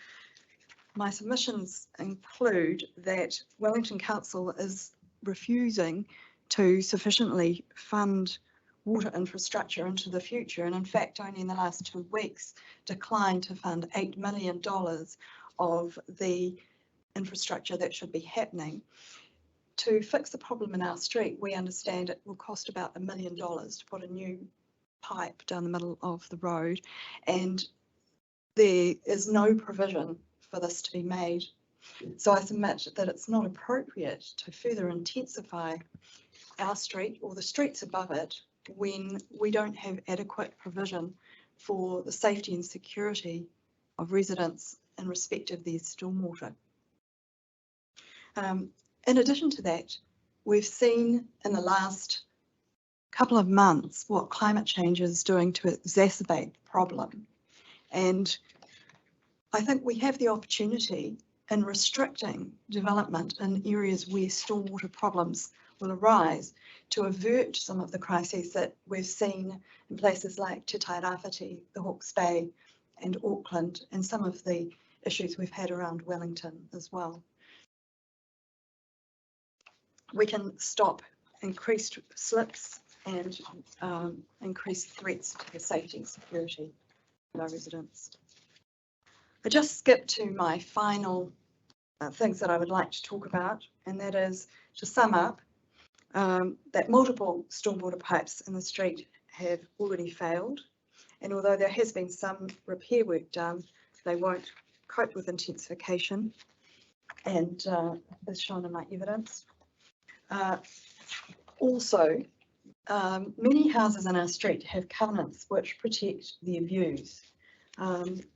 my submissions include that Wellington Council is refusing to sufficiently fund water infrastructure into the future, and in fact only in the last 2 weeks declined to fund $8 million of the infrastructure that should be happening. To fix the problem in our street, we understand it will cost about $1 million to put a new pipe down the middle of the road, and there is no provision for this to be made. So I submit that it's not appropriate to further intensify our street or the streets above it when we don't have adequate provision for the safety and security of residents in respect of their stormwater. In addition to that, we've seen in the last couple of months what climate change is doing to exacerbate the problem. And I think we have the opportunity in restricting development in areas where stormwater problems will arise to avert some of the crises that we've seen in places like Te Tairawhiti, the Hawke's Bay and Auckland, and some of the issues we've had around Wellington as well. We can stop increased slips and increased threats to the safety and security of our residents. I just skipped to my final things that I would like to talk about, and that is to sum up that multiple stormwater pipes in the street have already failed, and although there has been some repair work done, they won't cope with intensification, and as shown in my evidence. Also, many houses in our street have covenants which protect their views.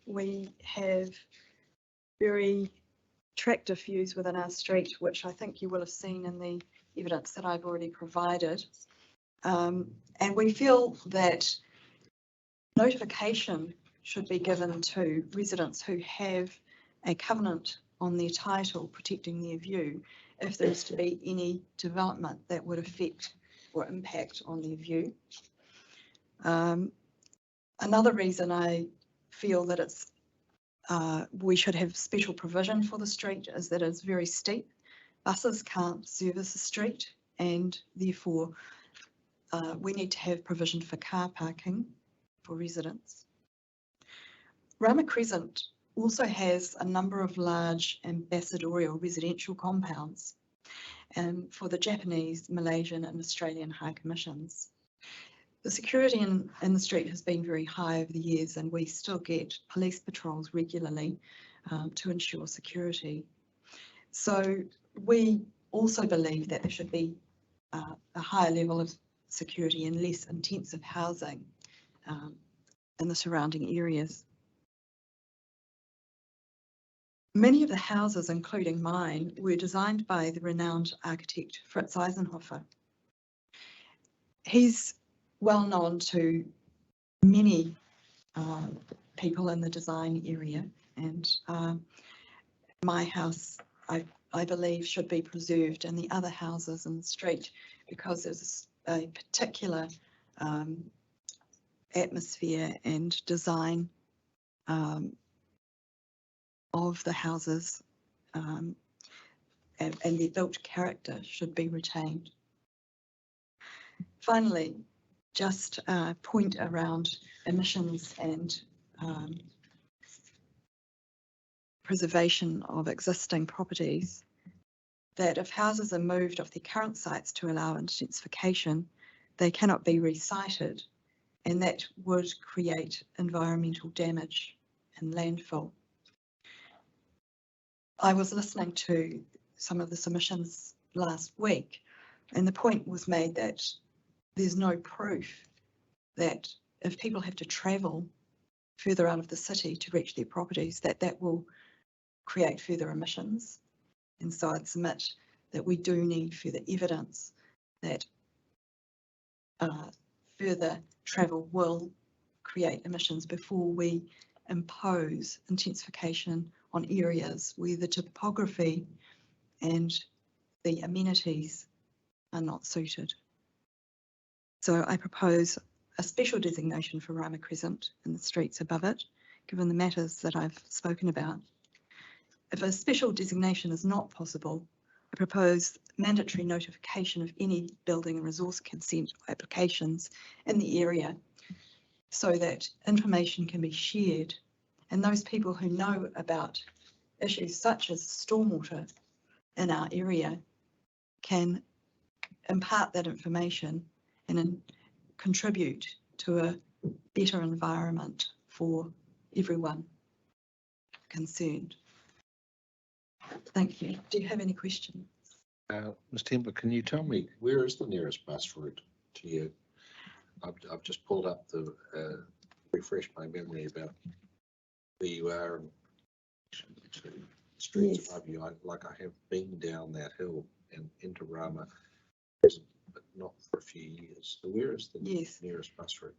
We have very attractive views within our street, which I think you will have seen in the evidence that I've already provided. And we feel that notification should be given to residents who have a covenant on their title protecting their view if there is to be any development that would affect or impact on their view. Another reason I feel that it's we should have special provision for the street is that it's very steep. Buses can't service the street, and therefore we need to have provision for car parking for residents. Rama Crescent also has a number of large ambassadorial residential compounds for the Japanese, Malaysian and Australian High Commissions. The security in the street has been very high over the years, and we still get police patrols regularly to ensure security. So we also believe that there should be a higher level of security and less intensive housing in the surrounding areas. Many of the houses, including mine, were designed by the renowned architect Fritz Eisenhofer. He's well known to many people in the design area, and my house, I believe, should be preserved, and the other houses in the street, because there's a particular atmosphere and design of the houses, and their built character should be retained. Finally, just a point around emissions and preservation of existing properties. that if houses are moved off their current sites to allow intensification, they cannot be resited, and that would create environmental damage and landfill. I was listening to some of the submissions last week, and the point was made that there's no proof that if people have to travel further out of the city to reach their properties, that will create further emissions. And so I'd submit that we do need further evidence that further travel will create emissions before we impose intensification on areas where the topography and the amenities are not suited. So I propose a special designation for Rama Crescent and the streets above it, given the matters that I've spoken about. If a special designation is not possible, I propose mandatory notification of any building and resource consent applications in the area so that information can be shared, and those people who know about issues such as stormwater in our area can impart that information and contribute to a better environment for everyone concerned. Thank you. Do you have any questions? Ms. Templer, can you tell me where is the nearest bus route to you? I've just pulled up the refresh my memory about where you are and streets above you. Like I have been down that hill and into Rama, but not for a few years. So where is the nearest bus route?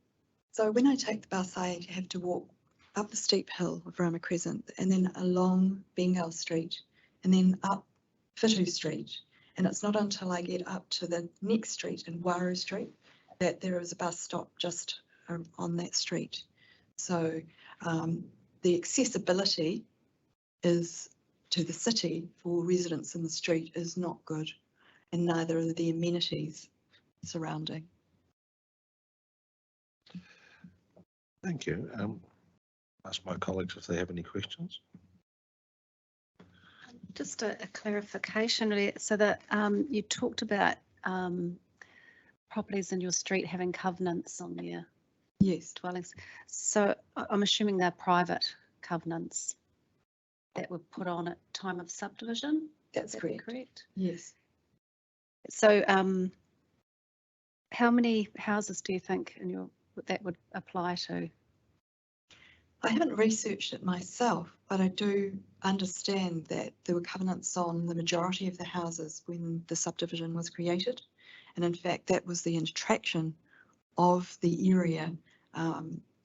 So when I take the bus, I have to walk up the steep hill of Rama Crescent and then along Bengal Street and then up Fitu Street. And it's not until I get up to the next street in Waru Street that there is a bus stop just on that street. So the accessibility is to the city for residents in the street is not good, and neither are the amenities surrounding. Thank you. Ask my colleagues if they have any questions. Just a clarification really. So that you talked about properties in your street having covenants on their dwellings. So I'm assuming they're private covenants that were put on at time of subdivision. That's correct. Yes. So how many houses do you think in your that would apply to? I haven't researched it myself, but I do understand that there were covenants on the majority of the houses when the subdivision was created. And in fact, that was the attraction of the area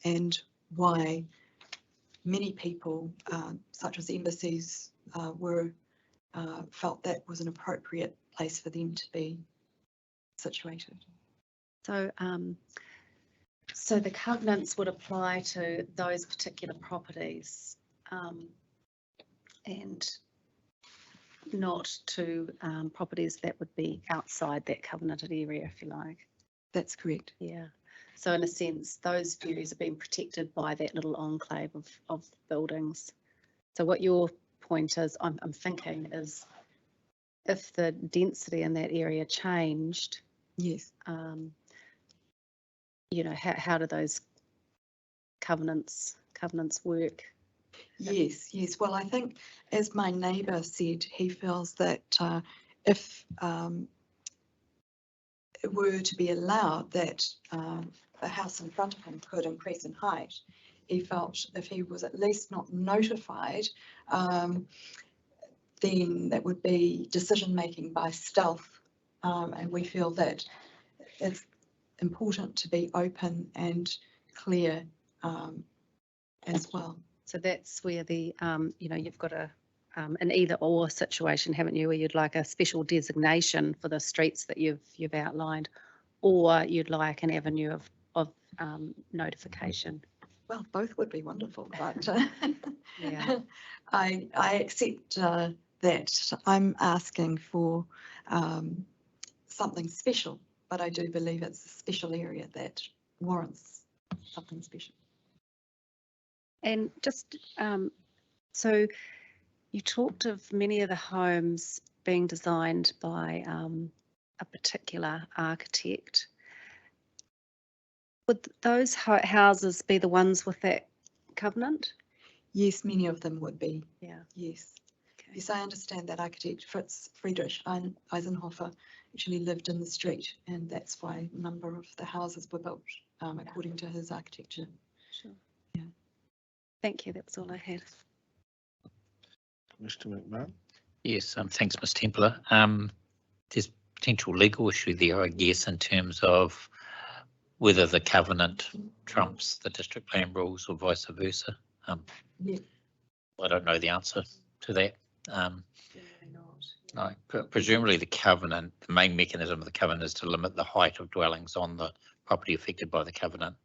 and why many people, such as embassies, felt that was an appropriate place for them to be situated. So so the covenants would apply to those particular properties and not to properties that would be outside that covenanted area, if you like. That's correct. Yeah. So in a sense, those views are being protected by that little enclave of buildings. So what your point is, I'm thinking, is if the density in that area changed, yes, you know, how do those covenants work? Yes. Well, I think, as my neighbour said, he feels that if it were to be allowed that the house in front of him could increase in height, he felt if he was at least not notified, then that would be decision making by stealth, and we feel that it's important to be open and clear as well. So that's where the you know, you've got an either or situation, haven't you, where you'd like a special designation for the streets that you've outlined, or you'd like an avenue of notification. Well, both would be wonderful, but yeah. I accept that I'm asking for something special, but I do believe it's a special area that warrants something special. And just so you talked of many of the homes being designed by a particular architect. Would those houses be the ones with that covenant? Yes, many of them would be. Yeah. Yes. Yes, I understand that architect Fritz Friedrich Eisenhofer actually lived in the street, and that's why a number of the houses were built according to his architecture. Sure. Yeah. Thank you. That's all I had. Mr. McMahon. Yes, thanks, Ms. Templer. There's potential legal issue there, I guess, in terms of whether the covenant trumps the district plan rules or vice versa. Yeah. I don't know the answer to that. No, presumably the covenant, the main mechanism of the covenant is to limit the height of dwellings on the property affected by the covenant.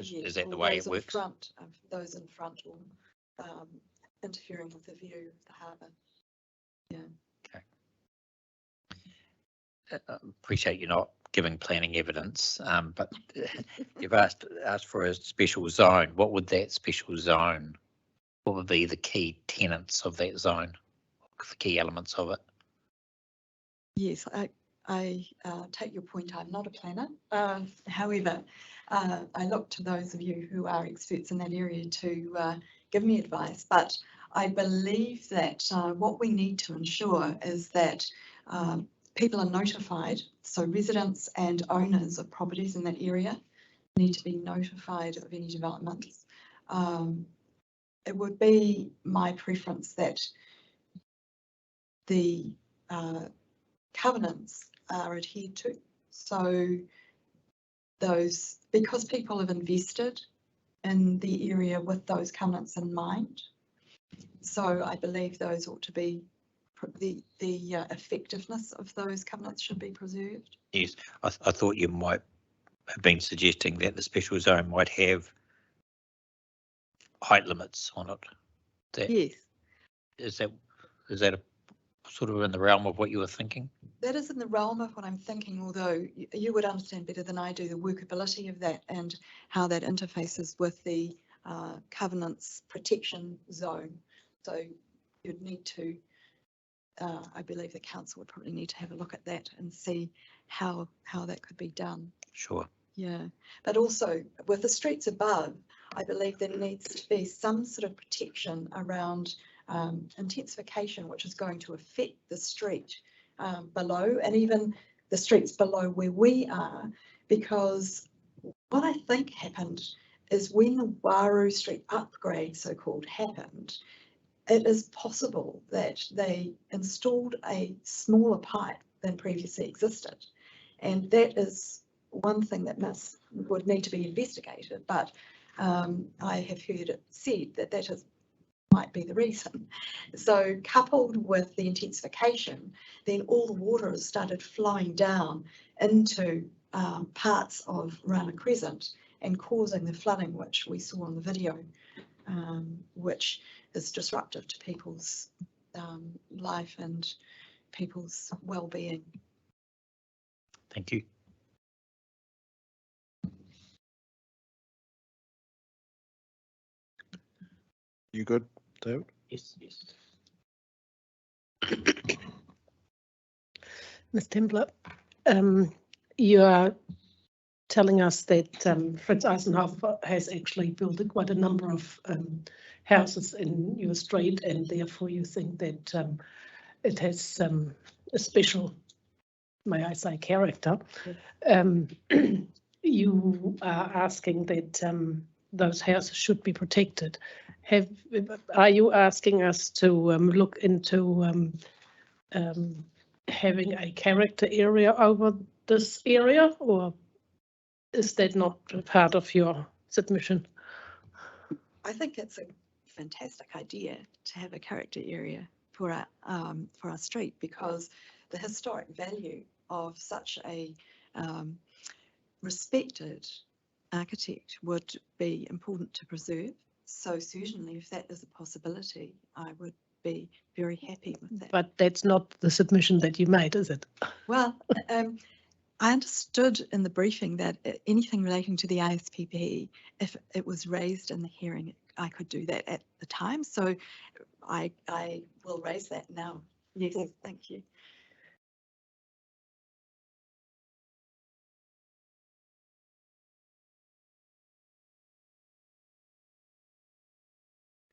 Yes, Is that or the way those it in works? front, those in front, or interfering with the view of the harbour. Yeah. Okay. Appreciate you not giving planning evidence, but you've asked for a special zone. What would that special zone? What would be the key tenets of that zone? The key elements of it? Yes, I take your point. I'm not a planner. However, I look to those of you who are experts in that area to give me advice. But I believe that what we need to ensure is that people are notified. So residents and owners of properties in that area need to be notified of any developments. It would be my preference that the covenants are adhered to. So those, because people have invested in the area with those covenants in mind. So I believe those ought to be, the effectiveness of those covenants should be preserved. Yes, I thought you might have been suggesting that the special zone might have height limits on it. Yes. Is that a sort of in the realm of what you were thinking? That is in the realm of what I'm thinking, although you would understand better than I do the workability of that and how that interfaces with the covenants protection zone. So you'd need to, I believe the council would probably need to have a look at that and see how that could be done. Sure. Yeah, but also with the streets above, I believe there needs to be some sort of protection around intensification, which is going to affect the street below and even the streets below where we are, because what I think happened is when the Waru Street upgrade, so-called, happened, it is possible that they installed a smaller pipe than previously existed, and that is one thing that would need to be investigated. But I have heard it said that that might be the reason. So coupled with the intensification, then all the water has started flowing down into parts of Rana Crescent and causing the flooding which we saw on the video, which is disruptive to people's life and people's well-being. Thank you. You good, David? Yes, yes. Ms. Templer, you are telling us that Fritz Eisenhofer has actually built quite a number of houses in your street, and therefore you think that it has a special, may I say, character. You are asking that those houses should be protected. Are you asking us to look into having a character area over this area, or is that not part of your submission? I think it's a fantastic idea to have a character area for our street, because the historic value of such a respected architect would be important to preserve. So certainly, if that is a possibility, I would be very happy with that. But that's not the submission that you made, is it? Well, I understood in the briefing that anything relating to the ISPP, if it was raised in the hearing, I could do that at the time. So I will raise that now. Yes, thank you.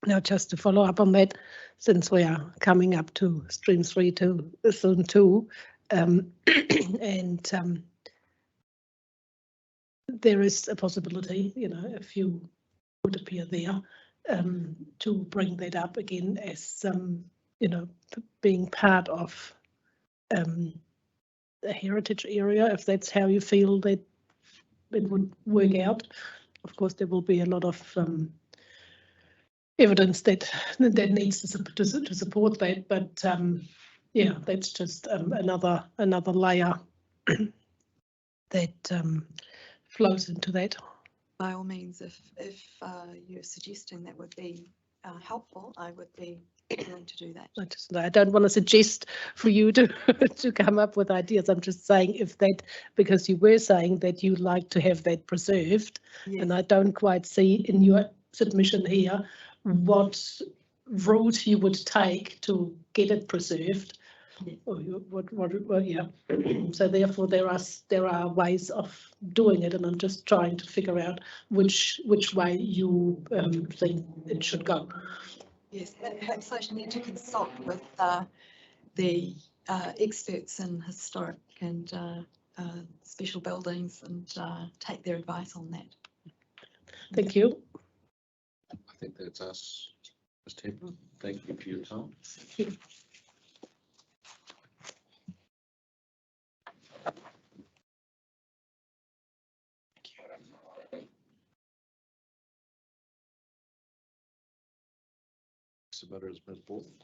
Now, just to follow up on that, since we are coming up to stream 3 to zone 2, and there is a possibility, you know, if you would appear there, to bring that up again as, you know, being part of a heritage area, if that's how you feel that it would work out. Of course, there will be a lot of evidence that needs to support that, but yeah, that's just another layer that flows into that. By all means, if you're suggesting that would be helpful, I would be willing to do that. I don't want to suggest for you to to come up with ideas. I'm just saying, if that, because you were saying that you like to have that preserved, Yes. and I don't quite see in your submission here what route you would take to get it preserved. Yes. Or yeah. So therefore, there are ways of doing it, and I'm just trying to figure out which way you think it should go. Yes, perhaps I should need to consult with the experts in historic and special buildings and take their advice on that. Thank you. I think that's us, Ms. Templer. Thank you for your time. Submitter is Ms. Borland.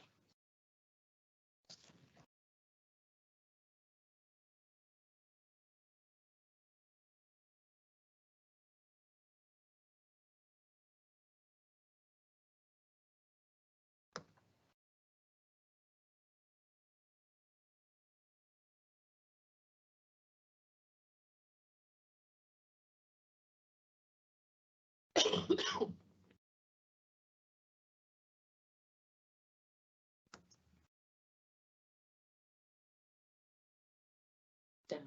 Down.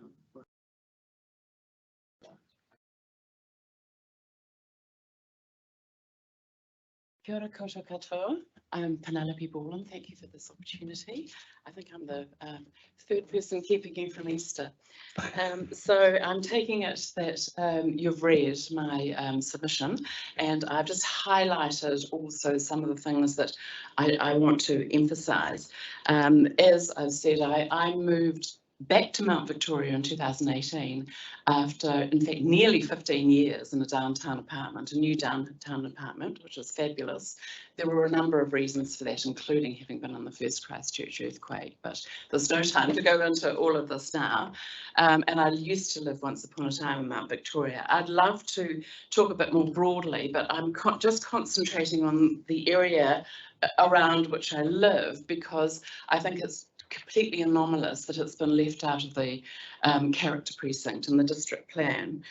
Kia ora koutou katoa. I'm Penelope Borland. Thank you for this opportunity. I think I'm the third person keeping you from Easter. So I'm taking it that you've read my submission, and I've just highlighted also some of the things that I want to emphasise. As I've said, I moved back to Mount Victoria in 2018 after, in fact, nearly 15 years in a downtown apartment, a new downtown apartment, which was fabulous. There were a number of reasons for that, including having been in the first Christchurch earthquake, but there's no time to go into all of this now. And I used to live once upon a time in Mount Victoria. I'd love to talk a bit more broadly, but I'm just concentrating on the area around which I live, because I think it's completely anomalous that it's been left out of the character precinct in the district plan.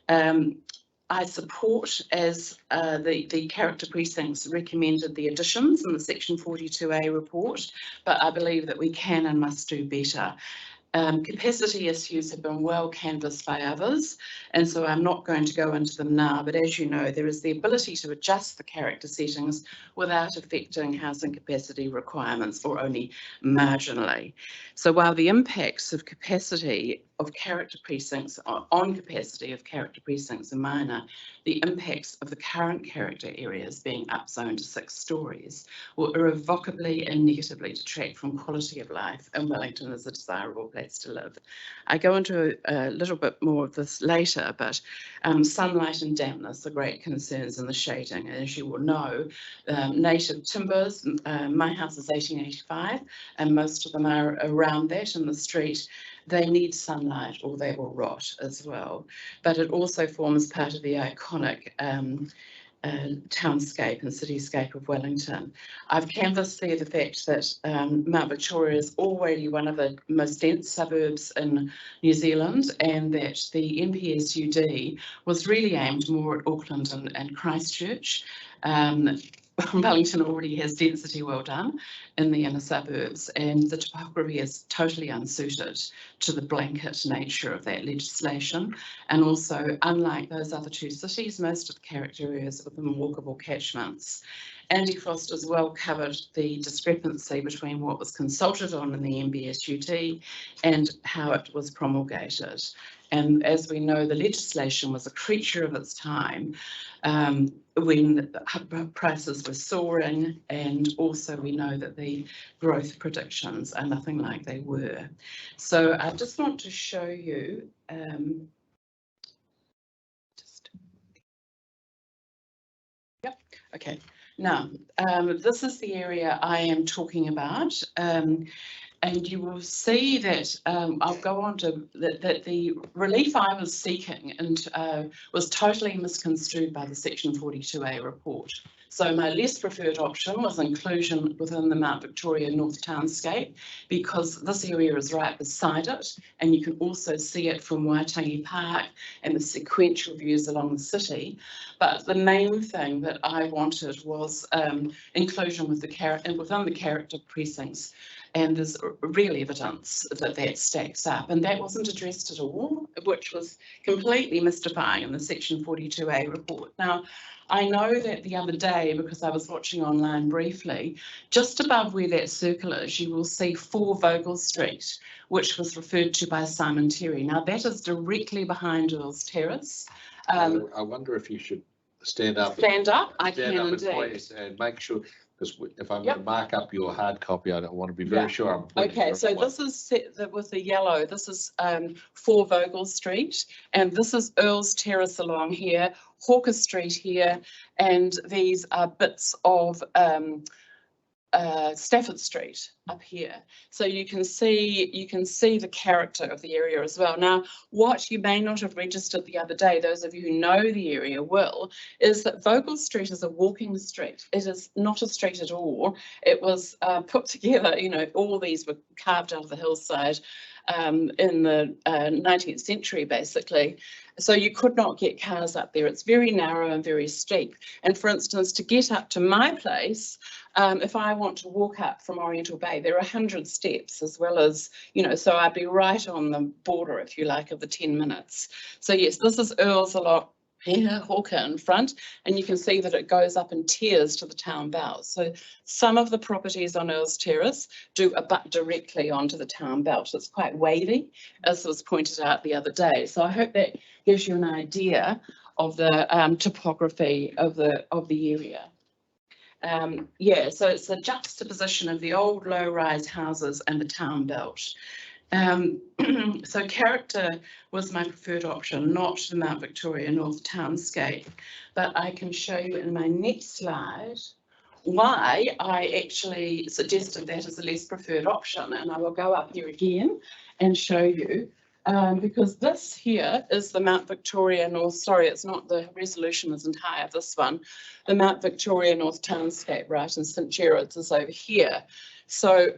I support, as the character precincts recommended, the additions in the section 42A report, but I believe that we can and must do better. Capacity issues have been well canvassed by others, and so I'm not going to go into them now, but as you know, there is the ability to adjust the character settings without affecting housing capacity requirements, or only marginally. So while the impacts of capacity of character precincts on capacity of character precincts are minor, the impacts of the current character areas being upzoned to 6 stories will irrevocably and negatively detract from quality of life in Wellington as a desirable place to live. I go into a little bit more of this later, but sunlight and dampness are great concerns in the shading. As you will know, native timbers, my house is 1885, and most of them are around that in the street. They need sunlight or they will rot as well. But it also forms part of the iconic townscape and cityscape of Wellington. I've canvassed there the fact that Mount Victoria is already one of the most dense suburbs in New Zealand, and that the NPSUD was really aimed more at Auckland and Christchurch. Wellington already has density well done in the inner suburbs, and the topography is totally unsuited to the blanket nature of that legislation. And also, unlike those other two cities, most of the character areas are within walkable catchments. Andy Frost has well covered the discrepancy between what was consulted on in the NBSUT and how it was promulgated. And as we know, the legislation was a creature of its time when prices were soaring, and also we know that the growth predictions are nothing like they were. So I just want to show you okay. Now, this is the area I am talking about. And you will see that I'll go on to that the relief I was seeking and was totally misconstrued by the Section 42A report. So my less preferred option was inclusion within the Mount Victoria North Townscape, because this area is right beside it, and you can also see it from Waitangi Park and the sequential views along the city. But the main thing that I wanted was inclusion with within the character precincts. And there's real evidence that that stacks up, and that wasn't addressed at all, which was completely mystifying in the Section 42A report. Now, I know that the other day, because I was watching online briefly, just above where that circle is, you will see 4 Vogel Street, which was referred to by Simon Terry. Now, that is directly behind Earls Terrace. I wonder if you should stand up. Stand up? I stand can up indeed. and make sure, because if I'm going to mark up your hard copy, I don't want to be very sure I'm pointing Okay, the so right way. this is set with the yellow. This is 4 Vogel Street, and this is Earls Terrace along here, Hawker Street here, and these are bits of Stafford Street up here. So you can see the character of the area as well. Now, what you may not have registered the other day, those of you who know the area will, is that Vogel Street is a walking street. It is not a street at all. It was put together, you know, all these were carved out of the hillside in the 19th century, basically. So you could not get cars up there. It's very narrow and very steep. And for instance, to get up to my place, if I want to walk up from Oriental Bay, there are 100 steps, as well as, you know, so I'd be right on the border, if you like, of the 10 minutes. So yes, this is Earls a lot here, Hawker in front, and you can see that it goes up in tiers to the town belt. So some of the properties on Earls Terrace do abut directly onto the town belt. It's quite wavy, as was pointed out the other day. So I hope that gives you an idea of the topography of the area. Yeah, so it's a juxtaposition of the old low-rise houses and the town belt. So character was my preferred option, not the Mount Victoria North Townscape, but I can show you in my next slide why I actually suggested that as a less preferred option, and I will go up here again and show you. Because this here is the Mount Victoria North, sorry, it's not, the resolution isn't higher, this one. The Mount Victoria North Townscape, right, and St Gerard's is over here. So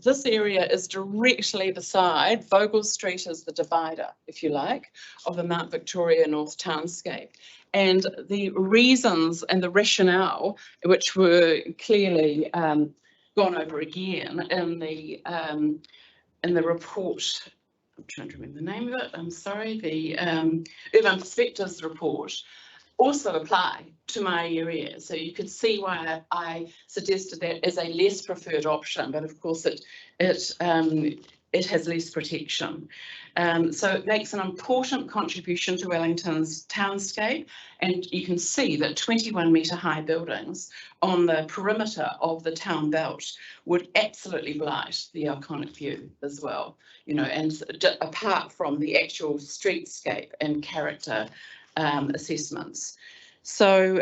this area is directly beside, Vogel Street is the divider, if you like, of the Mount Victoria North Townscape. And the reasons and the rationale, which were clearly gone over again in the report, I'm trying to remember the name of it, I'm sorry, the Urban Perspectives report, also apply to my area. So you could see why I suggested that as a less preferred option, but of course it has less protection. So it makes an important contribution to Wellington's townscape, and you can see that 21-metre high buildings on the perimeter of the town belt would absolutely blight the iconic view as well, you know, and apart from the actual streetscape and character assessments. So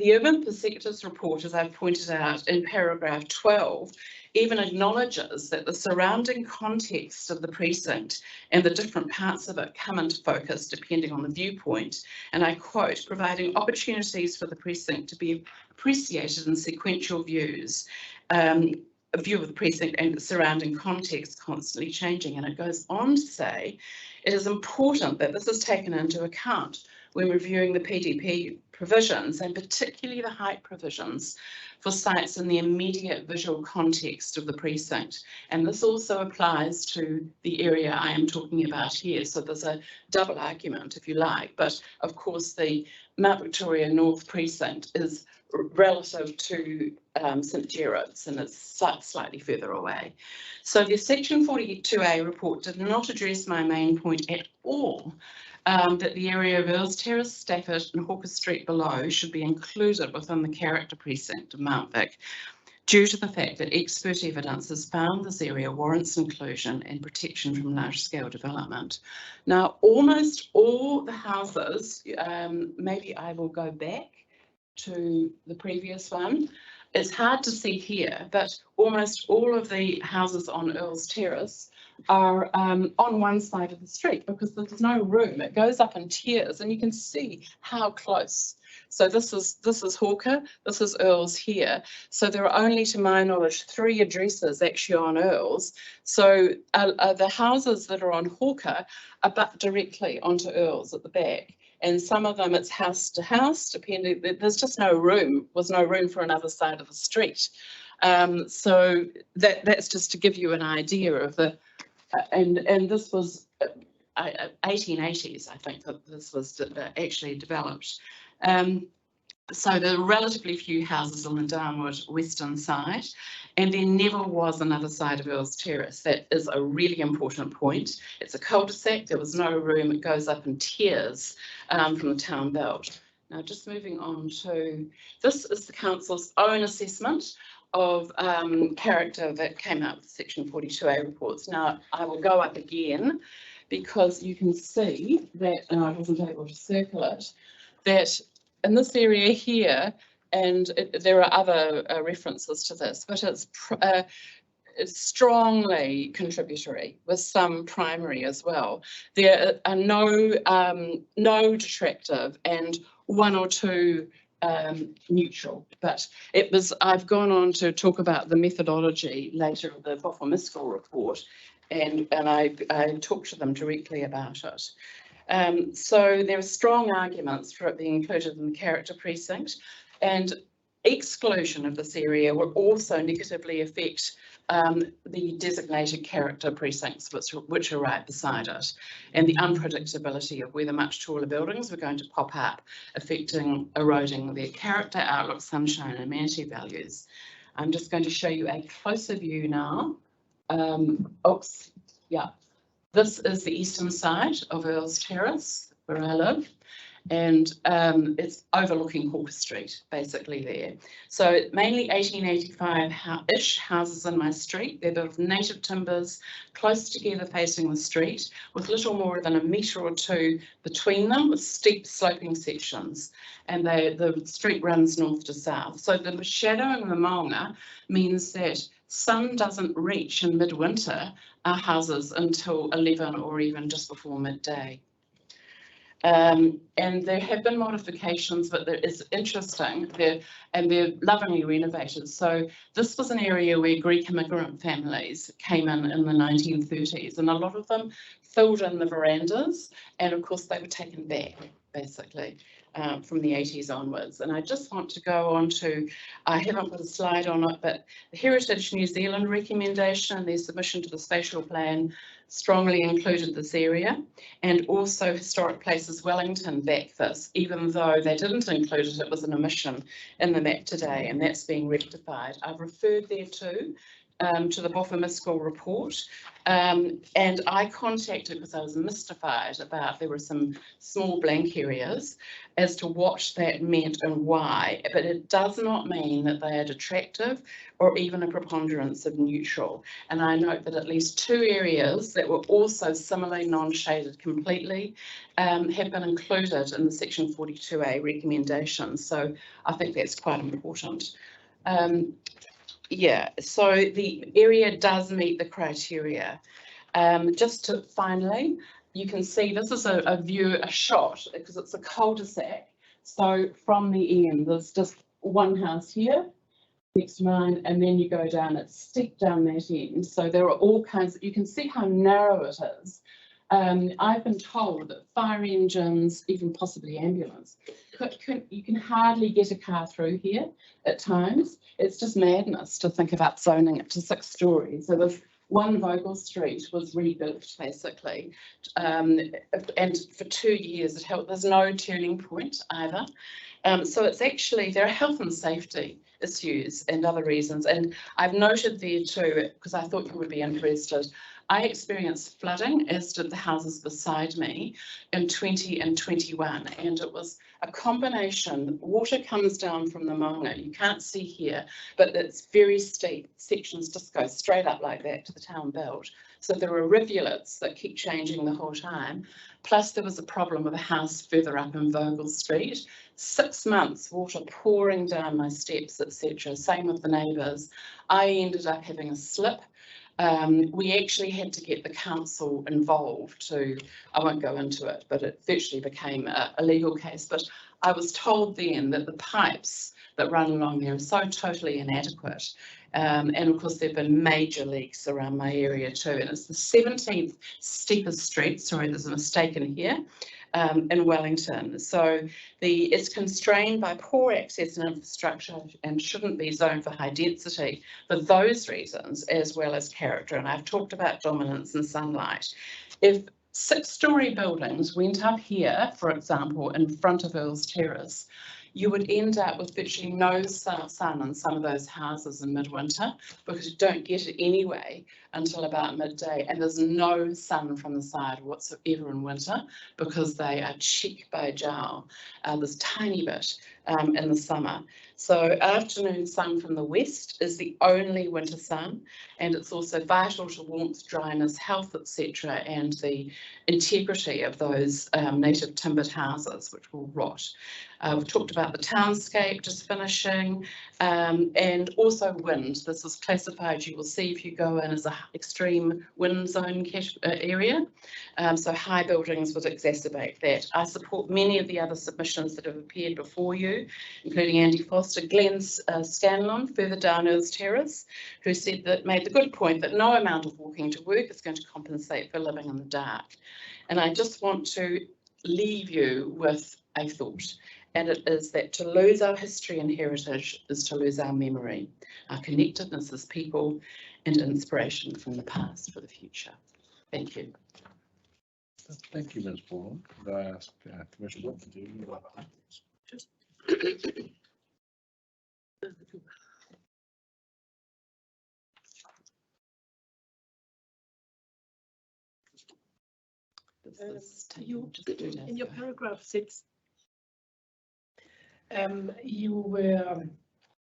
The Urban Perspectives report, as I've pointed out in paragraph 12, even acknowledges that the surrounding context of the precinct and the different parts of it come into focus depending on the viewpoint. And I quote, providing opportunities for the precinct to be appreciated in sequential views. A view of the precinct and the surrounding context constantly changing. And it goes on to say, it is important that this is taken into account when reviewing the PDP provisions, and particularly the height provisions for sites in the immediate visual context of the precinct. And this also applies to the area I am talking about here. So there's a double argument, if you like, but of course the Mount Victoria North precinct is relative to St Gerard's, and it's slightly further away. So the section 42A report did not address my main point at all, that the area of Earls Terrace, Stafford and Hawker Street below should be included within the character precinct of Mount Vic, due to the fact that expert evidence has found this area warrants inclusion and protection from large-scale development. Now, almost all the houses, maybe I will go back to the previous one. It's hard to see here, but almost all of the houses on Earls Terrace are on one side of the street because there's no room. It goes up in tiers, and you can see how close. So this is Hawker, this is Earls here. So there are only, to my knowledge, 3 addresses actually on Earls. So the houses that are on Hawker are but directly onto Earls at the back. And some of them it's house to house, depending, there's just no room, was no room for another side of the street. So that's just to give you an idea of the, and this was 1880s, I think, that this was actually developed. So there are relatively few houses on the downward western side, and there never was another side of Earls Terrace. That is a really important point. It's a cul-de-sac, there was no room, it goes up in tiers from the town belt. Now just moving on to, this is the council's own assessment of character that came out with section 42A reports. Now I will go up again because you can see that, and I wasn't able to circle it, that in this area here, and there are other references to this, but it's strongly contributory with some primary as well. There are no detractive and 1 or 2 neutral, but it was, I've gone on to talk about the methodology later of the Boffin-Miskell report, and I talked to them directly about it. So there are strong arguments for it being included in the character precinct, and exclusion of this area will also negatively affect the designated character precincts which are right beside it, and the unpredictability of whether much taller buildings were going to pop up, eroding their character, outlook, sunshine and amenity values. I'm just going to show you a closer view now. Oops, yeah. This is the eastern side of Earls Terrace, where I live, and it's overlooking Hawker Street, basically there. So mainly 1885-ish houses in my street. They're built of native timbers, close together facing the street, with little more than 1 metre or 2 between them, with steep sloping sections. And the street runs north to south. So the shadowing the maunga means that sun doesn't reach in midwinter our houses until 11 or even just before midday. And there have been modifications, but it's interesting, and they're lovingly renovated. So this was an area where Greek immigrant families came in the 1930s, and a lot of them filled in the verandas, and of course they were taken back, basically. From the 80s onwards. And I just want to go on to, I haven't put a slide on it, but the Heritage New Zealand recommendation and their submission to the spatial plan strongly included this area, and also Historic Places Wellington backed this, even though they didn't include it, it was an omission in the map today, and that's being rectified. I've referred there too to the Boffa-Miskell report. And I contacted because I was mystified about there were some small blank areas as to what that meant and why, but it does not mean that they are detractive or even a preponderance of neutral. And I note that at least 2 areas that were also similarly non-shaded completely have been included in the section 42A recommendation. So I think that's quite important. Yeah, so the area does meet the criteria. Just to finally, you can see this is a shot because it's a cul-de-sac. So from the end, there's just one house here, next to mine, and then you go down, it's steep down that end. So there are all kinds, you can see how narrow it is. I've been told that fire engines, even possibly ambulance, you can hardly get a car through here at times. It's just madness to think about zoning it to 6 stories. So this one Vogel Street was rebuilt basically, and for 2 years it held, there's no turning point either. So it's actually, there are health and safety issues and other reasons. And I've noted there too, because I thought you would be interested, I experienced flooding, as did the houses beside me, in 20 and 21, and it was a combination. Water comes down from the maunga, you can't see here, but it's very steep. Sections just go straight up like that to the town belt. So there are rivulets that keep changing the whole time. Plus there was a problem with a house further up in Vogel Street. 6 months, water pouring down my steps, etc. Same with the neighbours. I ended up having a slip. We actually had to get the council involved to, I won't go into it, but it virtually became a legal case. But I was told then that the pipes that run along there are so totally inadequate. And of course, there have been major leaks around my area too. And it's the 17th steepest street, sorry, there's a mistake in here, in Wellington. So it's constrained by poor access and infrastructure and shouldn't be zoned for high density for those reasons, as well as character. And I've talked about dominance and sunlight. If 6-story buildings went up here, for example, in front of Earl's Terrace, you would end up with virtually no sun in some of those houses in midwinter because you don't get it anyway until about midday, and there's no sun from the side whatsoever in winter because they are cheek by jowl. There's tiny bit in the summer. So afternoon sun from the west is the only winter sun, and it's also vital to warmth, dryness, health, etc., and the integrity of those native timbered houses, which will rot. We've talked about the townscape, just finishing, and also wind. This is classified, you will see if you go in, as an extreme wind zone area. So high buildings would exacerbate that. I support many of the other submissions that have appeared before you, including Andy Foster, Glenn Scanlon, further down Earl's Terrace, who said that, made the good point that no amount of walking to work is going to compensate for living in the dark. And I just want to leave you with a thought. And it is that to lose our history and heritage is to lose our memory, our connectedness as people, and inspiration from the past for the future. Thank you. Thank you, Ms. Borland. Could I ask Commissioner to do just in your paragraph 6, you were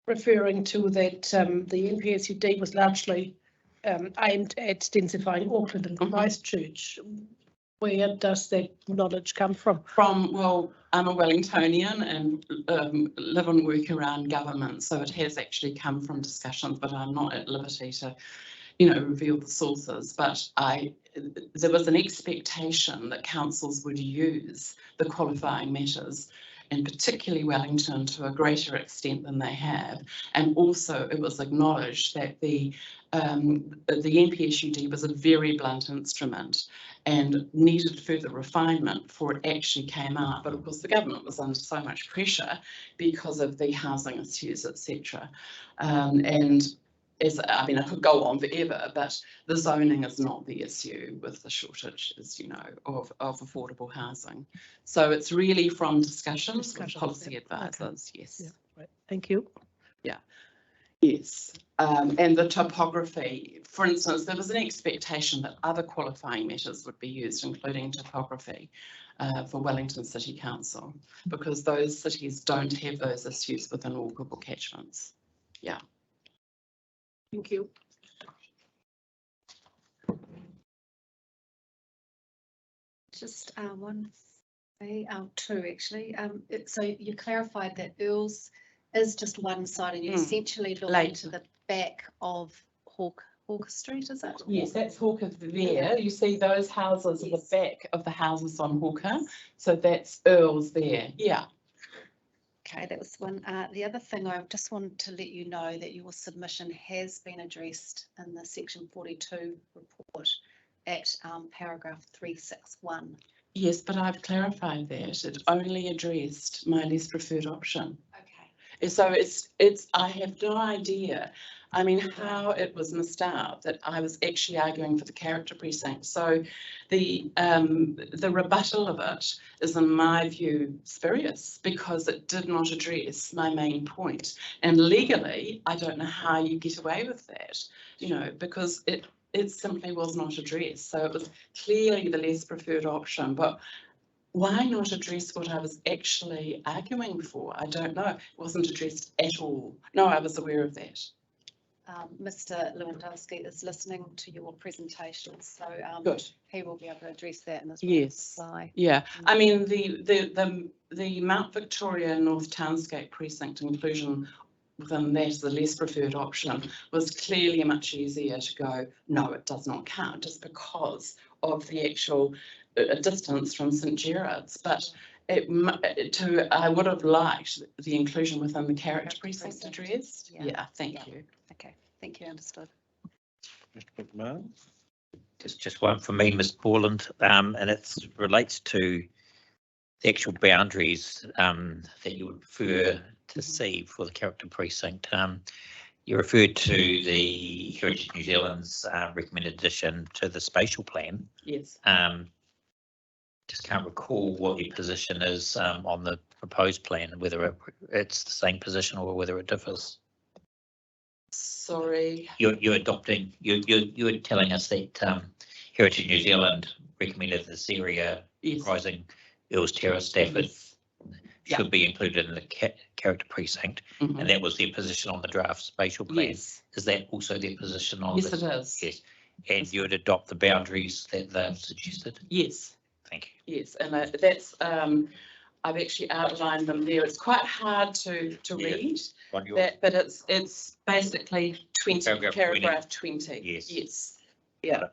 referring to that the NPSUD was largely aimed at densifying Auckland and Christchurch. Where does that knowledge come from? Well, I'm a Wellingtonian and live and work around government, so it has actually come from discussions, but I'm not at liberty to, reveal the sources. But there was an expectation that councils would use the qualifying matters, and particularly Wellington, to a greater extent than they have. And also it was acknowledged that the NPSUD was a very blunt instrument and needed further refinement before it actually came out. But of course the government was under so much pressure because of the housing issues, etc. And I could go on forever, but the zoning is not the issue with the shortage, of affordable housing. So it's really from discussions with policy advisors. Okay. Yes. Yeah, right. Thank you. Yeah. Yes, and the topography. For instance, there was an expectation that other qualifying matters would be used, including topography, for Wellington City Council, because those cities don't have those issues within walkable catchments. Yeah. Thank you. Just two actually. So you clarified that Earls is just one side, and you essentially look into the back of Hawker Street, is it? Yes, that's Hawker there. You see those houses at the back of the houses on Hawker. So that's Earls there. Yeah. Okay, that was one. The other thing, I just wanted to let you know that your submission has been addressed in the section 42 report at paragraph 361. Yes, but I've clarified that. It only addressed my least preferred option. Okay. So I have no idea. I mean, how it was missed out that I was actually arguing for the character precinct. So the rebuttal of it is, in my view, spurious because it did not address my main point. And legally, I don't know how you get away with that, you know, because it simply was not addressed. So it was clearly the less preferred option, but why not address what I was actually arguing for? I don't know. It wasn't addressed at all. No, I was aware of that. Mr. Lewandowski is listening to your presentation, so he will be able to address that in his reply. Yeah, I mean the Mount Victoria North Townscape precinct inclusion within that as the less preferred option was clearly much easier to go, no, it does not count, just because of the actual distance from St Gerard's. But I would have liked the inclusion within the character precinct addressed. Yeah, thank you. Okay, thank you, understood. Mr. McMahon? Just one from me, Ms. Borland, and it relates to the actual boundaries that you would prefer to see for the character precinct. You referred to the Heritage New Zealand's recommended addition to the spatial plan. Yes. Just can't recall what your position is on the proposed plan, whether it's the same position or whether it differs. Sorry. You're adopting. You're telling us that Heritage New Zealand recommended this area comprising Earls Terrace, Stafford, should be included in the character precinct, and that was their position on the draft spatial plan. Yes. Is that also their position on? Yes, it is. Yes, and you would adopt the boundaries that they've suggested. Yes. Thank you. Yes, and that's I've actually outlined them there. It's quite hard to read that, but it's basically paragraph 20. Yes. Yes. Yeah.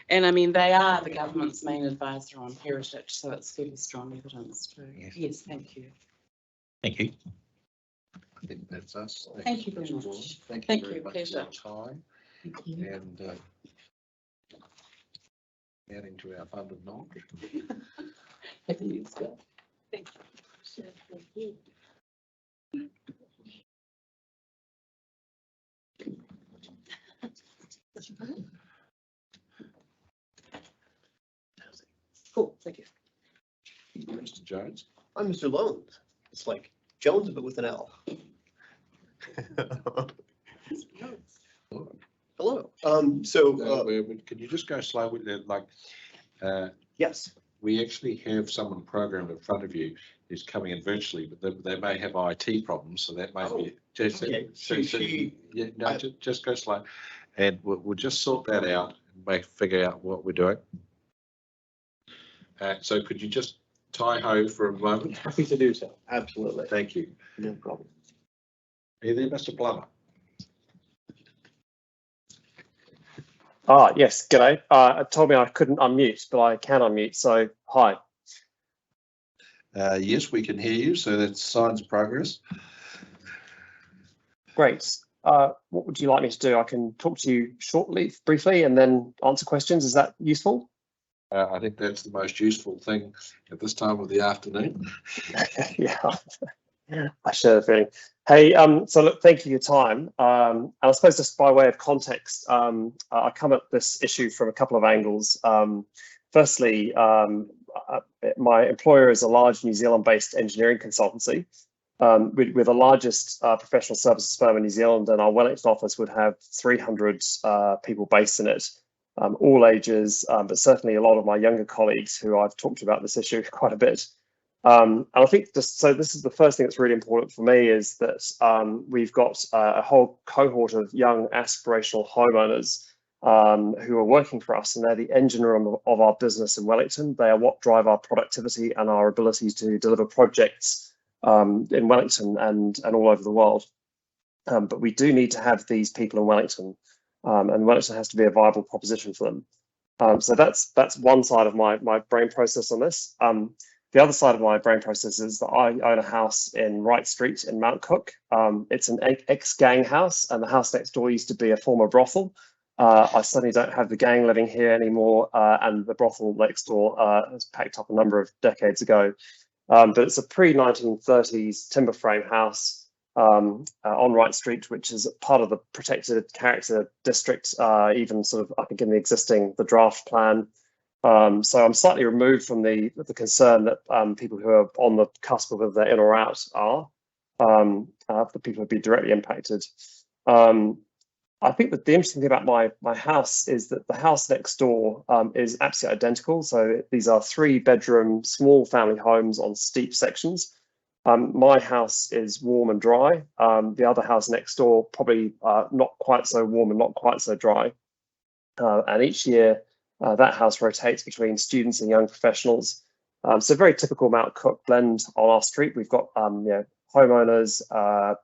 And I mean, they are the government's main advisor on heritage, so it's fairly strong evidence too. Yes, thank you. Thank you. I think that's us. Thank you very much. Thank you very much pleasure. for your time. Thank you. And adding to our fund of knowledge. Thank you. Cool, thank you. Mr. Jones. I'm Mr. Lones. It's like Jones, but with an L. Hello. Can you just go slow with that? Like, yes. We actually have someone programmed in front of you who's coming in virtually, but they may have IT problems, so that may be just just go slow, and we'll just sort that out and figure out what we're doing. So could you just tie-ho for a moment? Happy to do so. Absolutely. Thank you. No problem. Are you there, Mr. Plummer? Yes, g'day. It told me I couldn't unmute, but I can unmute, so hi. Yes, we can hear you, so that's signs of progress. Great. What would you like me to do? I can talk to you briefly, and then answer questions. Is that useful? I think that's the most useful thing at this time of the afternoon. Yeah, I share the feeling. Hey, so look, thank you for your time. And I suppose just by way of context, I come at this issue from a couple of angles. Firstly, my employer is a large New Zealand-based engineering consultancy, We're the largest professional services firm in New Zealand, and our Wellington office would have 300 people based in it, all ages, but certainly a lot of my younger colleagues who I've talked about this issue quite a bit. And I think this is the first thing that's really important for me, is that we've got a whole cohort of young aspirational homeowners who are working for us, and they're the engine room of our business in Wellington. They are what drive our productivity and our ability to deliver projects in Wellington and all over the world. But we do need to have these people in Wellington, and Wellington has to be a viable proposition for them. So that's one side of my brain process on this. The other side of my brain process is that I own a house in Wright Street in Mount Cook. It's an ex-gang house, and the house next door used to be a former brothel. I suddenly don't have the gang living here anymore, and the brothel next door has packed up a number of decades ago. But it's a pre-1930s timber frame house on Wright Street, which is part of the protected character district, even sort of I think in the draft plan. So I'm slightly removed from the concern that people who are on the cusp of whether they're in or out are, the people who would be directly impacted. I think that the interesting thing about my house is that the house next door is absolutely identical. So these are 3-bedroom, small family homes on steep sections. My house is warm and dry. The other house next door probably not quite so warm and not quite so dry. And each year, that house rotates between students and young professionals. So very typical Mount Cook blend on our street. We've got homeowners,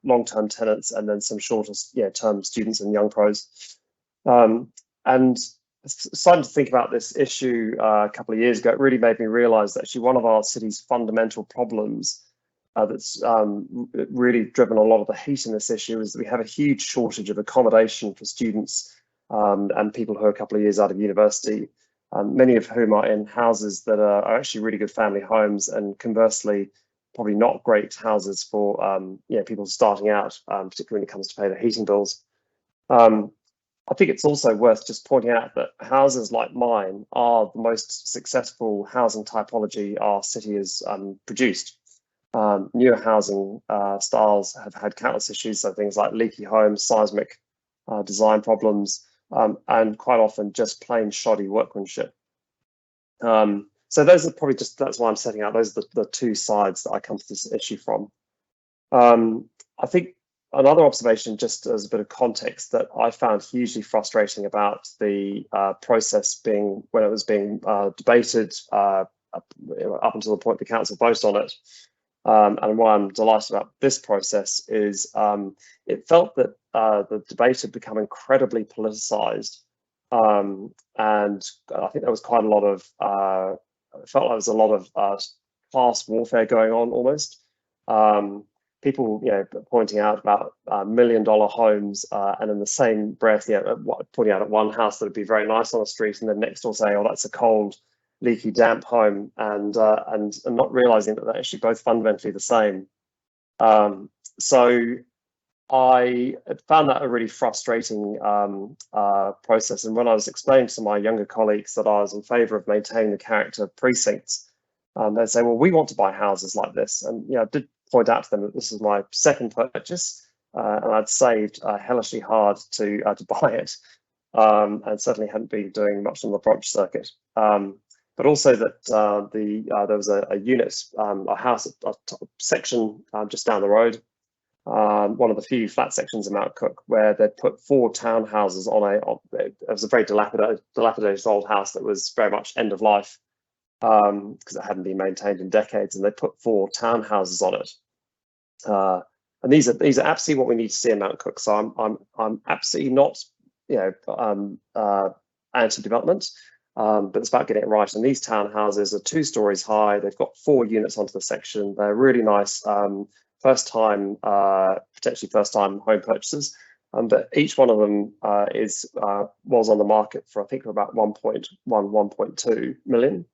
long-term tenants, and then some shorter term students and young pros. And starting to think about this issue a couple of years ago, it really made me realise that actually one of our city's fundamental problems that's really driven a lot of the heat in this issue is that we have a huge shortage of accommodation for students and people who are a couple of years out of university, many of whom are in houses that are actually really good family homes, and conversely, probably not great houses for people starting out, particularly when it comes to pay their heating bills. I think it's also worth just pointing out that houses like mine are the most successful housing typology our city has produced. Newer housing styles have had countless issues, so things like leaky homes, seismic design problems, and quite often just plain shoddy workmanship. So those are probably that's why I'm setting out. Those are the two sides that I come to this issue from. I think another observation, just as a bit of context, that I found hugely frustrating about the process when it was being debated up until the point the council voted on it, and why I'm delighted about this process is it felt that the debate had become incredibly politicised, and I think there was quite a lot of it felt like there was a lot of class warfare going on almost. People, pointing out about $1 million homes, and in the same breath, pointing out at one house that would be very nice on the street, and then next door saying, "Oh, that's a cold, leaky, damp home," and not realising that they're actually both fundamentally the same. So I found that a really frustrating process. And when I was explaining to my younger colleagues that I was in favour of maintaining the character of precincts, they'd say, "Well, we want to buy houses like this." And I did point out to them that this is my second purchase, and I'd saved hellishly hard to buy it, and certainly hadn't been doing much on the branch circuit. But also that there was a unit, a house, a section just down the road, one of the few flat sections in Mount Cook, where they'd put 4 townhouses on it was a very dilapidated old house that was very much end of life, because it hadn't been maintained in decades, and they put 4 townhouses on it. And these are absolutely what we need to see in Mount Cook. So I'm absolutely not anti-development, but it's about getting it right. And these townhouses are 2 stories high. They've got 4 units onto the section. They're really nice, potentially first time home purchases. But each one of them was on the market for, I think, about 1.2 million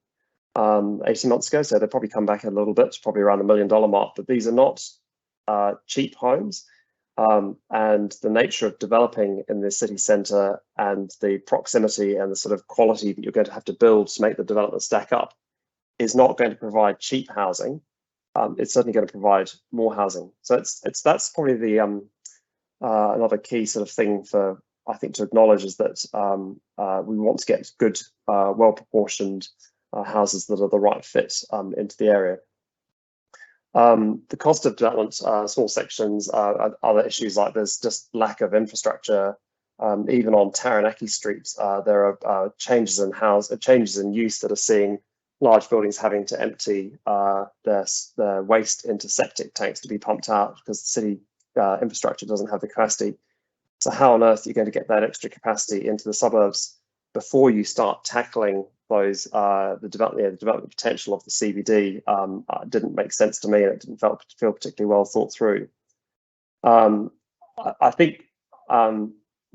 18 months ago. So they've probably come back a little bit, probably around the $1 million mark. But these are not cheap homes. And the nature of developing in the city centre and the proximity and the sort of quality that you're going to have to build to make the development stack up is not going to provide cheap housing. it's certainly going to provide more housing. So that's probably the another key sort of thing for, I think, to acknowledge, is that we want to get good, well-proportioned houses that are the right fit into the area. The cost of development, small sections, other issues like there's just lack of infrastructure. Even on Taranaki Street, there are changes in use that are seeing large buildings having to empty their waste into septic tanks to be pumped out because the city infrastructure doesn't have the capacity. So how on earth are you going to get that extra capacity into the suburbs before you start tackling those the development potential of the CBD? Didn't make sense to me, and it didn't feel particularly well thought through. I think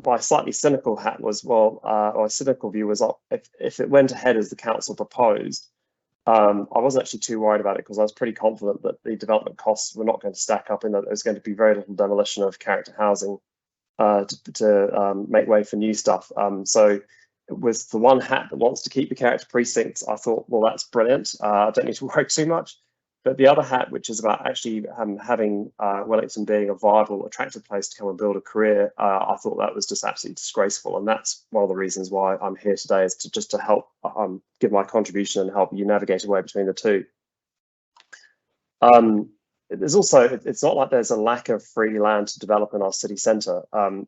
my slightly cynical hat was, or cynical view was, if it went ahead as the council proposed, I wasn't actually too worried about it because I was pretty confident that the development costs were not going to stack up, in that there was going to be very little demolition of character housing to make way for new stuff. So with the one hat that wants to keep the character precincts, I thought, well, that's brilliant. I don't need to worry too much. But the other hat, which is about actually having Wellington being a viable, attractive place to come and build a career, I thought that was just absolutely disgraceful. And that's one of the reasons why I'm here today, is to help give my contribution and help you navigate a way between the two. There's also, it's not like there's a lack of free land to develop in our city centre. Not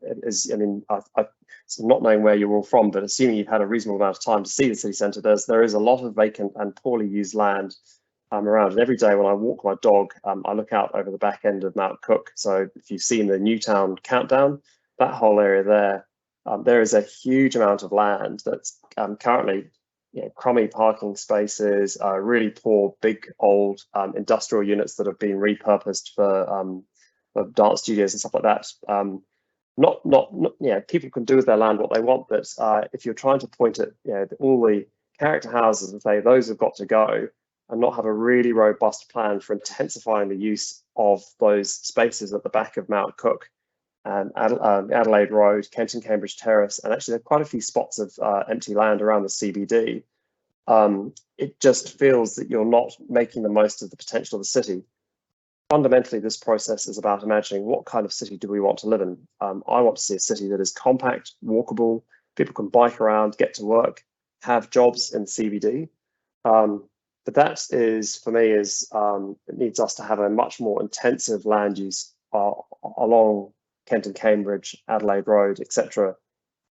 knowing where you're all from, but assuming you've had a reasonable amount of time to see the city centre, there is a lot of vacant and poorly used land around. And every day when I walk my dog, I look out over the back end of Mount Cook. So if you've seen the Newtown countdown, that whole area there, there is a huge amount of land that's currently, crummy parking spaces, really poor, big, old industrial units that have been repurposed for dance studios and stuff like that. People can do with their land what they want, but if you're trying to point at all the character houses and say those have got to go, and not have a really robust plan for intensifying the use of those spaces at the back of Mount Cook and Adelaide Road, Kent and Cambridge Terrace, and actually there are quite a few spots of empty land around the CBD. It just feels that you're not making the most of the potential of the city. Fundamentally, this process is about imagining what kind of city do we want to live in. I want to see a city that is compact, walkable, people can bike around, get to work, have jobs in the CBD. But that is, for me, it needs us to have a much more intensive land use along Kent and Cambridge, Adelaide Road, etc.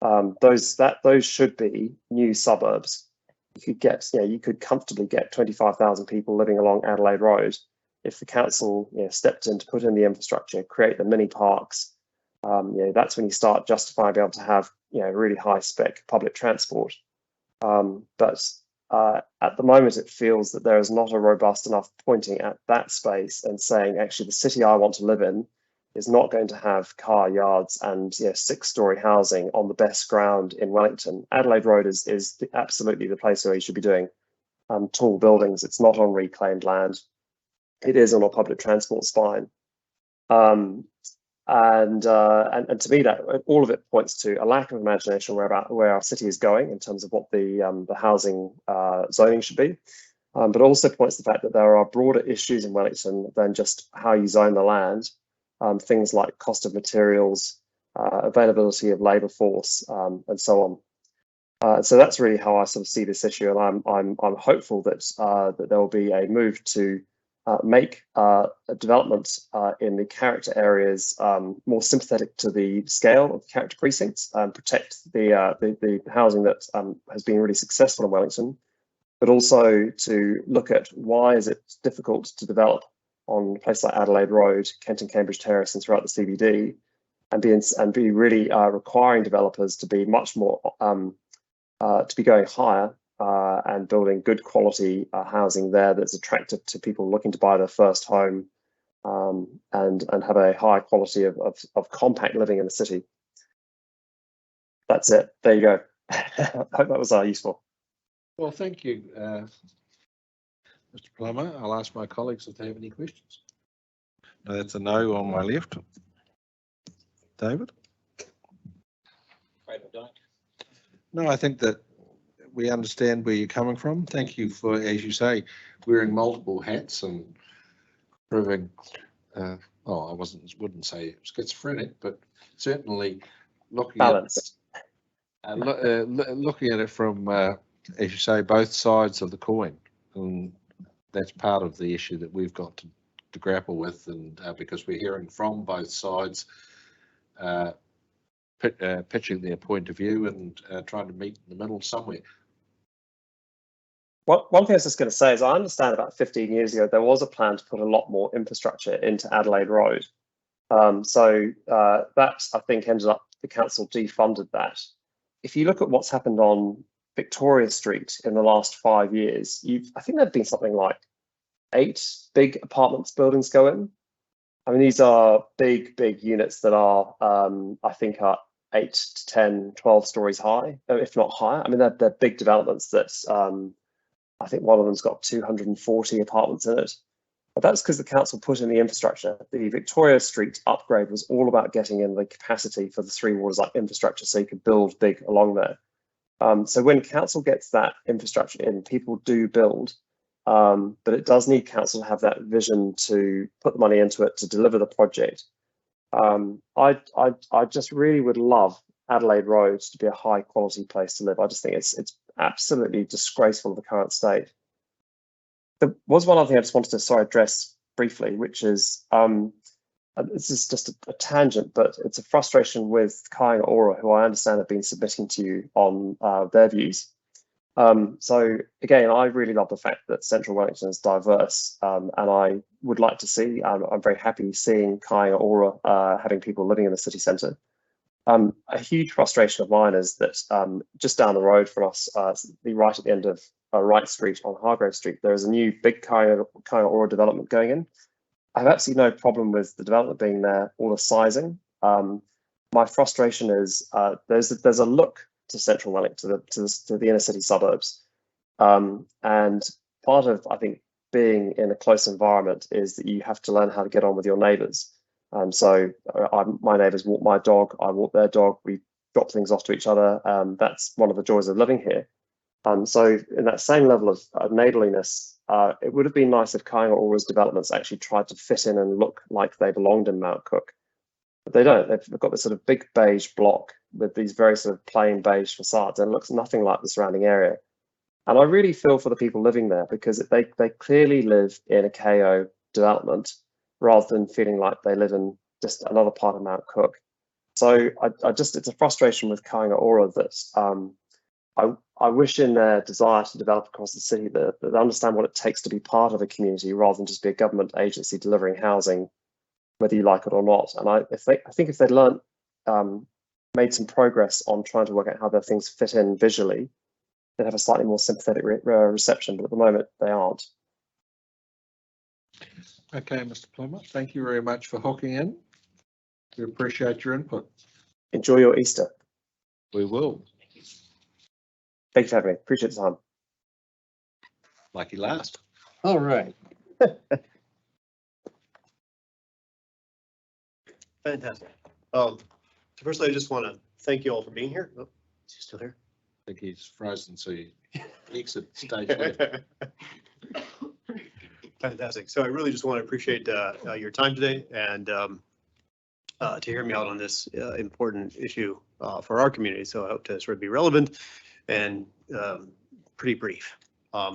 Those should be new suburbs. You could comfortably get 25,000 people living along Adelaide Road if the council stepped in to put in the infrastructure, create the mini parks. That's when you start justifying being able to have really high spec public transport. At the moment, it feels that there is not a robust enough pointing at that space and saying, actually, the city I want to live in is not going to have car yards and 6-storey housing on the best ground in Wellington. Adelaide Road is absolutely the place where you should be doing tall buildings. It's not on reclaimed land. It is on a public transport spine. And to me, that all of it points to a lack of imagination where our city is going in terms of what the housing zoning should be, but also points to the fact that there are broader issues in Wellington than just how you zone the land. Things like cost of materials, availability of labour force, and so on. So that's really how I sort of see this issue, and I'm hopeful that that there will be a move to make a development in the character areas more sympathetic to the scale of the character precincts, and protect the housing that has been really successful in Wellington, but also to look at why is it difficult to develop on a place like Adelaide Road, Kent and Cambridge Terrace, and throughout the CBD, and be really requiring developers to be much more to be going higher. And building good quality housing there that's attractive to people looking to buy their first home, and have a high quality of compact living in the city. That's it. There you go. I hope that was useful. Well, thank you, Mr. Plummer. I'll ask my colleagues if they have any questions. No, that's a no on my left. David? Afraid I don't. No, I think that we understand where you're coming from. Thank you for, as you say, wearing multiple hats and proving, I wouldn't say schizophrenic, but certainly looking Balanced. looking at it from, as you say, both sides of the coin, and that's part of the issue that we've got to grapple with, and because we're hearing from both sides, pitching their point of view and trying to meet in the middle somewhere. Well, one thing I was just going to say is I understand about 15 years ago there was a plan to put a lot more infrastructure into Adelaide Road. That I think ended up the council defunded that. If you look at what's happened on Victoria Street in the last 5 years, I think there've been something like 8 big apartments buildings go in. I mean, these are big units that are, I think, are 8 to 10, 12 stories high, if not higher. I mean, they're big developments that I think one of them's got 240 apartments in it. But that's because the council put in the infrastructure. The Victoria Street upgrade was all about getting in the capacity for the Three Waters like infrastructure so you could build big along there. So when council gets that infrastructure in, people do build. But it does need council to have that vision to put the money into it to deliver the project. I just really would love Adelaide Road to be a high quality place to live. I just think it's absolutely disgraceful of the current state. There was one other thing I just wanted to address briefly, which is this is just a tangent, but it's a frustration with Kāinga Ora, who I understand have been submitting to you on their views. So again, I really love the fact that Central Wellington is diverse, and I would like to see, I'm very happy seeing Kāinga Ora having people living in the city centre. A huge frustration of mine is that just down the road from us, right at the end of Wright Street on Hargrave Street, there is a new big Kāinga Ora development going in. I have absolutely no problem with the development being there or the sizing. My frustration is there's a look to Central Wellington, to the inner city suburbs. And part of, I think, being in a close environment is that you have to learn how to get on with your neighbours. My neighbours walk my dog, I walk their dog, we drop things off to each other. That's one of the joys of living here. So in that same level of neighbourliness, it would have been nice if Kāinga Ora's developments actually tried to fit in and look like they belonged in Mount Cook. But they don't. They've got this sort of big beige block with these very sort of plain beige facades, and it looks nothing like the surrounding area. And I really feel for the people living there, because they clearly live in a KO development rather than feeling like they live in just another part of Mount Cook. So it's a frustration with Kāinga Ora that I wish in their desire to develop across the city that they understand what it takes to be part of a community rather than just be a government agency delivering housing, whether you like it or not. And I think if they'd learned, made some progress on trying to work out how their things fit in visually, they'd have a slightly more sympathetic reception, but at the moment they aren't. Okay, Mr. Plummer, thank you very much for hooking in. We appreciate your input. Enjoy your Easter. We will. Thank you for having me. Appreciate the time. Lucky last. All right. Fantastic. So firstly, I just want to thank you all for being here. Oh, is he still here? I think he's frozen, so he exit stage left. Fantastic. So I really just want to appreciate your time today and to hear me out on this important issue for our community. So I hope to sort of be relevant and pretty brief.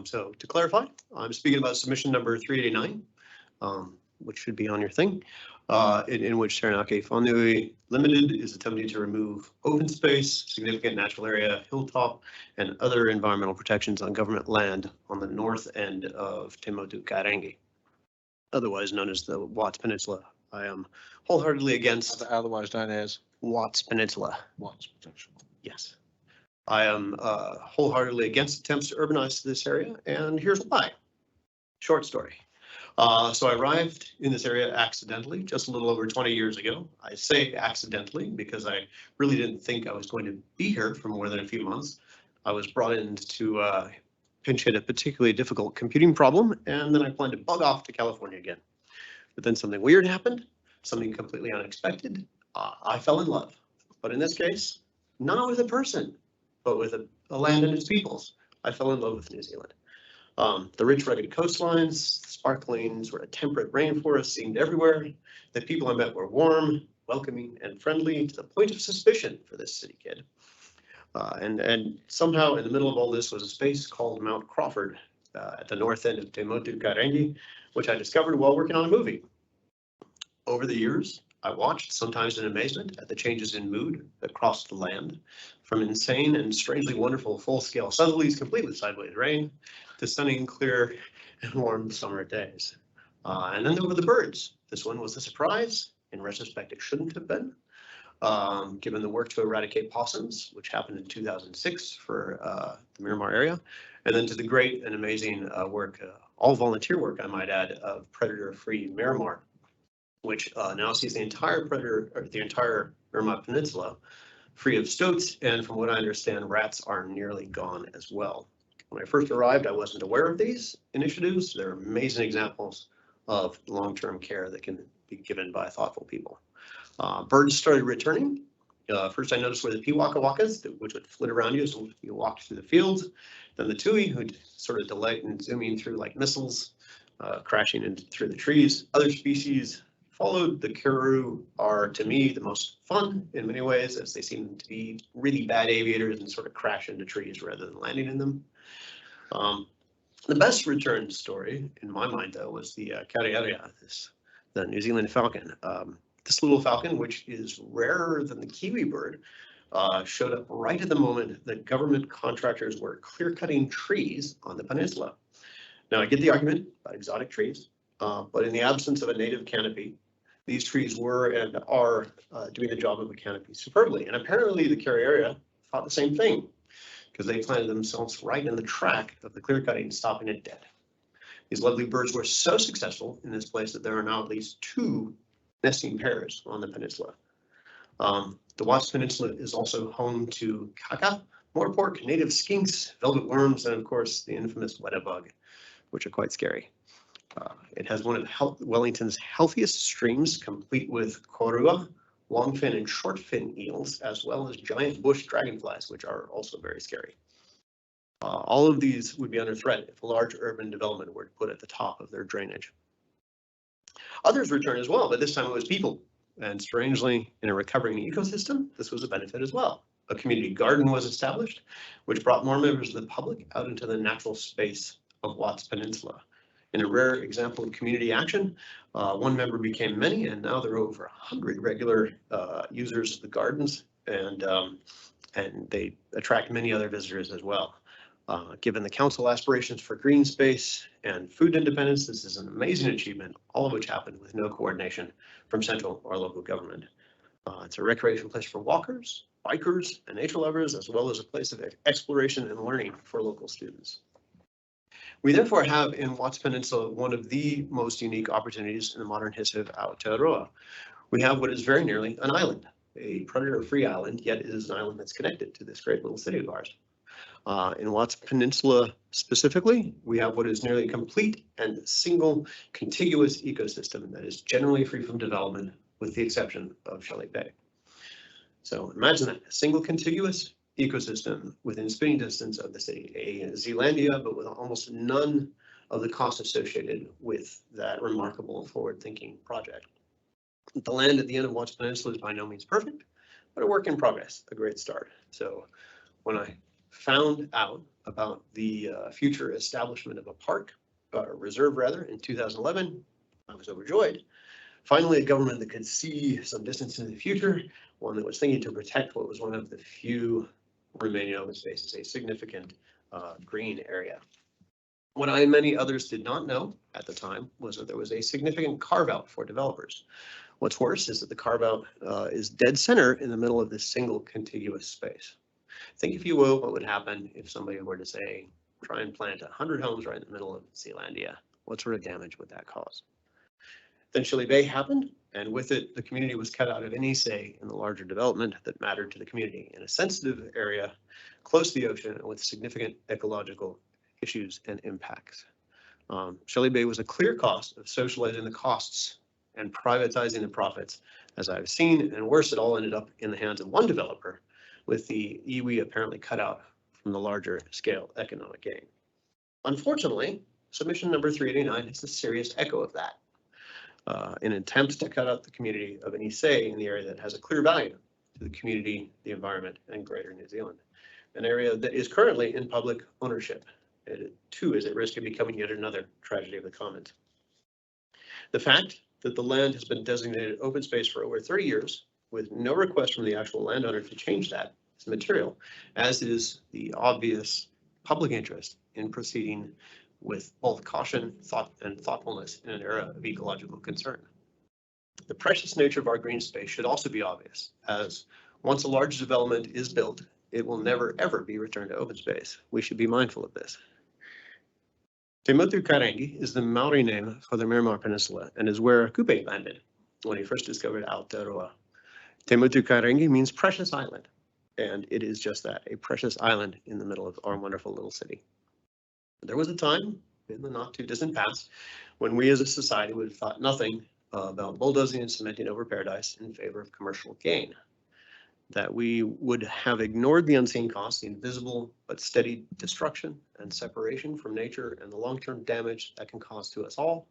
So to clarify, I'm speaking about submission number 389, which should be on your thing, in which Taranaki Whanui Limited is attempting to remove open space, significant natural area, hilltop, and other environmental protections on government land on the north end of Te Motu Karangi, otherwise known as the Watts Peninsula. I am wholeheartedly against. Otherwise known as Watts Peninsula. Watts Peninsula. Yes. I am wholeheartedly against attempts to urbanize this area, and here's why. Short story. So I arrived in this area accidentally just a little over 20 years ago. I say accidentally because I really didn't think I was going to be here for more than a few months. I was brought in to pinch hit a particularly difficult computing problem, and then I planned to bug off to California again. But then something weird happened, something completely unexpected. I fell in love, but in this case, not with a person, but with a land and its peoples. I fell in love with New Zealand. The rich rugged coastlines, sparkling sort of temperate rainforests seemed everywhere. The people I met were warm, welcoming, and friendly to the point of suspicion for this city kid. And somehow in the middle of all this was a space called Mount Crawford at the north end of Te Motu Karengi, which I discovered while working on a movie. Over the years, I watched, sometimes in amazement, at the changes in mood across the land, from insane and strangely wonderful full-scale southerlies complete with sideways rain, to stunning, clear, and warm summer days. And then there were the birds. This one was a surprise. In retrospect, it shouldn't have been, given the work to eradicate possums, which happened in 2006 for the Miramar area, and then to the great and amazing work, all volunteer work, I might add, of predator-free Miramar, which now sees the entire Miramar Peninsula free of stoats, and from what I understand, rats are nearly gone as well. When I first arrived, I wasn't aware of these initiatives. They're amazing examples of long-term care that can be given by thoughtful people. Birds started returning. First, I noticed where the pewaka-wakas, which would flit around you as you walked through the fields. Then the tui, who'd sort of delight in zooming through like missiles, crashing through the trees. Other species followed. The karoo are, to me, the most fun in many ways, as they seem to be really bad aviators and sort of crash into trees rather than landing in them. The best return story, in my mind, though, was the kariaria, the New Zealand falcon. This little falcon, which is rarer than the kiwi bird, showed up right at the moment that government contractors were clear-cutting trees on the peninsula. Now, I get the argument about exotic trees, but in the absence of a native canopy, these trees were and are doing the job of a canopy superbly. And apparently the kariaria thought the same thing, because they planted themselves right in the track of the clear-cutting, stopping it dead. These lovely birds were so successful in this place that there are now at least 2 nesting pairs on the peninsula. The Watts Peninsula is also home to kaka, moorpork, native skinks, velvet worms, and of course the infamous weta bug, which are quite scary. It has one of Wellington's healthiest streams, complete with korua, longfin and shortfin eels, as well as giant bush dragonflies, which are also very scary. All of these would be under threat if a large urban development were put at the top of their drainage. Others return as well, but this time it was people. And strangely, in a recovering ecosystem, this was a benefit as well. A community garden was established, which brought more members of the public out into the natural space of Watts Peninsula. In a rare example of community action, one member became many, and now there are over 100 regular users of the gardens, and they attract many other visitors as well. Given the council aspirations for green space and food independence, this is an amazing achievement, all of which happened with no coordination from central or local government. It's a recreation place for walkers, bikers, and nature lovers, as well as a place of exploration and learning for local students. We therefore have in Watts Peninsula one of the most unique opportunities in the modern history of Aotearoa. We have what is very nearly an island, a predator-free island, yet it is an island that's connected to this great little city of ours. In Watts Peninsula specifically, we have what is nearly complete and single contiguous ecosystem that is generally free from development, with the exception of Shelley Bay. So imagine that, a single contiguous ecosystem within spitting distance of the city, a Zealandia, but with almost none of the costs associated with that remarkable forward-thinking project. The land at the end of Watts Peninsula is by no means perfect, but a work in progress, a great start. So when I found out about the future establishment of a park, reserve rather, in 2011, I was overjoyed. Finally, a government that could see some distance in the future, one that was thinking to protect what was one of the few remaining open spaces, a significant green area. What I and many others did not know at the time was that there was a significant carve-out for developers. What's worse is that the carve-out is dead center in the middle of this single contiguous space. Think, if you will, what would happen if somebody were to say, try and plant 100 homes right in the middle of Zealandia. What sort of damage would that cause? Then Shelley Bay happened, and with it, the community was cut out of any say in the larger development that mattered to the community in a sensitive area close to the ocean and with significant ecological issues and impacts. Shelley Bay was a clear cost of socializing the costs and privatizing the profits, as I've seen, and worse, it all ended up in the hands of one developer, with the iwi apparently cut out from the larger scale economic gain. Unfortunately, submission number 389 is a serious echo of that. In an attempt to cut out the community of any say in the area that has a clear value to the community, the environment, and greater New Zealand. An area that is currently in public ownership. It too is at risk of becoming yet another tragedy of the commons. The fact that the land has been designated open space for over 30 years with no request from the actual landowner to change that is material, as is the obvious public interest in proceeding with both caution, thought, and thoughtfulness in an era of ecological concern. The precious nature of our green space should also be obvious, as once a large development is built, it will never ever be returned to open space. We should be mindful of this. Te Motu Karangi is the Maori name for the Miramar Peninsula and is where Kupe landed when he first discovered Aotearoa. Te Motu Karangi means precious island, and it is just that, a precious island in the middle of our wonderful little city. There was a time in the not too distant past when we as a society would have thought nothing about bulldozing and cementing over paradise in favor of commercial gain. That we would have ignored the unseen costs, the invisible but steady destruction and separation from nature and the long-term damage that can cause to us all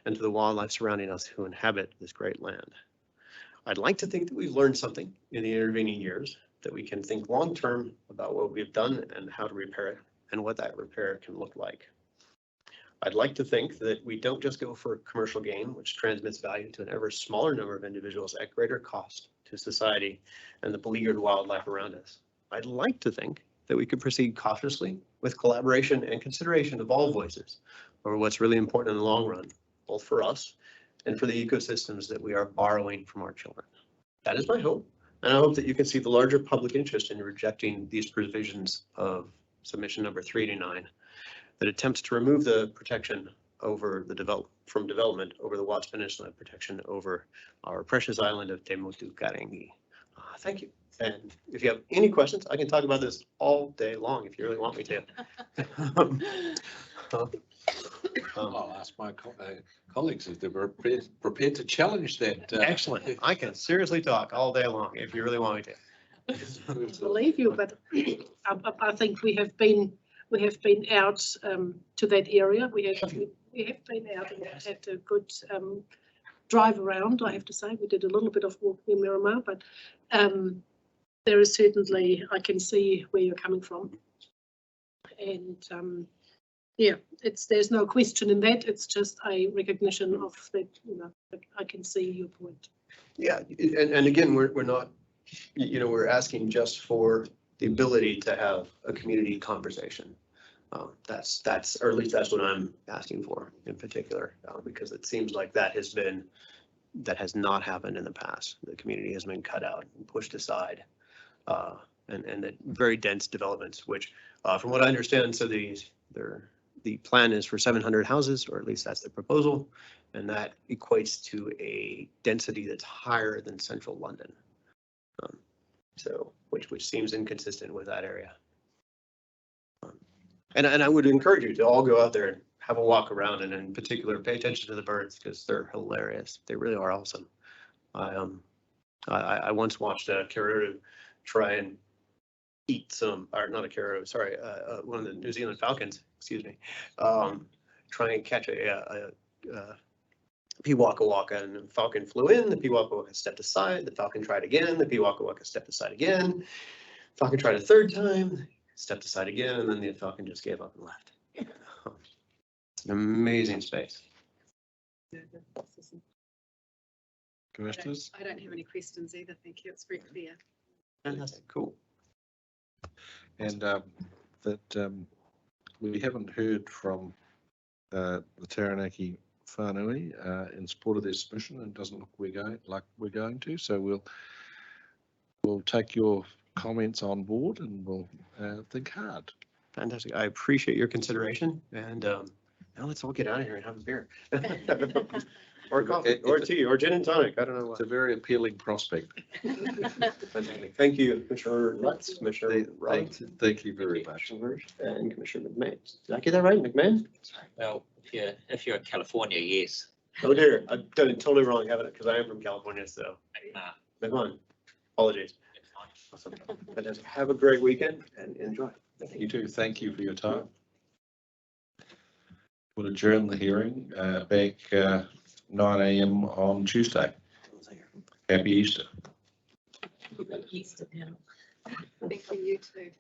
and to the wildlife surrounding us who inhabit this great land. I'd like to think that we've learned something in the intervening years, that we can think long-term about what we've done and how to repair it and what that repair can look like. I'd like to think that we don't just go for commercial gain, which transmits value to an ever smaller number of individuals at greater cost to society and the beleaguered wildlife around us. I'd like to think that we could proceed cautiously with collaboration and consideration of all voices over what's really important in the long run, both for us and for the ecosystems that we are borrowing from our children. That is my hope, and I hope that you can see the larger public interest in rejecting these provisions of submission number 389 that attempts to remove the protection over the development over the Watts Peninsula, protection over our precious island of Te Motu Karangi. Thank you. And if you have any questions, I can talk about this all day long if you really want me to. I'll ask my colleagues if they're prepared to challenge that. Excellent. I can seriously talk all day long if you really want me to. I believe you, but I think we have been out to that area. We have been out and had a good drive around. I have to say, we did a little bit of walking in Miramar, but there is certainly, I can see where you're coming from, and yeah, there's no question in that. It's just a recognition of that. You know, I can see your point. Yeah, and again, we're not, you know, we're asking just for the ability to have a community conversation. That's, or at least that's what I'm asking for in particular, because it seems like that has not happened in the past. The community has been cut out and pushed aside, and the very dense developments, which, from what I understand, so the plan is for 700 houses, or at least that's the proposal, and that equates to a density that's higher than central London. So, which seems inconsistent with that area. And I would encourage you to all go out there and have a walk around, and in particular, pay attention to the birds because they're hilarious. They really are awesome. I once watched a caribou try and eat some, or not a caribou, sorry, one of the New Zealand falcons, excuse me, try and catch a Piwaka and the falcon flew in, the Piwaka stepped aside, the falcon tried again, the Piwaka stepped aside again, falcon tried a third time, stepped aside again, and then the falcon just gave up and left. It's an amazing space. Commissioners? I don't have any questions either, thank you, it's very clear. Fantastic, cool. And that we haven't heard from the Taranaki Whanui in support of their submission, and it doesn't look like we're going to, so we'll take your comments on board and we'll think hard. Fantastic. I appreciate your consideration, and now let's all get out of here and have a beer. Or coffee, or tea, or gin and tonic. I don't know what. It's a very appealing prospect. Fantastic. Thank you, Commissioner Lutz, Commissioner Roberts. Thank you very much. And Commissioner McMahon. Did I get that right, McMahon? Well, if you're in California, yes. Oh dear, I've done it totally wrong, haven't I? Because I am from California, so. McMahon. Apologies. Awesome. Fantastic. Have a great weekend and enjoy. You too. Thank you for your time. We'll adjourn the hearing back 9 a.m. on Tuesday. Happy Easter. Easter now. Thank you, you too.